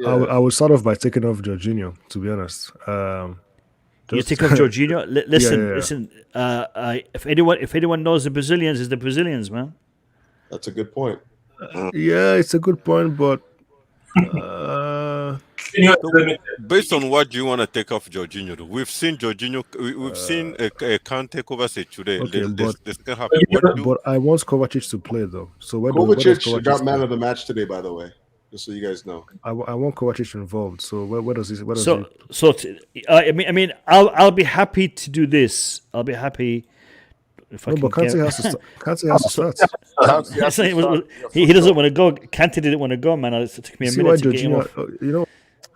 I would start off by taking off Jorginho. To be honest, you take off Jorginho. Listen. If anyone knows the Brazilians, it's the Brazilians, man. That's a good point. Yeah, it's a good point, but. Based on what you want to take off Jorginho, we've seen Jorginho, we've seen a Kante Kovacic today. Okay, this can happen. But I want Kovacic to play though. So Kovacic got man of the match today, by the way, just so you guys know. I want Kovacic involved. So where does he? I'll be happy to do this. I'll be happy. But Kante has to start. He doesn't want to go. Kante didn't want to go, man. It took me a minute to get him off.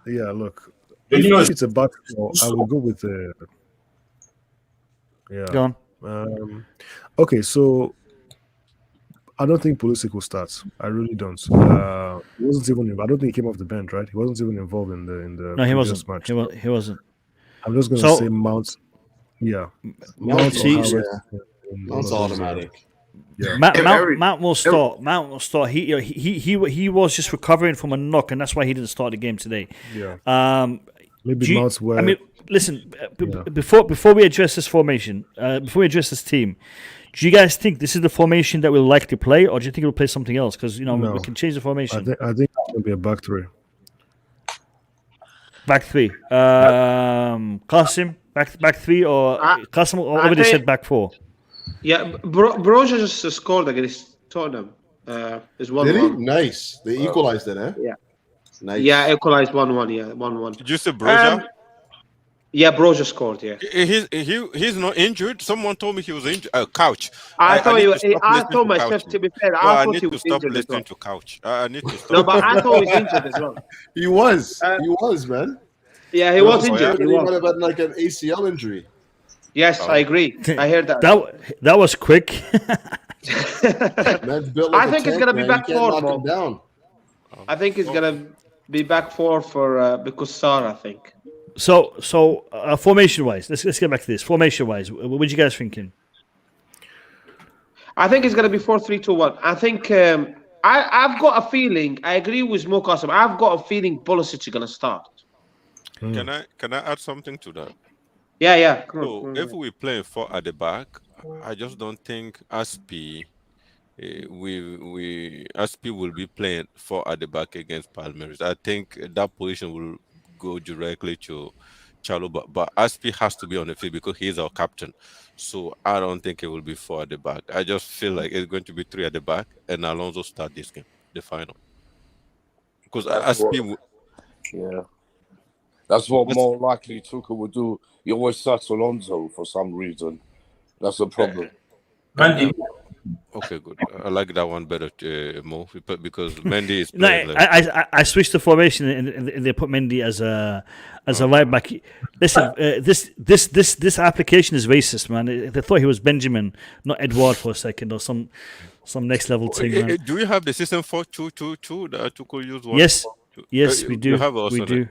Look. If it's a back four, I will go with the. Go on. Okay, so I don't think Pulisic will start. I really don't. He wasn't even. I don't think he came off the bench, right? He wasn't even involved in the. No, he wasn't. Match. He wasn't. I'm just going to say Mount. Yeah, Mount's automatic. Yeah. Mount will start. He was just recovering from a knock, and that's why he didn't start the game today. Yeah. Maybe Mount's where. I mean, listen. Before we address this formation, before we address this team, do you guys think this is the formation that we'll like to play, or do you think we'll play something else? Because we can change the formation. I think it's going to be a back three. Back three. Qasim, back three, or Qasim already said back four. Yeah, Broja just scored against Tottenham. Is 1-1. Did he? Nice. They equalized it, eh? Yeah. Nice. Yeah, equalized 1-1. Yeah, 1-1. Did you say Broja? Yeah, Broja scored. Yeah. He's not injured. Someone told me he was injured. Couch. I thought need to stop I listening told to myself, Couch. to be fair, No, I I thought need he to was stop injured as well. listening to Couch. I need to stop. No, but I thought he was injured as well. He was. He was, man. Yeah, he was injured. He might have had like an ACL injury. Yes, I agree. I heard that. That was quick. Man's built like I think a he's tank, gonna be man. back You can't for knock him down. I think he's gonna be back for because Sarr, I think. So formation wise, let's get back to this. Formation wise, what you guys thinking? I think it's gonna be 4-3-2-1. I think I've got a feeling. I agree with Mo Qasim. I've got a feeling Pulisic is gonna start. Can I add something to that? Yeah. So if we play 4 at the back, I just don't think Aspi Aspi will be playing 4 at the back against Palmeiras. I think that position will go directly to Chaluba, but Aspi has to be on the field because he's our captain. So I don't think it will be 4 at the back. I just feel like it's going to be 3 at the back, and Alonso start this game, the final. Because Aspi, That's what more likely Tuchel would do. He always starts Alonso for some reason. That's the problem. Okay, good. I like that one better, Mo, because Mendy is No, playing left. I switched the formation and they put Mendy as a right back. Listen, this application is racist, man. They thought he was Benjamin, not Edward for a second, or some next level thing. Man. Do you have the system 4-2-2-2 that Tuchel used? Yes, we do. You have also we do.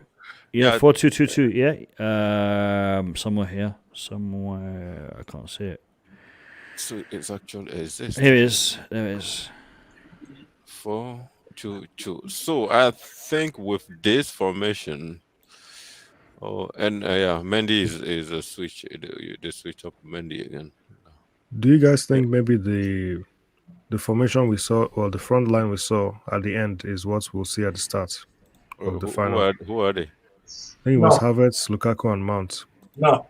Yeah, 4-2-2-2. Yeah, somewhere here, somewhere I can't see it. So it's actually is this? Here it is. There it is. 4-2-2. So I think with this formation, Mendy is a switch. They switch up Mendy again. Do you guys think maybe the formation we saw, or the front line we saw at the end, is what we'll see at the start of the final? Who are they? I think it was Havertz, Lukaku, and Mount. No.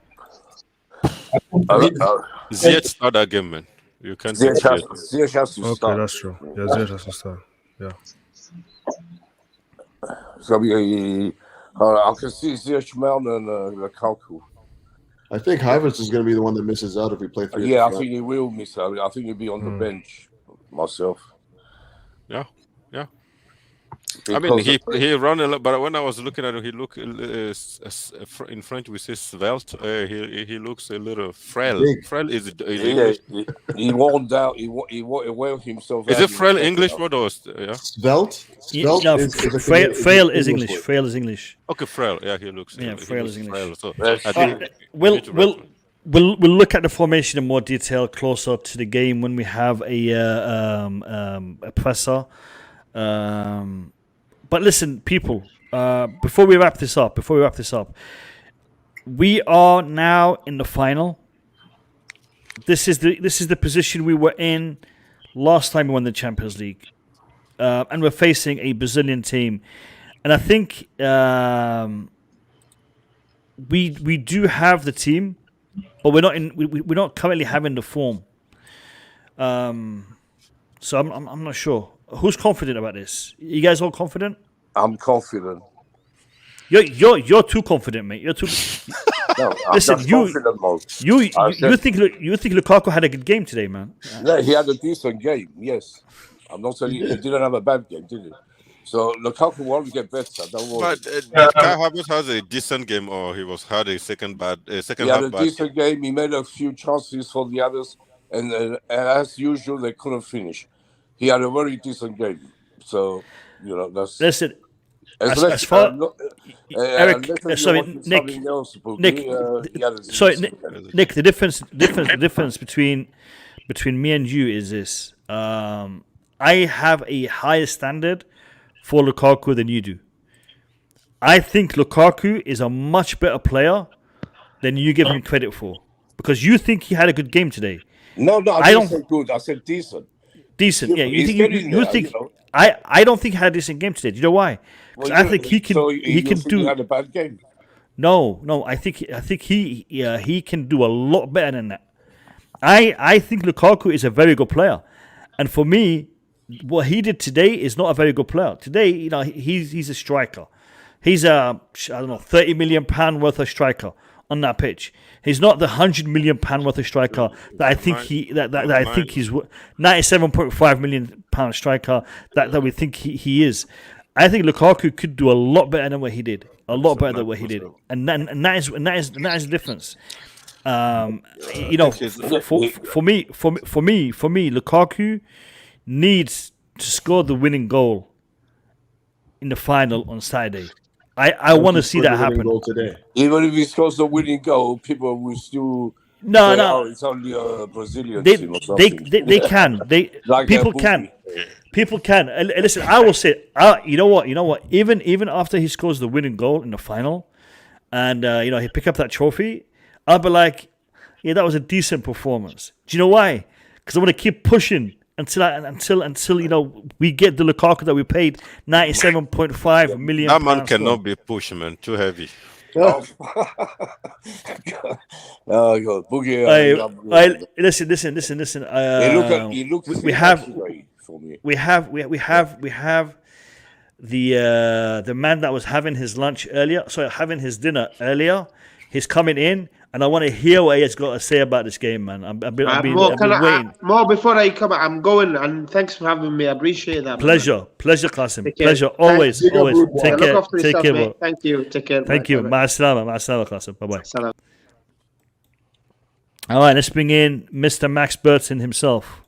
Ziyech start that game, man. You can't. Ziyech has to start. Okay, that's true. Yeah, Ziyech has to start. Yeah. It's gonna be I can see Ziyech, Mount, and Lukaku. I think Havertz is going to be the one that misses out if we play 3. Yeah, I think he will miss out. I think he'll be on the bench myself. Yeah. I mean, he ran a lot, but when I was looking at him, he looked in French we say svelte. He looks a little frail. Frail is English. He worn down. He wore himself. Is it frail English word or svelte? Frail is English. Frail is English. Okay, frail. Yeah, he looks. Yeah, frail is English. So we'll look at the formation in more detail closer to the game when we have a presser. But listen, people, before we wrap this up, we are now in the final. This is the position we were in last time we won the Champions League, and we're facing a Brazilian team, and I think we do have the team, but we're not currently having the form. So I'm not sure. Who's confident about this? You guys all confident? I'm confident. You're too confident, mate. You're too. No, listen, you think Lukaku had a good game today, man? Yeah, he had a decent game. Yes, I'm not saying he didn't have a bad game, did he? So Lukaku will always get better. Don't worry. But Kai Havertz has a decent game, or he had a second He half had a bad decent game. He made a few chances for the others, and as usual, they couldn't finish. He had a very decent game. So, that's... Listen, Nick, the difference between me and you is this. I have a higher standard for Lukaku than you do. I think Lukaku is a much better player than you give him credit for, because you think he had a good game today. No, I didn't say good. I said decent. Decent, yeah. You think I don't think he had a decent game today. Do you know why? Because I think he can. So he can do. He had a bad game. No. I think he can do a lot better than that. I think Lukaku is a very good player, and for me, what he did today is not a very good player. Today, he's a striker. He's a £30 million worth of striker on that pitch. He's not the £100 million worth of striker that I think I think he's 97.5 million pound striker that we think he is. I think Lukaku could do a lot better than what he did. And that is the difference. For me, Lukaku needs to score the winning goal in the final on Saturday. I want to see that happen. Even if he scores the winning goal, people will still it's only a Brazilian team or something. They can. People can. Listen, I will say, you know what? Even after he scores the winning goal in the final, and he pick up that trophy, I'll be like, yeah, that was a decent performance. Do you know why? Because I want to keep pushing until we get the Lukaku that we paid 97.5 million. That man cannot be pushed, man. Too heavy. Oh God, Boogie! Listen. He looks we have the man that was having his dinner earlier. He's coming in, and I want to hear what he has got to say about this game, man. I've been waiting. More before I come, I'm going, and thanks for having me. I appreciate that. Pleasure, Qasim. Pleasure, always. Take care, bro. Thank you. Take care. Thank you. Ma'asalama, Qasim. Bye-bye. All right, let's bring in Mr. Max Burton himself.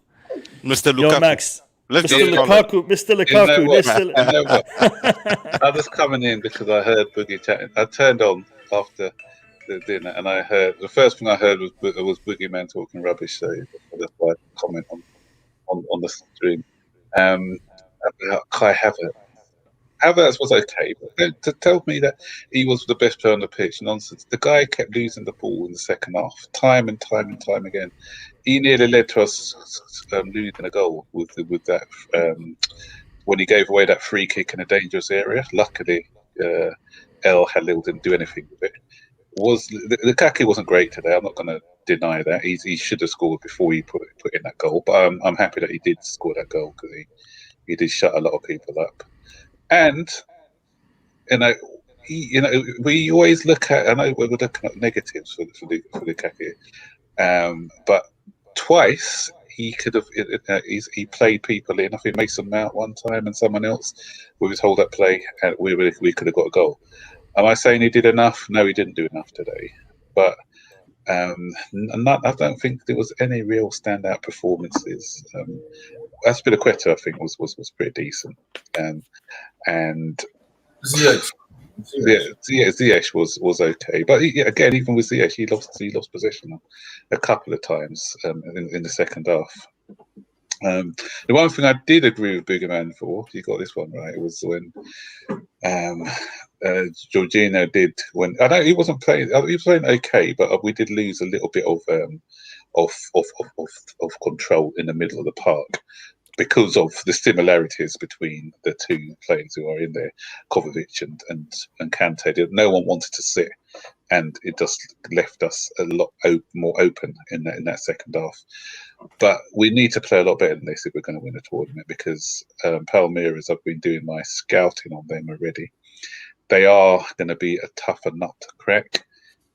Mr. Lukaku. Yo, Max. Mr. Lukaku. I was coming in because I heard Boogie chatting. I turned on after the dinner, and I heard the first thing I heard was Boogie Man talking rubbish. So that's why I comment on the stream. About Kai Havertz was okay, but to tell me that he was the best player on the pitch, nonsense. The guy kept losing the ball in the second half, time and time again. He nearly led to us losing a goal with that when he gave away that free kick in a dangerous area. Luckily, El-Hilal didn't do anything with it. Lukaku wasn't great today. I'm not going to deny that. He should have scored before he put in that goal. But I'm happy that he did score that goal because he did shut a lot of people up. And we always look at. I know we're looking at negatives for Lukaku, but twice he could have. He played people in. I think Mason Mount one time and someone else with his hold-up play, and we could have got a goal. Am I saying he did enough? No, he didn't do enough today. But I don't think there was any real standout performances. Azpilicueta, I think, was pretty decent, and Ziyech was okay. But again, even with Ziyech, he lost possession a couple of times in the second half. The one thing I did agree with Boogerman for, you got this one right, was when Jorginho did when I know he wasn't playing. He was playing okay, but we did lose a little bit of control in the middle of the park because of the similarities between the two players who are in there, Kovačić and Kante. No one wanted to sit, and it just left us a lot more open in that second half. But we need to play a lot better than this if we're going to win a tournament, because Palmeiras, I've been doing my scouting on them already. They are going to be a tougher nut to crack.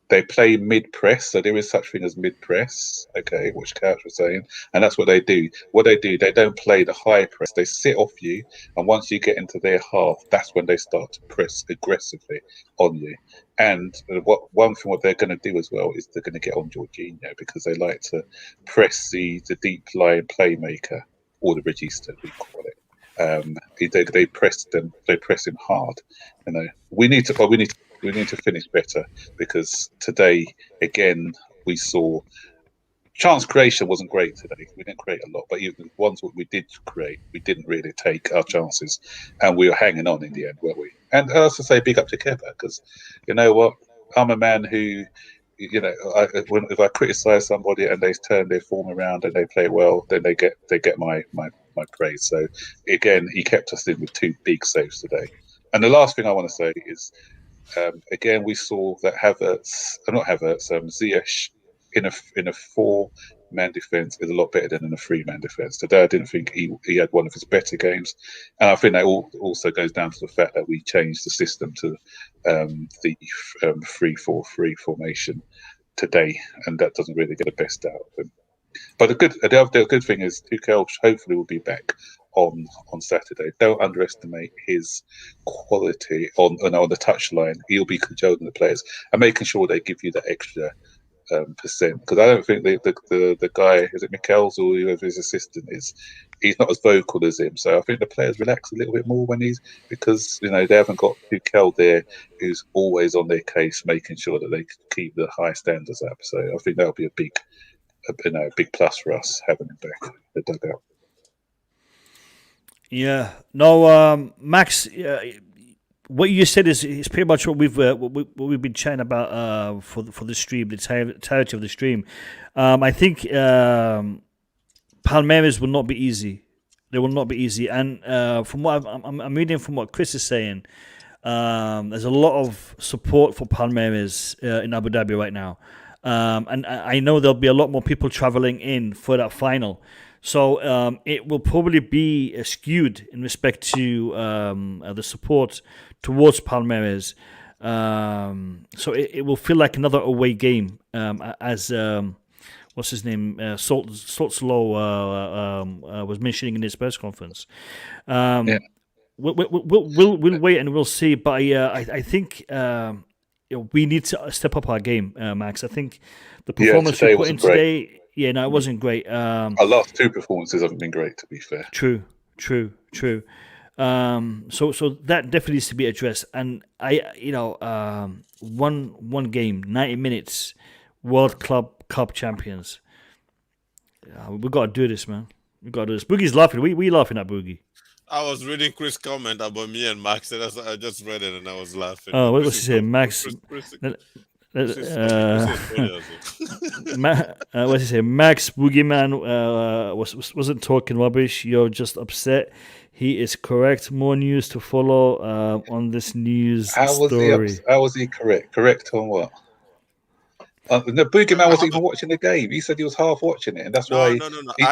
They play mid-press, so there is such thing as mid-press, okay, which Couch was saying, and that's what they do. They don't play the high press. They sit off you, and once you get into their half, that's when they start to press aggressively on you. And one thing what they're going to do as well is they're going to get on Jorginho, because they like to press the deep line playmaker, or the regista, we call it. They press them. They press him hard. We need to finish better, because today again we saw chance creation wasn't great today. We didn't create a lot, but even the ones that we did create, we didn't really take our chances, and we were hanging on in the end, weren't we? And I also say big up to Kepa, because you know what, I'm a man who, if I criticise somebody and they turn their form around and they play well, then they get my praise. So again, he kept us in with 2 big saves today. And the last thing I want to say is, again, we saw that Ziyech in a 4-man defence is a lot better than in a 3-man defence. Today, I didn't think he had one of his better games, and I think that also goes down to the fact that we changed the system to the 3-4-3 formation today, and that doesn't really get the best out of him. But the good thing is Tuchel hopefully will be back on Saturday. Don't underestimate his quality on the touchline. He'll be cajoling the players and making sure they give you that extra percent. Because I don't think the guy, is it Mikel's or whoever his assistant is, he's not as vocal as him. So I think the players relax a little bit more because they haven't got Tuchel there who's always on their case, making sure that they keep the high standards up. So I think that'll be a big plus for us having him back in the dugout. Yeah. No, Max. What you said is pretty much what we've been chatting about for the stream, the entirety of the stream. I think Palmeiras will not be easy. They will not be easy. And from what I'm reading, from what Chris is saying, there's a lot of support for Palmeiras in Abu Dhabi right now. And I know there'll be a lot more people traveling in for that final. So it will probably be skewed in respect to the support towards Palmeiras. So it will feel like another away game, as what's his name, Saltzlow was mentioning in his press conference. We'll wait and we'll see. But I think we need to step up our game, Max. I think the performance we put in today. Yeah, no, it wasn't great. Our last 2 performances haven't been great, to be fair. True. So that definitely needs to be addressed. And one game, 90 minutes, World Cup champions. We've got to do this, man. We've got to do this. Boogie's laughing. We laughing at Boogie. I was reading Chris' comment about me and Max, and I just read it and I was laughing. Oh, what was he saying, Max? What's he say? Max Boogeyman wasn't talking rubbish. You're just upset. He is correct. More news to follow on this news story. How was he correct? Correct on what? The Boogeyman wasn't even watching the game. He said he was half watching it, and that's why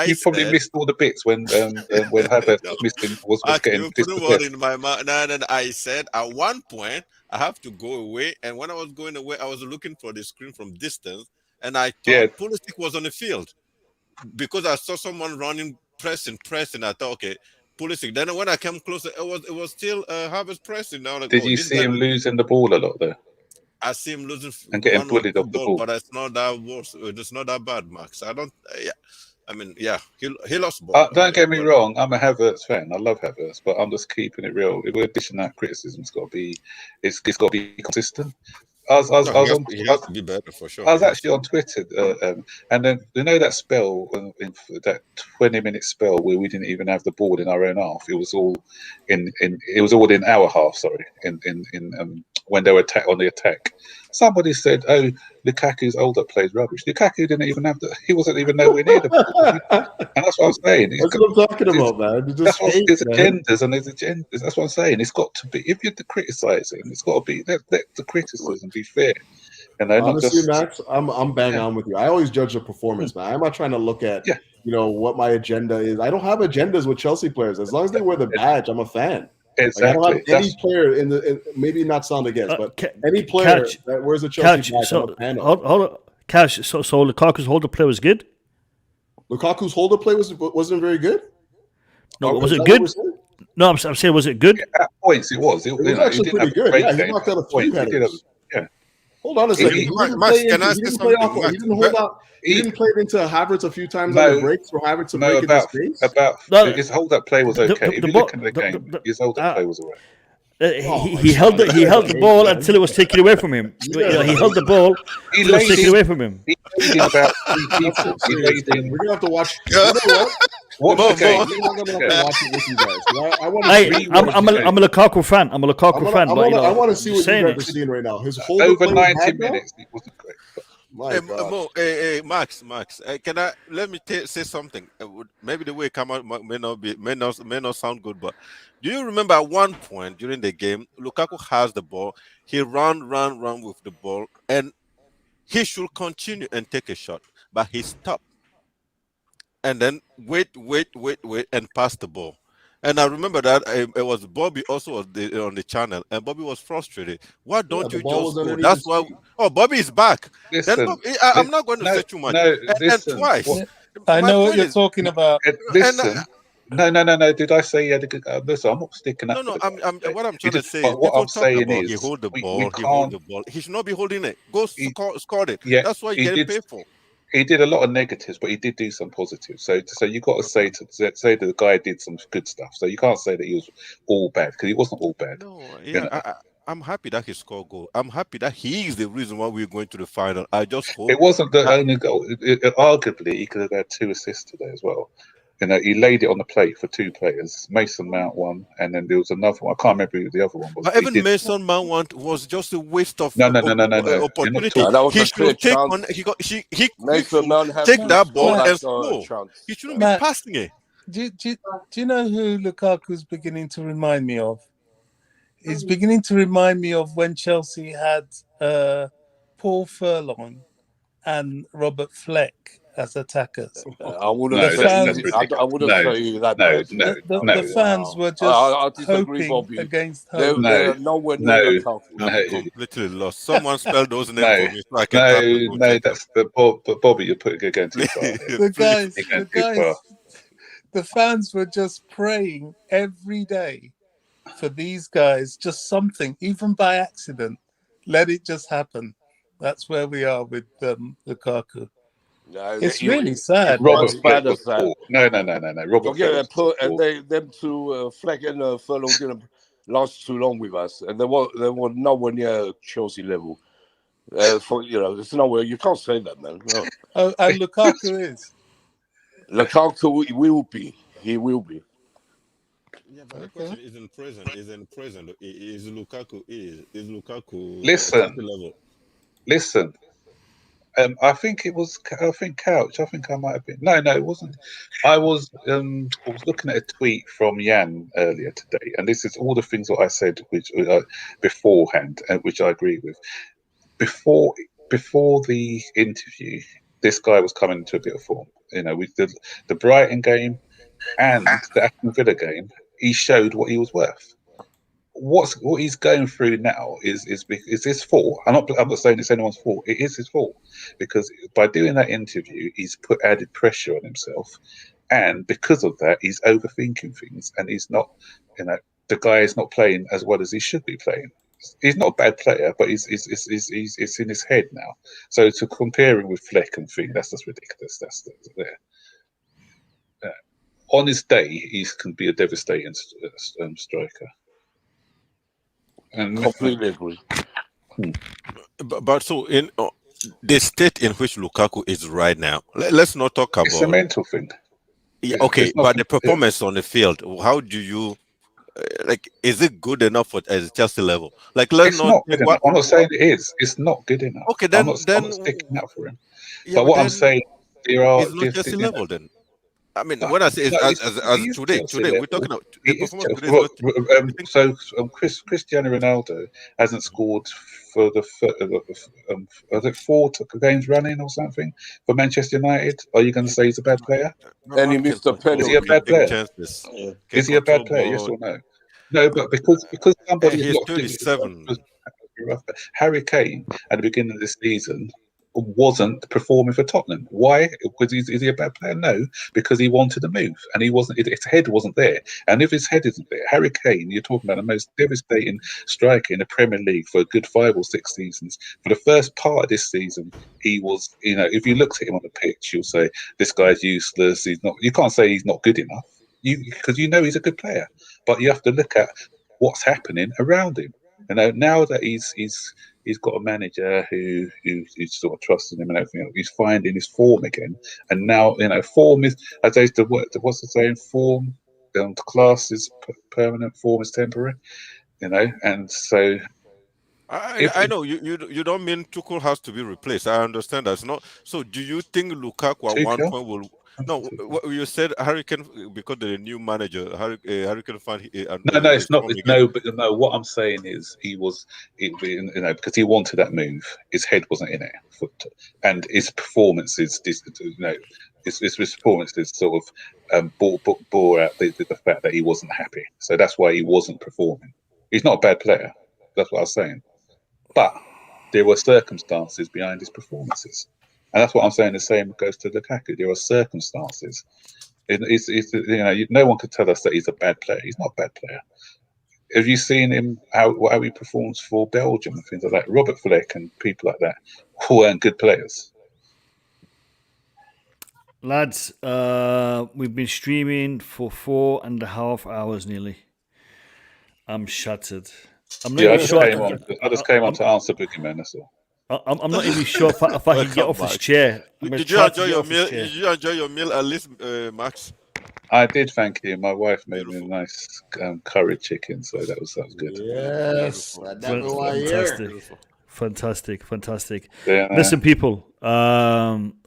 he probably missed all the bits when Havertz was getting dispossessed. In my mouth. No, I said at one point I have to go away, and when I was going away, I was looking for the screen from distance, and I thought Pulisic was on the field because I saw someone running, pressing. I thought, okay, Pulisic. Then when I came closer, it was still Havertz pressing. Now, did you see him losing the ball a lot though? I see him losing and getting bullied off the ball, but it's not that worse. It's not that bad, Max. I don't. He lost ball. Don't get me wrong. I'm a Havertz fan. I love Havertz, but I'm just keeping it real. If we're dishing out criticism, it's got to be consistent. He has to be better for sure. I was actually on Twitter, and then that spell, that 20-minute spell where we didn't even have the ball in our own half. It was all in our half. Sorry, in when they were on the attack. Somebody said, "Oh, Lukaku's hold-up play is rubbish." Lukaku didn't even have he wasn't even nowhere near the ball, and that's what I'm saying. That's what I'm talking about, man. There's agendas and there's agendas. That's what I'm saying. It's got to be. If you're criticizing, it's got to be let the criticism be fair. And honestly, Max, I'm bang on with you. I always judge the performance, man. I'm not trying to look at what my agenda is. I don't have agendas with Chelsea players. As long as they wear the badge, I'm a fan. Exactly. I don't have any player maybe not sound against, but any player that wears a Chelsea badge, I'm a fan of. Hold on. Cash, so Lukaku's hold up play was good? Lukaku's hold up play wasn't very good? No, was it good? No, I'm saying, was it good? Yeah, at points, it was. It was actually pretty good. Yeah, he knocked out a few headers. Yeah. Hold on a second. He didn't play it into Havertz a few times on the breaks for Havertz to break into space? His hold-up play was okay. If you look at the game, his hold-up play was all right. He held the ball until it was taken away from him. He held the ball until it was taken away from him. He laid in about 3 people. We're going to have to watch. You know what? Watch the game. We're not going to have to watch it with you guys. I'm a Lukaku fan. I want to see what you guys are seeing right now. His whole over 90 minutes, it wasn't great. Max, let me say something. Maybe the way it come out may not sound good, but do you remember at one point during the game, Lukaku has the ball, he run with the ball, and he should continue and take a shot, but he stopped. And then wait, and pass the ball. And I remember that it was Bobby also on the channel, and Bobby was frustrated. Why don't you just go? That's why. Oh, Bobby is back. Listen, then Bobby, I'm not going to say too much. No, and listen, twice. I My know what point you're is- talking about. Listen. No. Did I say he had a good? Listen, I'm not sticking up. No. for the guy. What I'm He trying to did- say but is, what people I'm talk saying about is, he hold the we ball, he can't- hold the ball. He should not be holding it. Go score it. Yeah, That's what he you're getting did- paid for. He did a lot of negatives, but he did do some positives. So you got to say that the guy did some good stuff. So you can't say that he was all bad, because he wasn't all bad. No, You yeah, know? I'm happy that he scored goal. I'm happy that he is the reason why we're going to the final. I just hope It wasn't the that- only goal. Arguably, he could have had 2 assists today as well. You know, he laid it on the plate for 2 players. Mason Mount one, and then there was another one. I can't remember who the other one was. But He even did- Mason Mount was just a waste of No. opportunity. You're not- that was He a clear should take chance. on. He Mason Mount had take to that score ball that, and score. chance. He shouldn't Matt, be passing it. Do you know who Lukaku's beginning to remind me of? He's beginning to remind me of when Chelsea had Paul Furlong and Robert Fleck as attackers. I wouldn't No, say that's I ridiculous. wouldn't No, say that. no, bad. no. The fans were just I disagree, hoping Bobby. against They're, hope. they're nowhere near Lukaku. I'm completely lost. Someone spell those names for me so I can tap the No, that's the Bobby. You're putting it going too far. The fans were just praying every day for these guys, just something, even by accident. Let it just happen. That's where we are with Lukaku. No, It's really sad. Robert Fleck was poor. No. Robert Fleck was and them two Fleck and Furlong didn't last too long with us, and they were nowhere near Chelsea level. It's nowhere. You can't say that, man. No. Oh, and Lukaku is. Lukaku will be. He will be. Yeah, but the question is in prison. Is Lukaku Lukaku Listen. at the level? Listen. I think Couch. I think I might have been. No, it wasn't. I was looking at a tweet from Jan earlier today, and this is all the things that I said, which beforehand, which I agree with. Before the interview, this guy was coming into a bit of form. You know, with the Brighton game and the Aston Villa game, he showed what he was worth. What he's going through now is his fault. I'm not saying it's anyone's fault. It is his fault, because by doing that interview, he's put added pressure on himself, and because of that, he's overthinking things, and he's not. The guy is not playing as well as he should be playing. He's not a bad player, but it's in his head now. So to compare him with Fleck and thing, that's just ridiculous. That's there. On his day, he can be a devastating striker. And completely agree. But so in the state in which Lukaku is right now, let's not talk about. It's a mental thing. Yeah, okay, but the performance on the field, how do you is it good enough at a Chelsea level? Let's not. Good enough. I'm not saying it is. It's not good enough. Okay, then I'm not sticking up for him. Yeah, but what I'm saying, there are. It's not Chelsea level then. I mean, when I say as today we're talking about the performance today. Cristiano Ronaldo hasn't scored for the 4 games running or something for Manchester United. Are you going to say he's a bad player? And he missed a penalty. Is he a bad player? Is he a bad player? Yes or no? No, but because somebody he's 37. Harry Kane at the beginning of this season wasn't performing for Tottenham. Why? Because is he a bad player? No, because he wanted to move and he wasn't. His head wasn't there. And if his head isn't there, Harry Kane, you're talking about the most devastating striker in the Premier League for a good 5 or 6 seasons. For the first part of this season, he was. If you looked at him on the pitch, you'll say this guy's useless. He's not. You can't say he's not good enough. Because he's a good player, but you have to look at what's happening around him. Now that he's got a manager who's sort of trusting him and everything else, he's finding his form again. And now form is, as I say, what's the saying? Form, class is permanent, form is temporary. And so. I know you don't mean Tuchel has to be replaced. I understand that's not. So do you think Lukaku at one point will? No, what you said Harry Kane because the new manager. Harry Kane fan. No, it's not. No, but no. What I'm saying is because he wanted that move. His head wasn't in it, and his performances. His performances sort of bore out the fact that he wasn't happy. So that's why he wasn't performing. He's not a bad player. That's what I was saying. But there were circumstances behind his performances. And that's what I'm saying. The same goes to Lukaku. There are circumstances. No one could tell us that he's a bad player. He's not a bad player. Have you seen him how he performs for Belgium and things like that? Robert Fleck and people like that who weren't good players. Lads, we've been streaming for 4.5 hours nearly. I'm shattered. I'm not even sure. I just came on to answer Boogeyman. That's all. I'm not even sure if I can get off this chair. Did you enjoy your meal? Did you enjoy your meal at least, Max? I did, thank you. My wife made me a nice curry chicken, so that was good. Yes, fantastic. Yeah. Listen, people,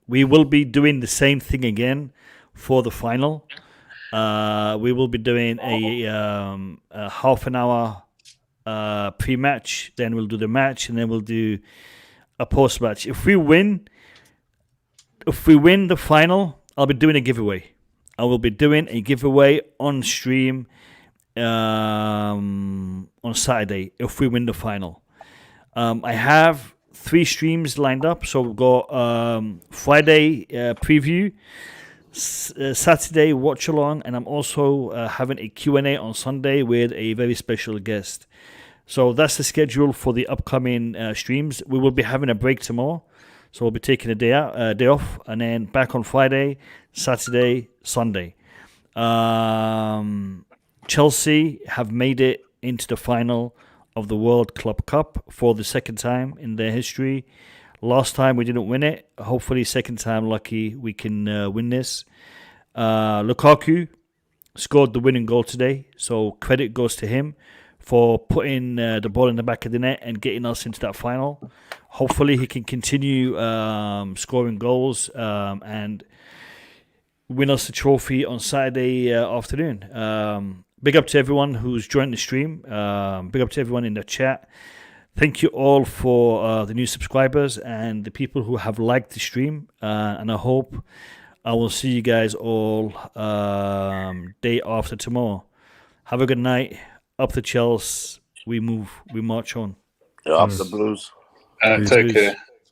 we will be doing the same thing again for the final. We will be doing a half an hour pre-match, then we'll do the match, and then we'll do a post-match. If we win the final, I'll be doing a giveaway. I will be doing a giveaway on stream on Saturday if we win the final. I have 3 streams lined up, so we've got Friday preview, Saturday watch along, and I'm also having a Q&A on Sunday with a very special guest. So that's the schedule for the upcoming streams. We will be having a break tomorrow, so we'll be taking a day off, and then back on Friday, Saturday, Sunday. Chelsea have made it into the final of the World Club Cup for the second time in their history. Last time we didn't win it. Hopefully, second time lucky we can win this. Lukaku scored the winning goal today, so credit goes to him for putting the ball in the back of the net and getting us into that final. Hopefully he can continue scoring goals and win us the trophy on Saturday afternoon. Big up to everyone who's joined the stream. Big up to everyone in the chat. Thank you all for the new subscribers and the people who have liked the stream. And I hope I will see you guys all day after tomorrow. Have a good night. Up the Chelsea, we march on. Up the Blues. Take care.